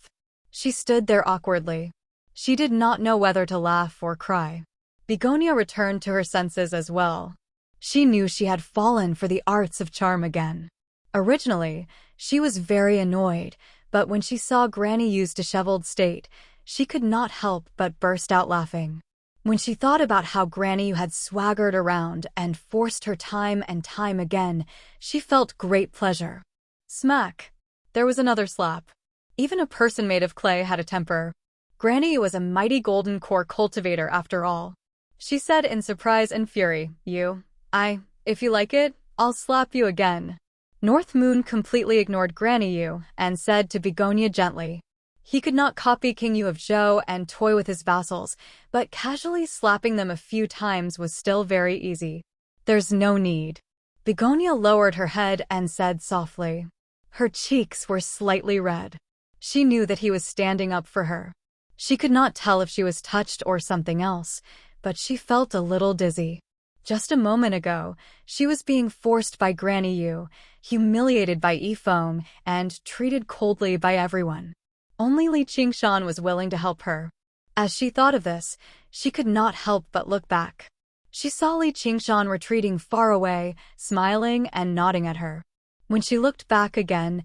S1: She stood there awkwardly. She did not know whether to laugh or cry. Begonia returned to her senses as well. She knew she had fallen for the arts of charm again. Originally, she was very annoyed, but when she saw Granny Yu's disheveled state, she could not help but burst out laughing. When she thought about how Granny Yu had swaggered around and forced her time and time again, she felt great pleasure. Smack! There was another slap. Even a person made of clay had a temper. Granny Yu was a mighty golden core cultivator after all. She said in surprise and fury, If you like it, I'll slap you again." North Moon completely ignored Granny Yu and said to Begonia gently. He could not copy King Yu of Zhou and toy with his vassals, but casually slapping them a few times was still very easy. "There's no need." Begonia lowered her head and said softly. Her cheeks were slightly red. She knew that he was standing up for her. She could not tell if she was touched or something else, but she felt a little dizzy. Just a moment ago, she was being forced by Granny Yu, humiliated by Yifeng, and treated coldly by everyone. Only Li Qingshan was willing to help her. As she thought of this, she could not help but look back. She saw Li Qingshan retreating far away, smiling and nodding at her. When she looked back again,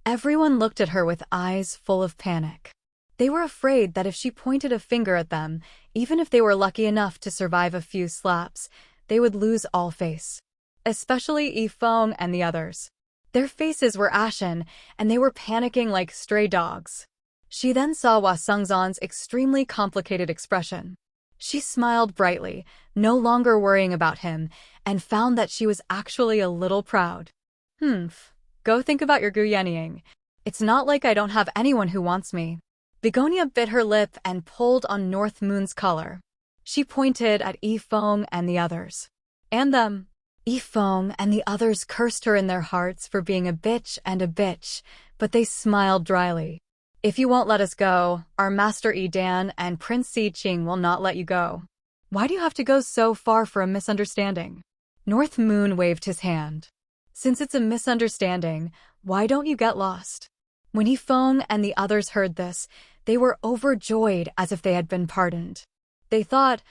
S1: everyone looked at her with eyes full of panic. They were afraid that if she pointed a finger at them, even if they were lucky enough to survive a few slaps, they would lose all face. Especially Yifeng and the others. Their faces were ashen, and they were panicking like stray dogs. She then saw Hua Sengzhan's extremely complicated expression. She smiled brightly, no longer worrying about him, and found that she was actually a little proud. Go think about your Guyanning. It's not like I don't have anyone who wants me. Begonia bit her lip and pulled on North Moon's collar. She pointed at Yifeng and the others. And them. Yifeng and the others cursed her in their hearts for being a bitch, but they smiled dryly. If you won't let us go, our Master Edan and Prince Si Qing will not let you go. Why do you have to go so far for a misunderstanding? North Moon waved his hand. Since it's a misunderstanding, why don't you get lost? When Yifeng and the others heard this, they were overjoyed as if they had been pardoned. They thought,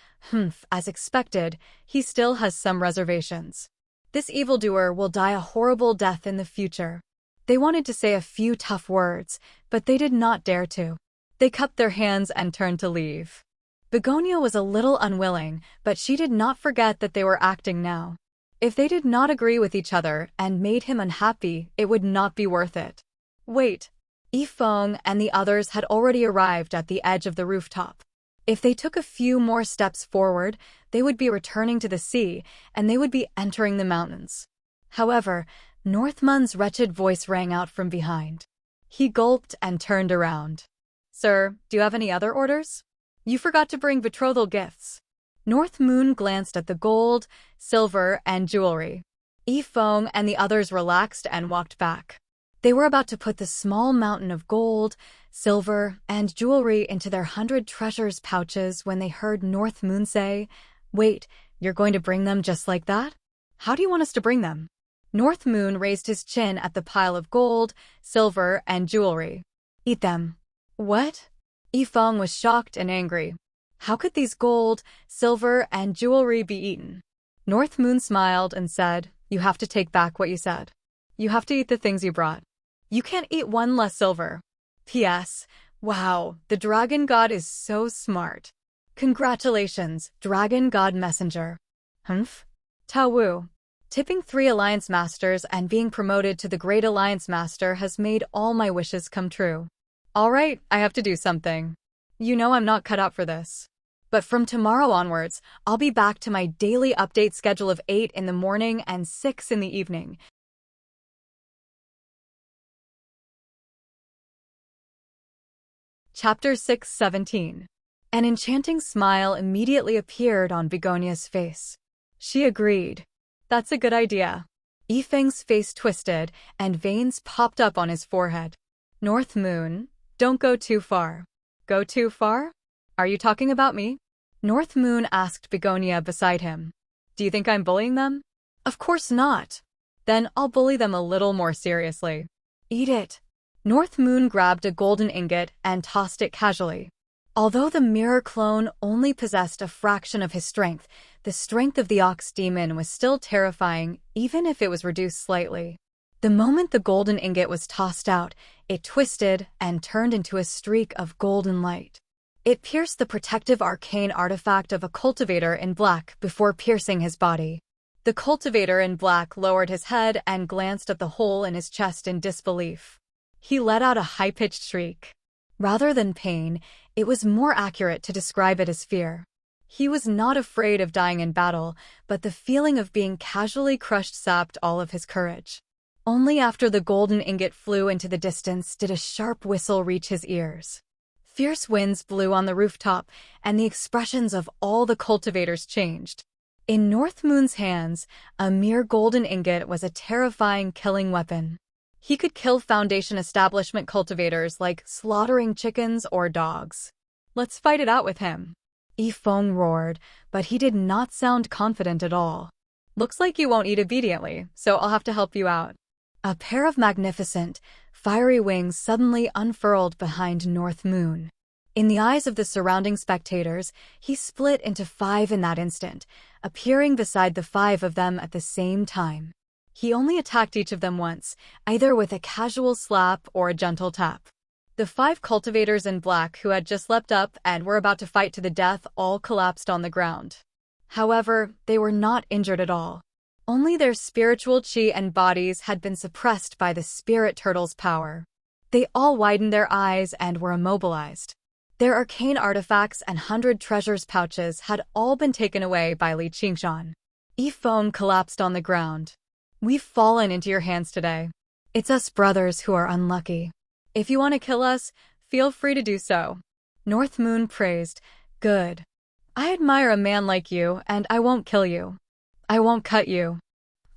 S1: as expected, he still has some reservations. This evildoer will die a horrible death in the future. They wanted to say a few tough words, but they did not dare to. They cupped their hands and turned to leave. Begonia was a little unwilling, but she did not forget that they were acting now. If they did not agree with each other and made him unhappy, it would not be worth it. Wait. Yifeng and the others had already arrived at the edge of the rooftop. If they took a few more steps forward, they would be returning to the sea, and they would be entering the mountains. However, North Moon's wretched voice rang out from behind. He gulped and turned around. Sir, do you have any other orders? You forgot to bring betrothal gifts. North Moon glanced at the gold, silver, and jewelry. Yifeng and the others relaxed and walked back. They were about to put the small mountain of gold, silver, and jewelry into their 100 treasures pouches when they heard North Moon say, Wait, you're going to bring them just like that? How do you want us to bring them? North Moon raised his chin at the pile of gold, silver, and jewelry. Eat them. What? Yifeng was shocked and angry. How could these gold, silver, and jewelry be eaten? North Moon smiled and said, You have to take back what you said. You have to eat the things you brought. You can't eat one less silver. P.S. Wow, the Dragon God is so smart. Congratulations, Dragon God Messenger. Tao Wu. Tipping 3 Alliance Masters and being promoted to the Great Alliance Master has made all my wishes come true. All right, I have to do something. You know I'm not cut out for this. But from tomorrow onwards, I'll be back to my daily update schedule of 8 in the morning and 6 in the evening. Chapter 617. An enchanting smile immediately appeared on Begonia's face. She agreed. That's a good idea. Yifeng's face twisted, and veins popped up on his forehead. North Moon, don't go too far. Go too far? Are you talking about me? North Moon asked Begonia beside him. Do you think I'm bullying them? Of course not. Then I'll bully them a little more seriously. Eat it. North Moon grabbed a golden ingot and tossed it casually. Although the mirror clone only possessed a fraction of his strength, the strength of the ox demon was still terrifying, even if it was reduced slightly. The moment the golden ingot was tossed out, it twisted and turned into a streak of golden light. It pierced the protective arcane artifact of a cultivator in black before piercing his body. The cultivator in black lowered his head and glanced at the hole in his chest in disbelief. He let out a high-pitched shriek. Rather than pain, it was more accurate to describe it as fear. He was not afraid of dying in battle, but the feeling of being casually crushed sapped all of his courage. Only after the golden ingot flew into the distance did a sharp whistle reach his ears. Fierce winds blew on the rooftop, and the expressions of all the cultivators changed. In North Moon's hands, a mere golden ingot was a terrifying killing weapon. He could kill Foundation establishment cultivators like slaughtering chickens or dogs. Let's fight it out with him. Yifeng roared, but he did not sound confident at all. Looks like you won't eat obediently, so I'll have to help you out. A pair of magnificent, fiery wings suddenly unfurled behind North Moon. In the eyes of the surrounding spectators, he split into 5 in that instant, appearing beside the 5 of them at the same time. He only attacked each of them once, either with a casual slap or a gentle tap. The 5 cultivators in black who had just leapt up and were about to fight to the death all collapsed on the ground. However, they were not injured at all. Only their spiritual chi and bodies had been suppressed by the spirit turtle's power. They all widened their eyes and were immobilized. Their arcane artifacts and 100 treasures pouches had all been taken away by Li Qingshan. Yifeng collapsed on the ground. We've fallen into your hands today. It's us brothers who are unlucky. If you want to kill us, Feel free to do so. North Moon praised. Good. I admire a man like you, and I won't kill you. I won't cut you.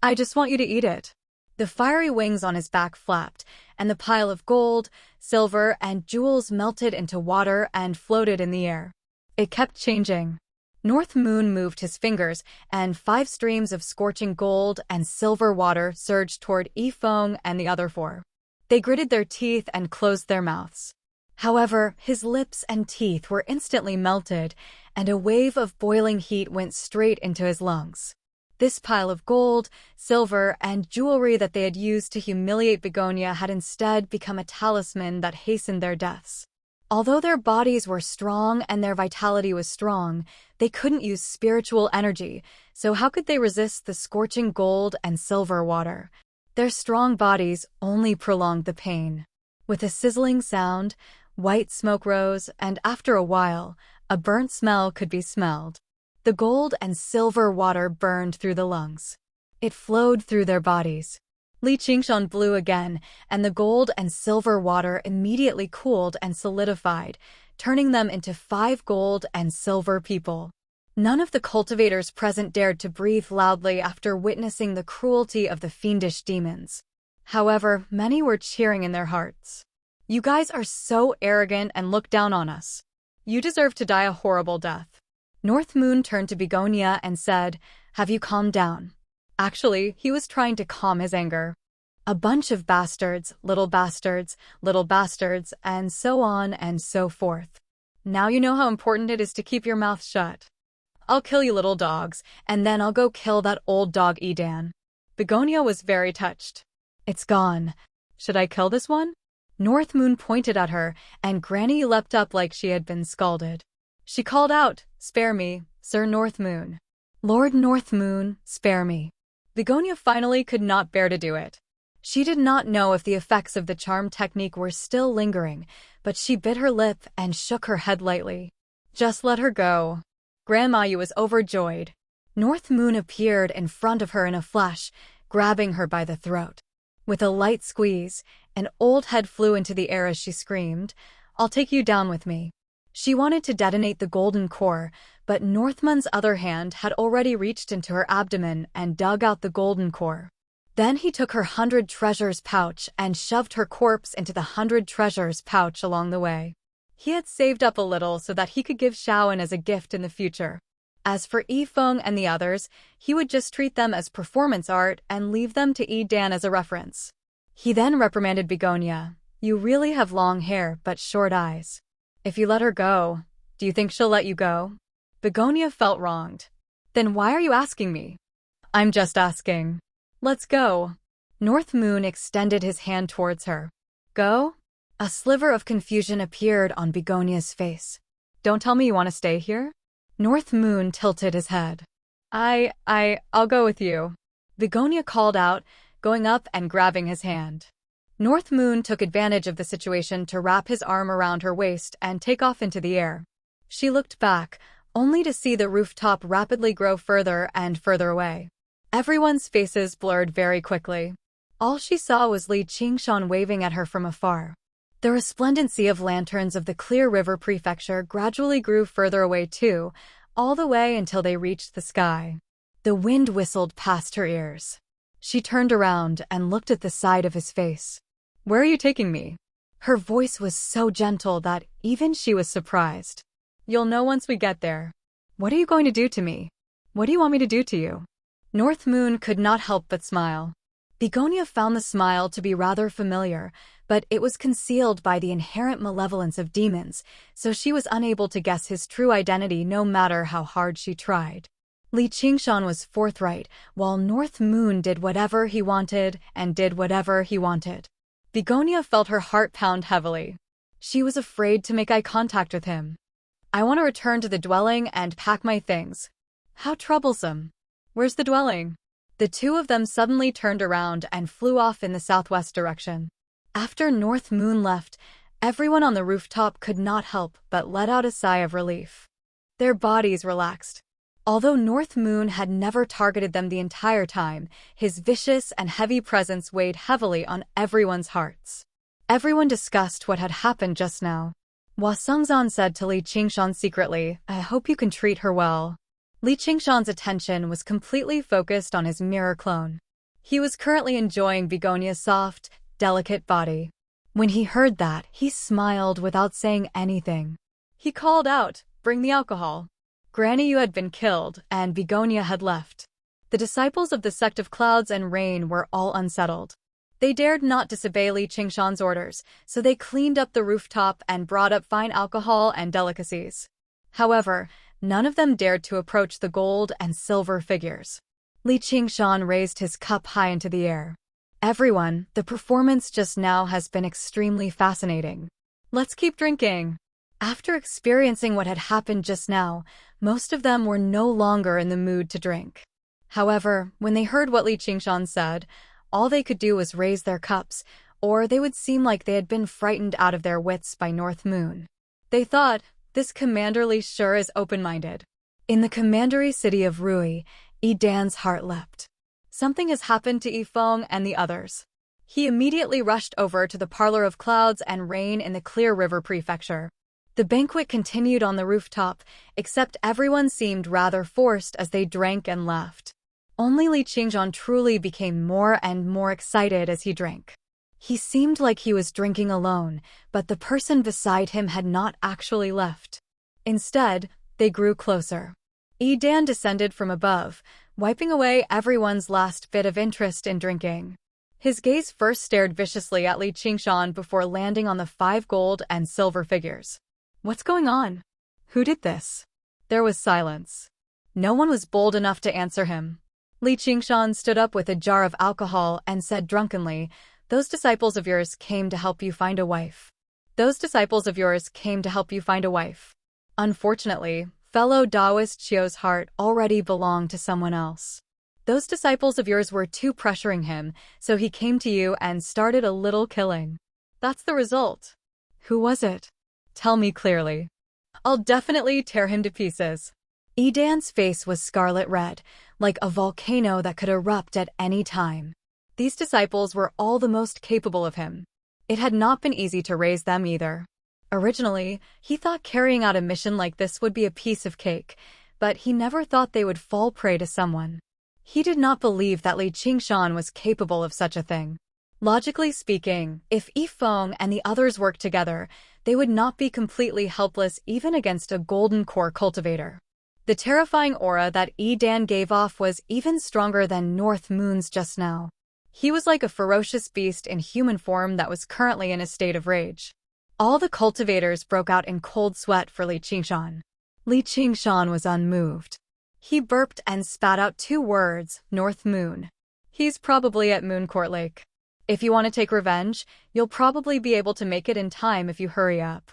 S1: I just want you to eat it. The fiery wings on his back flapped, and the pile of gold, silver, and jewels melted into water and floated in the air. It kept changing. North Moon moved his fingers, and 5 streams of scorching gold and silver water surged toward Yifeng and the other 4. They gritted their teeth and closed their mouths. However, his lips and teeth were instantly melted, and a wave of boiling heat went straight into his lungs. This pile of gold, silver, and jewelry that they had used to humiliate Begonia had instead become a talisman that hastened their deaths. Although their bodies were strong and their vitality was strong, they couldn't use spiritual energy, so how could they resist the scorching gold and silver water? Their strong bodies only prolonged the pain. With a sizzling sound, white smoke rose, and after a while, a burnt smell could be smelled. The gold and silver water burned through the lungs. It flowed through their bodies. Li Qingshan blew again, and the gold and silver water immediately cooled and solidified, turning them into 5 gold and silver people. None of the cultivators present dared to breathe loudly after witnessing the cruelty of the fiendish demons. However, many were cheering in their hearts. You guys are so arrogant and look down on us. You deserve to die a horrible death. North Moon turned to Begonia and said, Have you calmed down? Actually, he was trying to calm his anger. A bunch of bastards, little bastards, and so on and so forth. Now you know how important it is to keep your mouth shut. I'll kill you little dogs, and then I'll go kill that old dog Edan. Begonia was very touched. It's gone. Should I kill this one? North Moon pointed at her, and Granny leapt up like she had been scalded. She called out, Spare me, Sir North Moon. Lord North Moon, spare me. Begonia finally could not bear to do it. She did not know if the effects of the charm technique were still lingering, but she bit her lip and shook her head lightly. Just let her go. Grandma Yu was overjoyed. North Moon appeared in front of her in a flash, grabbing her by the throat. With a light squeeze, an old head flew into the air as she screamed, I'll take you down with me. She wanted to detonate the golden core, but Northman's other hand had already reached into her abdomen and dug out the golden core. Then he took her 100 treasures pouch and shoved her corpse into the 100 treasures pouch along the way. He had saved up a little so that he could give Shaoan as a gift in the future. As for Yifeng and the others, he would just treat them as performance art and leave them to Edan as a reference. He then reprimanded Begonia. You really have long hair but short eyes. If you let her go, do you think she'll let you go? Begonia felt wronged. Then why are you asking me? I'm just asking. Let's go. North Moon extended his hand towards her. Go? A sliver of confusion appeared on Begonia's face. Don't tell me you want to stay here? North Moon tilted his head. I'll go with you. Begonia called out, going up and grabbing his hand. North Moon took advantage of the situation to wrap his arm around her waist and take off into the air. She looked back, only to see the rooftop rapidly grow further and further away. Everyone's faces blurred very quickly. All she saw was Li Qingshan waving at her from afar. The resplendency of lanterns of the Clear River Prefecture gradually grew further away too, all the way until they reached the sky. The wind whistled past her ears. She turned around and looked at the side of his face. Where are you taking me? Her voice was so gentle that even she was surprised. You'll know once we get there. What are you going to do to me? What do you want me to do to you? North Moon could not help but smile. Begonia found the smile to be rather familiar, but it was concealed by the inherent malevolence of demons, so she was unable to guess his true identity no matter how hard she tried. Li Qingshan was forthright, while North Moon did whatever he wanted and did whatever he wanted. Begonia felt her heart pound heavily. She was afraid to make eye contact with him. I want to return to the dwelling and pack my things. How troublesome. Where's the dwelling? The two of them suddenly turned around and flew off in the southwest direction. After North Moon left, everyone on the rooftop could not help but let out a sigh of relief. Their bodies relaxed. Although North Moon had never targeted them the entire time, his vicious and heavy presence weighed heavily on everyone's hearts. Everyone discussed what had happened just now. Hua Sengzan said to Li Qingshan secretly, "I hope you can treat her well." Li Qingshan's attention was completely focused on his mirror clone. He was currently enjoying Begonia's soft, delicate body. When he heard that, he smiled without saying anything. He called out, "Bring the alcohol." Granny Yu had been killed, and Begonia had left. The disciples of the sect of Clouds and Rain were all unsettled. They dared not disobey Li Qingshan's orders, so they cleaned up the rooftop and brought up fine alcohol and delicacies. However, none of them dared to approach the gold and silver figures. Li Qingshan raised his cup high into the air. "Everyone, the performance just now has been extremely fascinating. Let's keep drinking." After experiencing what had happened just now, most of them were no longer in the mood to drink. However, when they heard what Li Qingshan said, all they could do was raise their cups, or they would seem like they had been frightened out of their wits by North Moon. They thought, "This Commander Li sure is open-minded." In the commandery city of Rui, Yi Dan's heart leapt. Something has happened to Yi Feng and the others. He immediately rushed over to the Parlor of Clouds and Rain in the Clear River Prefecture. The banquet continued on the rooftop, except everyone seemed rather forced as they drank and laughed. Only Li Qingshan truly became more and more excited as he drank. He seemed like he was drinking alone, but the person beside him had not actually left. Instead, they grew closer. Yi Dan descended from above, wiping away everyone's last bit of interest in drinking. His gaze first stared viciously at Li Qingshan before landing on the 5 gold and silver figures. "What's going on? Who did this?" There was silence. No one was bold enough to answer him. Li Qingshan stood up with a jar of alcohol and said drunkenly, "Those disciples of yours came to help you find a wife. Those disciples of yours came to help you find a wife." Unfortunately, fellow Taoist Qiu's heart already belonged to someone else. "Those disciples of yours were too pressuring him, so he came to you and started a little killing. That's the result." "Who was it? Tell me clearly. I'll definitely tear him to pieces." Yi Dan's face was scarlet red, like a volcano that could erupt at any time. These disciples were all the most capable of him. It had not been easy to raise them either. Originally, he thought carrying out a mission like this would be a piece of cake, but he never thought they would fall prey to someone. He did not believe that Li Qingshan was capable of such a thing. Logically speaking, if Yi Feng and the others worked together, they would not be completely helpless even against a golden core cultivator. The terrifying aura that Yi Dan gave off was even stronger than North Moon's just now. He was like a ferocious beast in human form that was currently in a state of rage. All the cultivators broke out in cold sweat for Li Qingshan. Li Qingshan was unmoved. He burped and spat out 2 words, "North Moon." He's probably at Mooncourt Lake. If you want to take revenge, you'll probably be able to make it in time if you hurry up.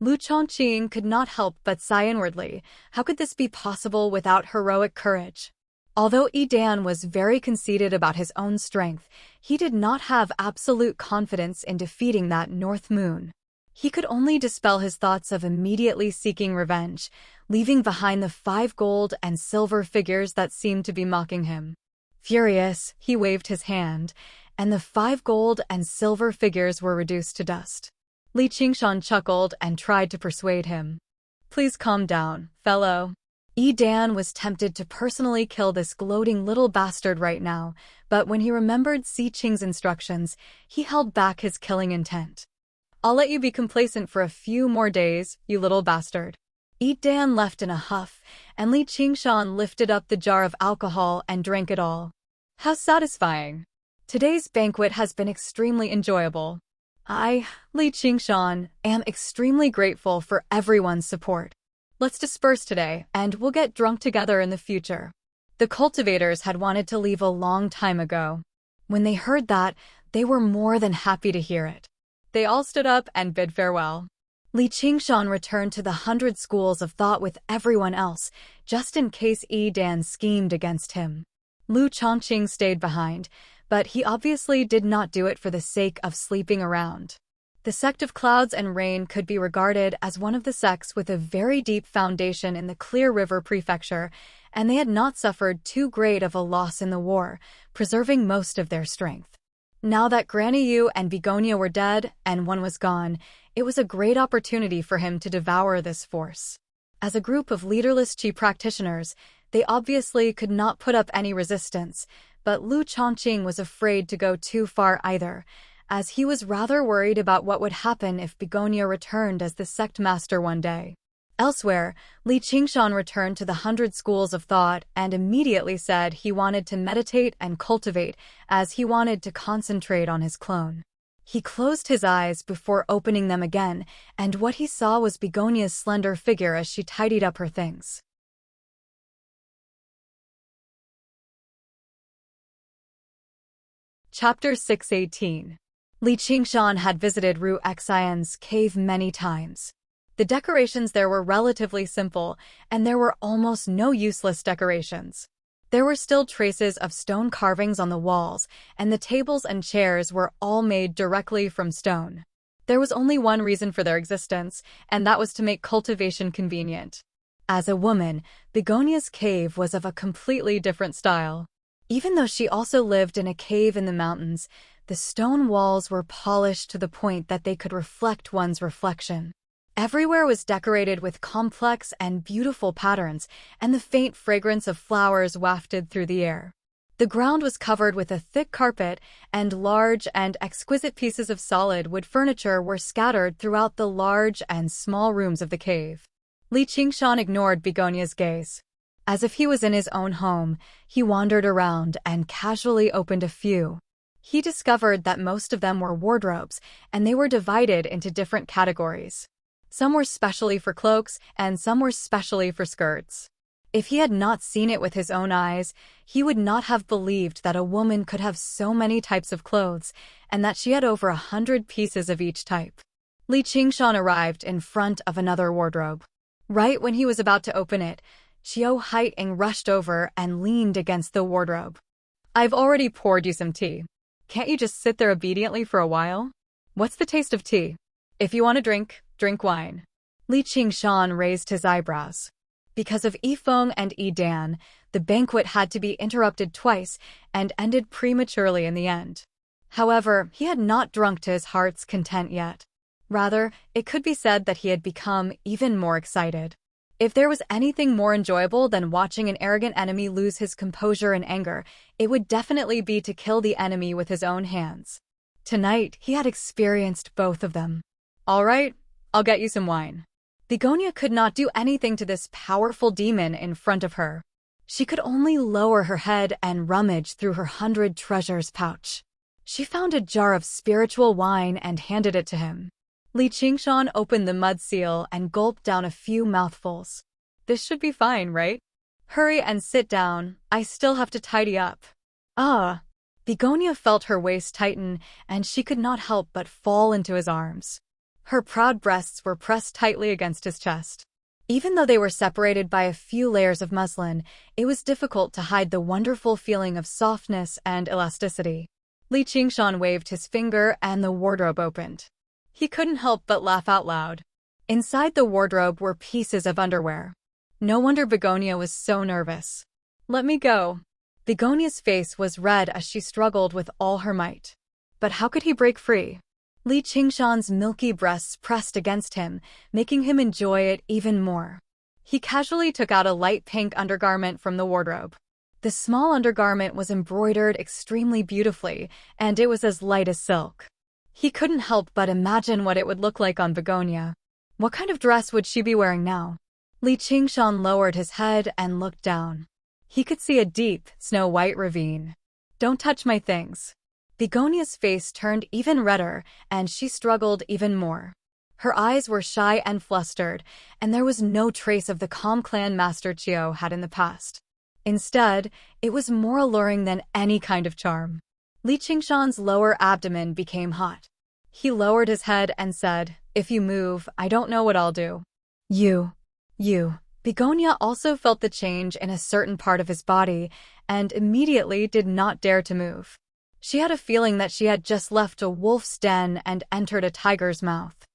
S1: Lu Chongqing could not help but sigh inwardly. How could this be possible without heroic courage? Although Yi Dan was very conceited about his own strength, he did not have absolute confidence in defeating that North Moon. He could only dispel his thoughts of immediately seeking revenge, leaving behind the 5 gold and silver figures that seemed to be mocking him. Furious, he waved his hand, and the 5 gold and silver figures were reduced to dust. Li Qingshan chuckled and tried to persuade him. "Please calm down, fellow." Yi Dan was tempted to personally kill this gloating little bastard right now, but when he remembered Si Qing's instructions, he held back his killing intent. "I'll let you be complacent for a few more days, you little bastard." Yi Dan left in a huff, and Li Qingshan lifted up the jar of alcohol and drank it all. How satisfying! Today's banquet has been extremely enjoyable. I, Li Qingshan, am extremely grateful for everyone's support. Let's disperse today, and we'll get drunk together in the future. The cultivators had wanted to leave a long time ago. When they heard that, they were more than happy to hear it. They all stood up and bid farewell. Li Qingshan returned to the 100 schools of thought with everyone else, just in case Yi Dan schemed against him. Lu Chongqing stayed behind, but he obviously did not do it for the sake of sleeping around. The sect of Clouds and Rain could be regarded as one of the sects with a very deep foundation in the Clear River Prefecture, and they had not suffered too great of a loss in the war, preserving most of their strength. Now that Granny Yu and Begonia were dead and one was gone, it was a great opportunity for him to devour this force. As a group of leaderless Qi practitioners, they obviously could not put up any resistance, but Lu Chongqing was afraid to go too far either, as he was rather worried about what would happen if Begonia returned as the sect master one day. Elsewhere, Li Qingshan returned to the 100 schools of thought and immediately said he wanted to meditate and cultivate, as he wanted to concentrate on his clone. He closed his eyes before opening them again, and what he saw was Begonia's slender figure as she tidied up her things. Chapter 618. Li Qingshan had visited Ru Xian's cave many times. The decorations there were relatively simple, and there were almost no useless decorations. There were still traces of stone carvings on the walls, and the tables and chairs were all made directly from stone. There was only one reason for their existence, and that was to make cultivation convenient. As a woman, Begonia's cave was of a completely different style. Even though she also lived in a cave in the mountains, the stone walls were polished to the point that they could reflect one's reflection. Everywhere was decorated with complex and beautiful patterns, and the faint fragrance of flowers wafted through the air. The ground was covered with a thick carpet, and large and exquisite pieces of solid wood furniture were scattered throughout the large and small rooms of the cave. Li Qingshan ignored Begonia's gaze. As if he was in his own home, he wandered around and casually opened a few. He discovered that most of them were wardrobes, and they were divided into different categories. Some were specially for cloaks, and some were specially for skirts. If he had not seen it with his own eyes, he would not have believed that a woman could have so many types of clothes, and that she had over 100 pieces of each type. Li Qingshan arrived in front of another wardrobe. Right when he was about to open it, Qiu Haiying rushed over and leaned against the wardrobe. "I've already poured you some tea. Can't you just sit there obediently for a while? What's the taste of tea? If you want a drink, drink wine." Li Qingshan raised his eyebrows. Because of Yifeng and Yi Dan, the banquet had to be interrupted twice and ended prematurely in the end. However, he had not drunk to his heart's content yet. Rather, it could be said that he had become even more excited. If there was anything more enjoyable than watching an arrogant enemy lose his composure in anger, it would definitely be to kill the enemy with his own hands. Tonight, he had experienced both of them. "All right, I'll get you some wine." Begonia could not do anything to this powerful demon in front of her. She could only lower her head and rummage through her 100 treasures pouch. She found a jar of spiritual wine and handed it to him. Li Qingshan opened the mud seal and gulped down a few mouthfuls. "This should be fine, right? Hurry and sit down, I still have to tidy up." "Ah." Begonia felt her waist tighten, and she could not help but fall into his arms. Her proud breasts were pressed tightly against his chest. Even though they were separated by a few layers of muslin, it was difficult to hide the wonderful feeling of softness and elasticity. Li Qingshan waved his finger and the wardrobe opened. He couldn't help but laugh out loud. Inside the wardrobe were pieces of underwear. No wonder Begonia was so nervous. "Let me go." Begonia's face was red as she struggled with all her might. But how could he break free? Li Qingshan's milky breasts pressed against him, making him enjoy it even more. He casually took out a light pink undergarment from the wardrobe. The small undergarment was embroidered extremely beautifully, and it was as light as silk. He couldn't help but imagine what it would look like on Begonia. What kind of dress would she be wearing now? Li Qingshan lowered his head and looked down. He could see a deep, snow-white ravine. "Don't touch my things." Begonia's face turned even redder, and she struggled even more. Her eyes were shy and flustered, and there was no trace of the calm clan master Qiu had in the past. Instead, it was more alluring than any kind of charm. Li Qingshan's lower abdomen became hot. He lowered his head and said, "If you move, I don't know what I'll do." You. Begonia also felt the change in a certain part of his body, and immediately did not dare to move. She had a feeling that she had just left a wolf's den and entered a tiger's mouth.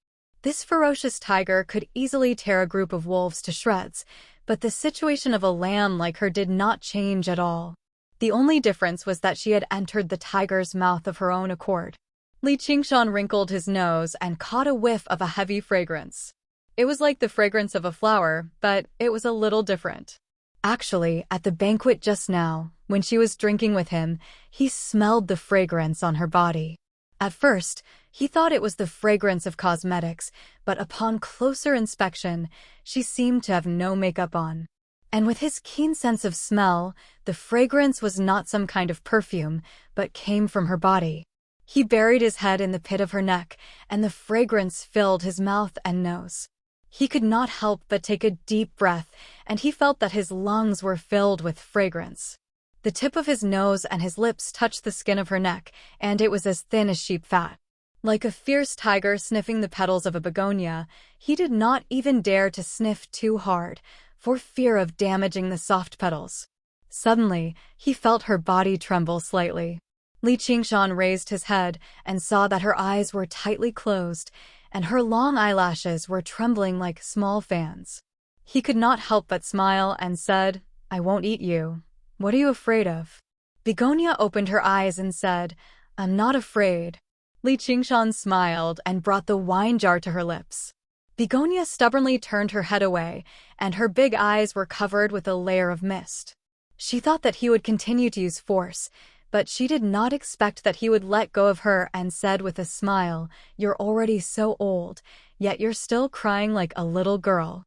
S1: This ferocious tiger could easily tear a group of wolves to shreds, but the situation of a lamb like her did not change at all. The only difference was that she had entered the tiger's mouth of her own accord. Li Qingshan wrinkled his nose and caught a whiff of a heavy fragrance. It was like the fragrance of a flower, but it was a little different. Actually, at the banquet just now, when she was drinking with him, he smelled the fragrance on her body. At first, he thought it was the fragrance of cosmetics, but upon closer inspection, she seemed to have no makeup on. And with his keen sense of smell, the fragrance was not some kind of perfume, but came from her body. He buried his head in the pit of her neck, and the fragrance filled his mouth and nose. He could not help but take a deep breath, and he felt that his lungs were filled with fragrance. The tip of his nose and his lips touched the skin of her neck, and it was as thin as sheep fat. Like a fierce tiger sniffing the petals of a begonia, he did not even dare to sniff too hard, for fear of damaging the soft petals. Suddenly, he felt her body tremble slightly. Li Qingshan raised his head and saw that her eyes were tightly closed, and her long eyelashes were trembling like small fans. He could not help but smile and said, "I won't eat you. What are you afraid of?" Begonia opened her eyes and said, "I'm not afraid." Li Qingshan smiled and brought the wine jar to her lips. Begonia stubbornly turned her head away, and her big eyes were covered with a layer of mist. She thought that he would continue to use force, but she did not expect that he would let go of her and said with a smile, "You're already so old, yet you're still crying like a little girl.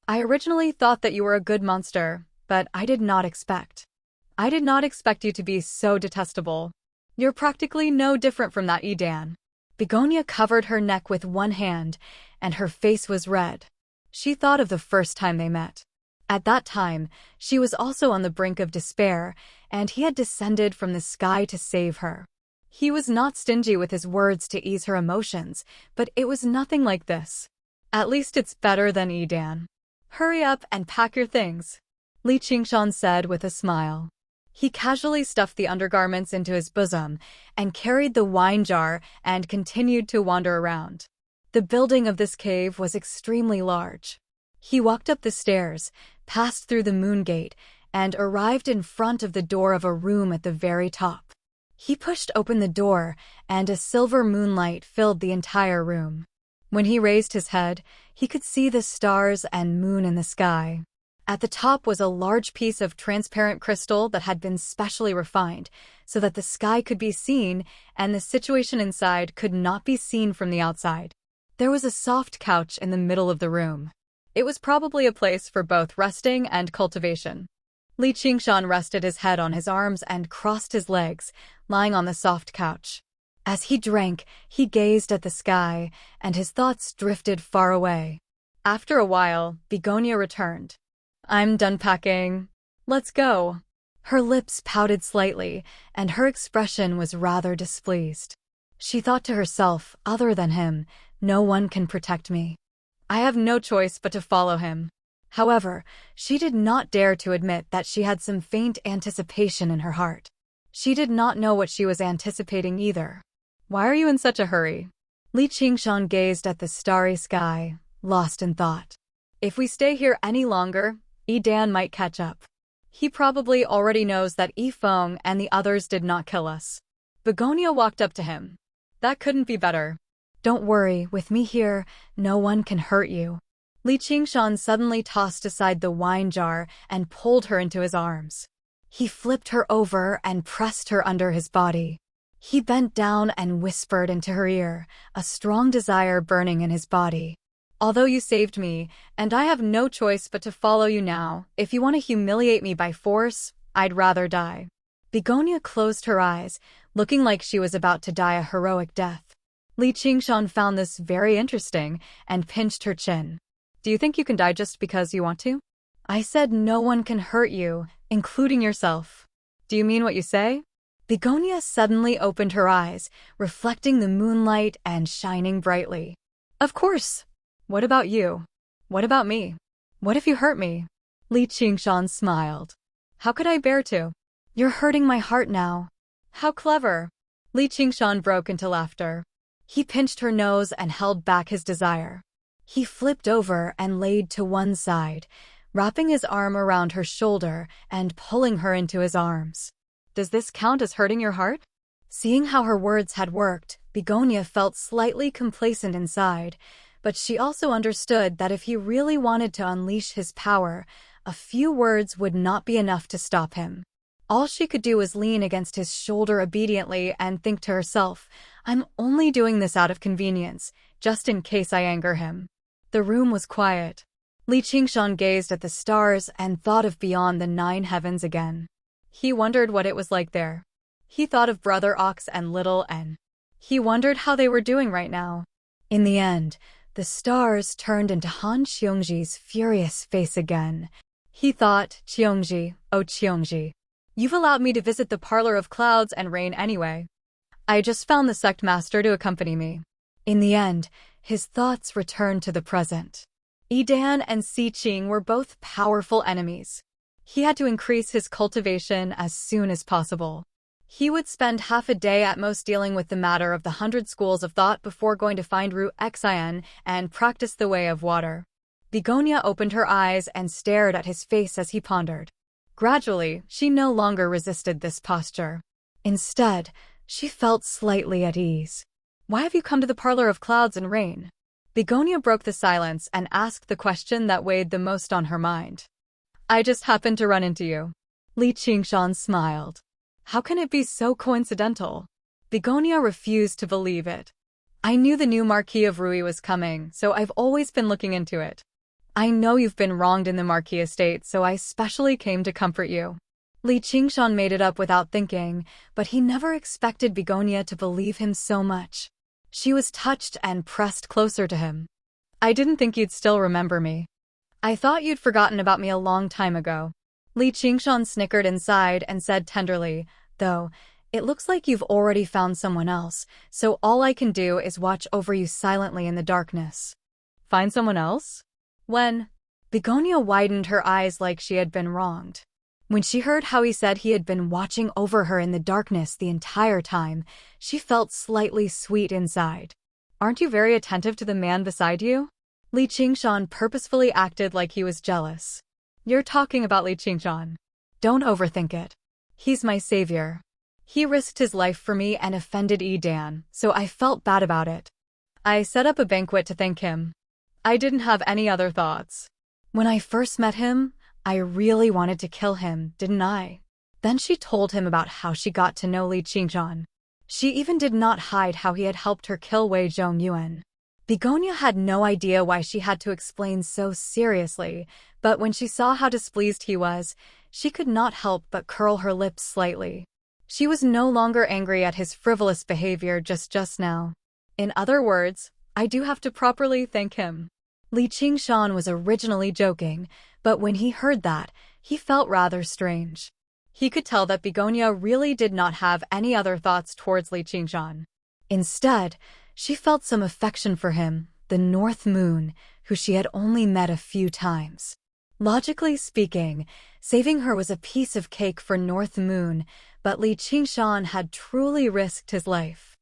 S1: I originally thought that you were a good monster, but I did not expect you to be so detestable. You're practically no different from that Edan." Begonia covered her neck with one hand, and her face was red. She thought of the first time they met. At that time, she was also on the brink of despair, and he had descended from the sky to save her. He was not stingy with his words to ease her emotions, but it was nothing like this. "At least it's better than Edan. Hurry up and pack your things," Li Qingshan said with a smile. He casually stuffed the undergarments into his bosom and carried the wine jar and continued to wander around. The building of this cave was extremely large. He walked up the stairs, passed through the moon gate, and arrived in front of the door of a room at the very top. He pushed open the door, and a silver moonlight filled the entire room. When he raised his head, he could see the stars and moon in the sky. At the top was a large piece of transparent crystal that had been specially refined, so that the sky could be seen and the situation inside could not be seen from the outside. There was a soft couch in the middle of the room. It was probably a place for both resting and cultivation. Li Qingshan rested his head on his arms and crossed his legs, lying on the soft couch. As he drank, he gazed at the sky, and his thoughts drifted far away. After a while, Begonia returned. "I'm done packing. Let's go." Her lips pouted slightly, and her expression was rather displeased. She thought to herself, other than him, no one can protect me. I have no choice but to follow him. However, she did not dare to admit that she had some faint anticipation in her heart. She did not know what she was anticipating either. "Why are you in such a hurry?" Li Qingshan gazed at the starry sky, lost in thought. "If we stay here any longer, Edan might catch up. He probably already knows that Yifeng and the others did not kill us." Begonia walked up to him. "That couldn't be better." "Don't worry, with me here, no one can hurt you." Li Qingshan suddenly tossed aside the wine jar and pulled her into his arms. He flipped her over and pressed her under his body. He bent down and whispered into her ear, a strong desire burning in his body. "Although you saved me, and I have no choice but to follow you now, if you want to humiliate me by force, I'd rather die." Begonia closed her eyes, looking like she was about to die a heroic death. Li Qingshan found this very interesting and pinched her chin. "Do you think you can die just because you want to?" "I said no one can hurt you, including yourself." "Do you mean what you say?" Begonia suddenly opened her eyes, reflecting the moonlight and shining brightly. "Of course. What about you? What about me? What if you hurt me?" Li Qingshan smiled. "How could I bear to?" "You're hurting my heart now." "How clever." Li Qingshan broke into laughter. He pinched her nose and held back his desire. He flipped over and laid to one side, wrapping his arm around her shoulder and pulling her into his arms. Does this count as hurting your heart? Seeing how her words had worked, Begonia felt slightly complacent inside, but she also understood that if he really wanted to unleash his power, a few words would not be enough to stop him. All she could do was lean against his shoulder obediently and think to herself, I'm only doing this out of convenience, just in case I anger him. The room was quiet. Li Qingshan gazed at the stars and thought of beyond the 9 heavens again. He wondered what it was like there. He thought of Brother Ox and Little N. He wondered how they were doing right now. In the end, the stars turned into Han Qiongji's furious face again. He thought, Qiongji, oh Qiongji, you've allowed me to visit the parlor of clouds and rain anyway. I just found the sect master to accompany me. In the end, his thoughts returned to the present. Yidan and Si Qing were both powerful enemies. He had to increase his cultivation as soon as possible. He would spend half a day at most dealing with the matter of the 100 schools of thought before going to find Ru Xian and practice the way of water. Begonia opened her eyes and stared at his face as he pondered. Gradually, she no longer resisted this posture. Instead, she felt slightly at ease. Why have you come to the parlor of clouds and rain? Begonia broke the silence and asked the question that weighed the most on her mind. I just happened to run into you. Li Qingshan smiled. How can it be so coincidental? Begonia refused to believe it. I knew the new Marquis of Rui was coming, so I've always been looking into it. I know you've been wronged in the Marquis estate, so I specially came to comfort you. Li Qingshan made it up without thinking, but he never expected Begonia to believe him so much. She was touched and pressed closer to him. I didn't think you'd still remember me. I thought you'd forgotten about me a long time ago. Li Qingshan snickered inside and said tenderly, though, it looks like you've already found someone else, so all I can do is watch over you silently in the darkness. Find someone else? When? Begonia widened her eyes like she had been wronged. When she heard how he said he had been watching over her in the darkness the entire time, she felt slightly sweet inside. Aren't you very attentive to the man beside you? Li Qingshan purposefully acted like he was jealous. You're talking about Li Qingshan. Don't overthink it. He's my savior. He risked his life for me and offended Yidan, so I felt bad about it. I set up a banquet to thank him. I didn't have any other thoughts. When I first met him, I really wanted to kill him, didn't I? Then she told him about how she got to know Li Qingshan. She even did not hide how he had helped her kill Wei Zhongyuan. Begonia had no idea why she had to explain so seriously, but when she saw how displeased he was, she could not help but curl her lips slightly. She was no longer angry at his frivolous behavior just now. In other words, I do have to properly thank him. Li Qingshan was originally joking, but when he heard that, he felt rather strange. He could tell that Begonia really did not have any other thoughts towards Li Qingshan. Instead, she felt some affection for him, the North Moon, who she had only met a few times. Logically speaking, saving her was a piece of cake for North Moon, but Li Qingshan had truly risked his life.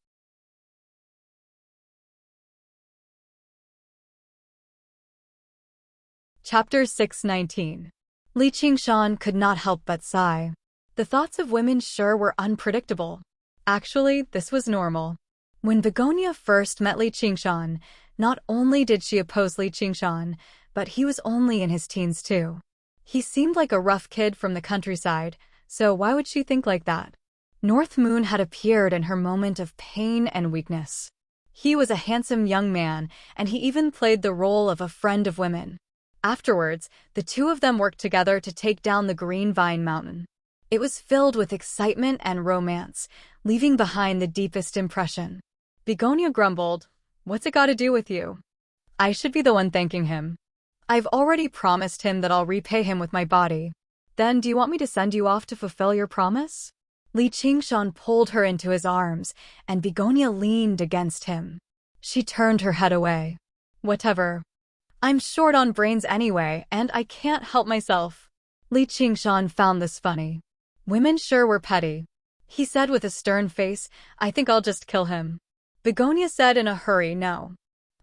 S1: Chapter 619. Li Qingshan could not help but sigh. The thoughts of women sure were unpredictable. Actually, this was normal. When Begonia first met Li Qingshan, not only did she oppose Li Qingshan, but he was only in his teens too. He seemed like a rough kid from the countryside, so why would she think like that? North Moon had appeared in her moment of pain and weakness. He was a handsome young man, and he even played the role of a friend of women. Afterwards, the two of them worked together to take down the Green Vine Mountain. It was filled with excitement and romance, leaving behind the deepest impression. Begonia grumbled, "What's it got to do with you? I should be the one thanking him. I've already promised him that I'll repay him with my body. Then do you want me to send you off to fulfill your promise?" Li Qingshan pulled her into his arms, and Begonia leaned against him. She turned her head away. "Whatever. I'm short on brains anyway, and I can't help myself." Li Qingshan found this funny. Women sure were petty. He said with a stern face, "I think I'll just kill him." Begonia said in a hurry, "No.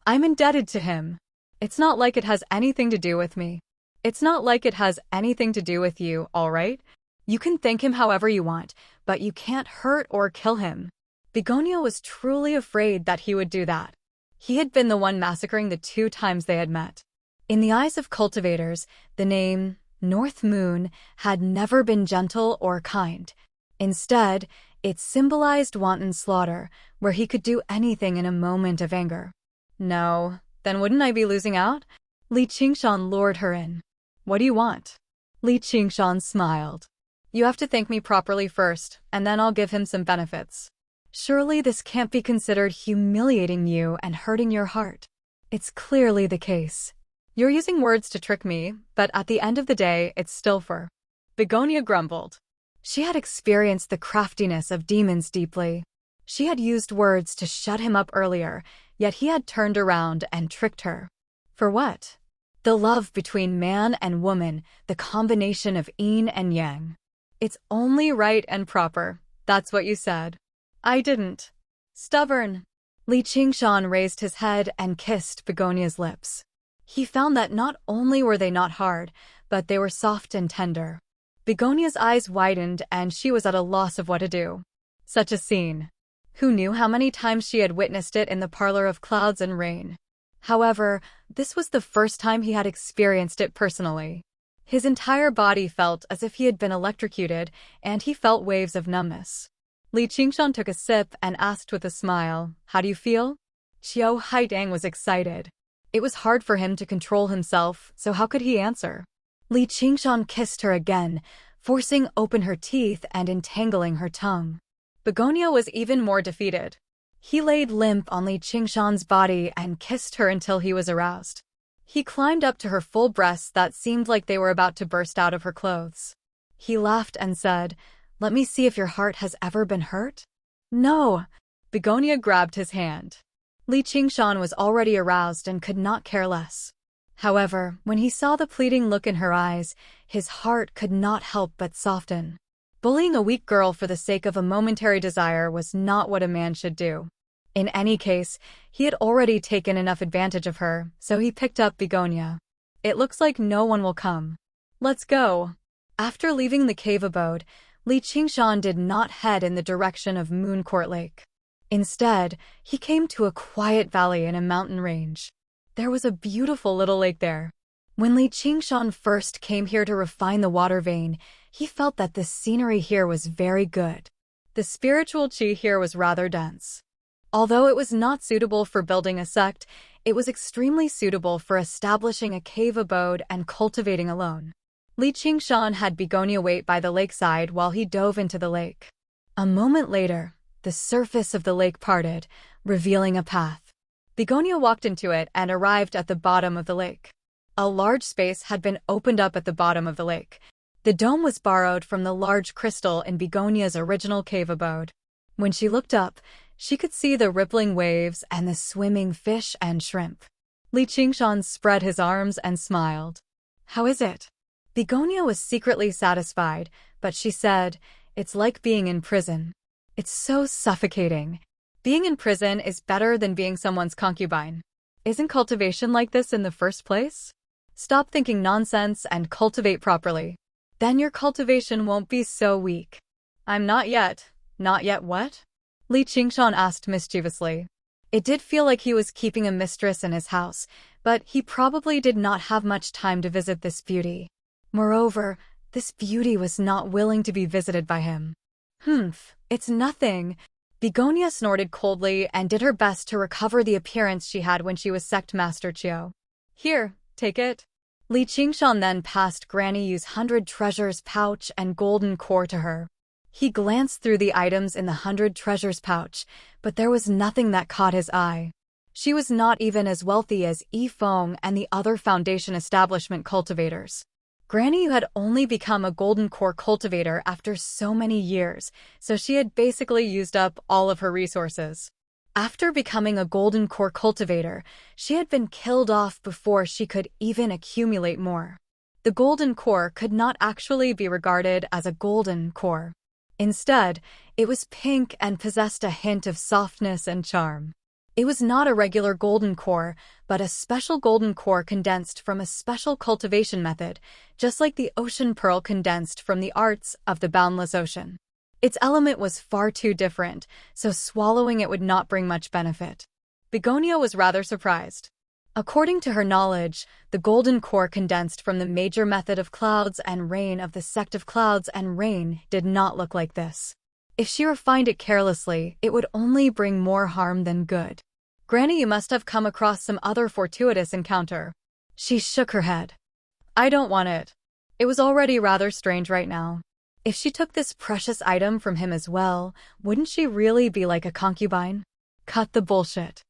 S1: I'm indebted to him. It's not like it has anything to do with me. It's not like it has anything to do with you, all right? You can thank him however you want, but you can't hurt or kill him. Begonia was truly afraid that he would do that. He had been the one massacring the 2 times they had met. In the eyes of cultivators, the name North Moon had never been gentle or kind. Instead, it symbolized wanton slaughter, where he could do anything in a moment of anger. No, then wouldn't I be losing out? Li Qingshan lured her in. What do you want? Li Qingshan smiled. You have to thank me properly first, and then I'll give him some benefits. Surely this can't be considered humiliating you and hurting your heart. It's clearly the case. You're using words to trick me, but at the end of the day, it's still for. Begonia grumbled. She had experienced the craftiness of demons deeply. She had used words to shut him up earlier, yet he had turned around and tricked her. For what? The love between man and woman, the combination of yin and yang. It's only right and proper. That's what you said. I didn't. Stubborn. Li Qingshan raised his head and kissed Begonia's lips. He found that not only were they not hard, but they were soft and tender. Begonia's eyes widened and she was at a loss of what to do. Such a scene. Who knew how many times she had witnessed it in the parlor of clouds and rain? However, this was the first time he had experienced it personally. His entire body felt as if he had been electrocuted, and he felt waves of numbness. Li Qingshan took a sip and asked with a smile, "How do you feel?" Qiao Haidang was excited. It was hard for him to control himself, so how could he answer? Li Qingshan kissed her again, forcing open her teeth and entangling her tongue. Begonia was even more defeated. He laid limp on Li Qingshan's body and kissed her until he was aroused. He climbed up to her full breasts that seemed like they were about to burst out of her clothes. He laughed and said, "Let me see if your heart has ever been hurt." No. Begonia grabbed his hand. Li Qingshan was already aroused and could not care less. However, when he saw the pleading look in her eyes, his heart could not help but soften. Bullying a weak girl for the sake of a momentary desire was not what a man should do. In any case, he had already taken enough advantage of her, so he picked up Begonia. It looks like no one will come. Let's go. After leaving the cave abode, Li Qingshan did not head in the direction of Mooncourt Lake. Instead, he came to a quiet valley in a mountain range. There was a beautiful little lake there. When Li Qingshan first came here to refine the water vein, he felt that the scenery here was very good. The spiritual qi here was rather dense. Although it was not suitable for building a sect, it was extremely suitable for establishing a cave abode and cultivating alone. Li Qingshan had Begonia wait by the lakeside while he dove into the lake. A moment later, the surface of the lake parted, revealing a path. Begonia walked into it and arrived at the bottom of the lake. A large space had been opened up at the bottom of the lake. The dome was borrowed from the large crystal in Begonia's original cave abode. When she looked up, she could see the rippling waves and the swimming fish and shrimp. Li Qingshan spread his arms and smiled. "How is it?" Begonia was secretly satisfied, but she said, "It's like being in prison. It's so suffocating. Being in prison is better than being someone's concubine. Isn't cultivation like this in the first place? Stop thinking nonsense and cultivate properly. Then your cultivation won't be so weak." "I'm not yet." "Not yet what?" Li Qingshan asked mischievously. It did feel like he was keeping a mistress in his house, but he probably did not have much time to visit this beauty. Moreover, this beauty was not willing to be visited by him. It's nothing." Begonia snorted coldly and did her best to recover the appearance she had when she was Sect Master Qiao. "Here, take it." Li Qingshan then passed Granny Yu's 100 treasures pouch and golden core to her. He glanced through the items in the 100 treasures pouch, but there was nothing that caught his eye. She was not even as wealthy as Yi Feng and the other foundation establishment cultivators. Granny Yu had only become a golden core cultivator after so many years, so she had basically used up all of her resources. After becoming a golden core cultivator, she had been killed off before she could even accumulate more. The golden core could not actually be regarded as a golden core. Instead, it was pink and possessed a hint of softness and charm. It was not a regular golden core, but a special golden core condensed from a special cultivation method, just like the ocean pearl condensed from the arts of the boundless ocean. Its element was far too different, so swallowing it would not bring much benefit. Begonia was rather surprised. According to her knowledge, the golden core condensed from the major method of clouds and rain of the sect of clouds and rain did not look like this. If she refined it carelessly, it would only bring more harm than good. Granny, you must have come across some other fortuitous encounter. She shook her head. I don't want it. It was already rather strange right now. If she took this precious item from him as well, wouldn't she really be like a concubine? Cut the bullshit.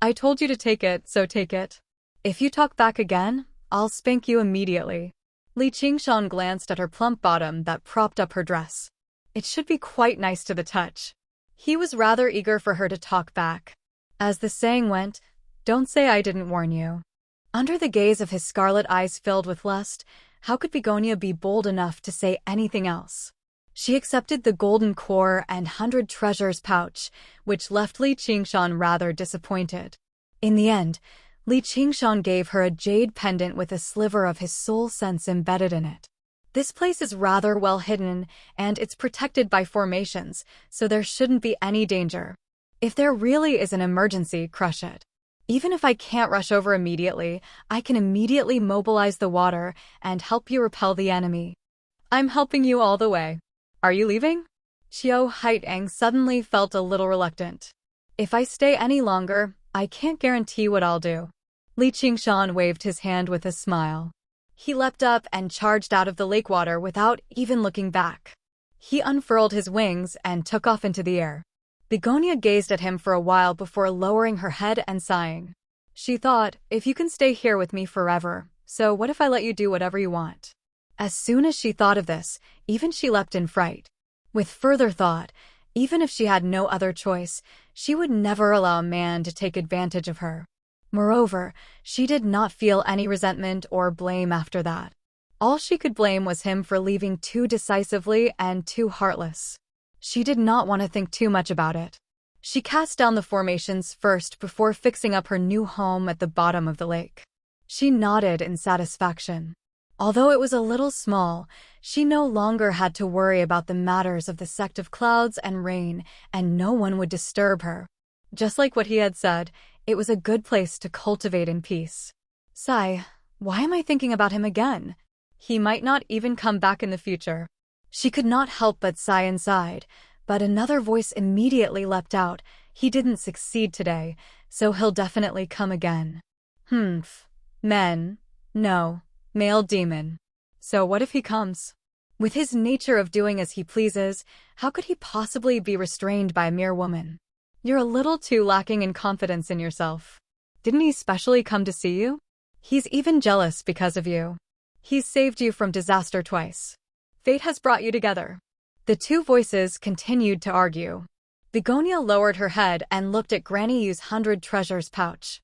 S1: I told you to take it, so take it. If you talk back again, I'll spank you immediately. Li Qingshan glanced at her plump bottom that propped up her dress. It should be quite nice to the touch. He was rather eager for her to talk back. As the saying went, don't say I didn't warn you. Under the gaze of his scarlet eyes filled with lust, how could Begonia be bold enough to say anything else? She accepted the golden core and 100 treasures pouch, which left Li Qingshan rather disappointed. In the end, Li Qingshan gave her a jade pendant with a sliver of his soul sense embedded in it. This place is rather well hidden, and it's protected by formations, so there shouldn't be any danger. If there really is an emergency, crush it. Even if I can't rush over immediately, I can immediately mobilize the water and help you repel the enemy. I'm helping you all the way. Are you leaving? Xiao Haitang suddenly felt a little reluctant. If I stay any longer, I can't guarantee what I'll do. Li Qingshan waved his hand with a smile. He leapt up and charged out of the lake water without even looking back. He unfurled his wings and took off into the air. Begonia gazed at him for a while before lowering her head and sighing. She thought, if you can stay here with me forever, so what if I let you do whatever you want? As soon as she thought of this, even she leapt in fright. With further thought, even if she had no other choice, she would never allow a man to take advantage of her. Moreover, she did not feel any resentment or blame after that. All she could blame was him for leaving too decisively and too heartless. She did not want to think too much about it. She cast down the formations first before fixing up her new home at the bottom of the lake. She nodded in satisfaction. Although it was a little small, she no longer had to worry about the matters of the sect of clouds and rain, and no one would disturb her. Just like what he had said, it was a good place to cultivate in peace. Sigh, why am I thinking about him again? He might not even come back in the future. She could not help but sigh inside, but another voice immediately leapt out. He didn't succeed today, so he'll definitely come again. Men. No. Male demon. So what if he comes? With his nature of doing as he pleases, how could he possibly be restrained by a mere woman? You're a little too lacking in confidence in yourself. Didn't he specially come to see you? He's even jealous because of you. He's saved you from disaster twice. Fate has brought you together. The two voices continued to argue. Begonia lowered her head and looked at Granny Yu's 100 treasures pouch.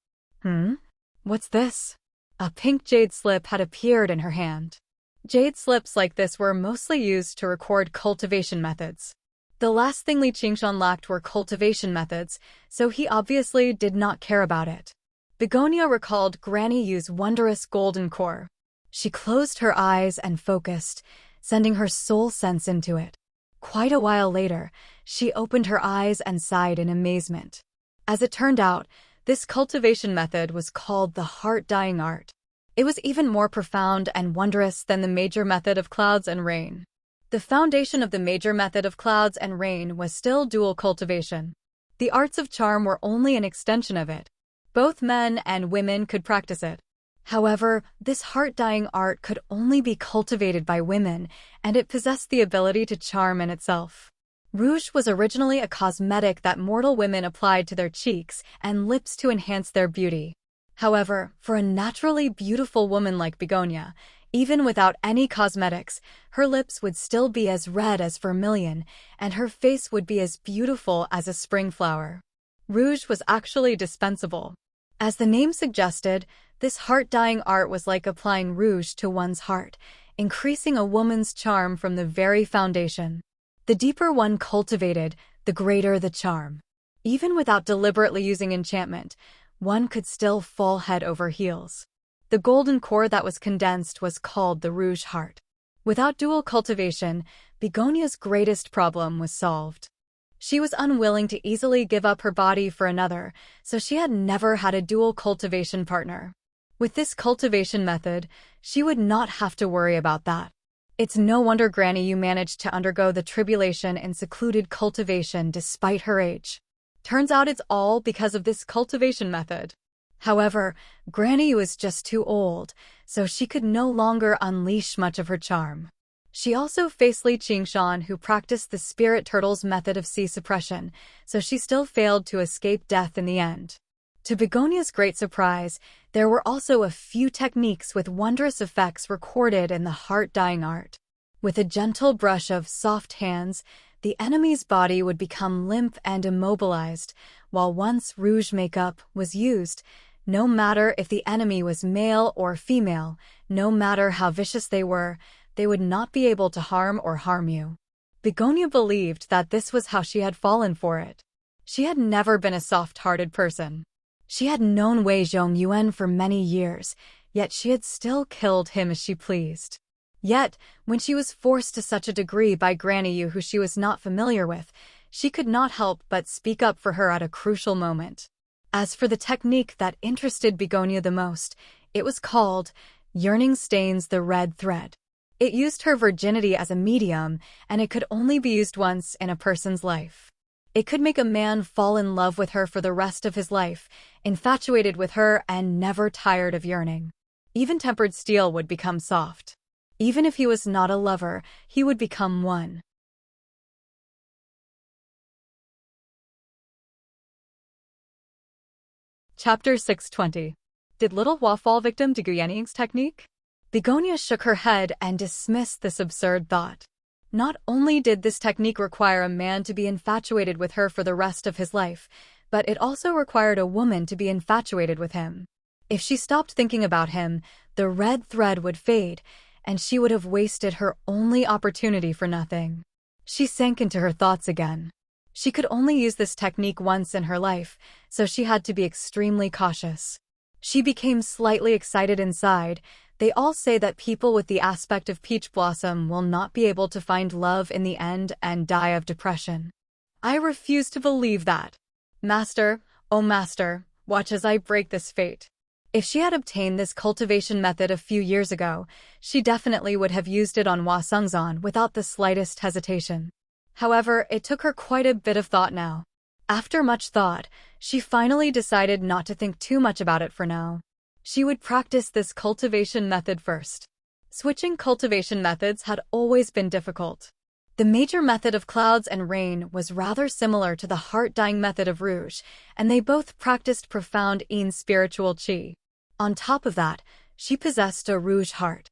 S1: What's this? A pink jade slip had appeared in her hand. Jade slips like this were mostly used to record cultivation methods. The last thing Li Qingshan lacked were cultivation methods, so he obviously did not care about it. Begonia recalled Granny Yu's wondrous golden core. She closed her eyes and focused, sending her soul sense into it. Quite a while later, she opened her eyes and sighed in amazement. As it turned out, this cultivation method was called the heart-dyeing art. It was even more profound and wondrous than the major method of clouds and rain. The foundation of the major method of clouds and rain was still dual cultivation. The arts of charm were only an extension of it. Both men and women could practice it. However, this heart-dyeing art could only be cultivated by women, and it possessed the ability to charm in itself. Rouge was originally a cosmetic that mortal women applied to their cheeks and lips to enhance their beauty. However, for a naturally beautiful woman like Begonia, even without any cosmetics, her lips would still be as red as vermilion, and her face would be as beautiful as a spring flower. Rouge was actually dispensable. As the name suggested, this heart-dyeing art was like applying rouge to one's heart, increasing a woman's charm from the very foundation. The deeper one cultivated, the greater the charm. Even without deliberately using enchantment, one could still fall head over heels. The golden core that was condensed was called the Rouge Heart. Without dual cultivation, Begonia's greatest problem was solved. She was unwilling to easily give up her body for another, so she had never had a dual cultivation partner. With this cultivation method, she would not have to worry about that. It's no wonder Granny Yu managed to undergo the tribulation in secluded cultivation despite her age. Turns out it's all because of this cultivation method. However, Granny Yu is just too old, so she could no longer unleash much of her charm. She also faced Li Qingshan, who practiced the spirit turtle's method of sea suppression, so she still failed to escape death in the end. To Begonia's great surprise, there were also a few techniques with wondrous effects recorded in the heart-dyeing art. With a gentle brush of soft hands, the enemy's body would become limp and immobilized, while once rouge makeup was used, no matter if the enemy was male or female, no matter how vicious they would not be able to harm you. Begonia believed that this was how she had fallen for it. She had never been a soft-hearted person. She had known Wei Zhongyuan for many years, yet she had still killed him as she pleased. Yet, when she was forced to such a degree by Granny Yu, who she was not familiar with, she could not help but speak up for her at a crucial moment. As for the technique that interested Begonia the most, it was called Yearning Stains the Red Thread. It used her virginity as a medium, and it could only be used once in a person's life. It could make a man fall in love with her for the rest of his life, infatuated with her and never tired of yearning. Even tempered steel would become soft. Even if he was not a lover, he would become one. Chapter 620. Did little Hua fall victim to Guyanning's technique? Begonia shook her head and dismissed this absurd thought. Not only did this technique require a man to be infatuated with her for the rest of his life, but it also required a woman to be infatuated with him. If she stopped thinking about him, the red thread would fade, and she would have wasted her only opportunity for nothing. She sank into her thoughts again. She could only use this technique once in her life, so she had to be extremely cautious. She became slightly excited inside. They all say that people with the aspect of peach blossom will not be able to find love in the end and die of depression. I refuse to believe that. Master, oh master, watch as I break this fate. If she had obtained this cultivation method a few years ago, she definitely would have used it on Hua Sengzan without the slightest hesitation. However, it took her quite a bit of thought now. After much thought, she finally decided not to think too much about it for now. She would practice this cultivation method first. Switching cultivation methods had always been difficult. The major method of clouds and rain was rather similar to the heart-dyeing method of rouge, and they both practiced profound spiritual qi. On top of that, she possessed a rouge heart.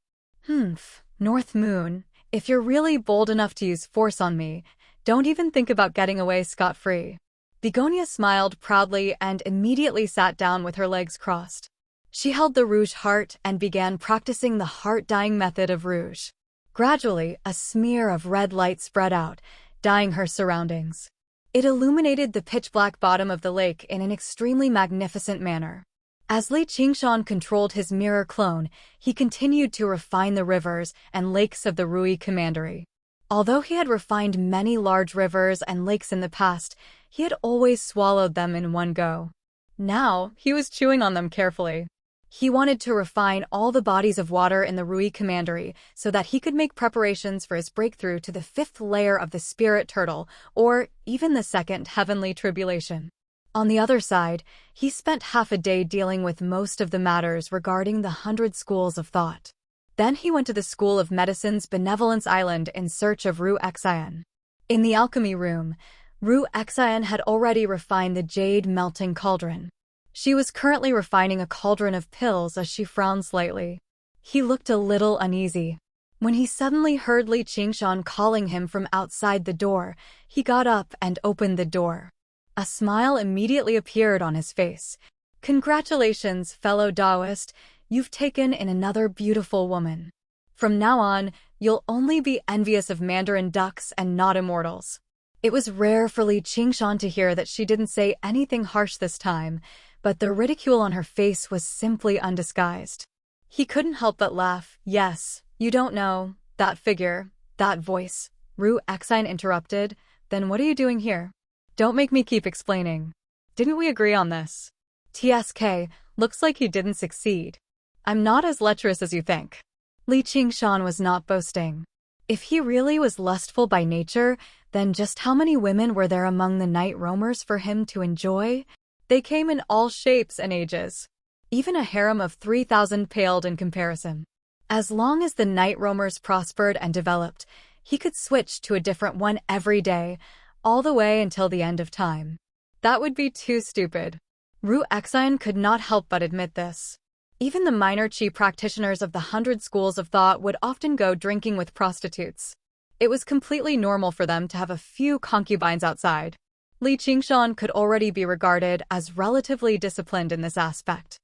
S1: North Moon, if you're really bold enough to use force on me, don't even think about getting away scot-free. Begonia smiled proudly and immediately sat down with her legs crossed. She held the rouge heart and began practicing the heart-dyeing method of rouge. Gradually, a smear of red light spread out, dyeing her surroundings. It illuminated the pitch-black bottom of the lake in an extremely magnificent manner. As Li Qingshan controlled his mirror clone, he continued to refine the rivers and lakes of the Rui Commandery. Although he had refined many large rivers and lakes in the past, he had always swallowed them in one go. Now, he was chewing on them carefully. He wanted to refine all the bodies of water in the Rui Commandery so that he could make preparations for his breakthrough to the 5th layer of the spirit turtle, or even the 2nd heavenly tribulation. On the other side, he spent half a day dealing with most of the matters regarding the 100 schools of thought. Then he went to the School of Medicine's Benevolence Island in search of Ru Xian. In the alchemy room, Ru Xian had already refined the jade melting cauldron. She was currently refining a cauldron of pills as she frowned slightly. He looked a little uneasy. When he suddenly heard Li Qingshan calling him from outside the door, he got up and opened the door. A smile immediately appeared on his face. "Congratulations, fellow Taoist, you've taken in another beautiful woman. From now on, you'll only be envious of Mandarin ducks and not immortals." It was rare for Li Qingshan to hear that she didn't say anything harsh this time, but the ridicule on her face was simply undisguised. He couldn't help but laugh. "Yes, you don't know, That figure, that voice, Ru Exine interrupted. Then what are you doing here? Don't make me keep explaining. Didn't we agree on this? TSK, looks like you didn't succeed. I'm not as lecherous as you think. Li Qingshan was not boasting. If he really was lustful by nature, then just how many women were there among the night roamers for him to enjoy? They came in all shapes and ages. Even a harem of 3,000 paled in comparison. As long as the night roamers prospered and developed, he could switch to a different one every day, all the way until the end of time. That would be too stupid. Ru Exine could not help but admit this. Even the minor chi practitioners of the 100 schools of thought would often go drinking with prostitutes. It was completely normal for them to have a few concubines outside. Li Qingshan could already be regarded as relatively disciplined in this aspect.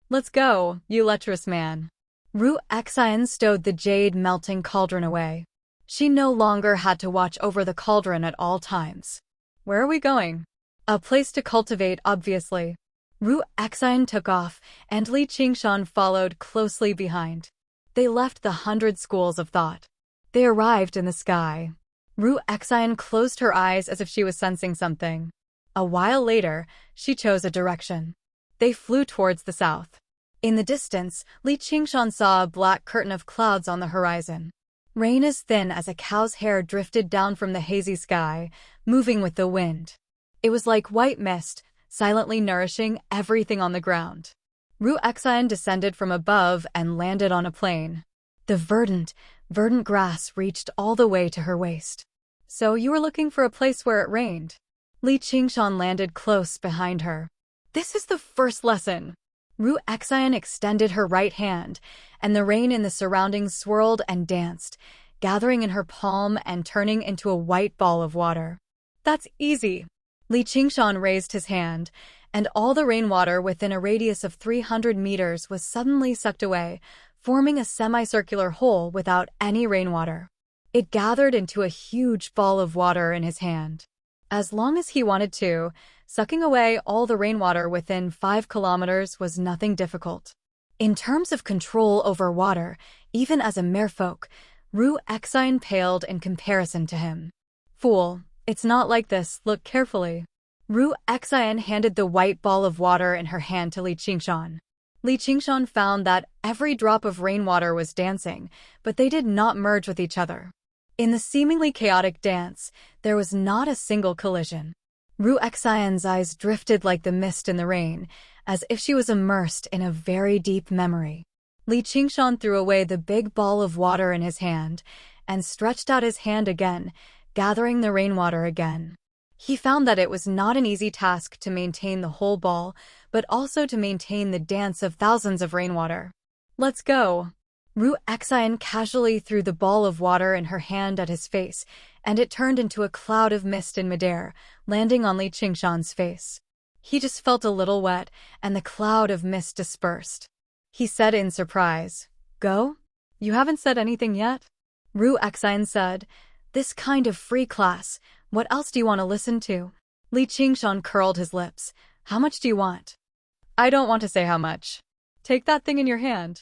S1: Let's go, you lecherous man. Ru Exine stowed the jade melting cauldron away. She no longer had to watch over the cauldron at all times. Where are we going? A place to cultivate, obviously. Ru Exine took off, and Li Qingshan followed closely behind. They left the 100 schools of thought. They arrived in the sky. Ru Exine closed her eyes as if she was sensing something. A while later, she chose a direction. They flew towards the south. In the distance, Li Qingshan saw a black curtain of clouds on the horizon. Rain as thin as a cow's hair drifted down from the hazy sky, moving with the wind. It was like white mist, silently nourishing everything on the ground. Ru Exine descended from above and landed on a plain. The verdant grass reached all the way to her waist. So you were looking for a place where it rained. Li Qingshan landed close behind her. This is the first lesson. Ru Exine extended her right hand, and the rain in the surroundings swirled and danced, gathering in her palm and turning into a white ball of water. That's easy. Li Qingshan raised his hand, and all the rainwater within a radius of 300 meters was suddenly sucked away, forming a semicircular hole without any rainwater. It gathered into a huge ball of water in his hand. As long as he wanted to, sucking away all the rainwater within 5 kilometers was nothing difficult. In terms of control over water, even as a merfolk, Ru Exine paled in comparison to him. Fool, it's not like this, look carefully. Ru Exine handed the white ball of water in her hand to Li Qingshan. Li Qingshan found that every drop of rainwater was dancing, but they did not merge with each other. In the seemingly chaotic dance, there was not a single collision. Ru Exine's eyes drifted like the mist in the rain, as if she was immersed in a very deep memory. Li Qingshan threw away the big ball of water in his hand and stretched out his hand again, gathering the rainwater again. He found that it was not an easy task to maintain the whole ball, but also to maintain the dance of thousands of rainwater. Let's go. Ru Exine casually threw the ball of water in her hand at his face, and it turned into a cloud of mist in midair, landing on Li Qingshan's face. He just felt a little wet, and the cloud of mist dispersed. He said in surprise, "Go? You haven't said anything yet?" Ru Exine said, "This kind of free class, what else do you want to listen to?" Li Qingshan curled his lips. "How much do you want?" "I don't want to say how much. Take that thing in your hand."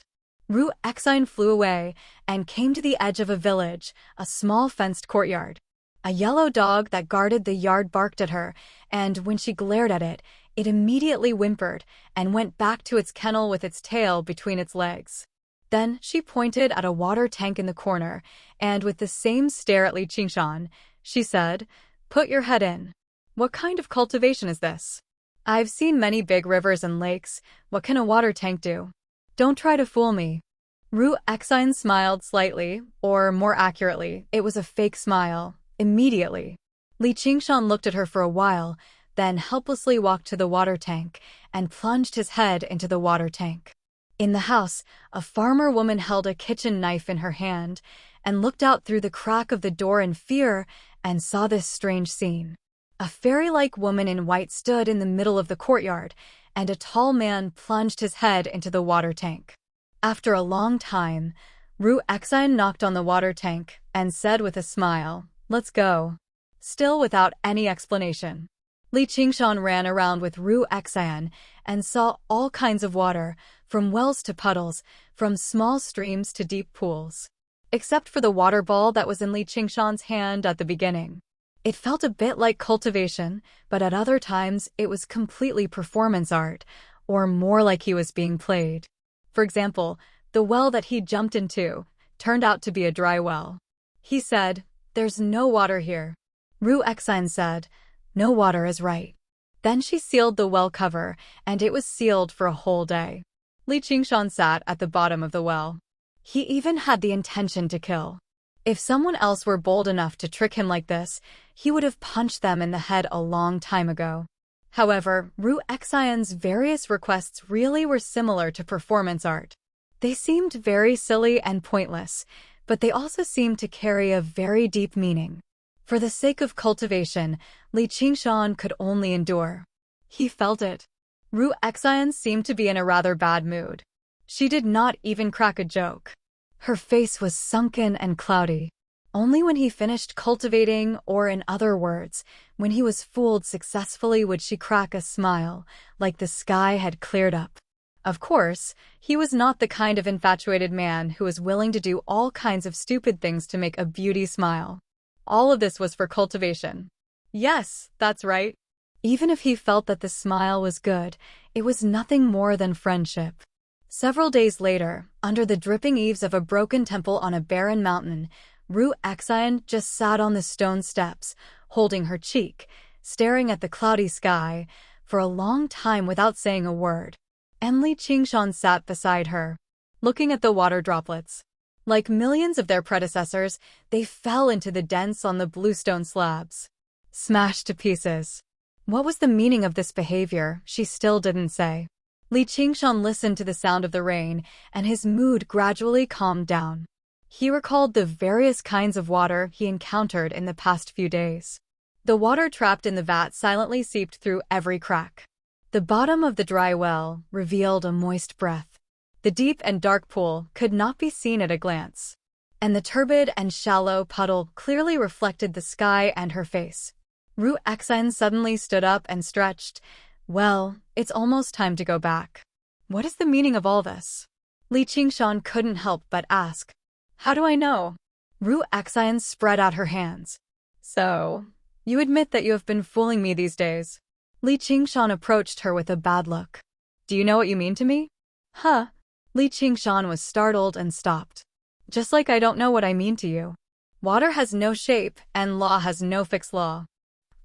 S1: Ru Exine flew away and came to the edge of a village, a small fenced courtyard. A yellow dog that guarded the yard barked at her, and when she glared at it, it immediately whimpered and went back to its kennel with its tail between its legs. Then she pointed at a water tank in the corner, and with the same stare at Li Qingshan, she said, "Put your head in. What kind of cultivation is this? I've seen many big rivers and lakes. What can a water tank do? Don't try to fool me." Ru Exine smiled slightly, or more accurately, it was a fake smile, immediately. Li Qingshan looked at her for a while, then helplessly walked to the water tank and plunged his head into the water tank. In the house, a farmer woman held a kitchen knife in her hand and looked out through the crack of the door in fear and saw this strange scene. A fairy-like woman in white stood in the middle of the courtyard, and a tall man plunged his head into the water tank. After a long time, Ru Exine knocked on the water tank and said with a smile, "Let's go." Still without any explanation. Li Qingshan ran around with Ru Exine and saw all kinds of water, from wells to puddles, from small streams to deep pools. except for the water ball that was in Li Qingshan's hand at the beginning. It felt a bit like cultivation, but at other times it was completely performance art, or more like he was being played. For example, the well that he jumped into turned out to be a dry well. He said, "There's no water here." Ru Exine said, "No water is right." Then she sealed the well cover, and it was sealed for a whole day. Li Qingshan sat at the bottom of the well. He even had the intention to kill. If someone else were bold enough to trick him like this, he would have punched them in the head a long time ago. However, Ru Exine's various requests really were similar to performance art. They seemed very silly and pointless, but they also seemed to carry a very deep meaning. For the sake of cultivation, Li Qingshan could only endure. He felt it. Ru Exine seemed to be in a rather bad mood. She did not even crack a joke. Her face was sunken and cloudy. Only when he finished cultivating, or in other words, when he was fooled successfully, would she crack a smile, like the sky had cleared up. Of course, he was not the kind of infatuated man who was willing to do all kinds of stupid things to make a beauty smile. All of this was for cultivation. Yes, that's right. Even if he felt that the smile was good, it was nothing more than friendship. Several days later, under the dripping eaves of a broken temple on a barren mountain, Ru Exine just sat on the stone steps, holding her cheek, staring at the cloudy sky, for a long time without saying a word. And Li Qingshan sat beside her, looking at the water droplets. Like millions of their predecessors, they fell into the dents on the bluestone slabs. Smashed to pieces. What was the meaning of this behavior, she still didn't say. Li Qingshan listened to the sound of the rain, and his mood gradually calmed down. He recalled the various kinds of water he encountered in the past few days. The water trapped in the vat silently seeped through every crack. The bottom of the dry well revealed a moist breath. The deep and dark pool could not be seen at a glance. And the turbid and shallow puddle clearly reflected the sky and her face. Ru Exine suddenly stood up and stretched. "Well, it's almost time to go back. What is the meaning of all this?" Li Qingshan couldn't help but ask. "How do I know?" Ru Exine spread out her hands. "So, you admit that you have been fooling me these days?" Li Qingshan approached her with a bad look. "Do you know what you mean to me?" "Huh?" Li Qingshan was startled and stopped. "Just like I don't know what I mean to you. Water has no shape, and law has no fixed law.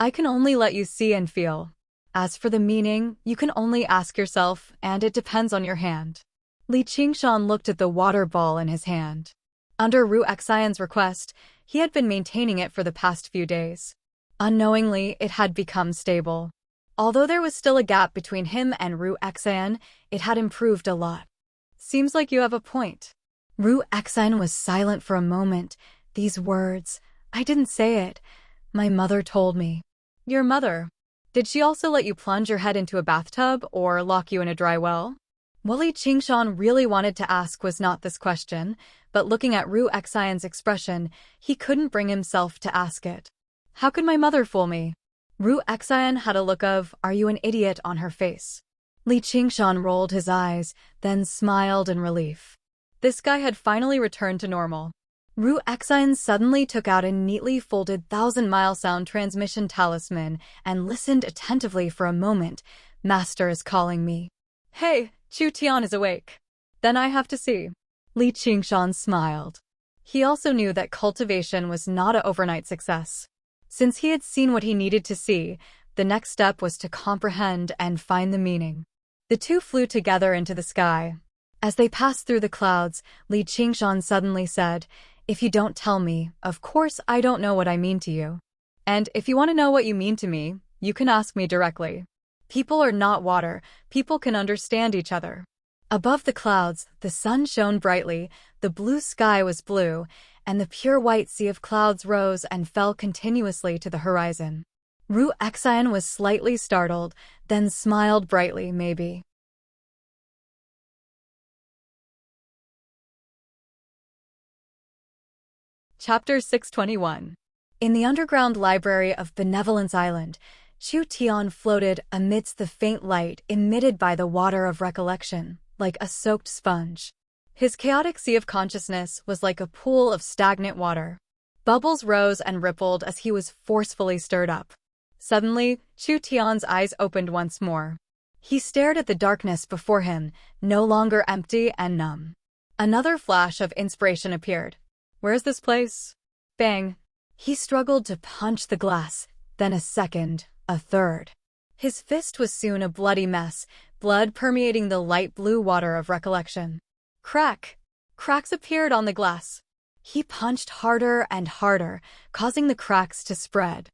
S1: I can only let you see and feel. As for the meaning, you can only ask yourself, and it depends on your hand." Li Qingshan looked at the water ball in his hand. Under Ru Exine's request, he had been maintaining it for the past few days. Unknowingly, it had become stable. Although there was still a gap between him and Ru Exine, it had improved a lot. "Seems like you have a point." Ru Exine was silent for a moment. These words, "I didn't say it. My mother told me." "Your mother? Did she also let you plunge your head into a bathtub or lock you in a dry well?" What Li Qingshan really wanted to ask was not this question, but looking at Ru Exine's expression, he couldn't bring himself to ask it. "How could my mother fool me?" Ru Exine had a look of, "Are you an idiot?" on her face. Li Qingshan rolled his eyes, then smiled in relief. This guy had finally returned to normal. Ru Exine suddenly took out a neatly folded 1,000-mile sound transmission talisman and listened attentively for a moment. "Master is calling me." "Hey, Chu Tian is awake. Then I have to see." Li Qingshan smiled. He also knew that cultivation was not an overnight success. Since he had seen what he needed to see, the next step was to comprehend and find the meaning. The two flew together into the sky. As they passed through the clouds, Li Qingshan suddenly said, "If you don't tell me, of course I don't know what I mean to you. And if you want to know what you mean to me, you can ask me directly. People are not water, people can understand each other." Above the clouds, the sun shone brightly, the blue sky was blue, and the pure white sea of clouds rose and fell continuously to the horizon. Ru Exine was slightly startled, then smiled brightly, maybe. Chapter 621. In the underground library of Benevolence Island, Chu Tian floated amidst the faint light emitted by the water of recollection, like a soaked sponge. His chaotic sea of consciousness was like a pool of stagnant water. Bubbles rose and rippled as he was forcefully stirred up. Suddenly, Chu Tian's eyes opened once more. He stared at the darkness before him, no longer empty and numb. Another flash of inspiration appeared. Where's this place? Bang! He struggled to punch the glass, then a second, a third. His fist was soon a bloody mess, blood permeating the light blue water of recollection. Crack! Cracks appeared on the glass. He punched harder and harder, causing the cracks to spread.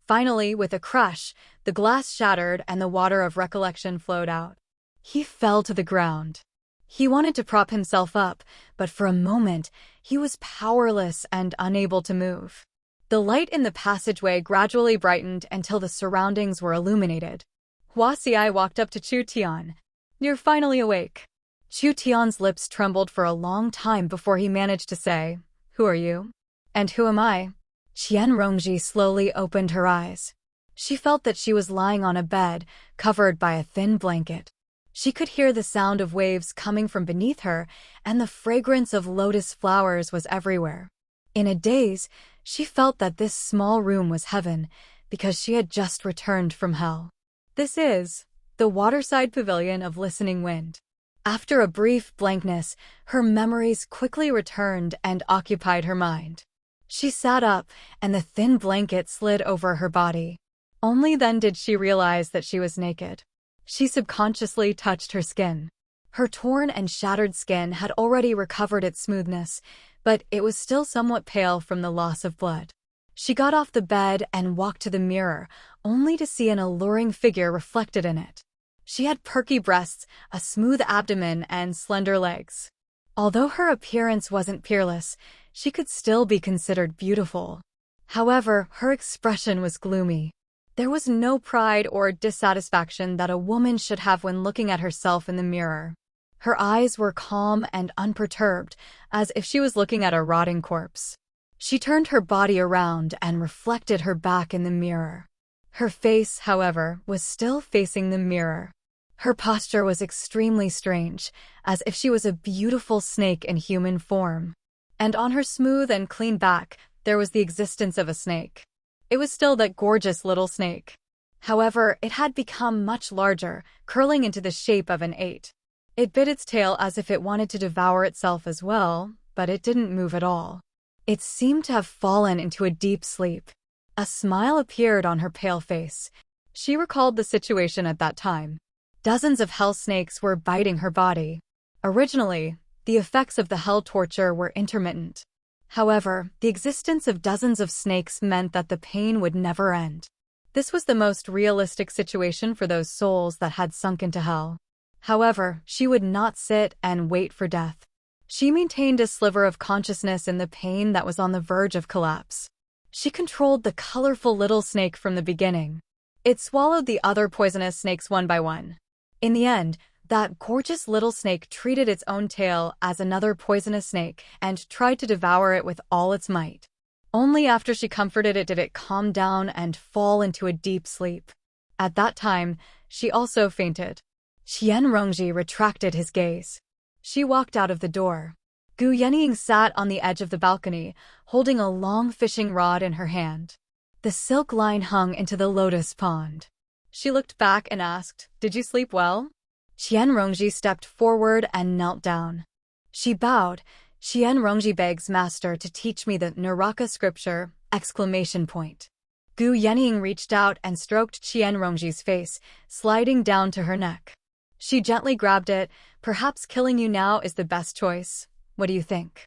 S1: Finally, with a crash, the glass shattered and the water of recollection flowed out. He fell to the ground. He wanted to prop himself up, but for a moment, he was powerless and unable to move. The light in the passageway gradually brightened until the surroundings were illuminated. Hua Xiai walked up to Chu Tian. You're finally awake. Chu Tian's lips trembled for a long time before he managed to say, Who are you? And who am I? Qian Rongji slowly opened her eyes. She felt that she was lying on a bed, covered by a thin blanket. She could hear the sound of waves coming from beneath her, and the fragrance of lotus flowers was everywhere. In a daze, she felt that this small room was heaven, because she had just returned from hell. This is the waterside pavilion of listening wind. After a brief blankness, her memories quickly returned and occupied her mind. She sat up, and the thin blanket slid over her body. Only then did she realize that she was naked. She subconsciously touched her skin. Her torn and shattered skin had already recovered its smoothness, but it was still somewhat pale from the loss of blood. She got off the bed and walked to the mirror, only to see an alluring figure reflected in it. She had perky breasts, a smooth abdomen, and slender legs. Although her appearance wasn't peerless, she could still be considered beautiful. However, her expression was gloomy. There was no pride or dissatisfaction that a woman should have when looking at herself in the mirror. Her eyes were calm and unperturbed, as if she was looking at a rotting corpse. She turned her body around and reflected her back in the mirror. Her face, however, was still facing the mirror. Her posture was extremely strange, as if she was a beautiful snake in human form. And on her smooth and clean back, there was the existence of a snake. It was still that gorgeous little snake. However, it had become much larger, curling into the shape of an 8. It bit its tail as if it wanted to devour itself as well, but it didn't move at all. It seemed to have fallen into a deep sleep. A smile appeared on her pale face. She recalled the situation at that time. Dozens of hell snakes were biting her body. Originally, the effects of the hell torture were intermittent. However, the existence of dozens of snakes meant that the pain would never end. This was the most realistic situation for those souls that had sunk into hell. However, she would not sit and wait for death. She maintained a sliver of consciousness in the pain that was on the verge of collapse. She controlled the colorful little snake from the beginning. It swallowed the other poisonous snakes one by one. In the end, that gorgeous little snake treated its own tail as another poisonous snake and tried to devour it with all its might. Only after she comforted it did it calm down and fall into a deep sleep. At that time, she also fainted. Qian Rongji retracted his gaze. She walked out of the door. Gu Yenying sat on the edge of the balcony, holding a long fishing rod in her hand. The silk line hung into the lotus pond. She looked back and asked, Did you sleep well? Qian Rongji stepped forward and knelt down. She bowed. Qian Rongji begs master to teach me the Naraka scripture! Gu Yenying reached out and stroked Qian Rongji's face, sliding down to her neck. She gently grabbed it. Perhaps killing you now is the best choice. What do you think?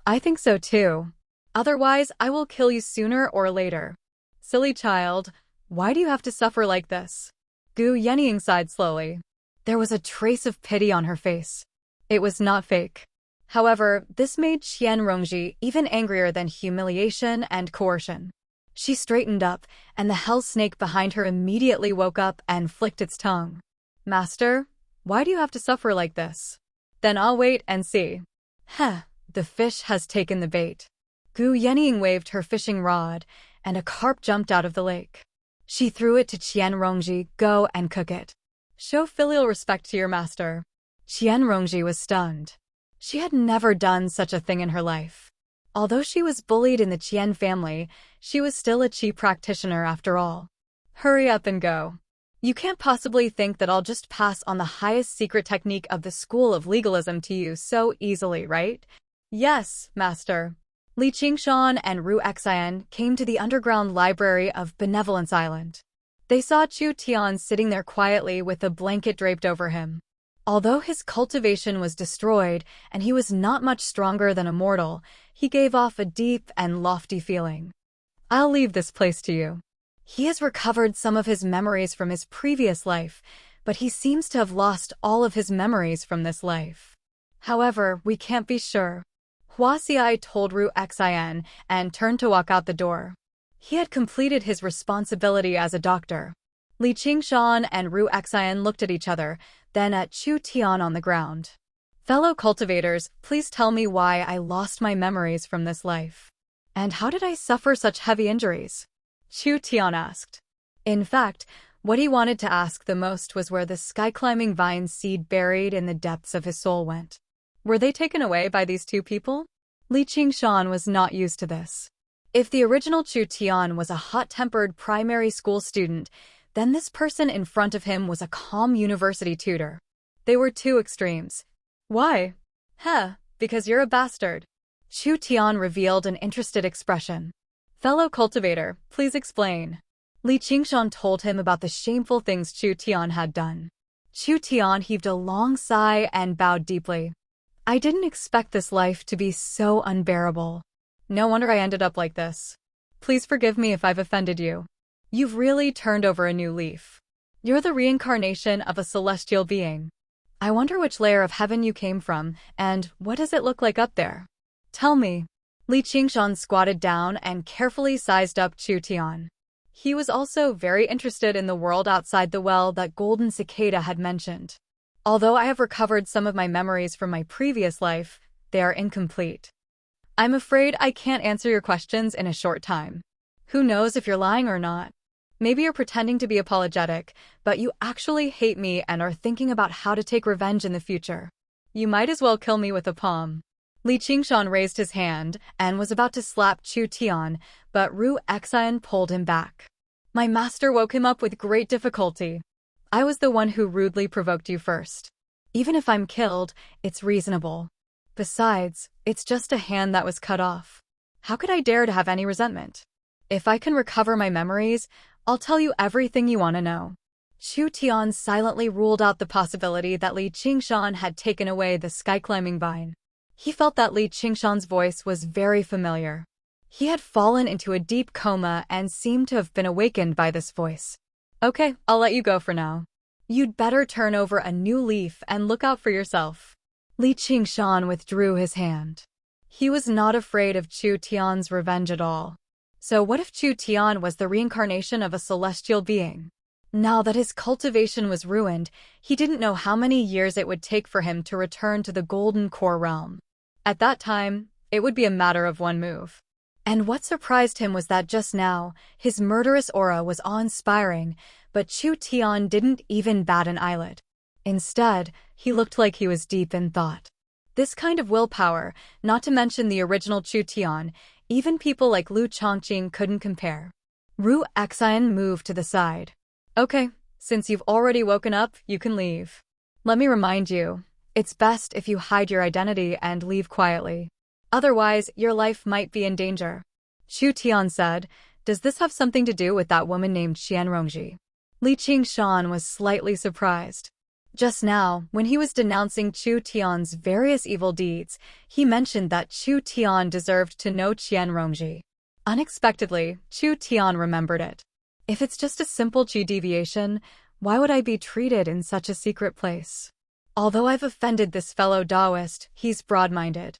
S1: I think so too. Otherwise, I will kill you sooner or later. Silly child, why do you have to suffer like this? Gu Yenying sighed slowly. There was a trace of pity on her face. It was not fake. However, this made Qian Rongji even angrier than humiliation and coercion. She straightened up, and the hell snake behind her immediately woke up and flicked its tongue. Master, why do you have to suffer like this? Then I'll wait and see. Heh, the fish has taken the bait. Gu Yenying waved her fishing rod, and a carp jumped out of the lake. She threw it to Qian Rongji. Go and cook it. Show filial respect to your master. Qian Rongji was stunned. She had never done such a thing in her life. Although she was bullied in the Qian family, she was still a Qi practitioner after all. Hurry up and go. You can't possibly think that I'll just pass on the highest secret technique of the school of legalism to you so easily, right? Yes, master. Li Qingshan and Ru Xian came to the underground library of Benevolence Island. They saw Chu Tian sitting there quietly with a blanket draped over him. Although his cultivation was destroyed and he was not much stronger than a mortal, he gave off a deep and lofty feeling. I'll leave this place to you. He has recovered some of his memories from his previous life, but he seems to have lost all of his memories from this life. However, we can't be sure. Hua Xiai told Ru Xian and turned to walk out the door. He had completed his responsibility as a doctor. Li Qingshan and Ru Xian looked at each other, then at Chu Tian on the ground. Fellow cultivators, please tell me why I lost my memories from this life. And how did I suffer such heavy injuries? Chu Tian asked. In fact, what he wanted to ask the most was where the sky-climbing vine seed buried in the depths of his soul went. Were they taken away by these two people? Li Qingshan was not used to this. If the original Chu Tian was a hot-tempered primary school student, then this person in front of him was a calm university tutor. They were two extremes. Why? Because you're a bastard. Chu Tian revealed an interested expression. Fellow cultivator, please explain. Li Qingshan told him about the shameful things Chu Tian had done. Chu Tian heaved a long sigh and bowed deeply. I didn't expect this life to be so unbearable. No wonder I ended up like this. Please forgive me if I've offended you. You've really turned over a new leaf. You're the reincarnation of a celestial being. I wonder which layer of heaven you came from, and what does it look like up there? Tell me. Li Qingshan squatted down and carefully sized up Chu Tian. He was also very interested in the world outside the well that Golden Cicada had mentioned. Although I have recovered some of my memories from my previous life, they are incomplete. I'm afraid I can't answer your questions in a short time. Who knows if you're lying or not? Maybe you're pretending to be apologetic, but you actually hate me and are thinking about how to take revenge in the future. You might as well kill me with a palm. Li Qingshan raised his hand and was about to slap Chu Tian, but Ru Xian pulled him back. My master woke him up with great difficulty. I was the one who rudely provoked you first. Even if I'm killed, it's reasonable. Besides, it's just a hand that was cut off. How could I dare to have any resentment? If I can recover my memories, I'll tell you everything you want to know. Chu Tian silently ruled out the possibility that Li Qingshan had taken away the sky-climbing vine. He felt that Li Qingshan's voice was very familiar. He had fallen into a deep coma and seemed to have been awakened by this voice. Okay, I'll let you go for now. You'd better turn over a new leaf and look out for yourself. Li Qingshan withdrew his hand. He was not afraid of Chu Tian's revenge at all. So what if Chu Tian was the reincarnation of a celestial being? Now that his cultivation was ruined, he didn't know how many years it would take for him to return to the Golden Core realm. At that time, it would be a matter of one move. And what surprised him was that just now, his murderous aura was awe-inspiring, but Chu Tian didn't even bat an eyelid. Instead, he looked like he was deep in thought. This kind of willpower, not to mention the original Chu Tian, even people like Lu Chongqing couldn't compare. Ru Xian moved to the side. Okay, since you've already woken up, you can leave. Let me remind you, it's best if you hide your identity and leave quietly. Otherwise, your life might be in danger. Chu Tian said, does this have something to do with that woman named Qianrongji? Li Qingshan was slightly surprised. Just now, when he was denouncing Chu Tian's various evil deeds, he mentioned that Chu Tian deserved to know Qianrongji. Unexpectedly, Chu Tian remembered it. If it's just a simple qi deviation, why would I be treated in such a secret place? Although I've offended this fellow Taoist, he's broad-minded.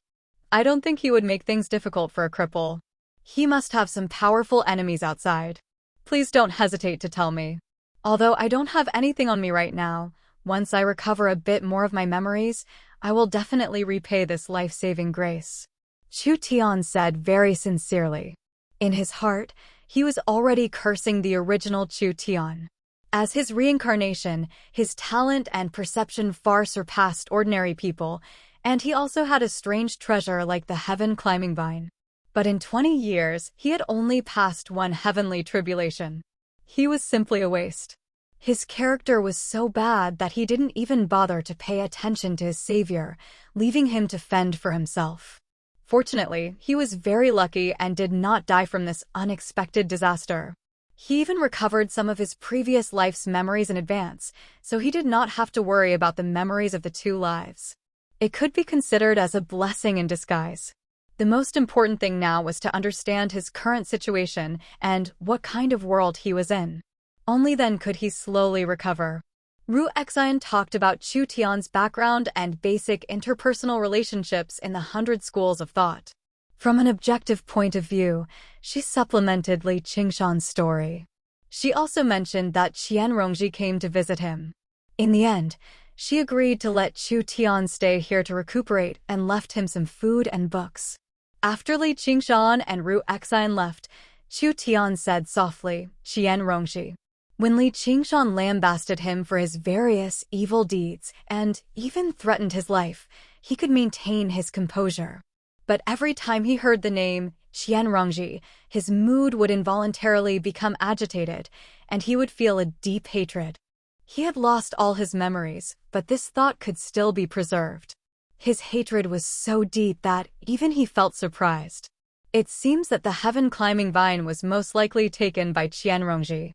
S1: I don't think he would make things difficult for a cripple. He must have some powerful enemies outside. Please don't hesitate to tell me. Although I don't have anything on me right now, once I recover a bit more of my memories, I will definitely repay this life-saving grace. Chu Tian said very sincerely. In his heart, he was already cursing the original Chu Tian. As his reincarnation, his talent and perception far surpassed ordinary people, and he also had a strange treasure like the heaven-climbing vine. But in 20 years, he had only passed one heavenly tribulation. He was simply a waste. His character was so bad that he didn't even bother to pay attention to his savior, leaving him to fend for himself. Fortunately, he was very lucky and did not die from this unexpected disaster. He even recovered some of his previous life's memories in advance, so he did not have to worry about the memories of the two lives. It could be considered as a blessing in disguise. The most important thing now was to understand his current situation and what kind of world he was in. Only then could he slowly recover. Ru Exine talked about Chu Tian's background and basic interpersonal relationships in the 100 schools of thought. From an objective point of view, she supplemented Li Qingshan's story. She also mentioned that Qian Rongji came to visit him. In the end, she agreed to let Chu Tian stay here to recuperate and left him some food and books. After Li Qingshan and Ru Exine left, Chu Tian said softly, "Qian Rongji." When Li Qingshan lambasted him for his various evil deeds and even threatened his life, he could maintain his composure. But every time he heard the name Qian Rongji, his mood would involuntarily become agitated, and he would feel a deep hatred. He had lost all his memories, but this thought could still be preserved. His hatred was so deep that even he felt surprised. It seems that the heaven-climbing vine was most likely taken by Qian Rongji.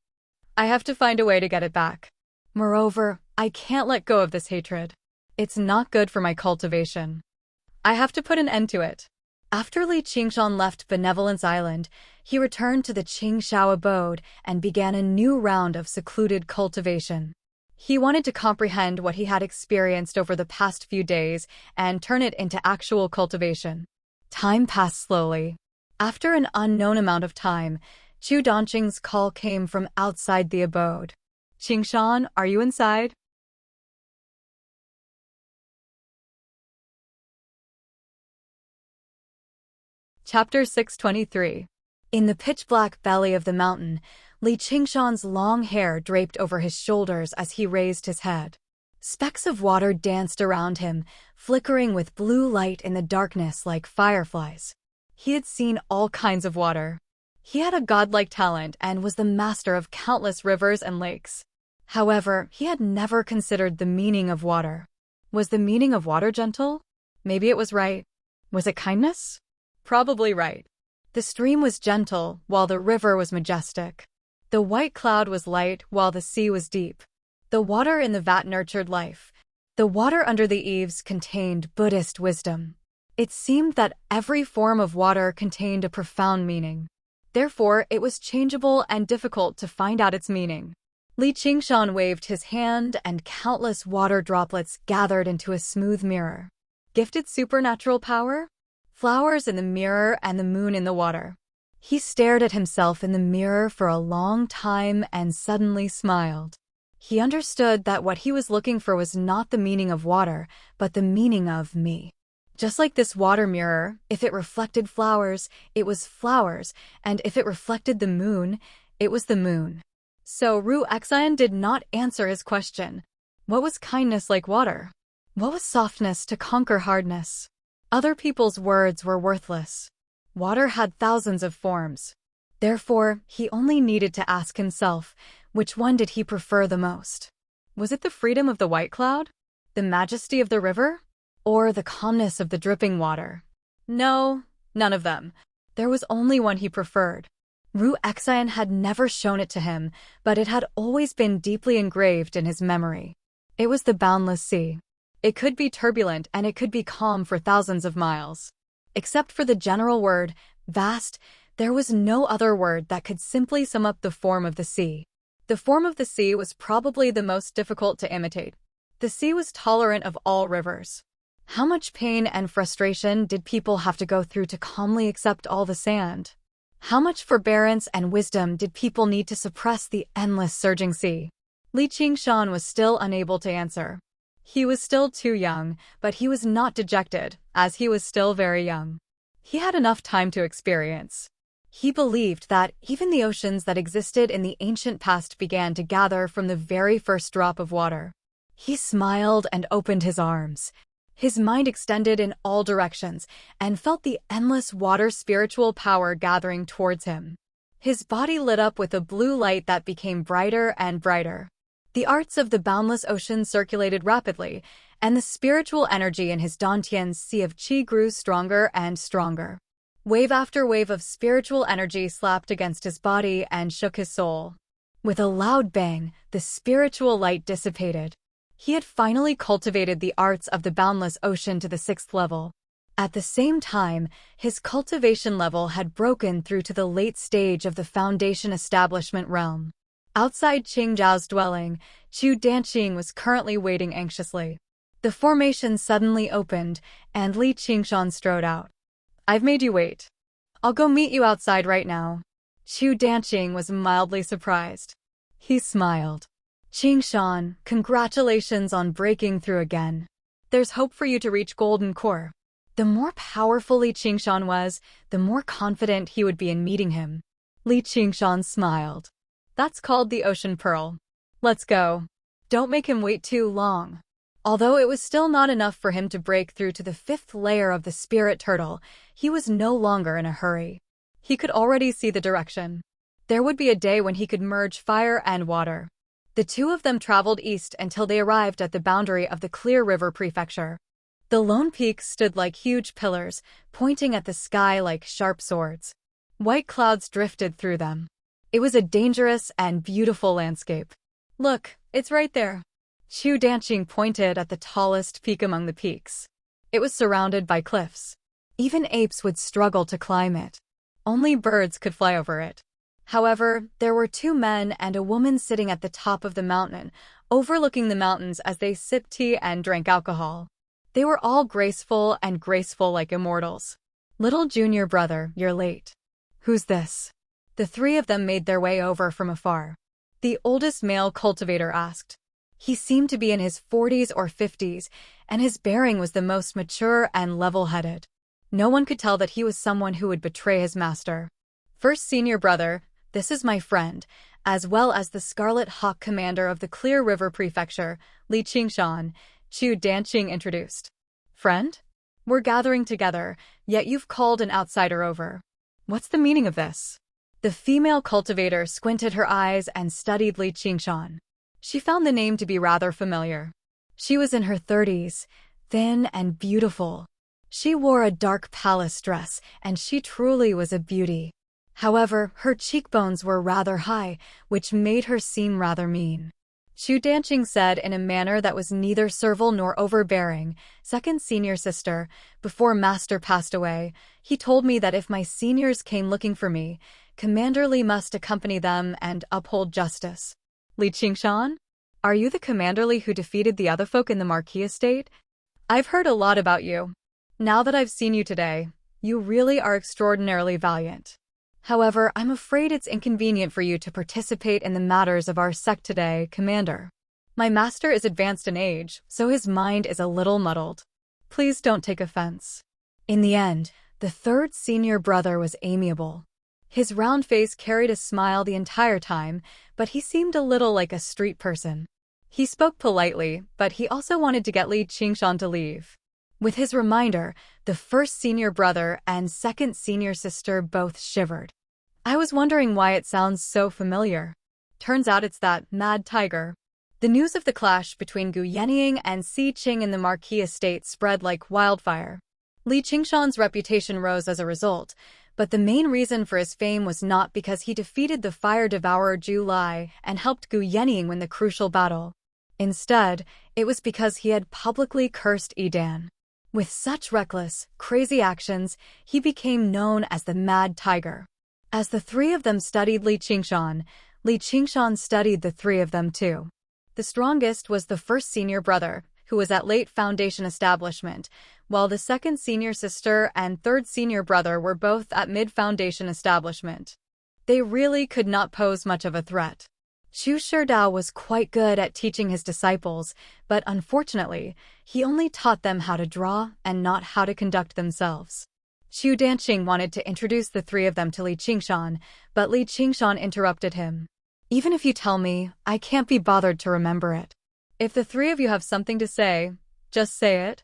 S1: I have to find a way to get it back. Moreover, I can't let go of this hatred. It's not good for my cultivation. I have to put an end to it. After Li Qingshan left Benevolence Island, he returned to the Qingshao abode and began a new round of secluded cultivation. He wanted to comprehend what he had experienced over the past few days and turn it into actual cultivation. Time passed slowly. After an unknown amount of time, Chu Donqing's call came from outside the abode. "Qingshan, are you inside?" Chapter 623. In the pitch-black belly of the mountain, Li Qingshan's long hair draped over his shoulders as he raised his head. Specks of water danced around him, flickering with blue light in the darkness like fireflies. He had seen all kinds of water. He had a godlike talent and was the master of countless rivers and lakes. However, he had never considered the meaning of water. Was the meaning of water gentle? Maybe it was right. Was it kindness? Probably right. The stream was gentle, while the river was majestic. The white cloud was light, while the sea was deep. The water in the vat nurtured life. The water under the eaves contained Buddhist wisdom. It seemed that every form of water contained a profound meaning. Therefore, it was changeable and difficult to find out its meaning. Li Qingshan waved his hand and countless water droplets gathered into a smooth mirror. Gifted supernatural power? Flowers in the mirror and the moon in the water. He stared at himself in the mirror for a long time and suddenly smiled. He understood that what he was looking for was not the meaning of water, but the meaning of me. Just like this water mirror, if it reflected flowers, it was flowers, and if it reflected the moon, it was the moon. So Ru Exine did not answer his question. What was kindness like water? What was softness to conquer hardness? Other people's words were worthless. Water had thousands of forms. Therefore, he only needed to ask himself, which one did he prefer the most? Was it the freedom of the white cloud? The majesty of the river? Or the calmness of the dripping water? No, none of them. There was only one he preferred. Ru Exine had never shown it to him, but it had always been deeply engraved in his memory. It was the boundless sea. It could be turbulent and it could be calm for thousands of miles. Except for the general word, vast, there was no other word that could simply sum up the form of the sea. The form of the sea was probably the most difficult to imitate. The sea was tolerant of all rivers. How much pain and frustration did people have to go through to calmly accept all the sand? How much forbearance and wisdom did people need to suppress the endless surging sea? Li Qingshan was still unable to answer. He was still too young, but he was not dejected, as he was still very young. He had enough time to experience. He believed that even the oceans that existed in the ancient past began to gather from the very first drop of water. He smiled and opened his arms. His mind extended in all directions and felt the endless water spiritual power gathering towards him. His body lit up with a blue light that became brighter and brighter. The arts of the boundless ocean circulated rapidly, and the spiritual energy in his Dantian's sea of qi grew stronger and stronger. Wave after wave of spiritual energy slapped against his body and shook his soul. With a loud bang, the spiritual light dissipated. He had finally cultivated the arts of the boundless ocean to the 6th level. At the same time, his cultivation level had broken through to the late stage of the foundation establishment realm. Outside Qing Zhao's dwelling, Chu Danqing was currently waiting anxiously. The formation suddenly opened, and Li Qingshan strode out. "I've made you wait. I'll go meet you outside right now." Chu Danqing was mildly surprised. He smiled. "Qingshan, congratulations on breaking through again. There's hope for you to reach Golden Core." The more powerful Li Qingshan was, the more confident he would be in meeting him. Li Qingshan smiled. "That's called the Ocean Pearl. Let's go. Don't make him wait too long." Although it was still not enough for him to break through to the 5th layer of the spirit turtle, he was no longer in a hurry. He could already see the direction. There would be a day when he could merge fire and water. The two of them traveled east until they arrived at the boundary of the Clear River Prefecture. The lone peaks stood like huge pillars, pointing at the sky like sharp swords. White clouds drifted through them. It was a dangerous and beautiful landscape. "Look, it's right there." Chu Danqing pointed at the tallest peak among the peaks. It was surrounded by cliffs. Even apes would struggle to climb it. Only birds could fly over it. However, there were 2 men and a woman sitting at the top of the mountain, overlooking the mountains as they sipped tea and drank alcohol. They were all graceful like immortals. "Little junior brother, you're late." "Who's this?" The 3 of them made their way over from afar. The oldest male cultivator asked. He seemed to be in his 40s or 50s, and his bearing was the most mature and level-headed. No one could tell that he was someone who would betray his master. "First senior brother, this is my friend, as well as the Scarlet Hawk commander of the Clear River Prefecture, Li Qingshan," Chu Danqing introduced. "Friend? We're gathering together, yet you've called an outsider over. What's the meaning of this?" The female cultivator squinted her eyes and studied Li Qingshan. She found the name to be rather familiar. She was in her 30s, thin and beautiful. She wore a dark palace dress, and she truly was a beauty. However, her cheekbones were rather high, which made her seem rather mean. Chu Danqing said in a manner that was neither servile nor overbearing, "Second senior sister, before master passed away, he told me that if my seniors came looking for me, Commander Li must accompany them and uphold justice." "Li Qingshan? Are you the Commander Li who defeated the other folk in the Marquis estate? I've heard a lot about you. Now that I've seen you today, you really are extraordinarily valiant. However, I'm afraid it's inconvenient for you to participate in the matters of our sect today, Commander. My master is advanced in age, so his mind is a little muddled. Please don't take offense." In the end, the 3rd senior brother was amiable. His round face carried a smile the entire time, but he seemed a little like a street person. He spoke politely, but he also wanted to get Li Qingshan to leave. With his reminder, the 1st senior brother and 2nd senior sister both shivered. "I was wondering why it sounds so familiar. Turns out it's that mad tiger." The news of the clash between Gu Yenying and Si Qing in the Marquis estate spread like wildfire. Li Qingshan's reputation rose as a result, but the main reason for his fame was not because he defeated the fire devourer Zhu Lai and helped Gu Yenying win the crucial battle. Instead, it was because he had publicly cursed Yidan. With such reckless, crazy actions, he became known as the Mad Tiger. As the 3 of them studied Li Qingshan studied the 3 of them too. The strongest was the 1st senior brother, who was at late foundation establishment, while the 2nd senior sister and 3rd senior brother were both at mid-foundation establishment. They really could not pose much of a threat. Xu Shidao was quite good at teaching his disciples, but unfortunately, he only taught them how to draw and not how to conduct themselves. Chu Danqing wanted to introduce the 3 of them to Li Qingshan, but Li Qingshan interrupted him. "Even if you tell me, I can't be bothered to remember it. If the 3 of you have something to say, just say it.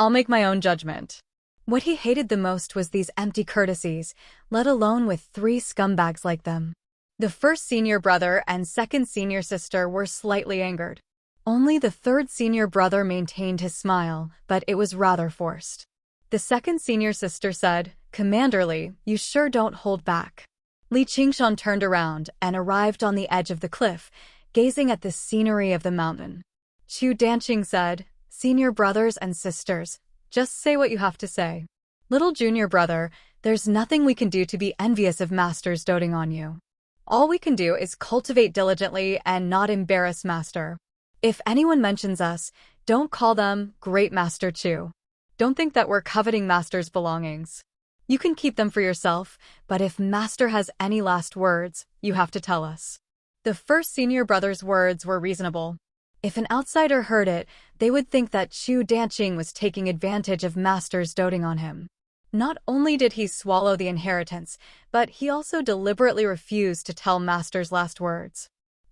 S1: I'll make my own judgment. What he hated the most was these empty courtesies, let alone with three scumbags like them. The first senior brother and second senior sister were slightly angered. Only the third senior brother maintained his smile, but it was rather forced. The second senior sister said, "Commanderly, you sure don't hold back." Li Qingshan turned around and arrived on the edge of the cliff, gazing at the scenery of the mountain. Chu Danqing said, "Senior brothers and sisters, just say what you have to say. Little junior brother, there's nothing we can do to be envious of Master's doting on you. All we can do is cultivate diligently and not embarrass Master. If anyone mentions us, don't call them Great Master Chu. Don't think that we're coveting Master's belongings. You can keep them for yourself, but if Master has any last words, you have to tell us." The first senior brother's words were reasonable. If an outsider heard it, they would think that Chu Danqing was taking advantage of Master's doting on him. Not only did he swallow the inheritance, but he also deliberately refused to tell Master's last words.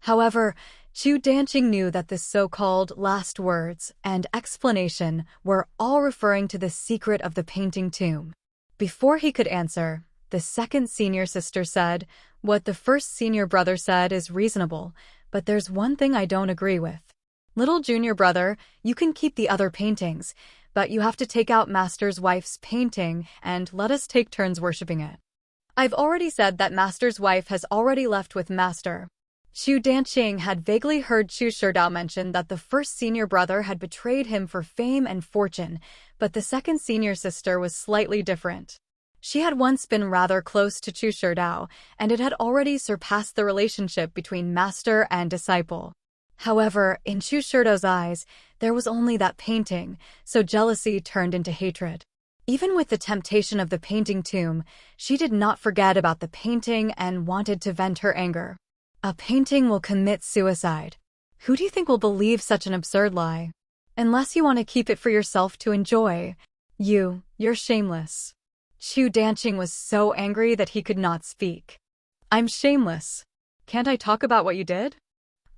S1: However, Chu Danqing knew that the so-called last words and explanation were all referring to the secret of the painting tomb. Before he could answer, the second senior sister said, "What the first senior brother said is reasonable, but there's one thing I don't agree with. Little junior brother, you can keep the other paintings, but you have to take out Master's wife's painting and let us take turns worshipping it." "I've already said that Master's wife has already left with Master." Chu Danqing had vaguely heard Chu Shidao mention that the first senior brother had betrayed him for fame and fortune, but the second senior sister was slightly different. She had once been rather close to Chu Shidao, and it had already surpassed the relationship between master and disciple. However, in Chu Shidao's eyes, there was only that painting, so jealousy turned into hatred. Even with the temptation of the painting tomb, she did not forget about the painting and wanted to vent her anger. "A painting will commit suicide. Who do you think will believe such an absurd lie? Unless you want to keep it for yourself to enjoy. You're shameless." Chu Danqing was so angry that he could not speak. "I'm shameless. Can't I talk about what you did?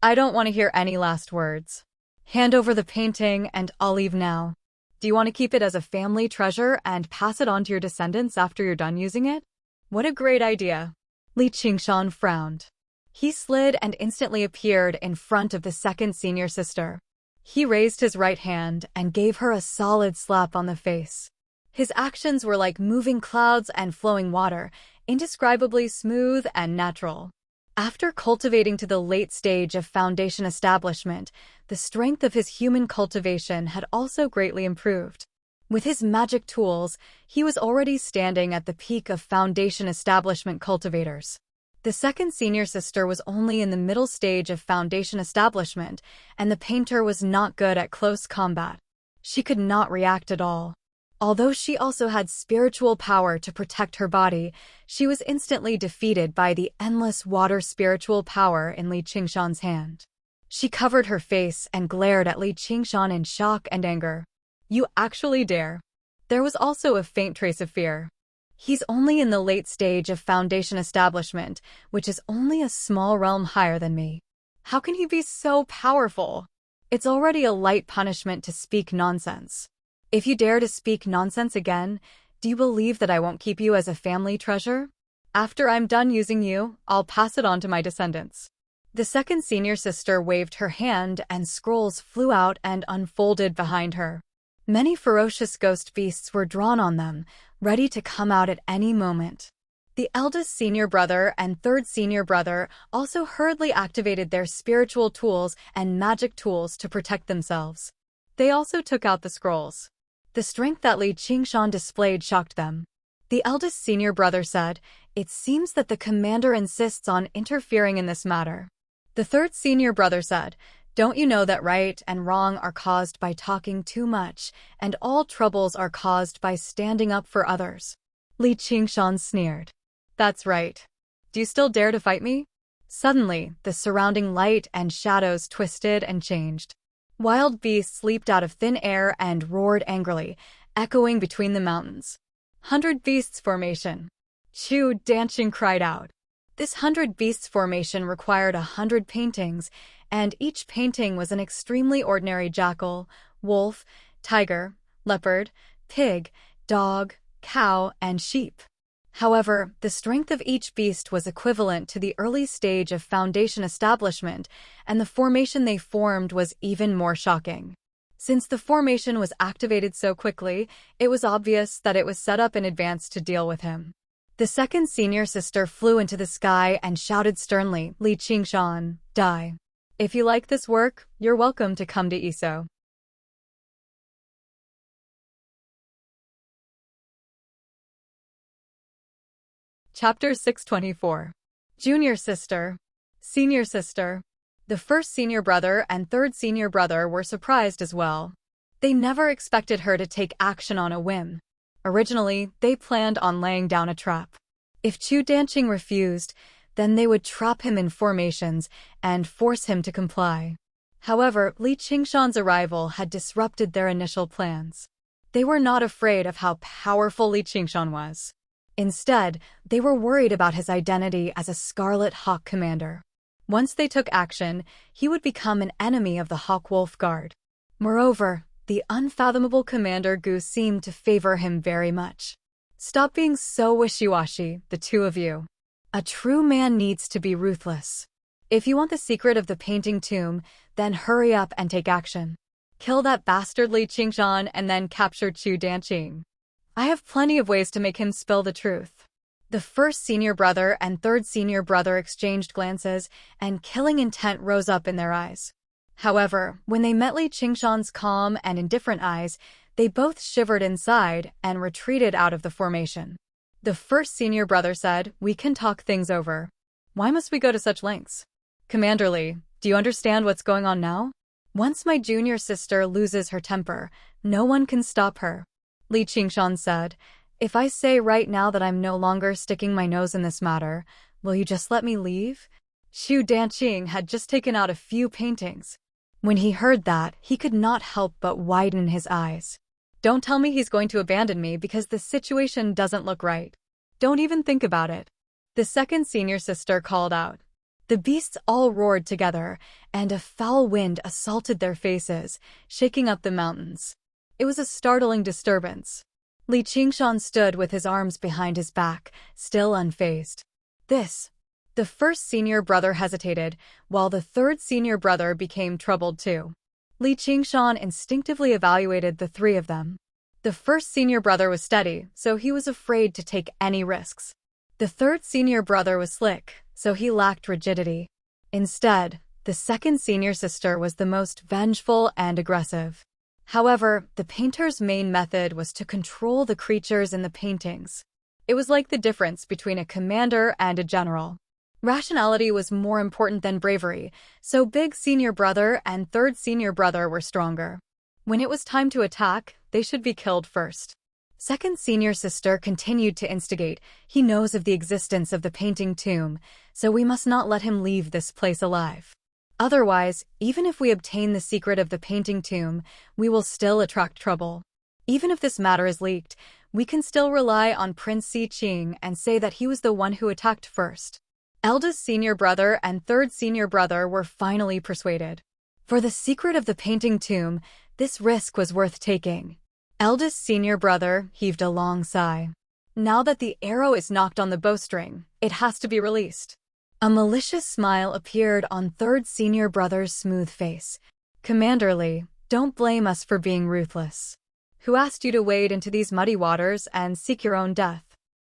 S1: I don't want to hear any last words. Hand over the painting and I'll leave now. Do you want to keep it as a family treasure and pass it on to your descendants after you're done using it?" "What a great idea." Li Qingshan frowned. He slid and instantly appeared in front of the second senior sister. He raised his right hand and gave her a solid slap on the face. His actions were like moving clouds and flowing water, indescribably smooth and natural. After cultivating to the late stage of foundation establishment, the strength of his human cultivation had also greatly improved. With his magic tools, he was already standing at the peak of foundation establishment cultivators. The second senior sister was only in the middle stage of foundation establishment, and the painter was not good at close combat. She could not react at all. Although she also had spiritual power to protect her body, she was instantly defeated by the endless water spiritual power in Li Qingshan's hand. She covered her face and glared at Li Qingshan in shock and anger. "You actually dare?" There was also a faint trace of fear. "He's only in the late stage of foundation establishment, which is only a small realm higher than me. How can he be so powerful? It's already a light punishment to speak nonsense. If you dare to speak nonsense again, do you believe that I won't keep you as a family treasure? After I'm done using you, I'll pass it on to my descendants." The second senior sister waved her hand and scrolls flew out and unfolded behind her. Many ferocious ghost beasts were drawn on them, ready to come out at any moment. The eldest senior brother and third senior brother also hurriedly activated their spiritual tools and magic tools to protect themselves. They also took out the scrolls. The strength that Li Qingshan displayed shocked them. The eldest senior brother said, "It seems that the commander insists on interfering in this matter." The third senior brother said, "Don't you know that right and wrong are caused by talking too much, and all troubles are caused by standing up for others?" Li Qingshan sneered. "That's right. Do you still dare to fight me?" Suddenly, the surrounding light and shadows twisted and changed. Wild beasts leaped out of thin air and roared angrily, echoing between the mountains. 100 Beasts Formation. Chu Danqing cried out. This 100 Beasts Formation required 100 paintings, and each painting was an extremely ordinary jackal, wolf, tiger, leopard, pig, dog, cow, and sheep. However, the strength of each beast was equivalent to the early stage of foundation establishment, and the formation they formed was even more shocking. Since the formation was activated so quickly, it was obvious that it was set up in advance to deal with him. The second senior sister flew into the sky and shouted sternly, "Li Qingshan, die. If you like this work, you're welcome to come to Iso." Chapter 624. Junior Sister. Senior Sister. The first senior brother and third senior brother were surprised as well. They never expected her to take action on a whim. Originally, they planned on laying down a trap. If Chu Danqing refused, then they would trap him in formations and force him to comply. However, Li Qingshan's arrival had disrupted their initial plans. They were not afraid of how powerful Li Qingshan was. Instead, they were worried about his identity as a Scarlet Hawk commander. Once they took action, he would become an enemy of the Hawk Wolf Guard. Moreover, the unfathomable Commander Gu seemed to favor him very much. Stop being so wishy-washy, the two of you. A true man needs to be ruthless. If you want the secret of the painting tomb, then hurry up and take action. Kill that bastard Li Qingshan and then capture Chu Danqing. I have plenty of ways to make him spill the truth. The first senior brother and third senior brother exchanged glances, and killing intent rose up in their eyes. However, when they met Li Qingshan's calm and indifferent eyes, they both shivered inside and retreated out of the formation. The first senior brother said, "We can talk things over. Why must we go to such lengths? Commander Li, do you understand what's going on now? Once my junior sister loses her temper, no one can stop her." Li Qingshan said, "If I say right now that I'm no longer sticking my nose in this matter, will you just let me leave?" Chu Danqing had just taken out a few paintings. When he heard that, he could not help but widen his eyes. "Don't tell me he's going to abandon me because the situation doesn't look right. Don't even think about it." The second senior sister called out. The beasts all roared together, and a foul wind assaulted their faces, shaking up the mountains. It was a startling disturbance. Li Qingshan stood with his arms behind his back, still unfazed. The first senior brother hesitated, while the third senior brother became troubled too. Li Qingshan instinctively evaluated the three of them. The first senior brother was steady, so he was afraid to take any risks. The third senior brother was slick, so he lacked rigidity. Instead, the second senior sister was the most vengeful and aggressive. However, the painter's main method was to control the creatures in the paintings. It was like the difference between a commander and a general. Rationality was more important than bravery, so big senior brother and third senior brother were stronger. When it was time to attack, they should be killed first. Second senior sister continued to instigate. "He knows of the existence of the painting tomb, so we must not let him leave this place alive. Otherwise, even if we obtain the secret of the painting tomb, we will still attract trouble. Even if this matter is leaked, we can still rely on Prince Si Qing and say that he was the one who attacked first." Eldest senior brother and third senior brother were finally persuaded. For the secret of the painting tomb, this risk was worth taking. Eldest senior brother heaved a long sigh. Now that the arrow is knocked on the bowstring, it has to be released. A malicious smile appeared on third senior brother's smooth face. "Commander Li, don't blame us for being ruthless. Who asked you to wade into these muddy waters and seek your own death?"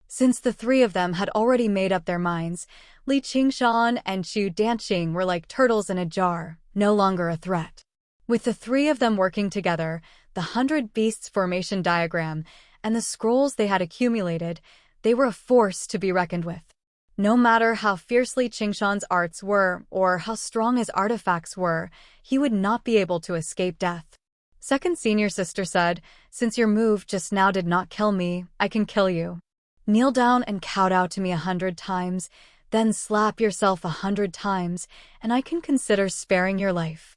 S1: Since the three of them had already made up their minds, Li Qingshan and Chu Danqing were like turtles in a jar, no longer a threat. With the three of them working together, the 100 Beasts formation diagram, and the scrolls they had accumulated, they were a force to be reckoned with. No matter how fiercely Qingshan's arts were, or how strong his artifacts were, he would not be able to escape death. Second senior sister said, "Since your move just now did not kill me, I can kill you. Kneel down and kowtow to me 100 times, then slap yourself 100 times, and I can consider sparing your life.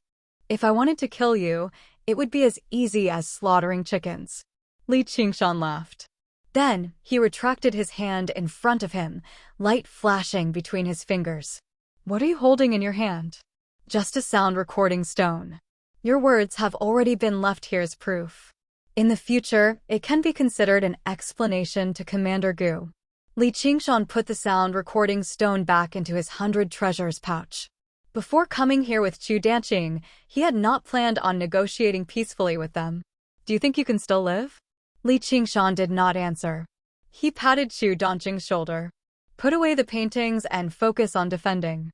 S1: If I wanted to kill you, it would be as easy as slaughtering chickens." Li Qingshan laughed. Then, he retracted his hand in front of him, light flashing between his fingers. "What are you holding in your hand?" "Just a sound recording stone. Your words have already been left here as proof." In the future, it can be considered an explanation to Commander Gu. Li Qingshan put the sound recording stone back into his 100 treasures pouch. Before coming here with Chu Danqing, he had not planned on negotiating peacefully with them. Do you think you can still live? Li Qingshan did not answer. He patted Chu Danqing's shoulder. Put away the paintings and focus on defending.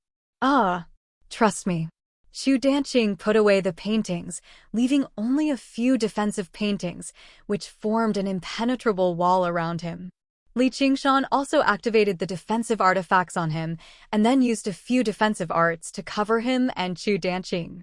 S1: Trust me. Chu Danqing put away the paintings, leaving only a few defensive paintings, which formed an impenetrable wall around him. Li Qingshan also activated the defensive artifacts on him, and then used a few defensive arts to cover him and Chu Danqing.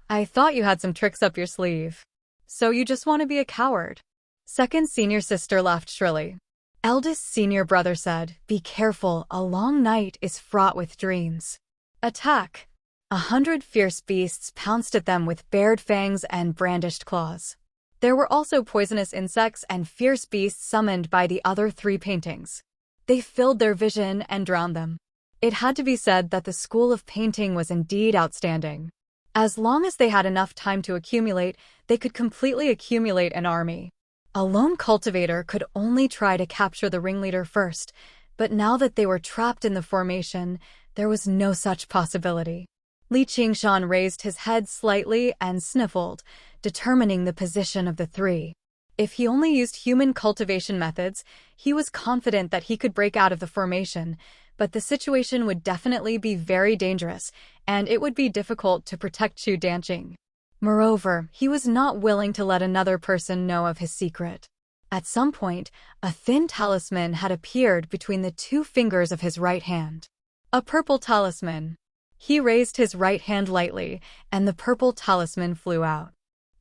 S1: I thought you had some tricks up your sleeve. So you just want to be a coward? Second senior sister laughed shrilly. Eldest senior brother said, "Be careful, a long night is fraught with dreams." Attack! 100 fierce beasts pounced at them with bared fangs and brandished claws. There were also poisonous insects and fierce beasts summoned by the other 3 paintings. They filled their vision and drowned them. It had to be said that the school of painting was indeed outstanding. As long as they had enough time to accumulate, they could completely accumulate an army. A lone cultivator could only try to capture the ringleader first, but now that they were trapped in the formation, there was no such possibility. Li Qingshan raised his head slightly and sniffled, determining the position of the 3. If he only used human cultivation methods, he was confident that he could break out of the formation, but the situation would definitely be very dangerous, and it would be difficult to protect Chu Danqing. Moreover, he was not willing to let another person know of his secret. At some point, a thin talisman had appeared between the 2 fingers of his right hand. A purple talisman. He raised his right hand lightly, and the purple talisman flew out.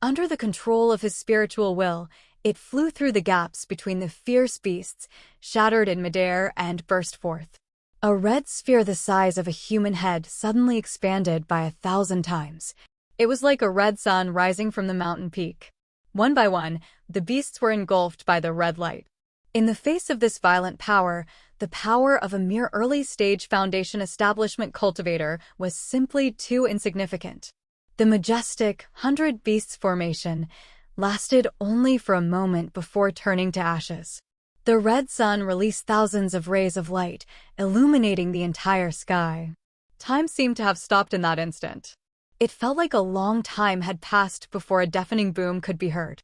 S1: Under the control of his spiritual will, it flew through the gaps between the fierce beasts, shattered in midair, and burst forth. A red sphere the size of a human head suddenly expanded by 1,000 times. It was like a red sun rising from the mountain peak. One by one, the beasts were engulfed by the red light. In the face of this violent power, the power of a mere early-stage foundation establishment cultivator was simply too insignificant. The majestic 100 beasts formation lasted only for a moment before turning to ashes. The red sun released thousands of rays of light, illuminating the entire sky. Time seemed to have stopped in that instant. It felt like a long time had passed before a deafening boom could be heard.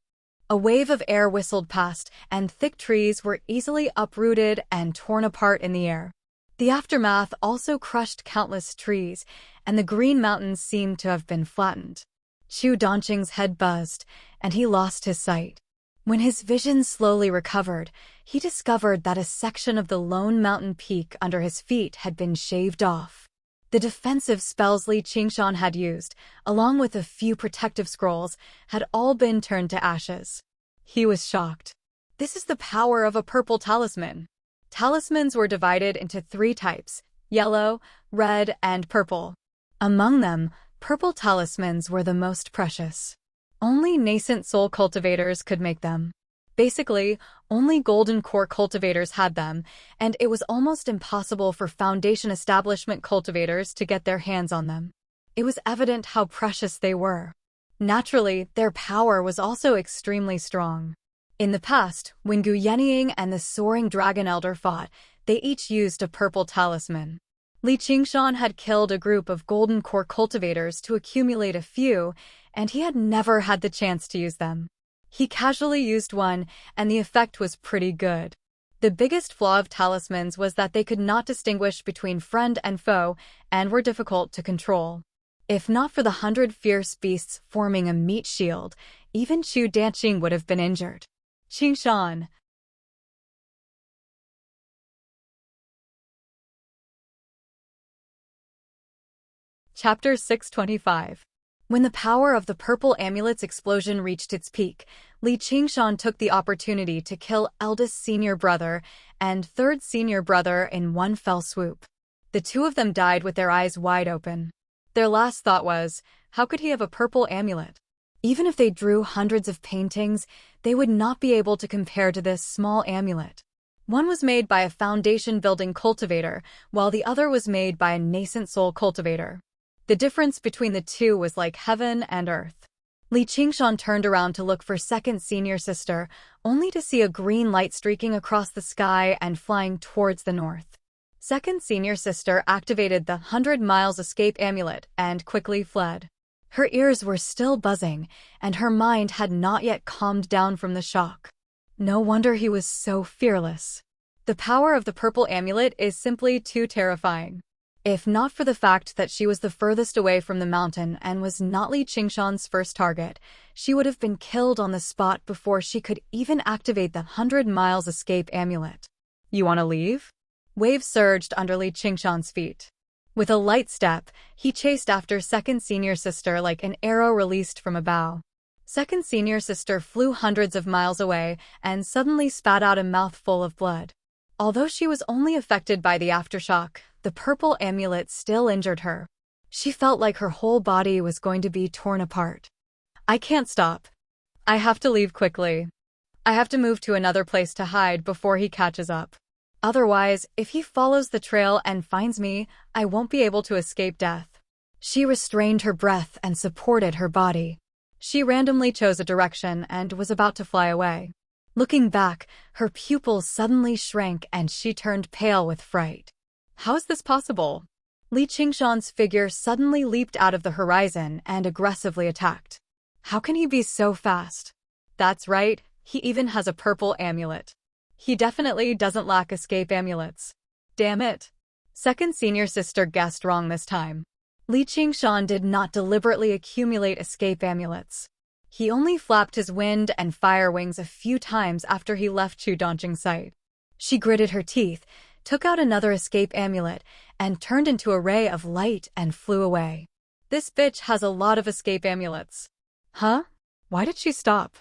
S1: A wave of air whistled past, and thick trees were easily uprooted and torn apart in the air. The aftermath also crushed countless trees, and the green mountains seemed to have been flattened. Chu Danqing's head buzzed, and he lost his sight. When his vision slowly recovered, he discovered that a section of the lone mountain peak under his feet had been shaved off. The defensive spells Li Qingshan had used, along with a few protective scrolls, had all been turned to ashes. He was shocked. This is the power of a purple talisman. Talismans were divided into 3 types: yellow, red, and purple. Among them, purple talismans were the most precious. Only nascent soul cultivators could make them. Basically, only golden core cultivators had them, and it was almost impossible for foundation establishment cultivators to get their hands on them. It was evident how precious they were. Naturally, their power was also extremely strong. In the past, when Gu Yenying and the Soaring Dragon Elder fought, they each used a purple talisman. Li Qingshan had killed a group of golden core cultivators to accumulate a few, and he had never had the chance to use them. He casually used one, and the effect was pretty good. The biggest flaw of talismans was that they could not distinguish between friend and foe, and were difficult to control. If not for the 100 fierce beasts forming a meat shield, even Chu Danqing would have been injured. Qingshan. Chapter 625. When the power of the purple amulet's explosion reached its peak, Li Qingshan took the opportunity to kill eldest senior brother and third senior brother in one fell swoop. The 2 of them died with their eyes wide open. Their last thought was, how could he have a purple amulet? Even if they drew hundreds of paintings, they would not be able to compare to this small amulet. One was made by a foundation-building cultivator, while the other was made by a nascent soul cultivator. The difference between the 2 was like heaven and earth. Li Qingshan turned around to look for second senior sister, only to see a green light streaking across the sky and flying towards the north. Second senior sister activated the 100 miles escape amulet and quickly fled. Her ears were still buzzing, and her mind had not yet calmed down from the shock. No wonder he was so fearless. The power of the purple amulet is simply too terrifying. If not for the fact that she was the furthest away from the mountain and was not Li Qingshan's first target, she would have been killed on the spot before she could even activate the 100 miles escape amulet. You want to leave? Waves surged under Li Qingshan's feet. With a light step, he chased after second senior sister like an arrow released from a bow. Second senior sister flew hundreds of miles away and suddenly spat out a mouthful of blood. Although she was only affected by the aftershock, the purple amulet still injured her. She felt like her whole body was going to be torn apart. I can't stop. I have to leave quickly. I have to move to another place to hide before he catches up. Otherwise, if he follows the trail and finds me, I won't be able to escape death. She restrained her breath and supported her body. She randomly chose a direction and was about to fly away. Looking back, her pupils suddenly shrank and she turned pale with fright. How is this possible? Li Qingshan's figure suddenly leaped out of the horizon and aggressively attacked. How can he be so fast? That's right, he even has a purple amulet. He definitely doesn't lack escape amulets. Damn it. Second senior sister guessed wrong this time. Li Qingshan did not deliberately accumulate escape amulets. He only flapped his wind and fire wings a few times after he left Chu Dongjing's sight. She gritted her teeth, took out another escape amulet, and turned into a ray of light and flew away. This bitch has a lot of escape amulets. Huh? Why did she stop?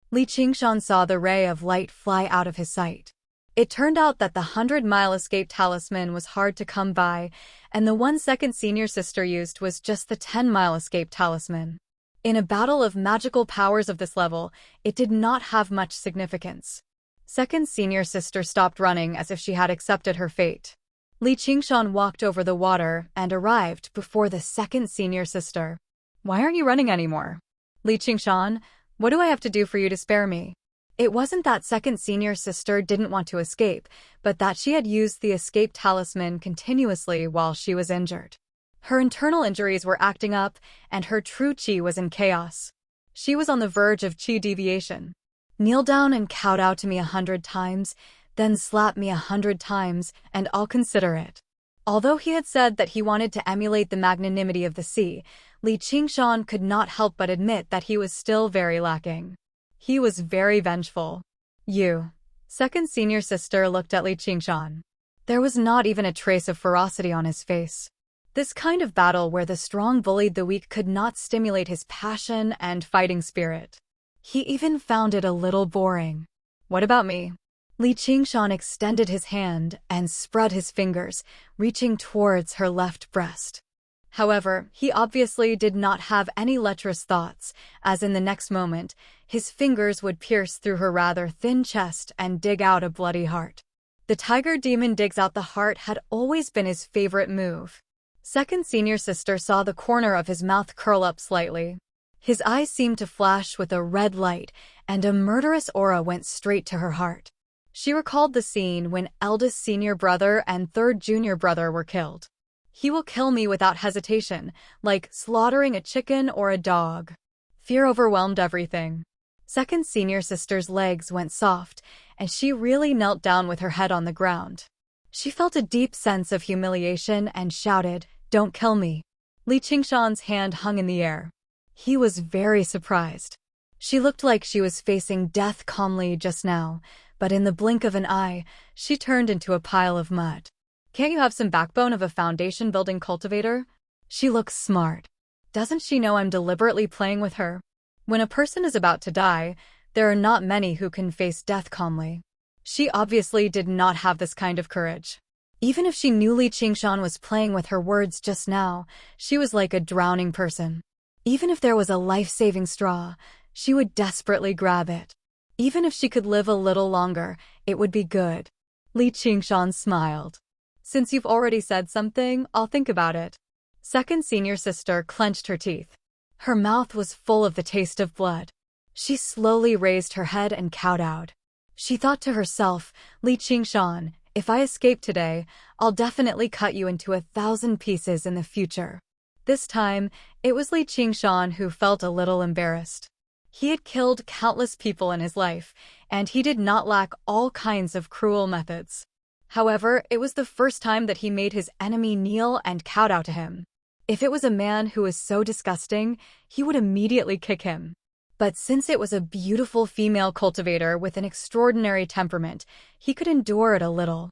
S1: Li Qingshan saw the ray of light fly out of his sight. It turned out that the 100-mile escape talisman was hard to come by, and the one second senior sister used was just the 10-mile escape talisman. In a battle of magical powers of this level, it did not have much significance. Second senior sister stopped running as if she had accepted her fate. Li Qingshan walked over the water and arrived before the second senior sister. Why aren't you running anymore? Li Qingshan, what do I have to do for you to spare me? It wasn't that second senior sister didn't want to escape, but that she had used the escape talisman continuously while she was injured. Her internal injuries were acting up, and her true chi was in chaos. She was on the verge of chi deviation. Kneel down and kowtow to me 100 times, then slap me 100 times, and I'll consider it. Although he had said that he wanted to emulate the magnanimity of the sea, Li Qingshan could not help but admit that he was still very lacking. He was very vengeful. You. Second senior sister looked at Li Qingshan. There was not even a trace of ferocity on his face. This kind of battle where the strong bullied the weak could not stimulate his passion and fighting spirit. He even found it a little boring. What about me? Li Qingshan extended his hand and spread his fingers, reaching towards her left breast. However, he obviously did not have any lecherous thoughts, as in the next moment, his fingers would pierce through her rather thin chest and dig out a bloody heart. The tiger demon digs out the heart had always been his favorite move. Second senior sister saw the corner of his mouth curl up slightly. His eyes seemed to flash with a red light, and a murderous aura went straight to her heart. She recalled the scene when eldest senior brother and third junior brother were killed. He will kill me without hesitation, like slaughtering a chicken or a dog. Fear overwhelmed everything. Second senior sister's legs went soft, and she really knelt down with her head on the ground. She felt a deep sense of humiliation and shouted, "Don't kill me." Li Qingshan's hand hung in the air. He was very surprised. She looked like she was facing death calmly just now, but in the blink of an eye, she turned into a pile of mud. Can't you have some backbone of a foundation-building cultivator? She looks smart. Doesn't she know I'm deliberately playing with her? When a person is about to die, there are not many who can face death calmly. She obviously did not have this kind of courage. Even if she knew Li Qingshan was playing with her words just now, she was like a drowning person. Even if there was a life-saving straw, she would desperately grab it. Even if she could live a little longer, it would be good. Li Qingshan smiled. Since you've already said something, I'll think about it. Second senior sister clenched her teeth. Her mouth was full of the taste of blood. She slowly raised her head and kowtowed. She thought to herself, Li Qingshan, if I escape today, I'll definitely cut you into 1,000 pieces in the future. This time, it was Li Qingshan who felt a little embarrassed. He had killed countless people in his life, and he did not lack all kinds of cruel methods. However, it was the first time that he made his enemy kneel and kowtow to him. If it was a man who was so disgusting, he would immediately kick him. But since it was a beautiful female cultivator with an extraordinary temperament, he could endure it a little.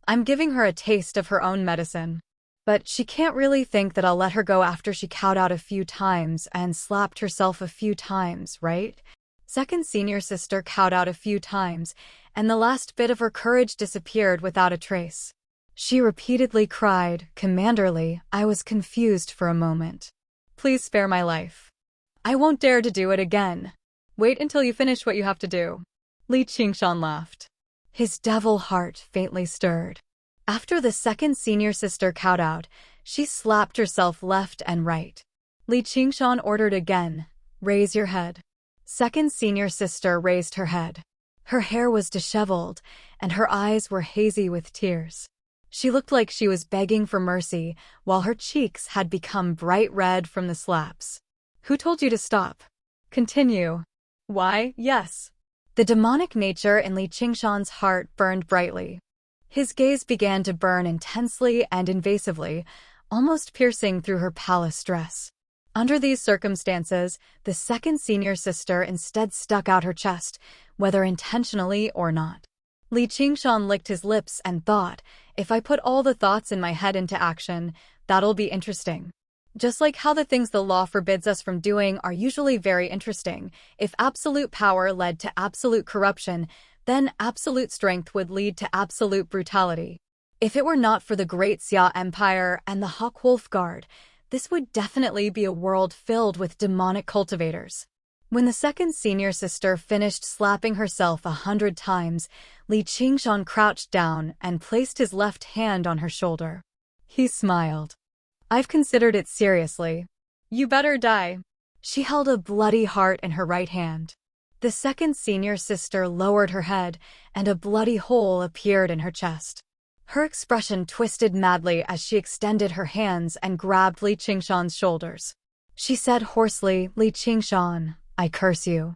S1: I'm giving her a taste of her own medicine. But she can't really think that I'll let her go after she kowtowed a few times and slapped herself a few times, right? Second senior sister kowtowed a few times, and the last bit of her courage disappeared without a trace. She repeatedly cried, Commanderly, I was confused for a moment. Please spare my life. I won't dare to do it again. Wait until you finish what you have to do. Li Qingshan laughed. His devil heart faintly stirred. After the second senior sister kowtowed, she slapped herself left and right. Li Qingshan ordered again, Raise your head. Second senior sister raised her head. Her hair was disheveled, and her eyes were hazy with tears. She looked like she was begging for mercy, while her cheeks had become bright red from the slaps. Who told you to stop? Continue. Why, yes. The demonic nature in Li Qingshan's heart burned brightly. His gaze began to burn intensely and invasively, almost piercing through her palace dress. Under these circumstances, the second senior sister instead stuck out her chest, whether intentionally or not. Li Qingshan licked his lips and thought, if I put all the thoughts in my head into action, that'll be interesting. Just like how the things the law forbids us from doing are usually very interesting, if absolute power led to absolute corruption, then absolute strength would lead to absolute brutality. If it were not for the Great Xia Empire and the Hawk Wolf Guard, this would definitely be a world filled with demonic cultivators. When the second senior sister finished slapping herself 100 times, Li Qingshan crouched down and placed his left hand on her shoulder. He smiled. I've considered it seriously. You better die. She held a bloody heart in her right hand. The second senior sister lowered her head, and a bloody hole appeared in her chest. Her expression twisted madly as she extended her hands and grabbed Li Qingshan's shoulders. She said hoarsely, Li Qingshan, I curse you.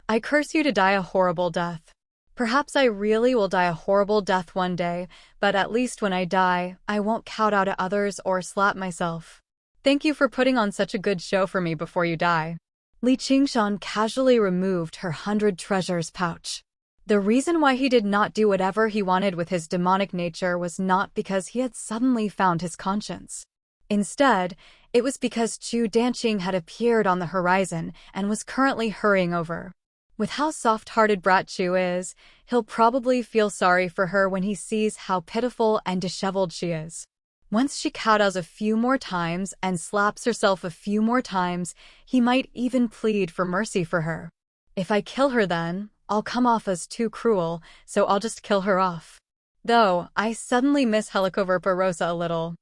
S1: I curse you to die a horrible death. Perhaps I really will die a horrible death one day, but at least when I die, I won't kowtow to others or slap myself. Thank you for putting on such a good show for me before you die. Li Qingshan casually removed her 100 treasures pouch. The reason why he did not do whatever he wanted with his demonic nature was not because he had suddenly found his conscience. Instead, it was because Chu Danqing had appeared on the horizon and was currently hurrying over. With how soft-hearted Brat Chu is, he'll probably feel sorry for her when he sees how pitiful and disheveled she is. Once she kowtows a few more times and slaps herself a few more times, he might even plead for mercy for her. If I kill her then, I'll come off as too cruel, so I'll just kill her off. Though, I suddenly miss Helicoverpa Rosa a little.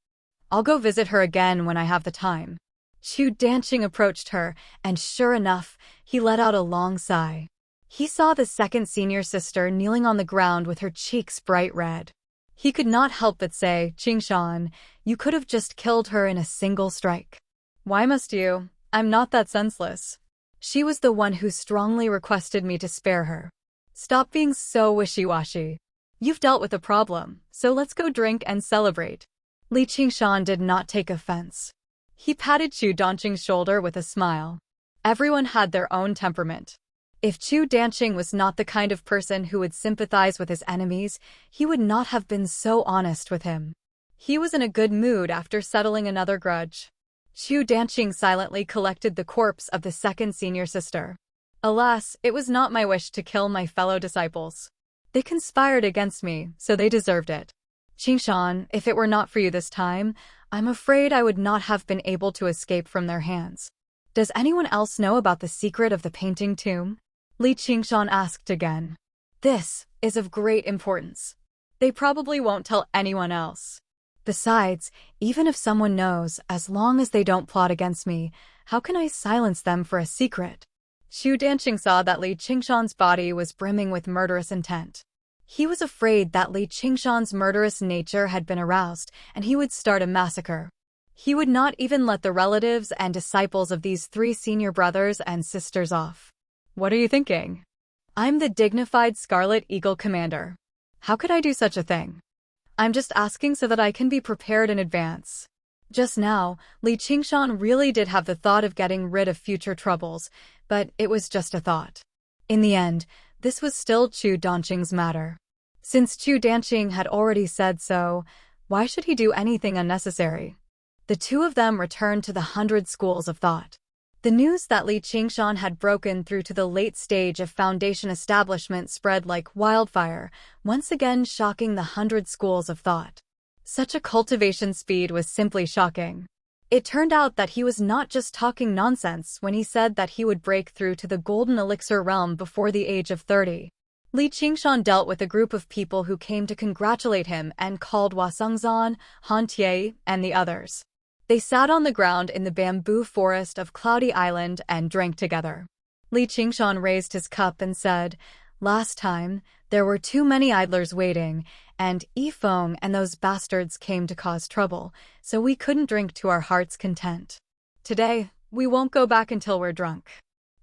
S1: I'll go visit her again when I have the time. Chu Danqing approached her, and sure enough, he let out a long sigh. He saw the second senior sister kneeling on the ground with her cheeks bright red. He could not help but say, Qingshan, you could have just killed her in a single strike. Why must you? I'm not that senseless. She was the one who strongly requested me to spare her. Stop being so wishy-washy. You've dealt with a problem, so let's go drink and celebrate. Li Qingshan did not take offense. He patted Chu Danqing's shoulder with a smile. Everyone had their own temperament. If Chu Danqing was not the kind of person who would sympathize with his enemies, he would not have been so honest with him. He was in a good mood after settling another grudge. Chu Danqing silently collected the corpse of the second senior sister. Alas, it was not my wish to kill my fellow disciples. They conspired against me, so they deserved it. Qingshan, if it were not for you this time, I'm afraid I would not have been able to escape from their hands. Does anyone else know about the secret of the painting tomb? Li Qingshan asked again. This is of great importance. They probably won't tell anyone else. Besides, even if someone knows, as long as they don't plot against me, How can I silence them for a secret? Xu Danqing saw that Li Qingshan's body was brimming with murderous intent. He was afraid that Li Qingshan's murderous nature had been aroused, and he would start a massacre. He would not even let the relatives and disciples of these 3 senior brothers and sisters off. What are you thinking? I'm the dignified Scarlet Eagle commander. How could I do such a thing? I'm just asking so that I can be prepared in advance. Just now, Li Qingshan really did have the thought of getting rid of future troubles, but it was just a thought. In the end, this was still Xu Danqing's matter. Since Xu Danqing had already said so, why should he do anything unnecessary? The two of them returned to the 100 schools of thought. The news that Li Qingshan had broken through to the late stage of foundation establishment spread like wildfire, once again shocking the 100 schools of thought. Such a cultivation speed was simply shocking. It turned out that he was not just talking nonsense when he said that he would break through to the golden elixir realm before the age of 30. Li Qingshan dealt with a group of people who came to congratulate him and called Wasengzan, Han Tie, and the others. They sat on the ground in the bamboo forest of Cloudy Island and drank together. Li Qingshan raised his cup and said, "Last time, there were too many idlers waiting, and Yifeng and those bastards came to cause trouble, so we couldn't drink to our heart's content. Today, we won't go back until we're drunk."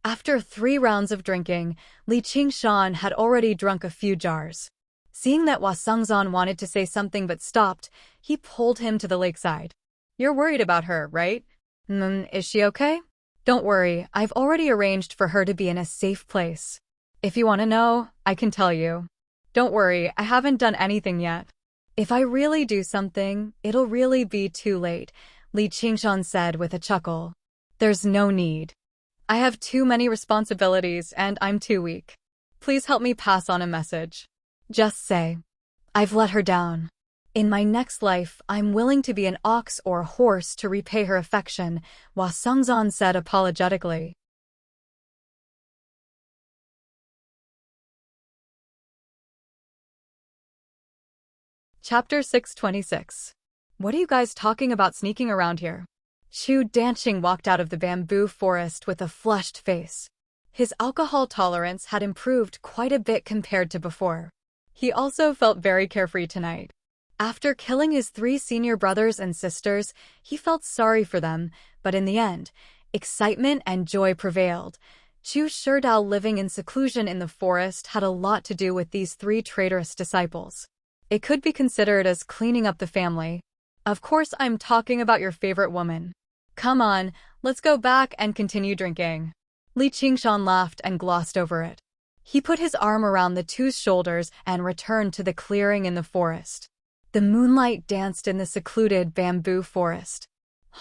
S1: After 3 rounds of drinking, Li Qingshan had already drunk a few jars. Seeing that Wasengzan wanted to say something but stopped, he pulled him to the lakeside. "You're worried about her, right? Is she okay?" "Don't worry, I've already arranged for her to be in a safe place. If you want to know, I can tell you. Don't worry, I haven't done anything yet. If I really do something, it'll really be too late," Li Qingshan said with a chuckle. "There's no need. I have too many responsibilities and I'm too weak. Please help me pass on a message. Just say, I've let her down. In my next life, I'm willing to be an ox or a horse to repay her affection," Wasengzan said apologetically. Chapter 626. What are you guys talking about sneaking around here? Xu Danqing walked out of the bamboo forest with a flushed face. His alcohol tolerance had improved quite a bit compared to before. He also felt very carefree tonight. After killing his 3 senior brothers and sisters, he felt sorry for them, but in the end, excitement and joy prevailed. Xu Shidao living in seclusion in the forest had a lot to do with these 3 traitorous disciples. It could be considered as cleaning up the family. Of course, I'm talking about your favorite woman. Come on, let's go back and continue drinking. Li Qingshan laughed and glossed over it. He put his arm around the 2's shoulders and returned to the clearing in the forest. The moonlight danced in the secluded bamboo forest.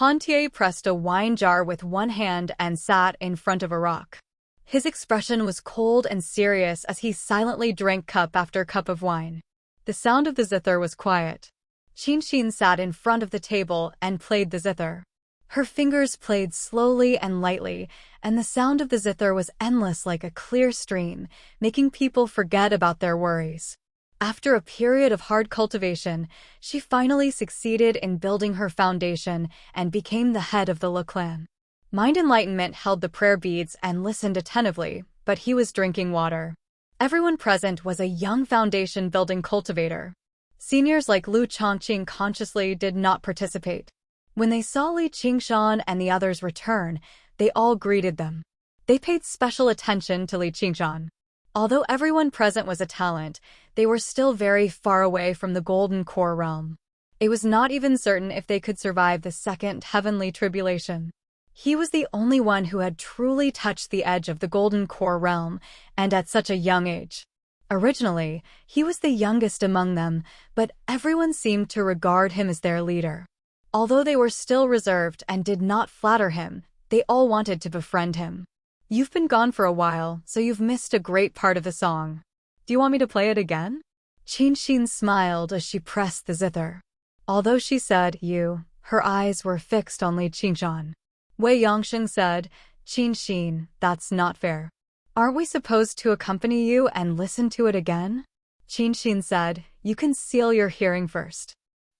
S1: Han Tie pressed a wine jar with one hand and sat in front of a rock. His expression was cold and serious as he silently drank cup after cup of wine. The sound of the zither was quiet. Qinxin sat in front of the table and played the zither. Her fingers played slowly and lightly, and the sound of the zither was endless like a clear stream, making people forget about their worries. After a period of hard cultivation, she finally succeeded in building her foundation and became the head of the Le clan. Mind Enlightenment held the prayer beads and listened attentively, but he was drinking water. Everyone present was a young foundation-building cultivator. Seniors like Lu Chongqing consciously did not participate. When they saw Li Qingshan and the others return, they all greeted them. They paid special attention to Li Qingshan. Although everyone present was a talent, they were still very far away from the Golden Core realm. It was not even certain if they could survive the second heavenly tribulation. He was the only one who had truly touched the edge of the Golden Core realm, and at such a young age. Originally, he was the youngest among them, but everyone seemed to regard him as their leader. Although they were still reserved and did not flatter him, they all wanted to befriend him. "You've been gone for a while, so you've missed a great part of the song. Do you want me to play it again?" Qinxin smiled as she pressed the zither. Although she said, "you," her eyes were fixed on Li Qingshan. Wei Yongsheng said, "Qinxin, that's not fair. Aren't we supposed to accompany you and listen to it again?" Qinxin said, "You can seal your hearing first.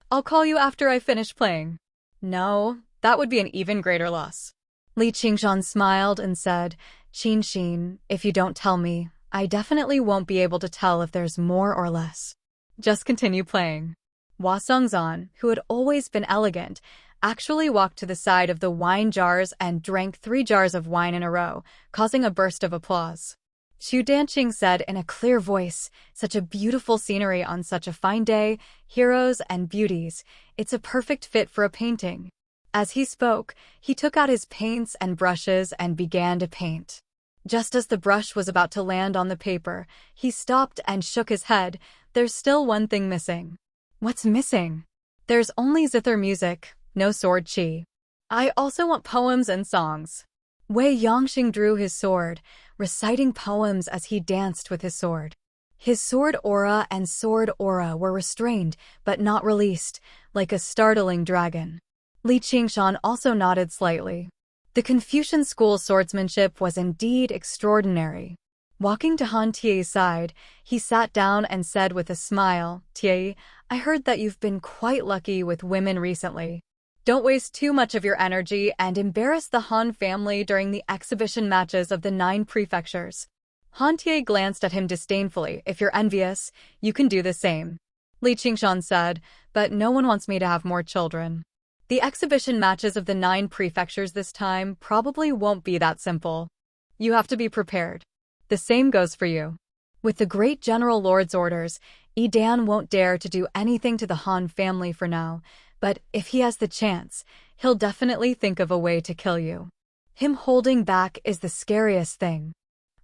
S1: I'll call you after I finish playing." "No, that would be an even greater loss. Li Qingshan smiled and said, Qin Xin, if you don't tell me, I definitely won't be able to tell if there's more or less. Just continue playing. Hua Songzan, who had always been elegant, actually walked to the side of the wine jars and drank 3 jars of wine in a row, causing a burst of applause. Xu Danqing said in a clear voice, such a beautiful scenery on such a fine day, heroes and beauties, it's a perfect fit for a painting. As he spoke, he took out his paints and brushes and began to paint. Just as the brush was about to land on the paper, he stopped and shook his head. There's still one thing missing. What's missing? There's only zither music, no sword qi. I also want poems and songs. Wei Yongxing drew his sword, reciting poems as he danced with his sword. His sword aura and sword aura were restrained, but not released, like a startling dragon. Li Qingshan also nodded slightly. The Confucian school swordsmanship was indeed extraordinary. Walking to Han Tie's side, he sat down and said with a smile, Tie, I heard that you've been quite lucky with women recently. Don't waste too much of your energy and embarrass the Han family during the exhibition matches of the 9 prefectures. Han Tie glanced at him disdainfully. If you're envious, you can do the same. Li Qingshan said, but no one wants me to have more children. The exhibition matches of the 9 prefectures this time probably won't be that simple. You have to be prepared. The same goes for you. With the great General Lord's orders, Yi Dan won't dare to do anything to the Han family for now, but if he has the chance, he'll definitely think of a way to kill you. Him holding back is the scariest thing.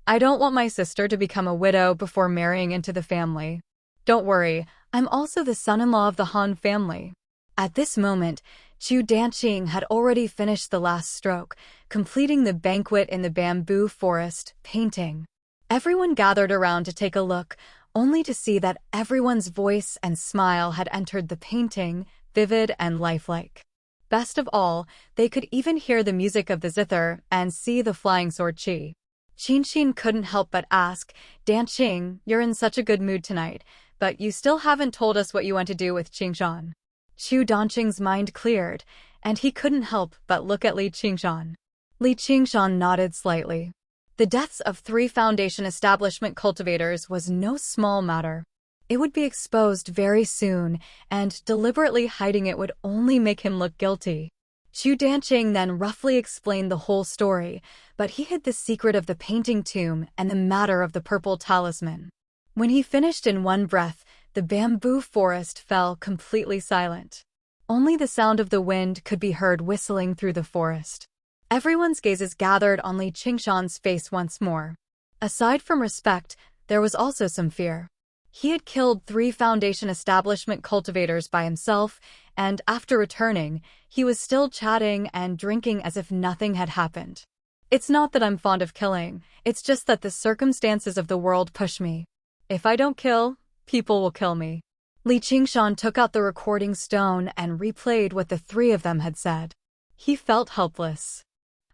S1: I don't want my sister to become a widow before marrying into the family. Don't worry, I'm also the son-in-law of the Han family. At this moment, Xu Danqing had already finished the last stroke, completing the banquet in the bamboo forest, painting. Everyone gathered around to take a look, only to see that everyone's voice and smile had entered the painting, vivid and lifelike. Best of all, they could even hear the music of the zither and see the flying sword qi. Qin Xin couldn't help but ask, Danqing, you're in such a good mood tonight, but you still haven't told us what you want to do with Qingshan. Xu Danqing's mind cleared, and he couldn't help but look at Li Qingshan. Li Qingshan nodded slightly. The deaths of 3 foundation establishment cultivators was no small matter. It would be exposed very soon, and deliberately hiding it would only make him look guilty. Xu Danqing then roughly explained the whole story, but he hid the secret of the painting tomb and the matter of the purple talisman. When he finished in one breath, the bamboo forest fell completely silent. Only the sound of the wind could be heard whistling through the forest. Everyone's gazes gathered on Li Qingshan's face once more. Aside from respect, there was also some fear. He had killed 3 foundation establishment cultivators by himself, and after returning, he was still chatting and drinking as if nothing had happened. It's not that I'm fond of killing, it's just that the circumstances of the world push me. If I don't kill, people will kill me. Li Qingshan took out the recording stone and replayed what the 3 of them had said. He felt helpless.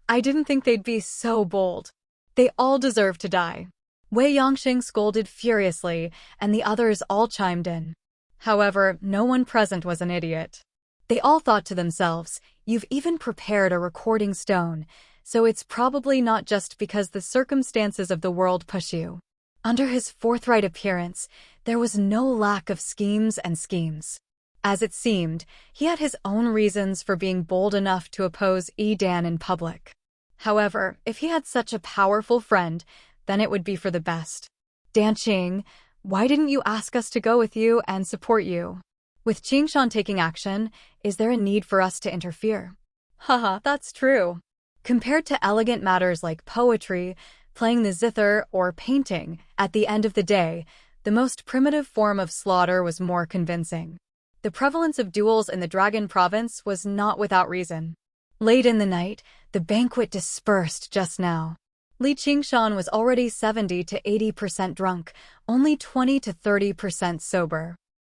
S1: I didn't think they'd be so bold. They all deserve to die. Wei Yongxing scolded furiously, and the others all chimed in. However, no one present was an idiot. They all thought to themselves, you've even prepared a recording stone, so it's probably not just because the circumstances of the world push you. Under his forthright appearance, there was no lack of schemes and schemes. As it seemed, he had his own reasons for being bold enough to oppose Yi Dan in public. However, if he had such a powerful friend, then it would be for the best. Danqing, why didn't you ask us to go with you and support you? With Qingshan taking action, is there a need for us to interfere? Haha, that's true. Compared to elegant matters like poetry, playing the zither, or painting, at the end of the day, the most primitive form of slaughter was more convincing. The prevalence of duels in the Dragon Province was not without reason. Late in the night, the banquet dispersed just now. Li Qingshan was already 70 to 80% drunk, only 20 to 30% sober.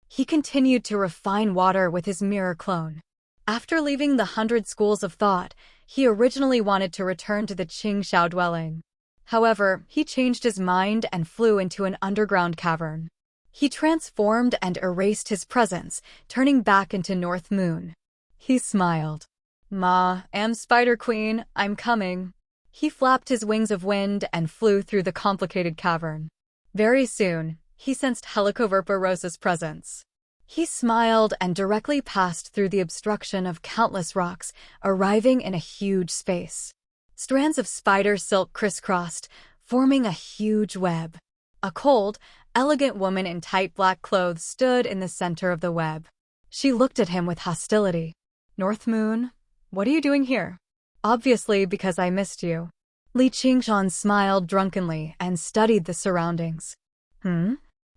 S1: He continued to refine water with his mirror clone. After leaving the 100 schools of thought, he originally wanted to return to the Qingxiao dwelling. However, he changed his mind and flew into an underground cavern. He transformed and erased his presence, turning back into North Moon. He smiled. Ma, am Spider Queen, I'm coming. He flapped his wings of wind and flew through the complicated cavern. Very soon, he sensed Helicoverpa presence. He smiled and directly passed through the obstruction of countless rocks, arriving in a huge space. Strands of spider silk crisscrossed, forming a huge web. A cold, elegant woman in tight black clothes stood in the center of the web. She looked at him with hostility. North Moon, what are you doing here? Obviously because I missed you. Li Qingshan smiled drunkenly and studied the surroundings.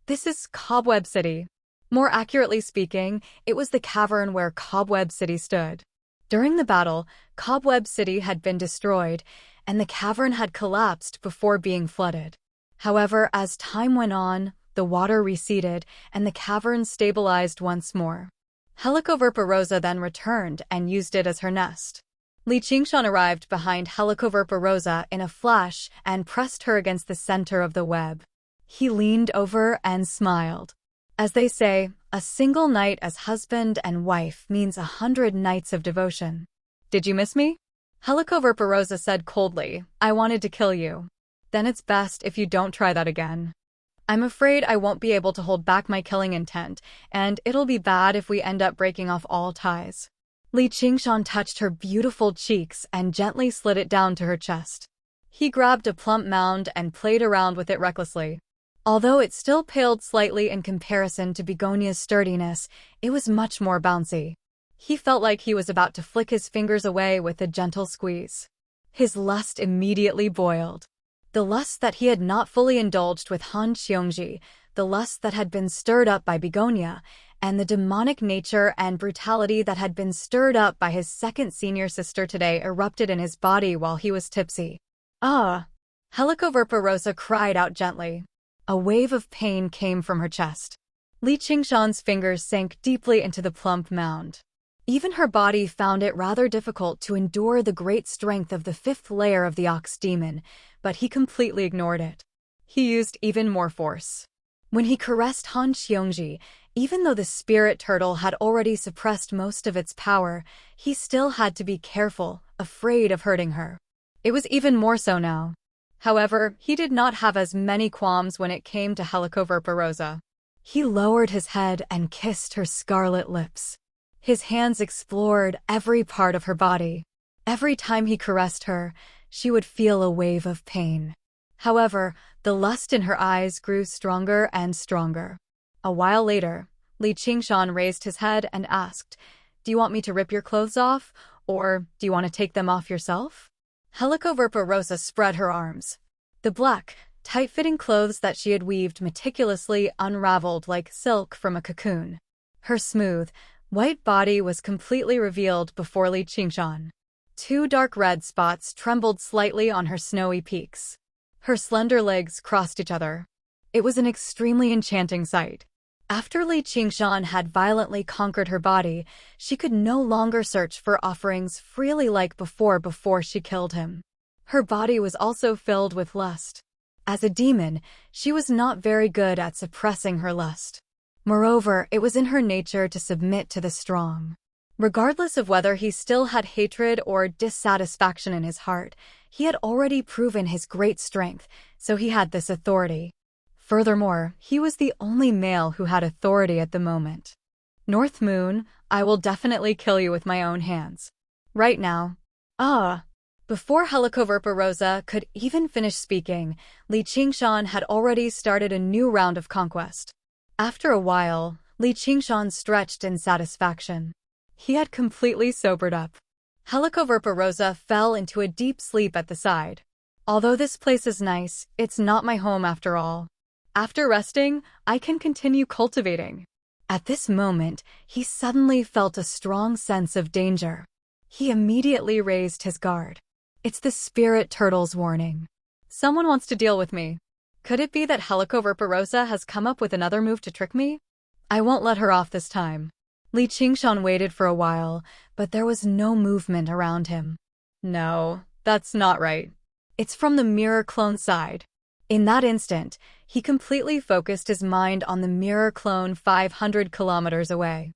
S1: This is Cobweb City. More accurately speaking, it was the cavern where Cobweb City stood. During the battle, Cobweb City had been destroyed, and the cavern had collapsed before being flooded. However, as time went on, the water receded, and the cavern stabilized once more. Helicoverpa then returned and used it as her nest. Li Qingshan arrived behind Helicoverpa in a flash and pressed her against the center of the web. He leaned over and smiled. As they say, a single night as husband and wife means 100 nights of devotion. Did you miss me? Helicoverpa said coldly, I wanted to kill you. Then it's best if you don't try that again. I'm afraid I won't be able to hold back my killing intent, and it'll be bad if we end up breaking off all ties. Li Qingshan touched her beautiful cheeks and gently slid it down to her chest. He grabbed a plump mound and played around with it recklessly. Although it still paled slightly in comparison to Begonia's sturdiness, it was much more bouncy. He felt like he was about to flick his fingers away with a gentle squeeze. His lust immediately boiled. The lust that he had not fully indulged with Han Xiongji, the lust that had been stirred up by Begonia, and the demonic nature and brutality that had been stirred up by his second senior sister today erupted in his body while he was tipsy. Ah! Helicoverpa cried out gently. A wave of pain came from her chest. Li Qingshan's fingers sank deeply into the plump mound. Even her body found it rather difficult to endure the great strength of the fifth layer of the ox demon, but he completely ignored it. He used even more force. When he caressed Han Xiongji, even though the spirit turtle had already suppressed most of its power, he still had to be careful, afraid of hurting her. It was even more so now. However, he did not have as many qualms when it came to Helicoverpa. He lowered his head and kissed her scarlet lips. His hands explored every part of her body. Every time he caressed her, she would feel a wave of pain. However, the lust in her eyes grew stronger and stronger. A while later, Li Qingshan raised his head and asked, Do you want me to rip your clothes off, or do you want to take them off yourself? Helicoverpa spread her arms. The black, tight-fitting clothes that she had weaved meticulously unraveled like silk from a cocoon. Her smooth, white body was completely revealed before Li Qingshan. 2 dark red spots trembled slightly on her snowy peaks. Her slender legs crossed each other. It was an extremely enchanting sight. After Li Qingshan had violently conquered her body, she could no longer search for offerings freely like before she killed him. Her body was also filled with lust. As a demon, she was not very good at suppressing her lust. Moreover, it was in her nature to submit to the strong. Regardless of whether he still had hatred or dissatisfaction in his heart, he had already proven his great strength, so he had this authority. Furthermore, he was the only male who had authority at the moment. North Moon, I will definitely kill you with my own hands. Right now. Ah! Before Helicoverpa could even finish speaking, Li Qingshan had already started a new round of conquest. After a while, Li Qingshan stretched in satisfaction. He had completely sobered up. Helicoverpa fell into a deep sleep at the side. Although this place is nice, it's not my home after all. After resting, I can continue cultivating. At this moment, he suddenly felt a strong sense of danger. He immediately raised his guard. It's the spirit turtle's warning. Someone wants to deal with me. Could it be that Helicoverpa has come up with another move to trick me? I won't let her off this time. Li Qingshan waited for a while, but there was no movement around him. No, that's not right. It's from the mirror clone side. In that instant, he completely focused his mind on the mirror clone 500 kilometers away.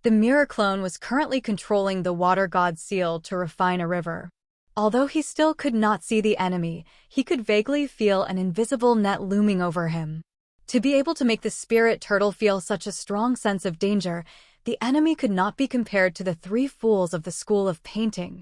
S1: The mirror clone was currently controlling the water god seal to refine a river. Although he still could not see the enemy, he could vaguely feel an invisible net looming over him. To be able to make the spirit turtle feel such a strong sense of danger, the enemy could not be compared to the three fools of the school of painting.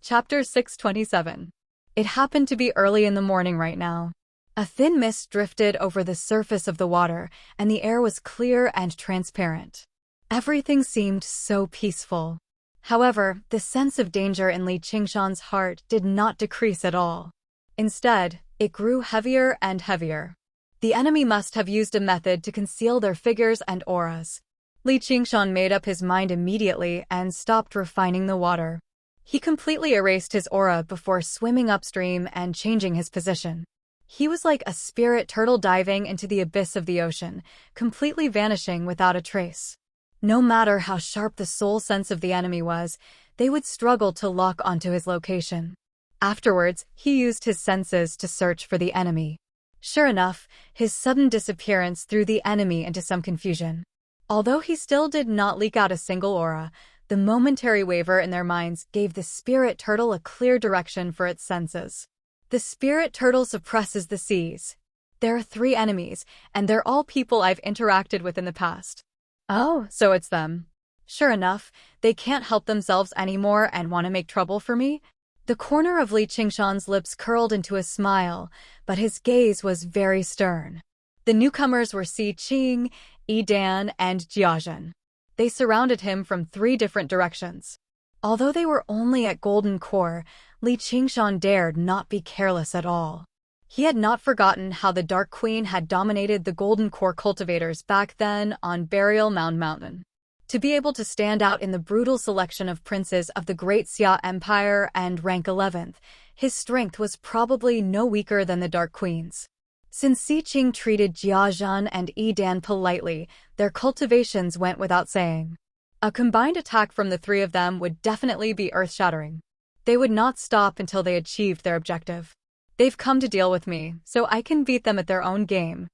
S1: Chapter 627. It happened to be early in the morning right now. A thin mist drifted over the surface of the water, and the air was clear and transparent. Everything seemed so peaceful. However, the sense of danger in Li Qingshan's heart did not decrease at all. Instead, it grew heavier and heavier. The enemy must have used a method to conceal their figures and auras. Li Qingshan made up his mind immediately and stopped refining the water. He completely erased his aura before swimming upstream and changing his position. He was like a spirit turtle diving into the abyss of the ocean, completely vanishing without a trace. No matter how sharp the soul sense of the enemy was, they would struggle to lock onto his location. Afterwards, he used his senses to search for the enemy. Sure enough, his sudden disappearance threw the enemy into some confusion. Although he still did not leak out a single aura, the momentary waver in their minds gave the spirit turtle a clear direction for its senses. The spirit turtle suppresses the seas. There are 3 enemies, and they're all people I've interacted with in the past. Oh, so it's them. Sure enough, they can't help themselves anymore and want to make trouble for me? The corner of Li Qingshan's lips curled into a smile, but his gaze was very stern. The newcomers were Si Qing, Yi Dan, and Jiazhen. They surrounded him from 3 different directions. Although they were only at Golden Core, Li Qingshan dared not be careless at all. He had not forgotten how the Dark Queen had dominated the Golden Core cultivators back then on Burial Mound Mountain. To be able to stand out in the brutal selection of princes of the Great Xia Empire and rank 11th, his strength was probably no weaker than the Dark Queen's. Since Si Qing treated Jiazhen and Yi Dan politely, their cultivations went without saying. A combined attack from the 3 of them would definitely be earth-shattering. They would not stop until they achieved their objective. They've come to deal with me, so I can beat them at their own game.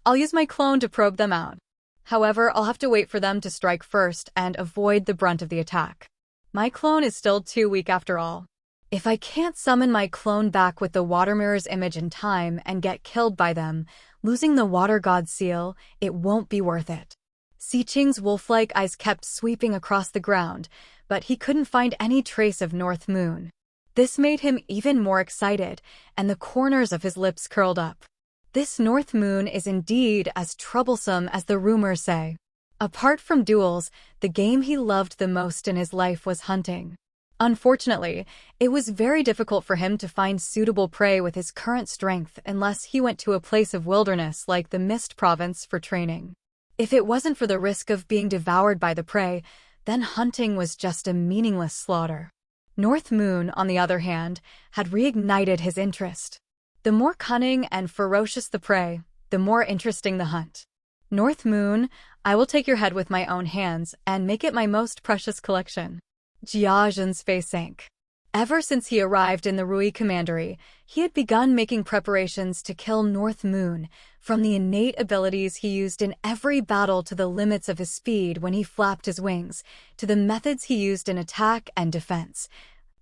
S1: I'll use my clone to probe them out. However, I'll have to wait for them to strike first and avoid the brunt of the attack. My clone is still too weak after all. If I can't summon my clone back with the water mirror's image in time and get killed by them, losing the water god seal, it won't be worth it. Si Qing's wolf-like eyes kept sweeping across the ground, but he couldn't find any trace of North Moon. This made him even more excited, and the corners of his lips curled up. This North Moon is indeed as troublesome as the rumors say. Apart from duels, the game he loved the most in his life was hunting. Unfortunately, it was very difficult for him to find suitable prey with his current strength unless he went to a place of wilderness like the Mist Province for training. If it wasn't for the risk of being devoured by the prey, then hunting was just a meaningless slaughter. North Moon, on the other hand, had reignited his interest. The more cunning and ferocious the prey, the more interesting the hunt. North Moon, I will take your head with my own hands and make it my most precious collection. Jiazhen's face sank. Ever since he arrived in the Rui Commandery, he had begun making preparations to kill North Moon, from the innate abilities he used in every battle to the limits of his speed when he flapped his wings, to the methods he used in attack and defense,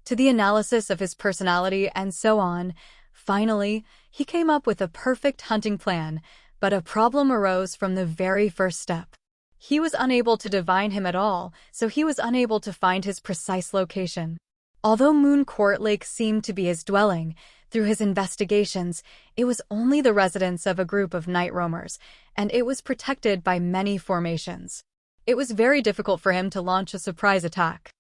S1: to the analysis of his personality and so on. Finally, he came up with a perfect hunting plan, but a problem arose from the very first step. He was unable to divine him at all, so he was unable to find his precise location. Although Moon Court Lake seemed to be his dwelling, through his investigations, it was only the residence of a group of night roamers, and it was protected by many formations. It was very difficult for him to launch a surprise attack.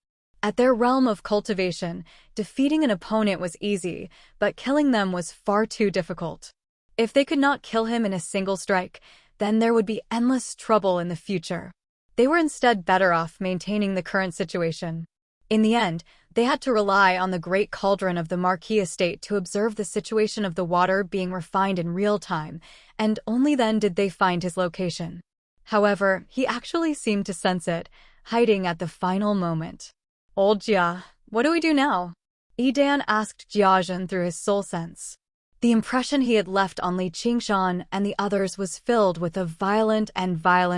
S1: At their realm of cultivation, defeating an opponent was easy, but killing them was far too difficult. If they could not kill him in a single strike, then there would be endless trouble in the future. They were instead better off maintaining the current situation. In the end, they had to rely on the great cauldron of the Marquis estate to observe the situation of the water being refined in real time, and only then did they find his location. However, he actually seemed to sense it, hiding at the final moment. Old Jia, what do we do now? Yi Dan asked Jiazhen through his soul sense. The impression he had left on Li Qingshan and the others was filled with a violent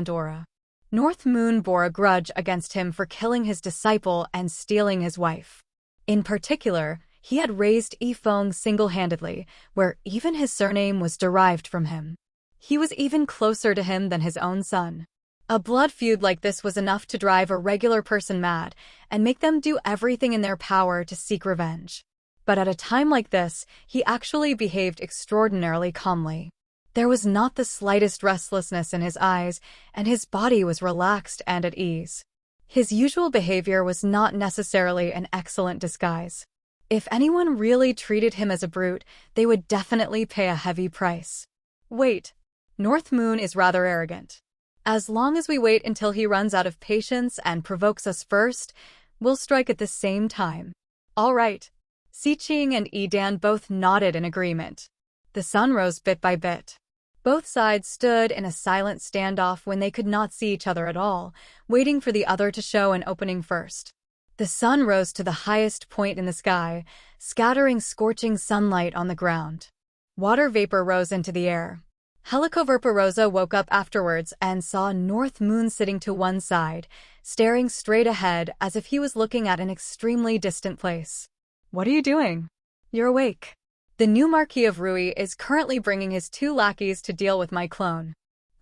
S1: aura. North Moon bore a grudge against him for killing his disciple and stealing his wife. In particular, he had raised Yifeng single-handedly, where even his surname was derived from him. He was even closer to him than his own son. A blood feud like this was enough to drive a regular person mad and make them do everything in their power to seek revenge. But at a time like this, he actually behaved extraordinarily calmly. There was not the slightest restlessness in his eyes, and his body was relaxed and at ease. His usual behavior was not necessarily an excellent disguise. If anyone really treated him as a brute, they would definitely pay a heavy price. Wait. North Moon is rather arrogant. As long as we wait until he runs out of patience and provokes us first, we'll strike at the same time. All right. Xiqing and Yidan both nodded in agreement. The sun rose bit by bit. Both sides stood in a silent standoff when they could not see each other at all, waiting for the other to show an opening first. The sun rose to the highest point in the sky, scattering scorching sunlight on the ground. Water vapor rose into the air. Helicoverpa woke up afterwards and saw North Moon sitting to one side, staring straight ahead as if he was looking at an extremely distant place. What are you doing? You're awake. The new Marquis of Rui is currently bringing his 2 lackeys to deal with my clone.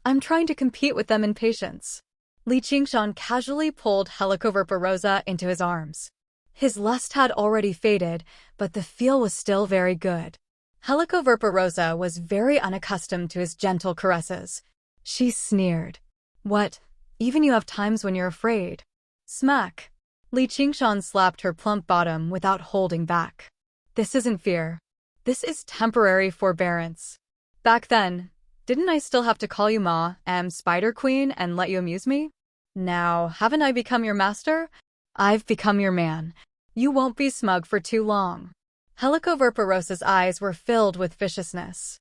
S1: I'm trying to compete with them in patience. Li Qingshan casually pulled Helicoverpa into his arms. His lust had already faded, but the feel was still very good. Helicoverpa was very unaccustomed to his gentle caresses. She sneered. What? Even you have times when you're afraid. Smack. Li Qingshan slapped her plump bottom without holding back. This isn't fear. This is temporary forbearance. Back then, didn't I still have to call you Ma, Spider Queen, and let you amuse me? Now, haven't I become your master? I've become your man. You won't be smug for too long. Helicoverpa eyes were filled with viciousness.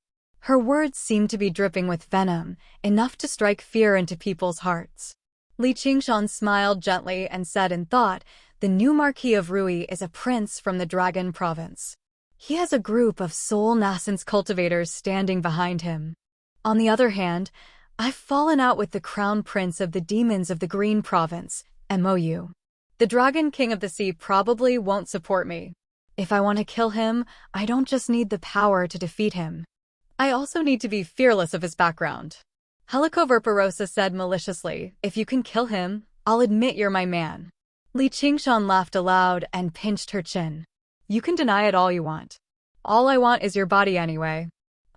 S1: Her words seemed to be dripping with venom, enough to strike fear into people's hearts. Li Qingshan smiled gently and said in thought, the new Marquis of Rui is a prince from the Dragon Province. He has a group of soul nascence cultivators standing behind him. On the other hand, I've fallen out with the Crown Prince of the Demons of the Green Province, MOU. The Dragon King of the Sea probably won't support me. If I want to kill him, I don't just need the power to defeat him. I also need to be fearless of his background. Helicoverpa said maliciously, if you can kill him, I'll admit you're my man. Li Qingshan laughed aloud and pinched her chin. You can deny it all you want. All I want is your body anyway.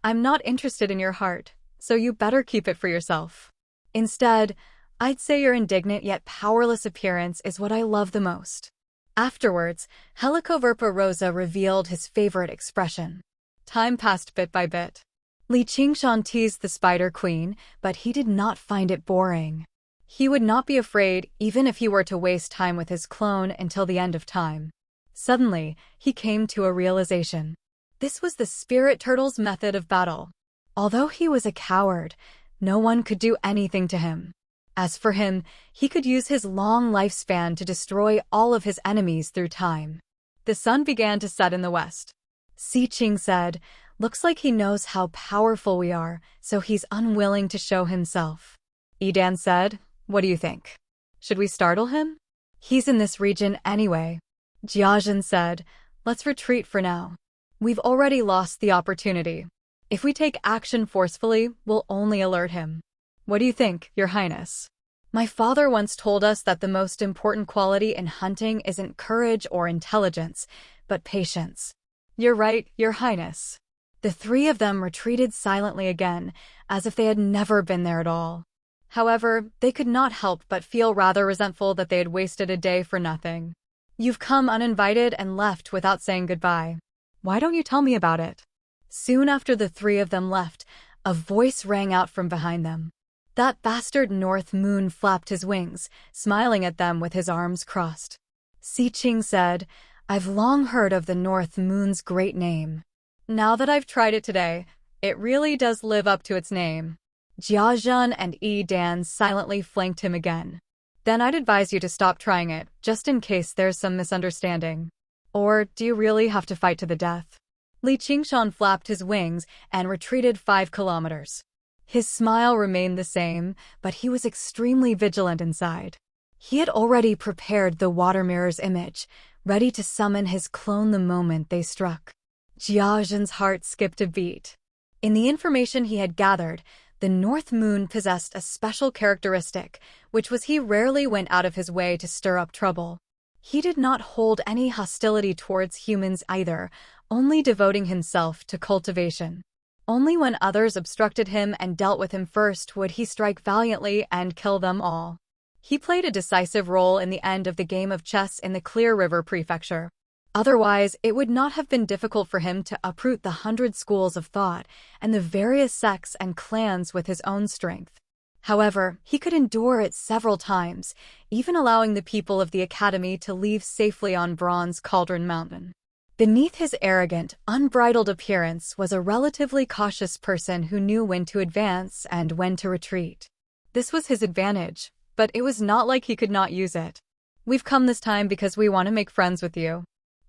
S1: I'm not interested in your heart, so you better keep it for yourself. Instead, I'd say your indignant yet powerless appearance is what I love the most. Afterwards, Helicoverpa revealed his favorite expression. Time passed bit by bit. Li Qingshan teased the Spider Queen, but he did not find it boring. He would not be afraid even if he were to waste time with his clone until the end of time. Suddenly, he came to a realization. This was the Spirit Turtle's method of battle. Although he was a coward, no one could do anything to him. As for him, he could use his long lifespan to destroy all of his enemies through time. The sun began to set in the west. Xiqing said, looks like he knows how powerful we are, so he's unwilling to show himself. Yidan said, what do you think? Should we startle him? He's in this region anyway. Jiazhen said, let's retreat for now. We've already lost the opportunity. If we take action forcefully, we'll only alert him. What do you think, Your Highness? My father once told us that the most important quality in hunting isn't courage or intelligence, but patience. You're right, Your Highness. The 3 of them retreated silently again, as if they had never been there at all. However, they could not help but feel rather resentful that they had wasted a day for nothing. You've come uninvited and left without saying goodbye. Why don't you tell me about it? Soon after the 3 of them left, a voice rang out from behind them. That bastard North Moon flapped his wings, smiling at them with his arms crossed. Xiqing said, I've long heard of the North Moon's great name. Now that I've tried it today, it really does live up to its name. Jiazhen and Yidan silently flanked him again. Then I'd advise you to stop trying it, just in case there's some misunderstanding. Or do you really have to fight to the death? Li Qingshan flapped his wings and retreated 5 kilometers. His smile remained the same, but he was extremely vigilant inside. He had already prepared the water mirror's image, ready to summon his clone the moment they struck. Jia Zhen's heart skipped a beat. In the information he had gathered, the North Moon possessed a special characteristic, which was he rarely went out of his way to stir up trouble. He did not hold any hostility towards humans either, only devoting himself to cultivation. Only when others obstructed him and dealt with him first would he strike valiantly and kill them all. He played a decisive role in the end of the game of chess in the Clear River Prefecture. Otherwise, it would not have been difficult for him to uproot the 100 schools of thought and the various sects and clans with his own strength. However, he could endure it several times, even allowing the people of the academy to leave safely on Bronze Cauldron Mountain. Beneath his arrogant, unbridled appearance was a relatively cautious person who knew when to advance and when to retreat. This was his advantage, but it was not like he could not use it. "We've come this time because we want to make friends with you."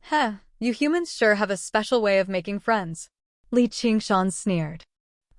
S1: "Heh, you humans sure have a special way of making friends," Li Qingshan sneered.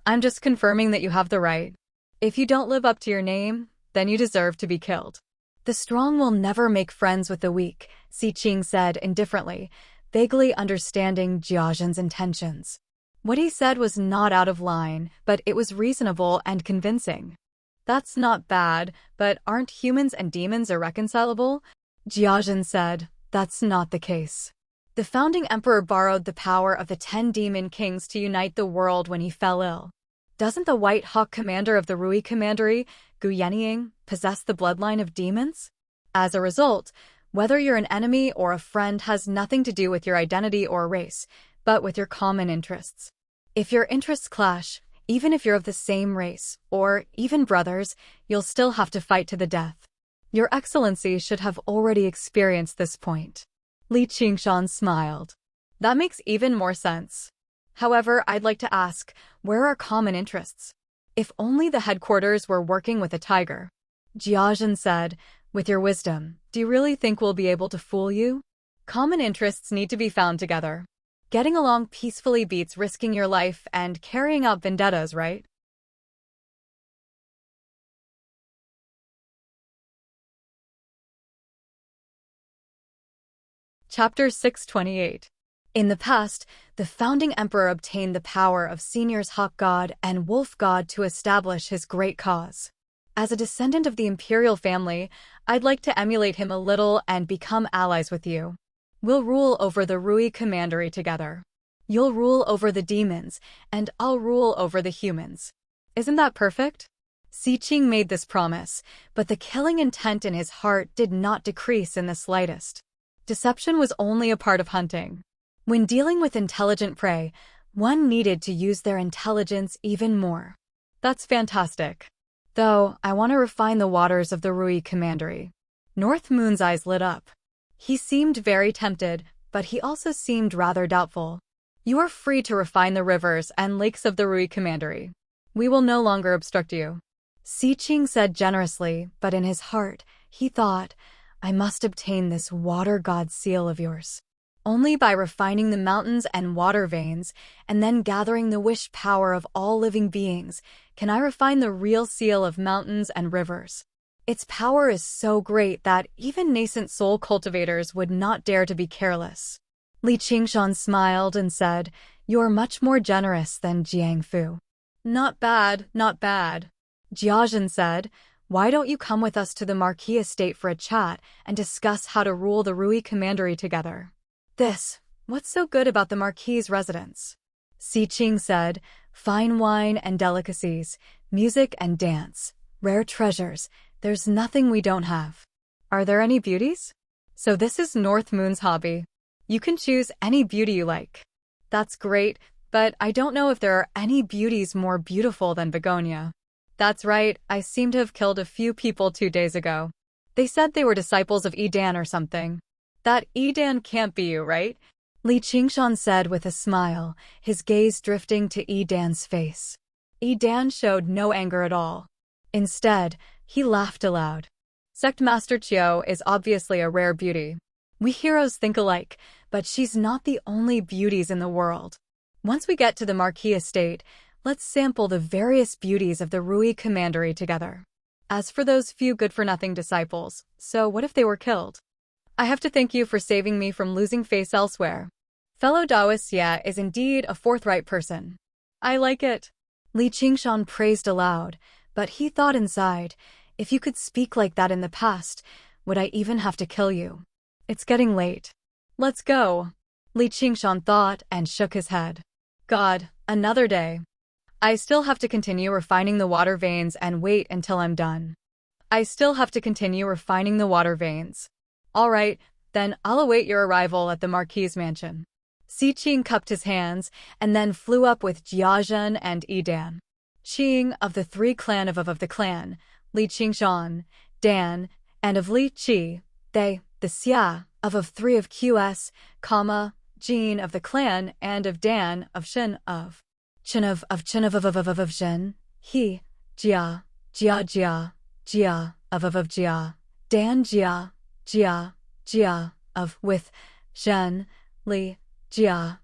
S1: "I'm just confirming that you have the right. If you don't live up to your name, then you deserve to be killed." "The strong will never make friends with the weak," Si Qing said indifferently, vaguely understanding Jia Zhen's intentions. What he said was not out of line, but it was reasonable and convincing. "That's not bad, but aren't humans and demons irreconcilable?" Jia Zhen said. "That's not the case. The founding emperor borrowed the power of the 10 demon kings to unite the world when he fell ill. Doesn't the White Hawk commander of the Rui Commandery, Gu Yenying, possess the bloodline of demons? As a result, whether you're an enemy or a friend has nothing to do with your identity or race, but with your common interests. If your interests clash, even if you're of the same race, or even brothers, you'll still have to fight to the death. Your Excellency should have already experienced this point." Li Qingshan smiled. "That makes even more sense. However, I'd like to ask, where are common interests? If only the headquarters were working with a tiger." Jia Zhen said, "With your wisdom, do you really think we'll be able to fool you? Common interests need to be found together. Getting along peacefully beats risking your life and carrying out vendettas, right?" Chapter 628. In the past, the founding emperor obtained the power of Senior's Hawk God and Wolf God to establish his great cause. As a descendant of the imperial family, I'd like to emulate him a little and become allies with you. We'll rule over the Rui Commandery together. You'll rule over the demons, and I'll rule over the humans. Isn't that perfect?" Si Qing made this promise, but the killing intent in his heart did not decrease in the slightest. Deception was only a part of hunting. When dealing with intelligent prey, one needed to use their intelligence even more. "That's fantastic. Though, I want to refine the waters of the Rui Commandery." North Moon's eyes lit up. He seemed very tempted, but he also seemed rather doubtful. "You are free to refine the rivers and lakes of the Rui Commandery. We will no longer obstruct you," Si Qing said generously, but in his heart, he thought, "I must obtain this water god seal of yours. Only by refining the mountains and water veins, and then gathering the wish power of all living beings, can I refine the real seal of mountains and rivers. Its power is so great that even nascent soul cultivators would not dare to be careless." Li Qingshan smiled and said, "You're much more generous than Jiang Fu." "Not bad, not bad." Jia Zhen said, "Why don't you come with us to the Marquis estate for a chat and discuss how to rule the Rui Commandery together?" What's so good about the Marquis's residence?" Si Qing said, "Fine wine and delicacies, music and dance, rare treasures, there's nothing we don't have." "Are there any beauties?" "So this is North Moon's hobby. You can choose any beauty you like." "That's great, but I don't know if there are any beauties more beautiful than Begonia." "That's right, I seem to have killed a few people 2 days ago. They said they were disciples of Edan or something." "That Edan can't be you, right?" Li Qingshan said with a smile, his gaze drifting to Edan's face. Edan showed no anger at all. Instead, he laughed aloud. "Sect Master Qiu is obviously a rare beauty. We heroes think alike, but she's not the only beauties in the world. Once we get to the Marquis estate, let's sample the various beauties of the Rui commandery together. As for those few good-for-nothing disciples, so what if they were killed? I have to thank you for saving me from losing face elsewhere. Fellow Taoist Ye is indeed a forthright person. I like it. Li Qingshan praised aloud, but he thought inside, if you could speak like that in the past, would I even have to kill you? It's getting late. Let's go. Li Qingshan thought and shook his head. God, another day. I still have to continue refining the water veins and wait until I'm done. I still have to continue refining the water veins. All right, then I'll await your arrival at the Marquis' mansion. Si Qing cupped his hands and then flew up with Jiazhen and Yidan. Qing of the three clan of the clan, Li Qingshan, Dan, and of Li Qi, they, the Xia, of three of QS, Jin of the clan and of Dan, of Shen, of Chen of Shen, he, Jia, Jia, of Jia, Dan Jia, of, with, Shen, Li, Jia,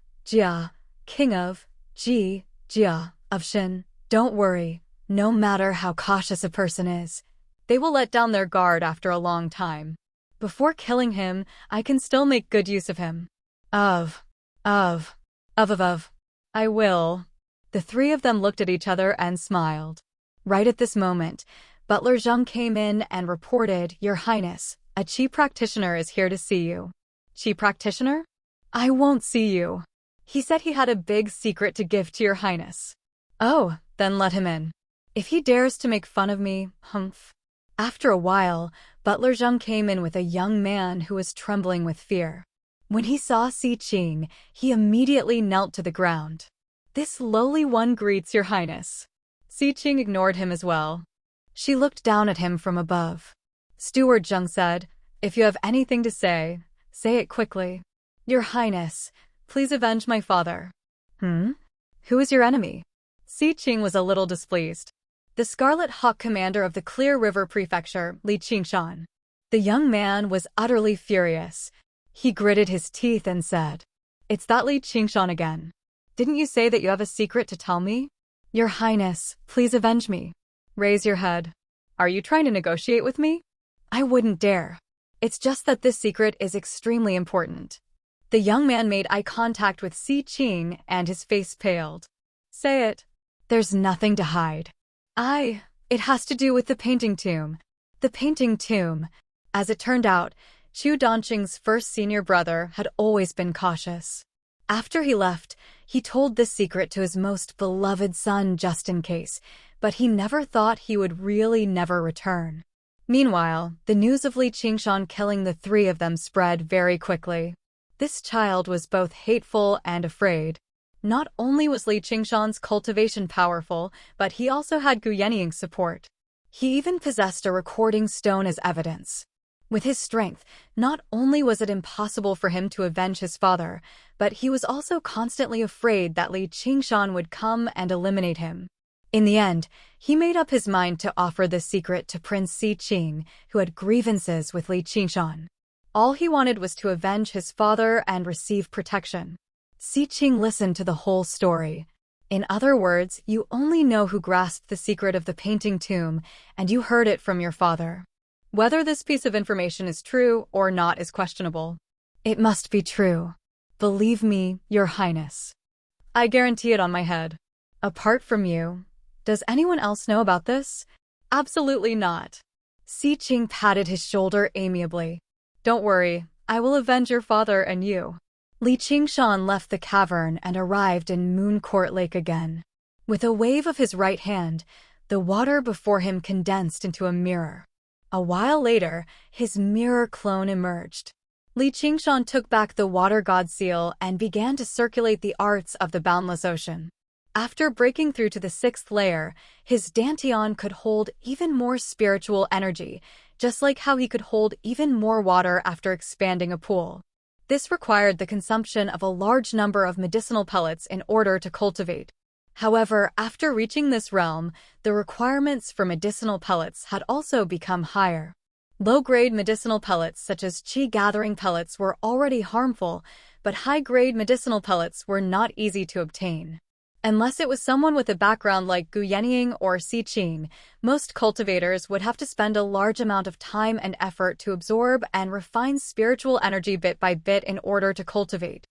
S1: king of, Jia, of Shen. Don't worry, no matter how cautious a person is, they will let down their guard after a long time. Before killing him, I can still make good use of him. I will. The three of them looked at each other and smiled. Right at this moment, Butler Zheng came in and reported, Your Highness, a Qi practitioner is here to see you. Qi practitioner? I won't see you. He said he had a big secret to give to Your Highness. Oh, then let him in. If he dares to make fun of me, humph. After a while, Butler Zheng came in with a young man who was trembling with fear. When he saw Si Qing, he immediately knelt to the ground. This lowly one greets Your Highness. Si Qing ignored him as well. She looked down at him from above. Steward Zheng said, If you have anything to say it quickly. Your Highness, please avenge my father. Who is your enemy? Si Qing was a little displeased. The Scarlet Hawk commander of the Clear River Prefecture, Li Qingshan. The young man was utterly furious. He gritted his teeth and said, It's that Li Qingshan again. Didn't you say that you have a secret to tell me? Your Highness, please avenge me. Raise your head. Are you trying to negotiate with me? I wouldn't dare. It's just that this secret is extremely important. The young man made eye contact with Si Qing and his face paled. Say it. There's nothing to hide. It has to do with the painting tomb. The painting tomb. As it turned out, Chu Donqing's first senior brother had always been cautious. After he left, he told this secret to his most beloved son just in case, but he never thought he would really never return. Meanwhile, the news of Li Qingshan killing the three of them spread very quickly. This child was both hateful and afraid. Not only was Li Qingshan's cultivation powerful, but he also had Gu Yenying's support. He even possessed a recording stone as evidence. With his strength, not only was it impossible for him to avenge his father, but he was also constantly afraid that Li Qingshan would come and eliminate him. In the end, he made up his mind to offer this secret to Prince Si Qing, who had grievances with Li Qingshan. All he wanted was to avenge his father and receive protection. Si Qing listened to the whole story. In other words, you only know who grasped the secret of the painting tomb, and you heard it from your father. Whether this piece of information is true or not is questionable. It must be true. Believe me, Your Highness. I guarantee it on my head. Apart from you, does anyone else know about this? Absolutely not. Si Qing patted his shoulder amiably. Don't worry, I will avenge your father and you. Li Qingshan left the cavern and arrived in Moon Court Lake again. With a wave of his right hand, the water before him condensed into a mirror. A while later, his mirror clone emerged. Li Qingshan took back the water god seal and began to circulate the arts of the boundless ocean. After breaking through to the 6th layer, his dantian could hold even more spiritual energy, just like how he could hold even more water after expanding a pool. This required the consumption of a large number of medicinal pellets in order to cultivate. However, after reaching this realm, the requirements for medicinal pellets had also become higher. Low-grade medicinal pellets such as qi-gathering pellets were already harmful, but high-grade medicinal pellets were not easy to obtain. Unless it was someone with a background like Gu Yenying or Si Qing, most cultivators would have to spend a large amount of time and effort to absorb and refine spiritual energy bit by bit in order to cultivate.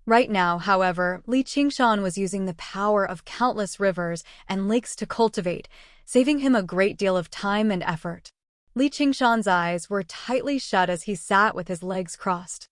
S1: Right now, however, Li Qingshan was using the power of countless rivers and lakes to cultivate, saving him a great deal of time and effort. Li Qingshan's eyes were tightly shut as he sat with his legs crossed.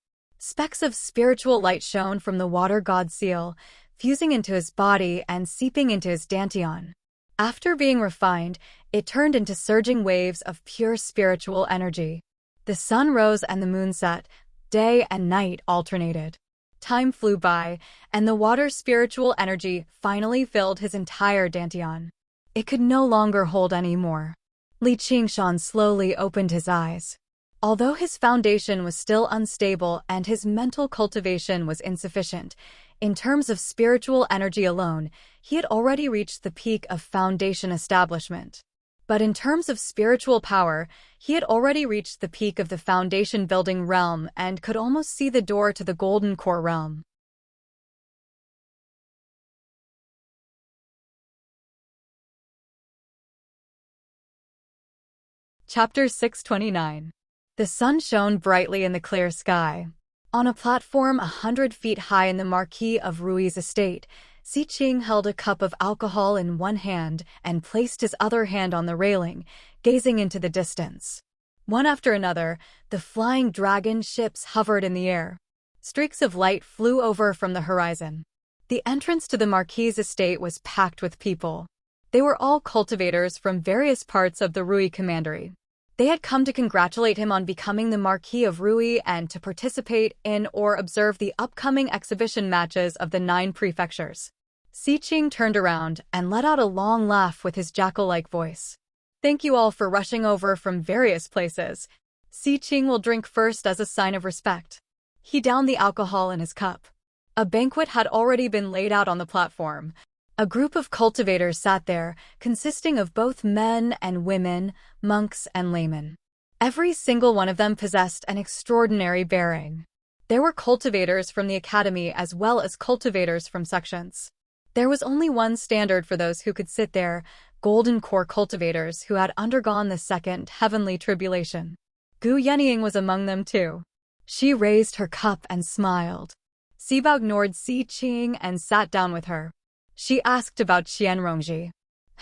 S1: Specks of spiritual light shone from the water god seal, fusing into his body and seeping into his dantian. After being refined, it turned into surging waves of pure spiritual energy. The sun rose and the moon set, day and night alternated. Time flew by, and the water's spiritual energy finally filled his entire dantian. It could no longer hold any more. Li Qingshan slowly opened his eyes. Although his foundation was still unstable and his mental cultivation was insufficient, in terms of spiritual energy alone, he had already reached the peak of foundation establishment. But in terms of spiritual power, he had already reached the peak of the foundation building realm and could almost see the door to the golden core realm. Chapter 629. The sun shone brightly in the clear sky. On a platform 100 feet high in the Marquis of Rui's estate, Si Qing held a cup of alcohol in one hand and placed his other hand on the railing, gazing into the distance. One after another, the flying dragon ships hovered in the air. Streaks of light flew over from the horizon. The entrance to the Marquis's estate was packed with people. They were all cultivators from various parts of the Rui Commandery. They had come to congratulate him on becoming the Marquis of Rui and to participate in or observe the upcoming exhibition matches of the 9 prefectures. Si Qing turned around and let out a long laugh with his jackal-like voice. Thank you all for rushing over from various places. Si Qing will drink first as a sign of respect. He downed the alcohol in his cup. A banquet had already been laid out on the platform. A group of cultivators sat there, consisting of both men and women, monks and laymen. Every single one of them possessed an extraordinary bearing. There were cultivators from the academy as well as cultivators from sections. There was only one standard for those who could sit there, golden core cultivators who had undergone the second heavenly tribulation. Gu Yenying was among them too. She raised her cup and smiled. Sibao ignored Si Qing and sat down with her. She asked about Qianrongji.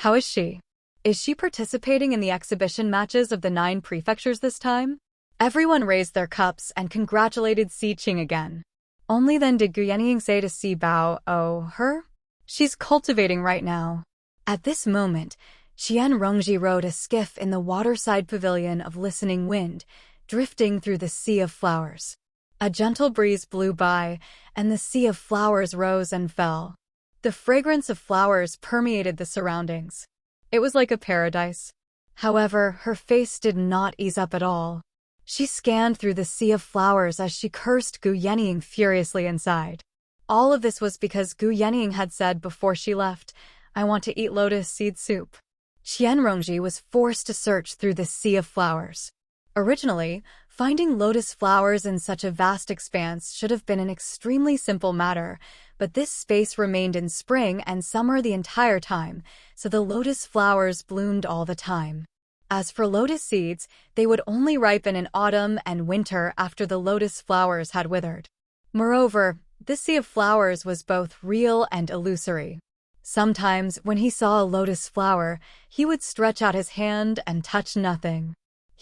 S1: How is she? Is she participating in the exhibition matches of the 9 prefectures this time? Everyone raised their cups and congratulated Si Qing again. Only then did Gu Yenying say to Sibao, "Oh, her? She's cultivating right now." At this moment, Qianrongji rowed a skiff in the waterside pavilion of listening wind, drifting through the sea of flowers. A gentle breeze blew by, and the sea of flowers rose and fell. The fragrance of flowers permeated the surroundings. It was like a paradise. However, her face did not ease up at all. She scanned through the sea of flowers as she cursed Gu Yenying furiously inside. All of this was because Gu Yenying had said before she left, "I want to eat lotus seed soup." Qianrongji was forced to search through the sea of flowers. Originally, finding lotus flowers in such a vast expanse should have been an extremely simple matter, but this space remained in spring and summer the entire time, so the lotus flowers bloomed all the time. As for lotus seeds, they would only ripen in autumn and winter after the lotus flowers had withered. Moreover, this sea of flowers was both real and illusory. Sometimes, when he saw a lotus flower, he would stretch out his hand and touch nothing.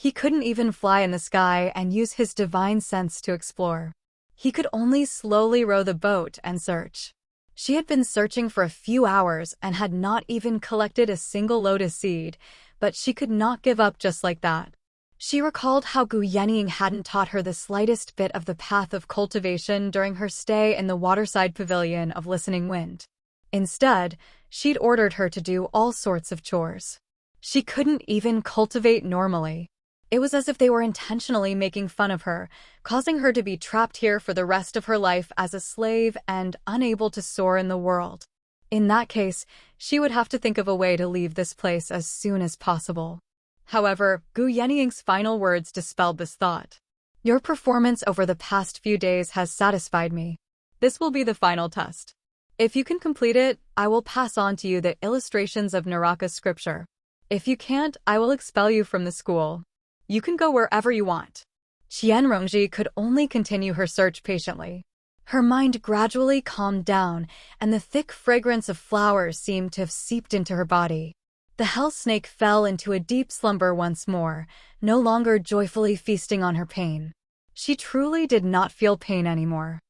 S1: He couldn't even fly in the sky and use his divine sense to explore. He could only slowly row the boat and search. She had been searching for a few hours and had not even collected a single lotus seed, but she could not give up just like that. She recalled how Gu Yenying hadn't taught her the slightest bit of the path of cultivation during her stay in the waterside pavilion of listening wind. Instead, she'd ordered her to do all sorts of chores. She couldn't even cultivate normally. It was as if they were intentionally making fun of her, causing her to be trapped here for the rest of her life as a slave and unable to soar in the world. In that case, she would have to think of a way to leave this place as soon as possible. However, Gu Yenying's final words dispelled this thought. "Your performance over the past few days has satisfied me. This will be the final test. If you can complete it, I will pass on to you the illustrations of Naraka scripture. If you can't, I will expel you from the school. You can go wherever you want. Qianrongji could only continue her search patiently. Her mind gradually calmed down, and the thick fragrance of flowers seemed to have seeped into her body. The hell snake fell into a deep slumber once more, no longer joyfully feasting on her pain. She truly did not feel pain anymore.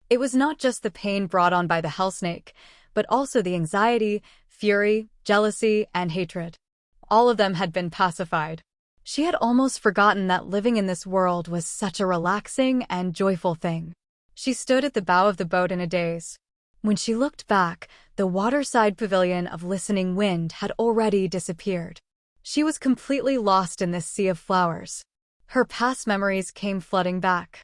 S1: It was not just the pain brought on by the hell snake, but also the anxiety, fury, jealousy, and hatred. All of them had been pacified. She had almost forgotten that living in this world was such a relaxing and joyful thing. She stood at the bow of the boat in a daze. When she looked back, the waterside pavilion of listening wind had already disappeared. She was completely lost in this sea of flowers. Her past memories came flooding back.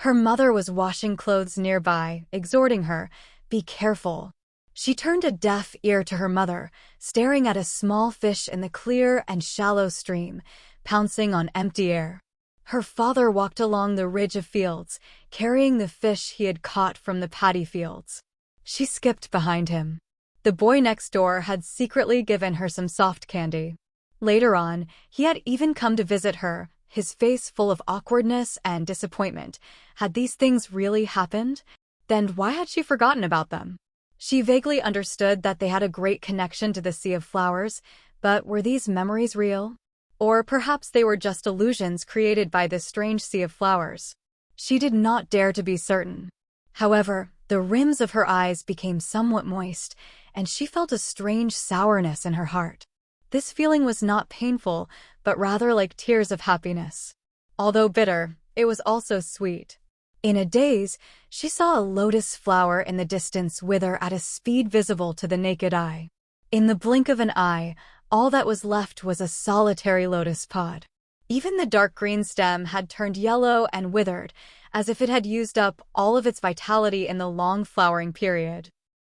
S1: Her mother was washing clothes nearby, exhorting her, "Be careful." She turned a deaf ear to her mother, staring at a small fish in the clear and shallow stream, pouncing on empty air. Her father walked along the ridge of fields, carrying the fish he had caught from the paddy fields. She skipped behind him. The boy next door had secretly given her some soft candy. Later on, he had even come to visit her, his face full of awkwardness and disappointment. Had these things really happened? Then why had she forgotten about them? She vaguely understood that they had a great connection to the sea of flowers, but were these memories real? Or perhaps they were just illusions created by this strange sea of flowers. She did not dare to be certain. However, the rims of her eyes became somewhat moist, and she felt a strange sourness in her heart. This feeling was not painful, but rather like tears of happiness. Although bitter, it was also sweet. In a daze, she saw a lotus flower in the distance wither at a speed visible to the naked eye. In the blink of an eye, all that was left was a solitary lotus pod. Even the dark green stem had turned yellow and withered, as if it had used up all of its vitality in the long flowering period.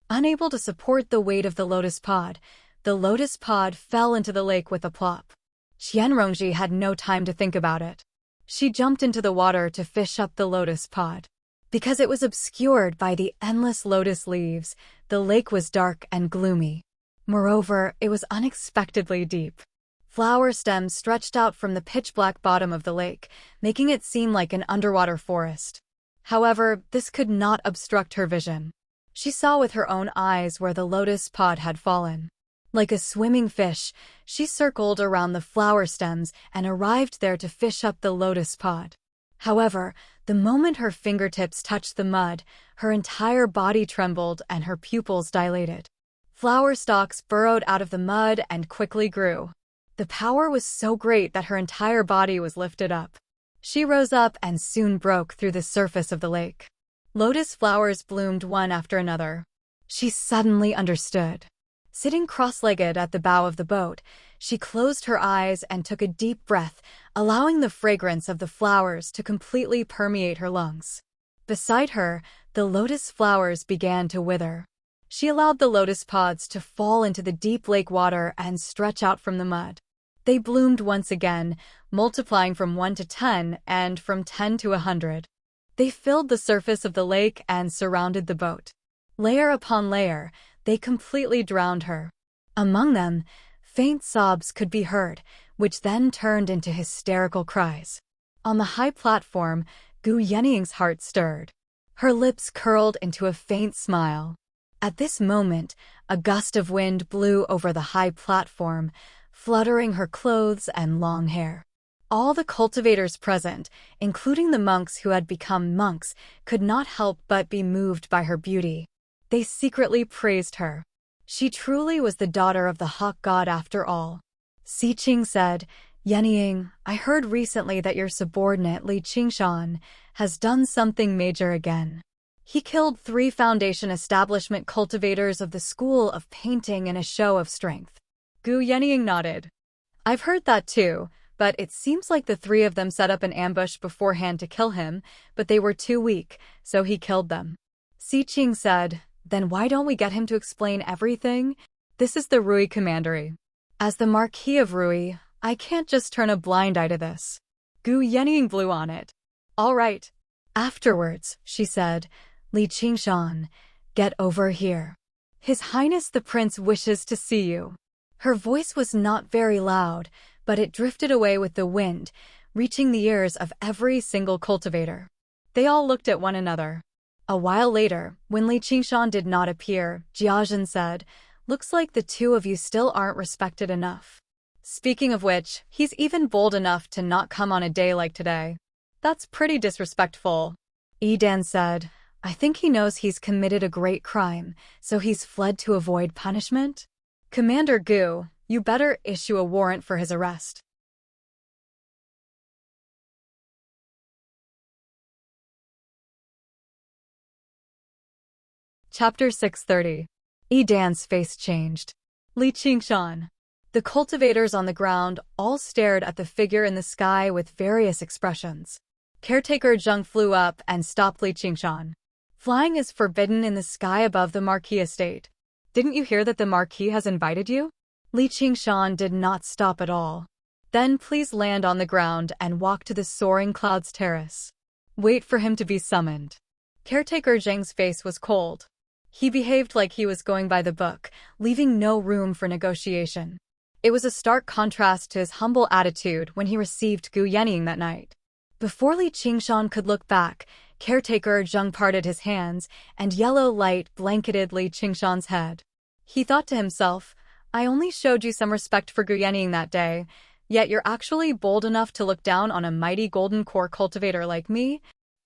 S1: Unable to support the weight of the lotus pod fell into the lake with a plop. Qianrongji had no time to think about it. She jumped into the water to fish up the lotus pod. Because it was obscured by the endless lotus leaves, the lake was dark and gloomy. Moreover, it was unexpectedly deep. Flower stems stretched out from the pitch-black bottom of the lake, making it seem like an underwater forest. However, this could not obstruct her vision. She saw with her own eyes where the lotus pod had fallen. Like a swimming fish, she circled around the flower stems and arrived there to fish up the lotus pod. However, the moment her fingertips touched the mud, her entire body trembled and her pupils dilated. Flower stalks burrowed out of the mud and quickly grew. The power was so great that her entire body was lifted up. She rose up and soon broke through the surface of the lake. Lotus flowers bloomed one after another. She suddenly understood. Sitting cross-legged at the bow of the boat, she closed her eyes and took a deep breath, allowing the fragrance of the flowers to completely permeate her lungs. Beside her, the lotus flowers began to wither. She allowed the lotus pods to fall into the deep lake water and stretch out from the mud. They bloomed once again, multiplying from 1 to 10 and from 10 to 100. They filled the surface of the lake and surrounded the boat. Layer upon layer, they completely drowned her. Among them, faint sobs could be heard, which then turned into hysterical cries. On the high platform, Gu Yeniying's heart stirred. Her lips curled into a faint smile. At this moment, a gust of wind blew over the high platform, fluttering her clothes and long hair. All the cultivators present, including the monks who had become monks, could not help but be moved by her beauty. They secretly praised her. She truly was the daughter of the hawk god after all. Si Qing said, "Yeniying, I heard recently that your subordinate Li Qingshan has done something major again. He killed 3 foundation establishment cultivators of the School of Painting in a show of strength." Gu Yeniying nodded. "I've heard that too, but it seems like the 3 of them set up an ambush beforehand to kill him, but they were too weak, so he killed them." Si Qing said, "Then why don't we get him to explain everything? This is the Rui Commandery. As the Marquis of Rui, I can't just turn a blind eye to this." Gu Yeniying blew on it. "All right." Afterwards, she said, Li Qingshan, get over here. His Highness the Prince wishes to see you. Her voice was not very loud, but it drifted away with the wind, reaching the ears of every single cultivator. They all looked at one another. A while later, when Li Qingshan did not appear, Jiazhen said, "Looks like the two of you still aren't respected enough. Speaking of which, he's even bold enough to not come on a day like today. That's pretty disrespectful." Yidan said, "I think he knows he's committed a great crime, so he's fled to avoid punishment. Commander Gu, you better issue a warrant for his arrest." Chapter 630. Yidan's face changed. Li Qingshan. The cultivators on the ground all stared at the figure in the sky with various expressions. Caretaker Zheng flew up and stopped Li Qingshan. "Flying is forbidden in the sky above the Marquis estate. Didn't you hear that the Marquis has invited you?" Li Qingshan did not stop at all. "Then please land on the ground and walk to the soaring clouds terrace. Wait for him to be summoned." Caretaker Zheng's face was cold. He behaved like he was going by the book, leaving no room for negotiation. It was a stark contrast to his humble attitude when he received Gu Yenying that night. Before Li Qingshan could look back, Caretaker Zheng parted his hands, and yellow light blanketed Li Qingshan's head. He thought to himself, "I only showed you some respect for Gu Yenying that day, yet you're actually bold enough to look down on a mighty golden core cultivator like me?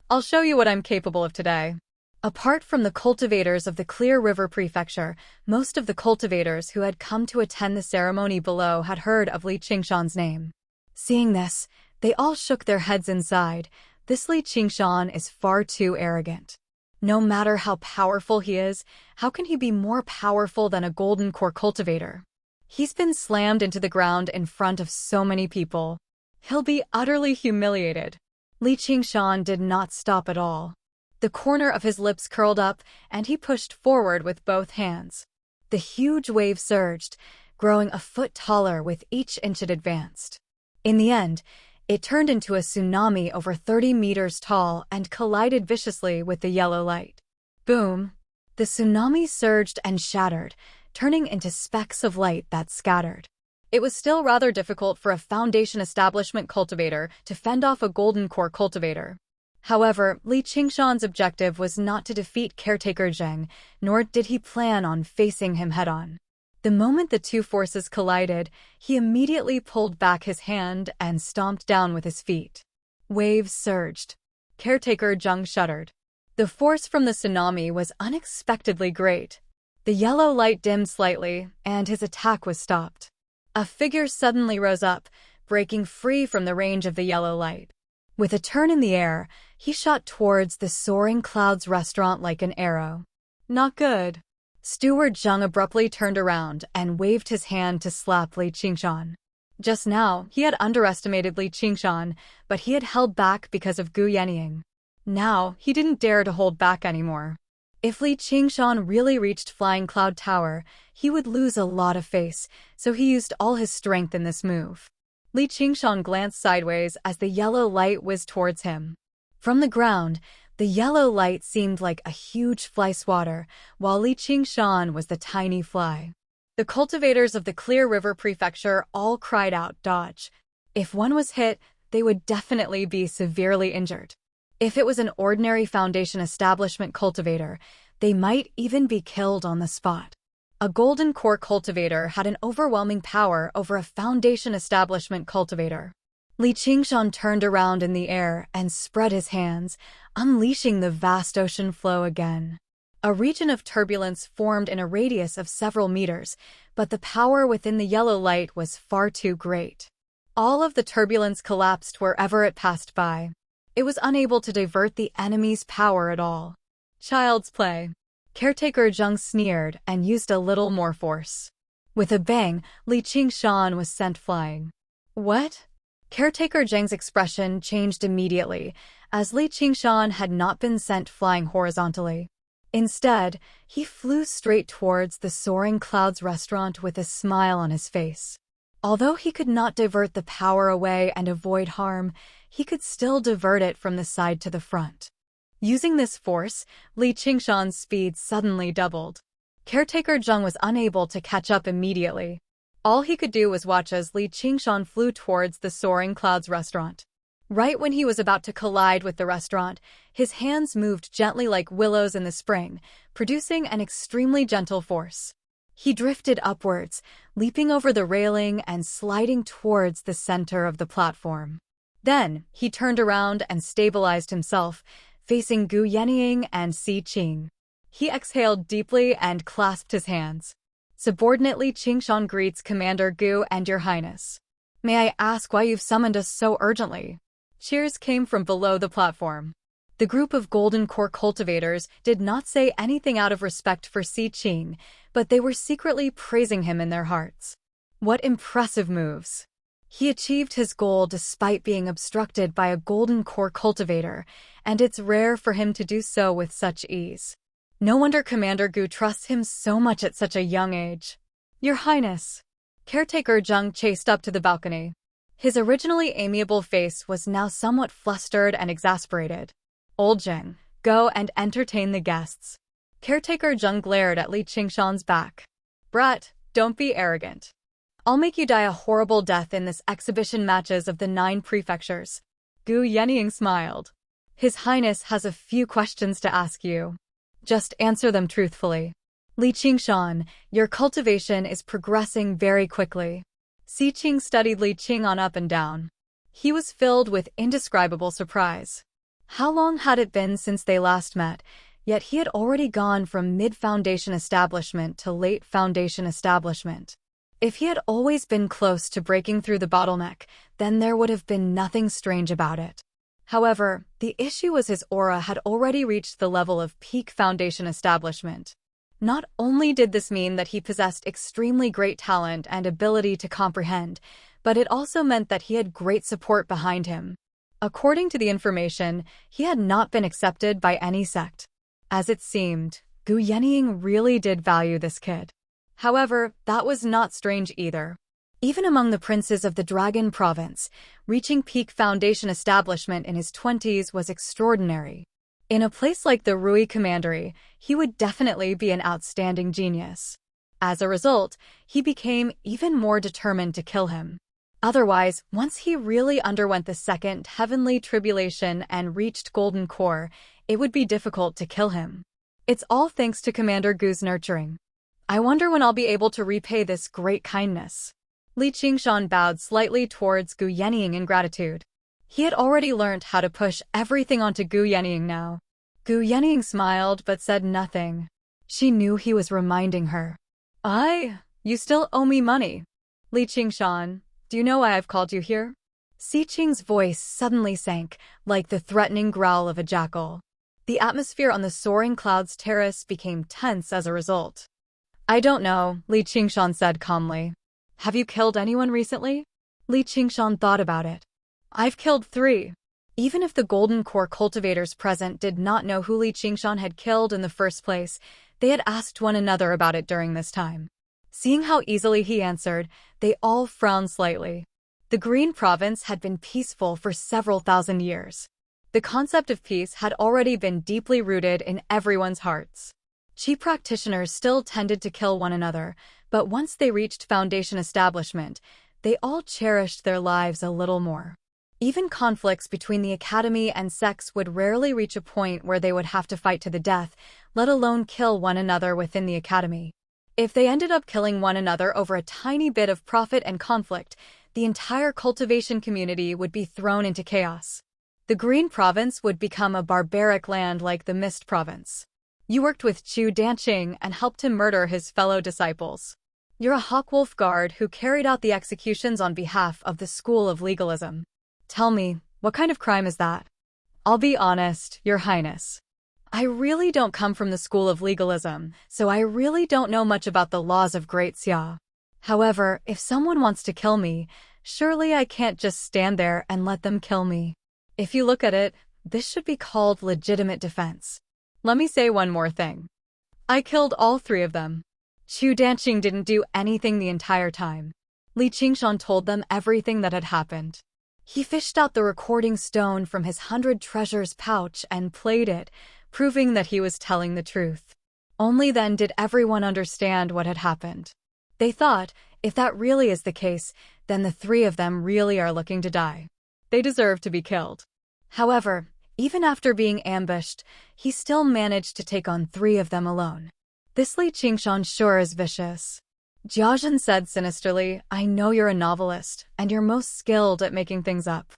S1: I'll show you what I'm capable of today." Apart from the cultivators of the Clear River Prefecture, most of the cultivators who had come to attend the ceremony below had heard of Li Qingshan's name. Seeing this, they all shook their heads inside. This Li Qingshan is far too arrogant. No matter how powerful he is, how can he be more powerful than a golden core cultivator? He's been slammed into the ground in front of so many people. He'll be utterly humiliated. Li Qingshan did not stop at all. The corner of his lips curled up, and he pushed forward with both hands. The huge wave surged, growing a foot taller with each inch it advanced. In the end, it turned into a tsunami over 30 meters tall and collided viciously with the yellow light. Boom! The tsunami surged and shattered, turning into specks of light that scattered. It was still rather difficult for a Foundation Establishment cultivator to fend off a Golden Core cultivator. However, Li Qingshan's objective was not to defeat Caretaker Zheng, nor did he plan on facing him head-on. The moment the two forces collided, he immediately pulled back his hand and stomped down with his feet. Waves surged. Caretaker Zheng shuddered. The force from the tsunami was unexpectedly great. The yellow light dimmed slightly, and his attack was stopped. A figure suddenly rose up, breaking free from the range of the yellow light. With a turn in the air, he shot towards the soaring clouds restaurant like an arrow. Not good. Steward Zheng abruptly turned around and waved his hand to slap Li Qingshan. Just now, he had underestimated Li Qingshan, but he had held back because of Gu Yenying. Now, he didn't dare to hold back anymore. If Li Qingshan really reached Flying Cloud Tower, he would lose a lot of face, so he used all his strength in this move. Li Qingshan glanced sideways as the yellow light whizzed towards him. From the ground, the yellow light seemed like a huge fly swatter, while Li Qingshan was the tiny fly. The cultivators of the Clear River Prefecture all cried out, "Dodge!" If one was hit, they would definitely be severely injured. If it was an ordinary Foundation Establishment cultivator, they might even be killed on the spot. A Golden Core cultivator had an overwhelming power over a Foundation Establishment cultivator. Li Qingshan turned around in the air and spread his hands, unleashing the vast ocean flow again. A region of turbulence formed in a radius of several meters, but the power within the yellow light was far too great. All of the turbulence collapsed wherever it passed by. It was unable to divert the enemy's power at all. Child's play. Caretaker Zheng sneered and used a little more force. With a bang, Li Qingshan was sent flying. What? Caretaker Zheng's expression changed immediately, as Li Qingshan had not been sent flying horizontally. Instead, he flew straight towards the soaring clouds restaurant with a smile on his face. Although he could not divert the power away and avoid harm, he could still divert it from the side to the front. Using this force, Li Qingshan's speed suddenly doubled. Caretaker Zheng was unable to catch up immediately. All he could do was watch as Li Qingshan flew towards the Soaring Clouds restaurant. Right when he was about to collide with the restaurant, his hands moved gently like willows in the spring, producing an extremely gentle force. He drifted upwards, leaping over the railing and sliding towards the center of the platform. Then, he turned around and stabilized himself, facing Gu Yenying and Si Qing. He exhaled deeply and clasped his hands. Subordinately, Qingshan greets Commander Gu and Your Highness. May I ask why you've summoned us so urgently? Cheers came from below the platform. The group of golden core cultivators did not say anything out of respect for Si Qing, but they were secretly praising him in their hearts. What impressive moves! He achieved his goal despite being obstructed by a golden core cultivator, and it's rare for him to do so with such ease. No wonder Commander Gu trusts him so much at such a young age. Your Highness. Caretaker Zheng chased up to the balcony. His originally amiable face was now somewhat flustered and exasperated. Old Zheng, go and entertain the guests. Caretaker Zheng glared at Li Qingshan's back. Brat, don't be arrogant. I'll make you die a horrible death in this exhibition matches of the 9 prefectures. Gu Yenying smiled. His Highness has a few questions to ask you. Just answer them truthfully. Li Qingshan, your cultivation is progressing very quickly. Si Qing studied Li Qing'an up and down. He was filled with indescribable surprise. How long had it been since they last met, yet he had already gone from mid-foundation establishment to late foundation establishment. If he had always been close to breaking through the bottleneck, then there would have been nothing strange about it. However, the issue was his aura had already reached the level of peak foundation establishment. Not only did this mean that he possessed extremely great talent and ability to comprehend, but it also meant that he had great support behind him. According to the information, he had not been accepted by any sect. As it seemed, Gu Yenying really did value this kid. However, that was not strange either. Even among the princes of the Dragon Province, reaching peak foundation establishment in his 20s was extraordinary. In a place like the Rui Commandery, he would definitely be an outstanding genius. As a result, he became even more determined to kill him. Otherwise, once he really underwent the second heavenly tribulation and reached Golden Core, it would be difficult to kill him. It's all thanks to Commander Gu's nurturing. I wonder when I'll be able to repay this great kindness. Li Qingshan bowed slightly towards Gu Yenying in gratitude. He had already learned how to push everything onto Gu Yenying now. Gu Yenying smiled but said nothing. She knew he was reminding her. You still owe me money. Li Qingshan, do you know why I've called you here? Si Qing's voice suddenly sank, like the threatening growl of a jackal. The atmosphere on the Soaring Clouds terrace became tense as a result. I don't know, Li Qingshan said calmly. Have you killed anyone recently? Li Qingshan thought about it. I've killed 3. Even if the Golden Core cultivators present did not know who Li Qingshan had killed in the first place, they had asked one another about it during this time. Seeing how easily he answered, they all frowned slightly. The Green Province had been peaceful for several thousand years. The concept of peace had already been deeply rooted in everyone's hearts. Qi practitioners still tended to kill one another, but once they reached foundation establishment, they all cherished their lives a little more. Even conflicts between the academy and sects would rarely reach a point where they would have to fight to the death, let alone kill one another within the academy. If they ended up killing one another over a tiny bit of profit and conflict, the entire cultivation community would be thrown into chaos. The Green Province would become a barbaric land like the Mist Province. You worked with Chu Danqing and helped him murder his fellow disciples. You're a Hawkwolf guard who carried out the executions on behalf of the School of Legalism. Tell me, what kind of crime is that? I'll be honest, Your Highness. I really don't come from the School of Legalism, so I really don't know much about the laws of Great Xia. However, if someone wants to kill me, surely I can't just stand there and let them kill me. If you look at it, this should be called legitimate defense. Let me say one more thing. I killed all 3 of them. Chu Danqing didn't do anything the entire time. Li Qingshan told them everything that had happened. He fished out the recording stone from his 100 treasures pouch and played it, proving that he was telling the truth. Only then did everyone understand what had happened. They thought, if that really is the case, then the three of them really are looking to die. They deserve to be killed. However, even after being ambushed, he still managed to take on 3 of them alone. This Li Qingshan sure is vicious. Jiazhen said sinisterly, I know you're a novelist, and you're most skilled at making things up.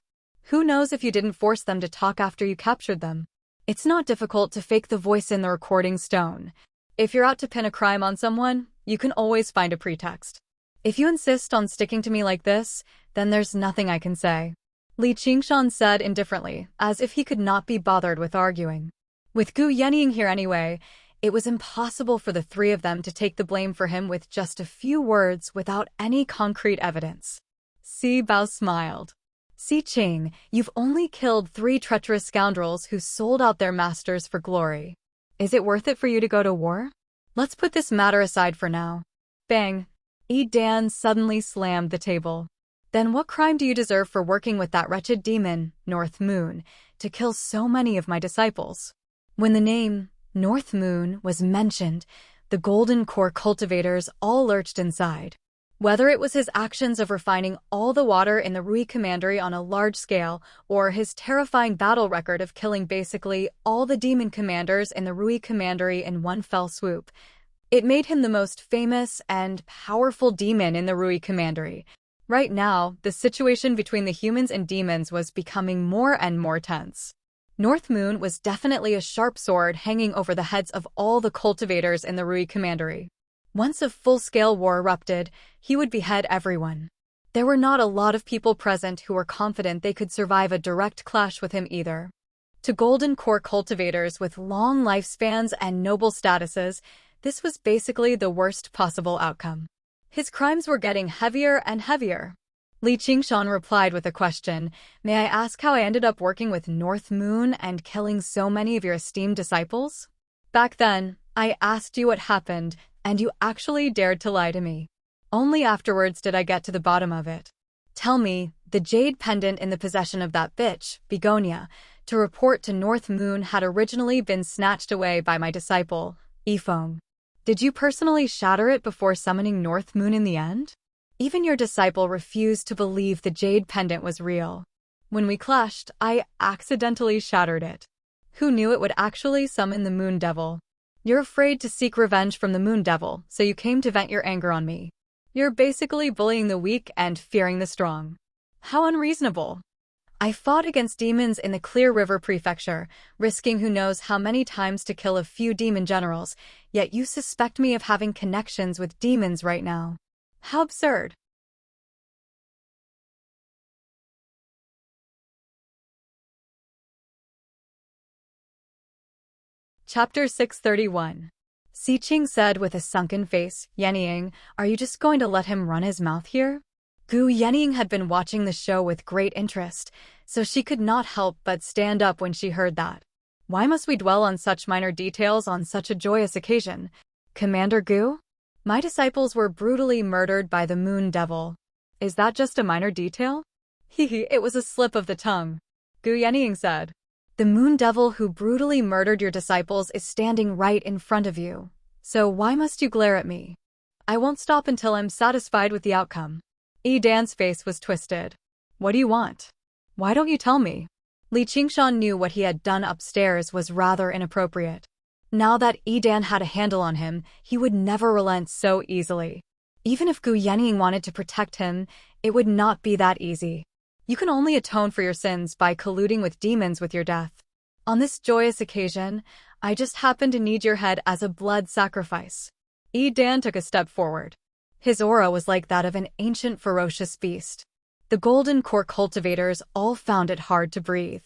S1: Who knows if you didn't force them to talk after you captured them? It's not difficult to fake the voice in the recording stone. If you're out to pin a crime on someone, you can always find a pretext. If you insist on sticking to me like this, then there's nothing I can say. Li Qingshan said indifferently, as if he could not be bothered with arguing. With Gu Yenying here anyway, it was impossible for the 3 of them to take the blame for him with just a few words without any concrete evidence. Si Bao smiled. Si Qing, you've only killed 3 treacherous scoundrels who sold out their masters for glory. Is it worth it for you to go to war? Let's put this matter aside for now. Bang! Yi Dan suddenly slammed the table. Then what crime do you deserve for working with that wretched demon, North Moon, to kill so many of my disciples? When the name North Moon was mentioned, the Golden Core cultivators all lurched inside. Whether it was his actions of refining all the water in the Rui Commandery on a large scale, or his terrifying battle record of killing basically all the demon commanders in the Rui Commandery in one fell swoop, it made him the most famous and powerful demon in the Rui Commandery. Right now, the situation between the humans and demons was becoming more and more tense. North Moon was definitely a sharp sword hanging over the heads of all the cultivators in the Rui Commandery. Once a full-scale war erupted, he would behead everyone. There were not a lot of people present who were confident they could survive a direct clash with him either. To Golden Core cultivators with long lifespans and noble statuses, this was basically the worst possible outcome. His crimes were getting heavier and heavier. Li Qingshan replied with a question, May I ask how I ended up working with North Moon and killing so many of your esteemed disciples? Back then, I asked you what happened, and you actually dared to lie to me. Only afterwards did I get to the bottom of it. Tell me, the jade pendant in the possession of that bitch, Begonia, to report to North Moon had originally been snatched away by my disciple, Yifeng. Did you personally shatter it before summoning North Moon in the end? Even your disciple refused to believe the jade pendant was real. When we clashed, I accidentally shattered it. Who knew it would actually summon the Moon Devil? You're afraid to seek revenge from the Moon Devil, so you came to vent your anger on me. You're basically bullying the weak and fearing the strong. How unreasonable. I fought against demons in the Clear River Prefecture, risking who knows how many times to kill a few demon generals, yet you suspect me of having connections with demons right now. How absurd. Chapter 631. Si Qing said with a sunken face, Yenying, are you just going to let him run his mouth here? Gu Yenying had been watching the show with great interest, so she could not help but stand up when she heard that. Why must we dwell on such minor details on such a joyous occasion? Commander Gu? My disciples were brutally murdered by the Moon Devil. Is that just a minor detail? Hehe, it was a slip of the tongue. Gu Yenying said. The Moon Devil who brutally murdered your disciples is standing right in front of you. So why must you glare at me? I won't stop until I'm satisfied with the outcome. Yi Dan's face was twisted. What do you want? Why don't you tell me? Li Qingshan knew what he had done upstairs was rather inappropriate. Now that Yi Dan had a handle on him, he would never relent so easily. Even if Gu Yenying wanted to protect him, it would not be that easy. You can only atone for your sins by colluding with demons with your death. On this joyous occasion, I just happen to need your head as a blood sacrifice. Yi Dan took a step forward. His aura was like that of an ancient ferocious beast. The Golden Core cultivators all found it hard to breathe.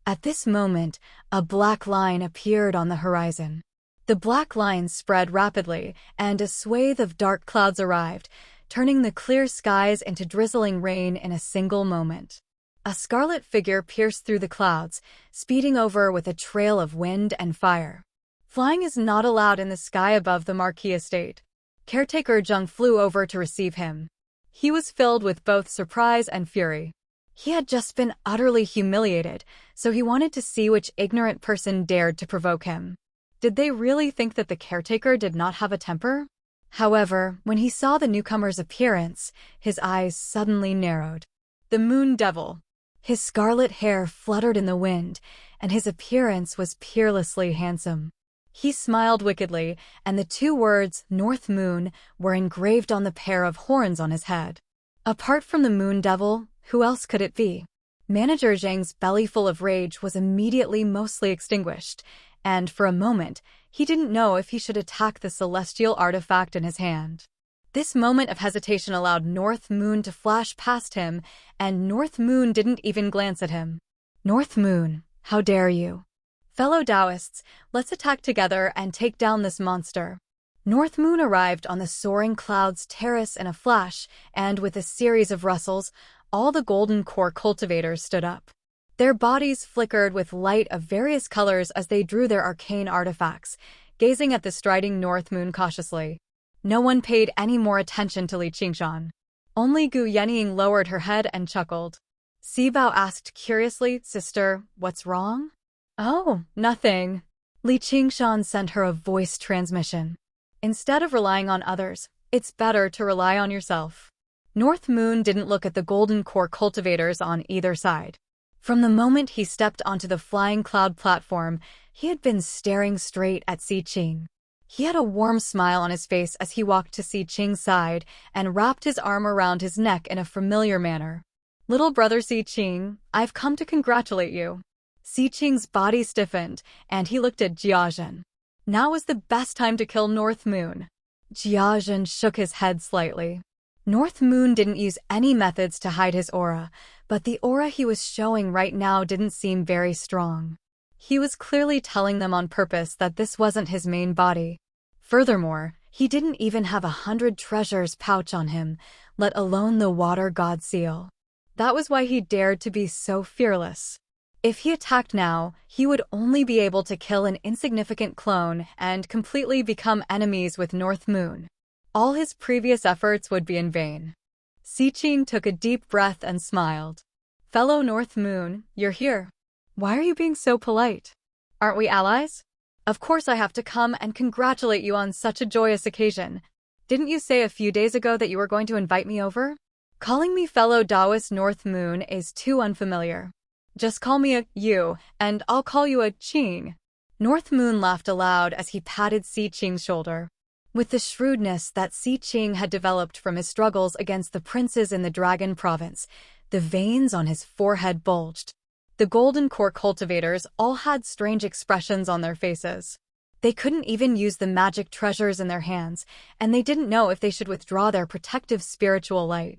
S1: At this moment, a black line appeared on the horizon. The black line spread rapidly, and a swathe of dark clouds arrived, turning the clear skies into drizzling rain in a single moment. A scarlet figure pierced through the clouds, speeding over with a trail of wind and fire. Flying is not allowed in the sky above the Marquis estate. Caretaker Zheng flew over to receive him. He was filled with both surprise and fury. He had just been utterly humiliated, so he wanted to see which ignorant person dared to provoke him. Did they really think that the caretaker did not have a temper? However, when he saw the newcomer's appearance, his eyes suddenly narrowed. The Moon Devil. His scarlet hair fluttered in the wind, and his appearance was peerlessly handsome. He smiled wickedly, and the two words, North Moon, were engraved on the pair of horns on his head. Apart from the Moon Devil, who else could it be? Manager Zhang's belly full of rage was immediately mostly extinguished, and for a moment, he didn't know if he should attack the celestial artifact in his hand. This moment of hesitation allowed North Moon to flash past him, and North Moon didn't even glance at him. North Moon, how dare you? Fellow Taoists, let's attack together and take down this monster. North Moon arrived on the soaring clouds terrace in a flash, and with a series of rustles, all the golden core cultivators stood up. Their bodies flickered with light of various colors as they drew their arcane artifacts, gazing at the striding North Moon cautiously. No one paid any more attention to Li Qingshan. Only Gu Yenying lowered her head and chuckled. Sibao asked curiously, Sister, what's wrong? Oh, nothing. Li Qingshan sent her a voice transmission. Instead of relying on others, it's better to rely on yourself. North Moon didn't look at the golden core cultivators on either side. From the moment he stepped onto the flying cloud platform, he had been staring straight at Si Qing. He had a warm smile on his face as he walked to Si Qing's side and wrapped his arm around his neck in a familiar manner. Little brother Si Qing, I've come to congratulate you. Si Qing's body stiffened, and he looked at Jiazhen. Now was the best time to kill North Moon. Jiazhen shook his head slightly. North Moon didn't use any methods to hide his aura, but the aura he was showing right now didn't seem very strong. He was clearly telling them on purpose that this wasn't his main body. Furthermore, he didn't even have 100 treasures pouch on him, let alone the water god seal. That was why he dared to be so fearless. If he attacked now, he would only be able to kill an insignificant clone and completely become enemies with North Moon. All his previous efforts would be in vain. Si Qing took a deep breath and smiled. Fellow North Moon, you're here. Why are you being so polite? Aren't we allies? Of course I have to come and congratulate you on such a joyous occasion. Didn't you say a few days ago that you were going to invite me over? Calling me fellow Taoist North Moon is too unfamiliar. Just call me a you, and I'll call you a Qing. North Moon laughed aloud as he patted Si Qing's shoulder. With the shrewdness that Si Qing had developed from his struggles against the princes in the Dragon Province, the veins on his forehead bulged. The golden core cultivators all had strange expressions on their faces. They couldn't even use the magic treasures in their hands, and they didn't know if they should withdraw their protective spiritual light.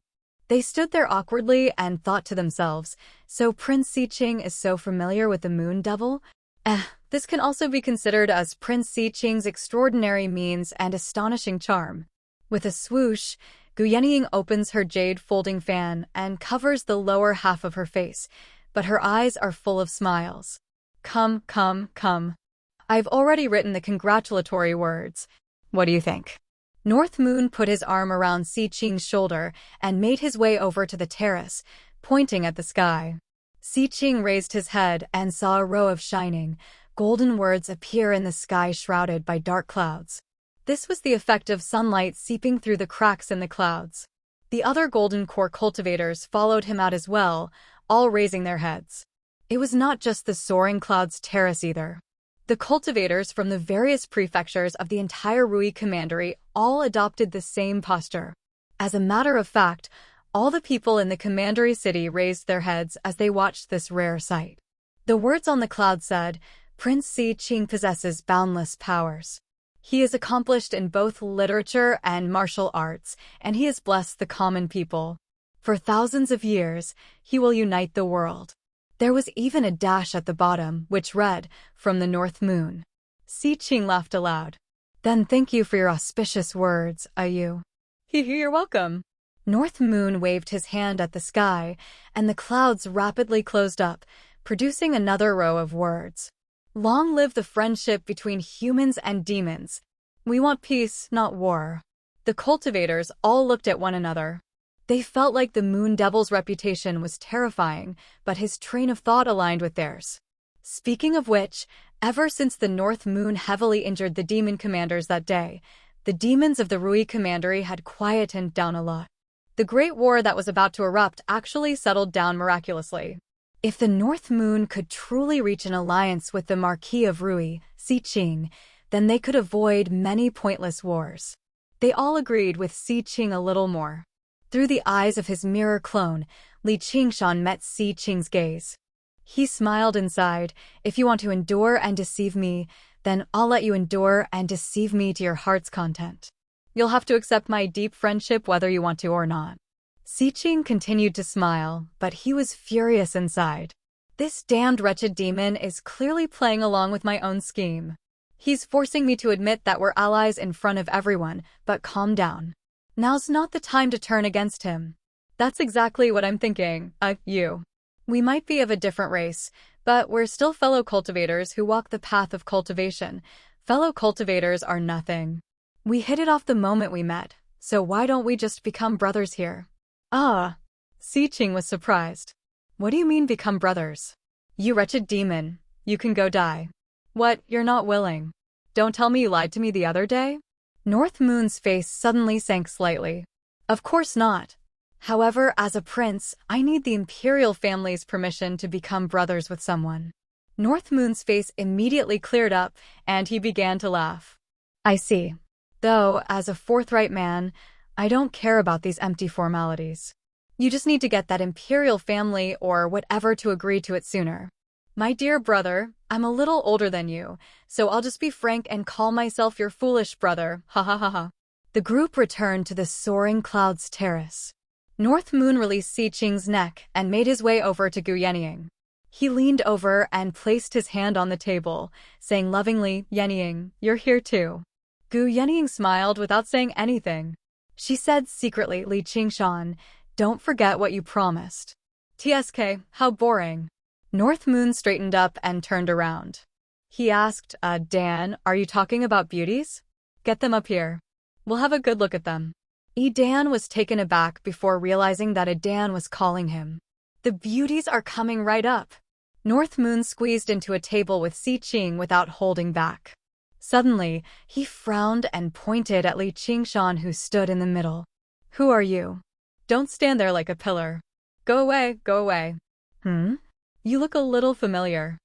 S1: They stood there awkwardly and thought to themselves, so Prince Si Qing is so familiar with the Moon Devil? This can also be considered as Prince Si Qing's extraordinary means and astonishing charm. With a swoosh, Gu Yenying opens her jade folding fan and covers the lower half of her face, but her eyes are full of smiles. Come, come, come. I've already written the congratulatory words. What do you think? North Moon put his arm around Si Qing's shoulder and made his way over to the terrace, pointing at the sky. Si Qing raised his head and saw a row of shining, golden words appear in the sky shrouded by dark clouds. This was the effect of sunlight seeping through the cracks in the clouds. The other golden core cultivators followed him out as well, all raising their heads. It was not just the soaring clouds terrace either. The cultivators from the various prefectures of the entire Rui Commandery all adopted the same posture. As a matter of fact, all the people in the Commandery city raised their heads as they watched this rare sight. The words on the cloud said, Prince Si Qing possesses boundless powers. He is accomplished in both literature and martial arts, and he has blessed the common people. For thousands of years, he will unite the world. There was even a dash at the bottom, which read, From the North Moon. Si Qing laughed aloud. Then thank you for your auspicious words, Ayu. You're welcome. North Moon waved his hand at the sky, and the clouds rapidly closed up, producing another row of words. Long live the friendship between humans and demons. We want peace, not war. The cultivators all looked at one another. They felt like the Moon Devil's reputation was terrifying, but his train of thought aligned with theirs. Speaking of which, ever since the North Moon heavily injured the demon commanders that day, the demons of the Rui Commandery had quietened down a lot. The great war that was about to erupt actually settled down miraculously. If the North Moon could truly reach an alliance with the Marquis of Rui, Si Qing, then they could avoid many pointless wars. They all agreed with Si Qing a little more. Through the eyes of his mirror clone, Li Qingshan met Si Qing's gaze. He smiled and sighed, "If you want to endure and deceive me, then I'll let you endure and deceive me to your heart's content. You'll have to accept my deep friendship whether you want to or not." Si Qing continued to smile, but he was furious inside. This damned wretched demon is clearly playing along with my own scheme. He's forcing me to admit that we're allies in front of everyone, but calm down. Now's not the time to turn against him. That's exactly what I'm thinking, you. We might be of a different race, but we're still fellow cultivators who walk the path of cultivation. Fellow cultivators are nothing. We hit it off the moment we met, so why don't we just become brothers here? Ah. Si Qing was surprised. What do you mean become brothers? You wretched demon, you can go die. What, you're not willing? Don't tell me you lied to me the other day? North Moon's face suddenly sank slightly. Of course not. However, as a prince, I need the imperial family's permission to become brothers with someone. North Moon's face immediately cleared up, and he began to laugh. I see. Though, as a forthright man, I don't care about these empty formalities. You just need to get that imperial family or whatever to agree to it sooner. My dear brother, I'm a little older than you, so I'll just be frank and call myself your foolish brother, ha ha ha ha. The group returned to the Soaring Clouds terrace. North Moon released Si Qing's neck and made his way over to Gu Yenying. He leaned over and placed his hand on the table, saying lovingly, "Yenying, you're here too." Gu Yenying smiled without saying anything. She said secretly, "Li Qingshan, don't forget what you promised." TSK, how boring. North Moon straightened up and turned around. He asked, Dan, are you talking about beauties? Get them up here. We'll have a good look at them." Dan was taken aback before realizing that Dan was calling him. The beauties are coming right up. North Moon squeezed into a table with Si Qing without holding back. Suddenly, he frowned and pointed at Li Qingshan, who stood in the middle. "Who are you? Don't stand there like a pillar. Go away, go away." You look a little familiar.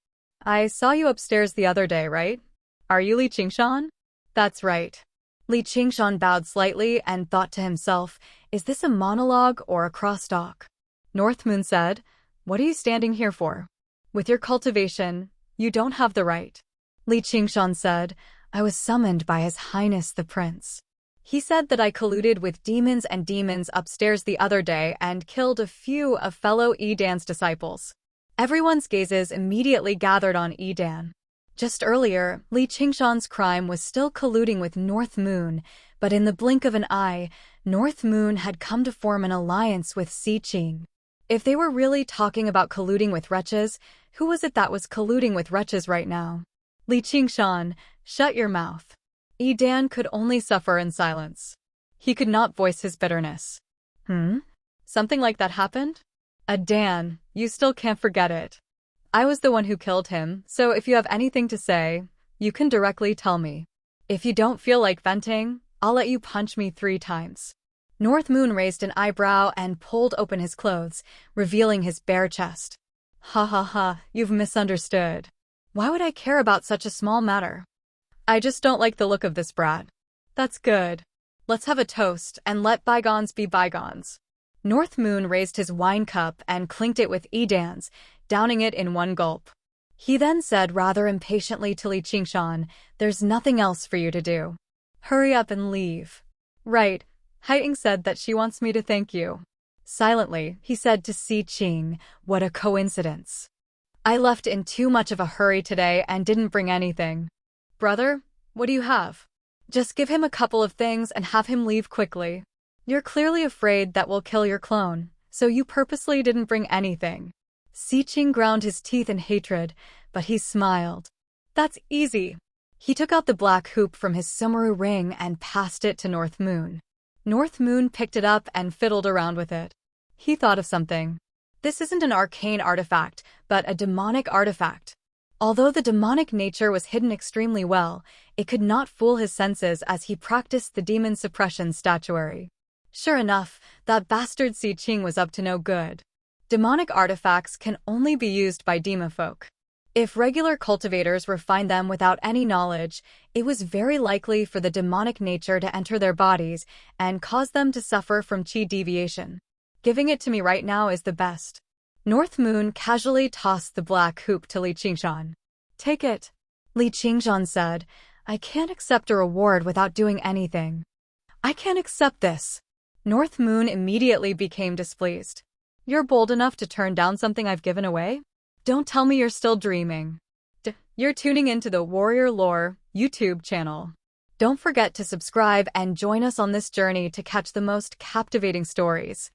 S1: I saw you upstairs the other day, right? Are you Li Qingshan? That's right. Li Qingshan bowed slightly and thought to himself, is this a monologue or a crosstalk? North Moon said, "What are you standing here for? With your cultivation, you don't have the right." Li Qingshan said, "I was summoned by His Highness the Prince. He said that I colluded with demons and demons upstairs the other day and killed a few of fellow Edan's disciples." Everyone's gazes immediately gathered on Edan. Just earlier, Li Qingshan's crime was still colluding with North Moon, but in the blink of an eye, North Moon had come to form an alliance with Si Qing. If they were really talking about colluding with wretches, who was it that was colluding with wretches right now? Li Qingshan, shut your mouth. Edan could only suffer in silence. He could not voice his bitterness. Something like that happened? Dan, you still can't forget it. I was the one who killed him, so if you have anything to say, you can directly tell me. If you don't feel like venting, I'll let you punch me 3 times. North Moon raised an eyebrow and pulled open his clothes, revealing his bare chest. Ha ha ha, you've misunderstood. Why would I care about such a small matter? I just don't like the look of this brat. That's good. Let's have a toast and let bygones be bygones. North Moon raised his wine cup and clinked it with Edan's, downing it in one gulp. He then said rather impatiently to Li Qingshan, "There's nothing else for you to do. Hurry up and leave." "Right. Haiying said that she wants me to thank you." Silently, he said to Si Qing, "What a coincidence. I left in too much of a hurry today and didn't bring anything. Brother, what do you have? Just give him a couple of things and have him leave quickly. You're clearly afraid that we'll kill your clone, so you purposely didn't bring anything." Si Qing ground his teeth in hatred, but he smiled. "That's easy." He took out the black hoop from his Sumeru ring and passed it to North Moon. North Moon picked it up and fiddled around with it. He thought of something. This isn't an arcane artifact, but a demonic artifact. Although the demonic nature was hidden extremely well, it could not fool his senses as he practiced the demon suppression statuary. Sure enough, that bastard Si Ching was up to no good. Demonic artifacts can only be used by demofolk. If regular cultivators refined them without any knowledge, it was very likely for the demonic nature to enter their bodies and cause them to suffer from chi deviation. Giving it to me right now is the best. North Moon casually tossed the black hoop to Li Qingshan. Take it. Li Qingshan said, I can't accept a reward without doing anything. I can't accept this. North Moon immediately became displeased. You're bold enough to turn down something I've given away? Don't tell me you're still dreaming. You're tuning into the Warrior Lore YouTube channel. Don't forget to subscribe and join us on this journey to catch the most captivating stories.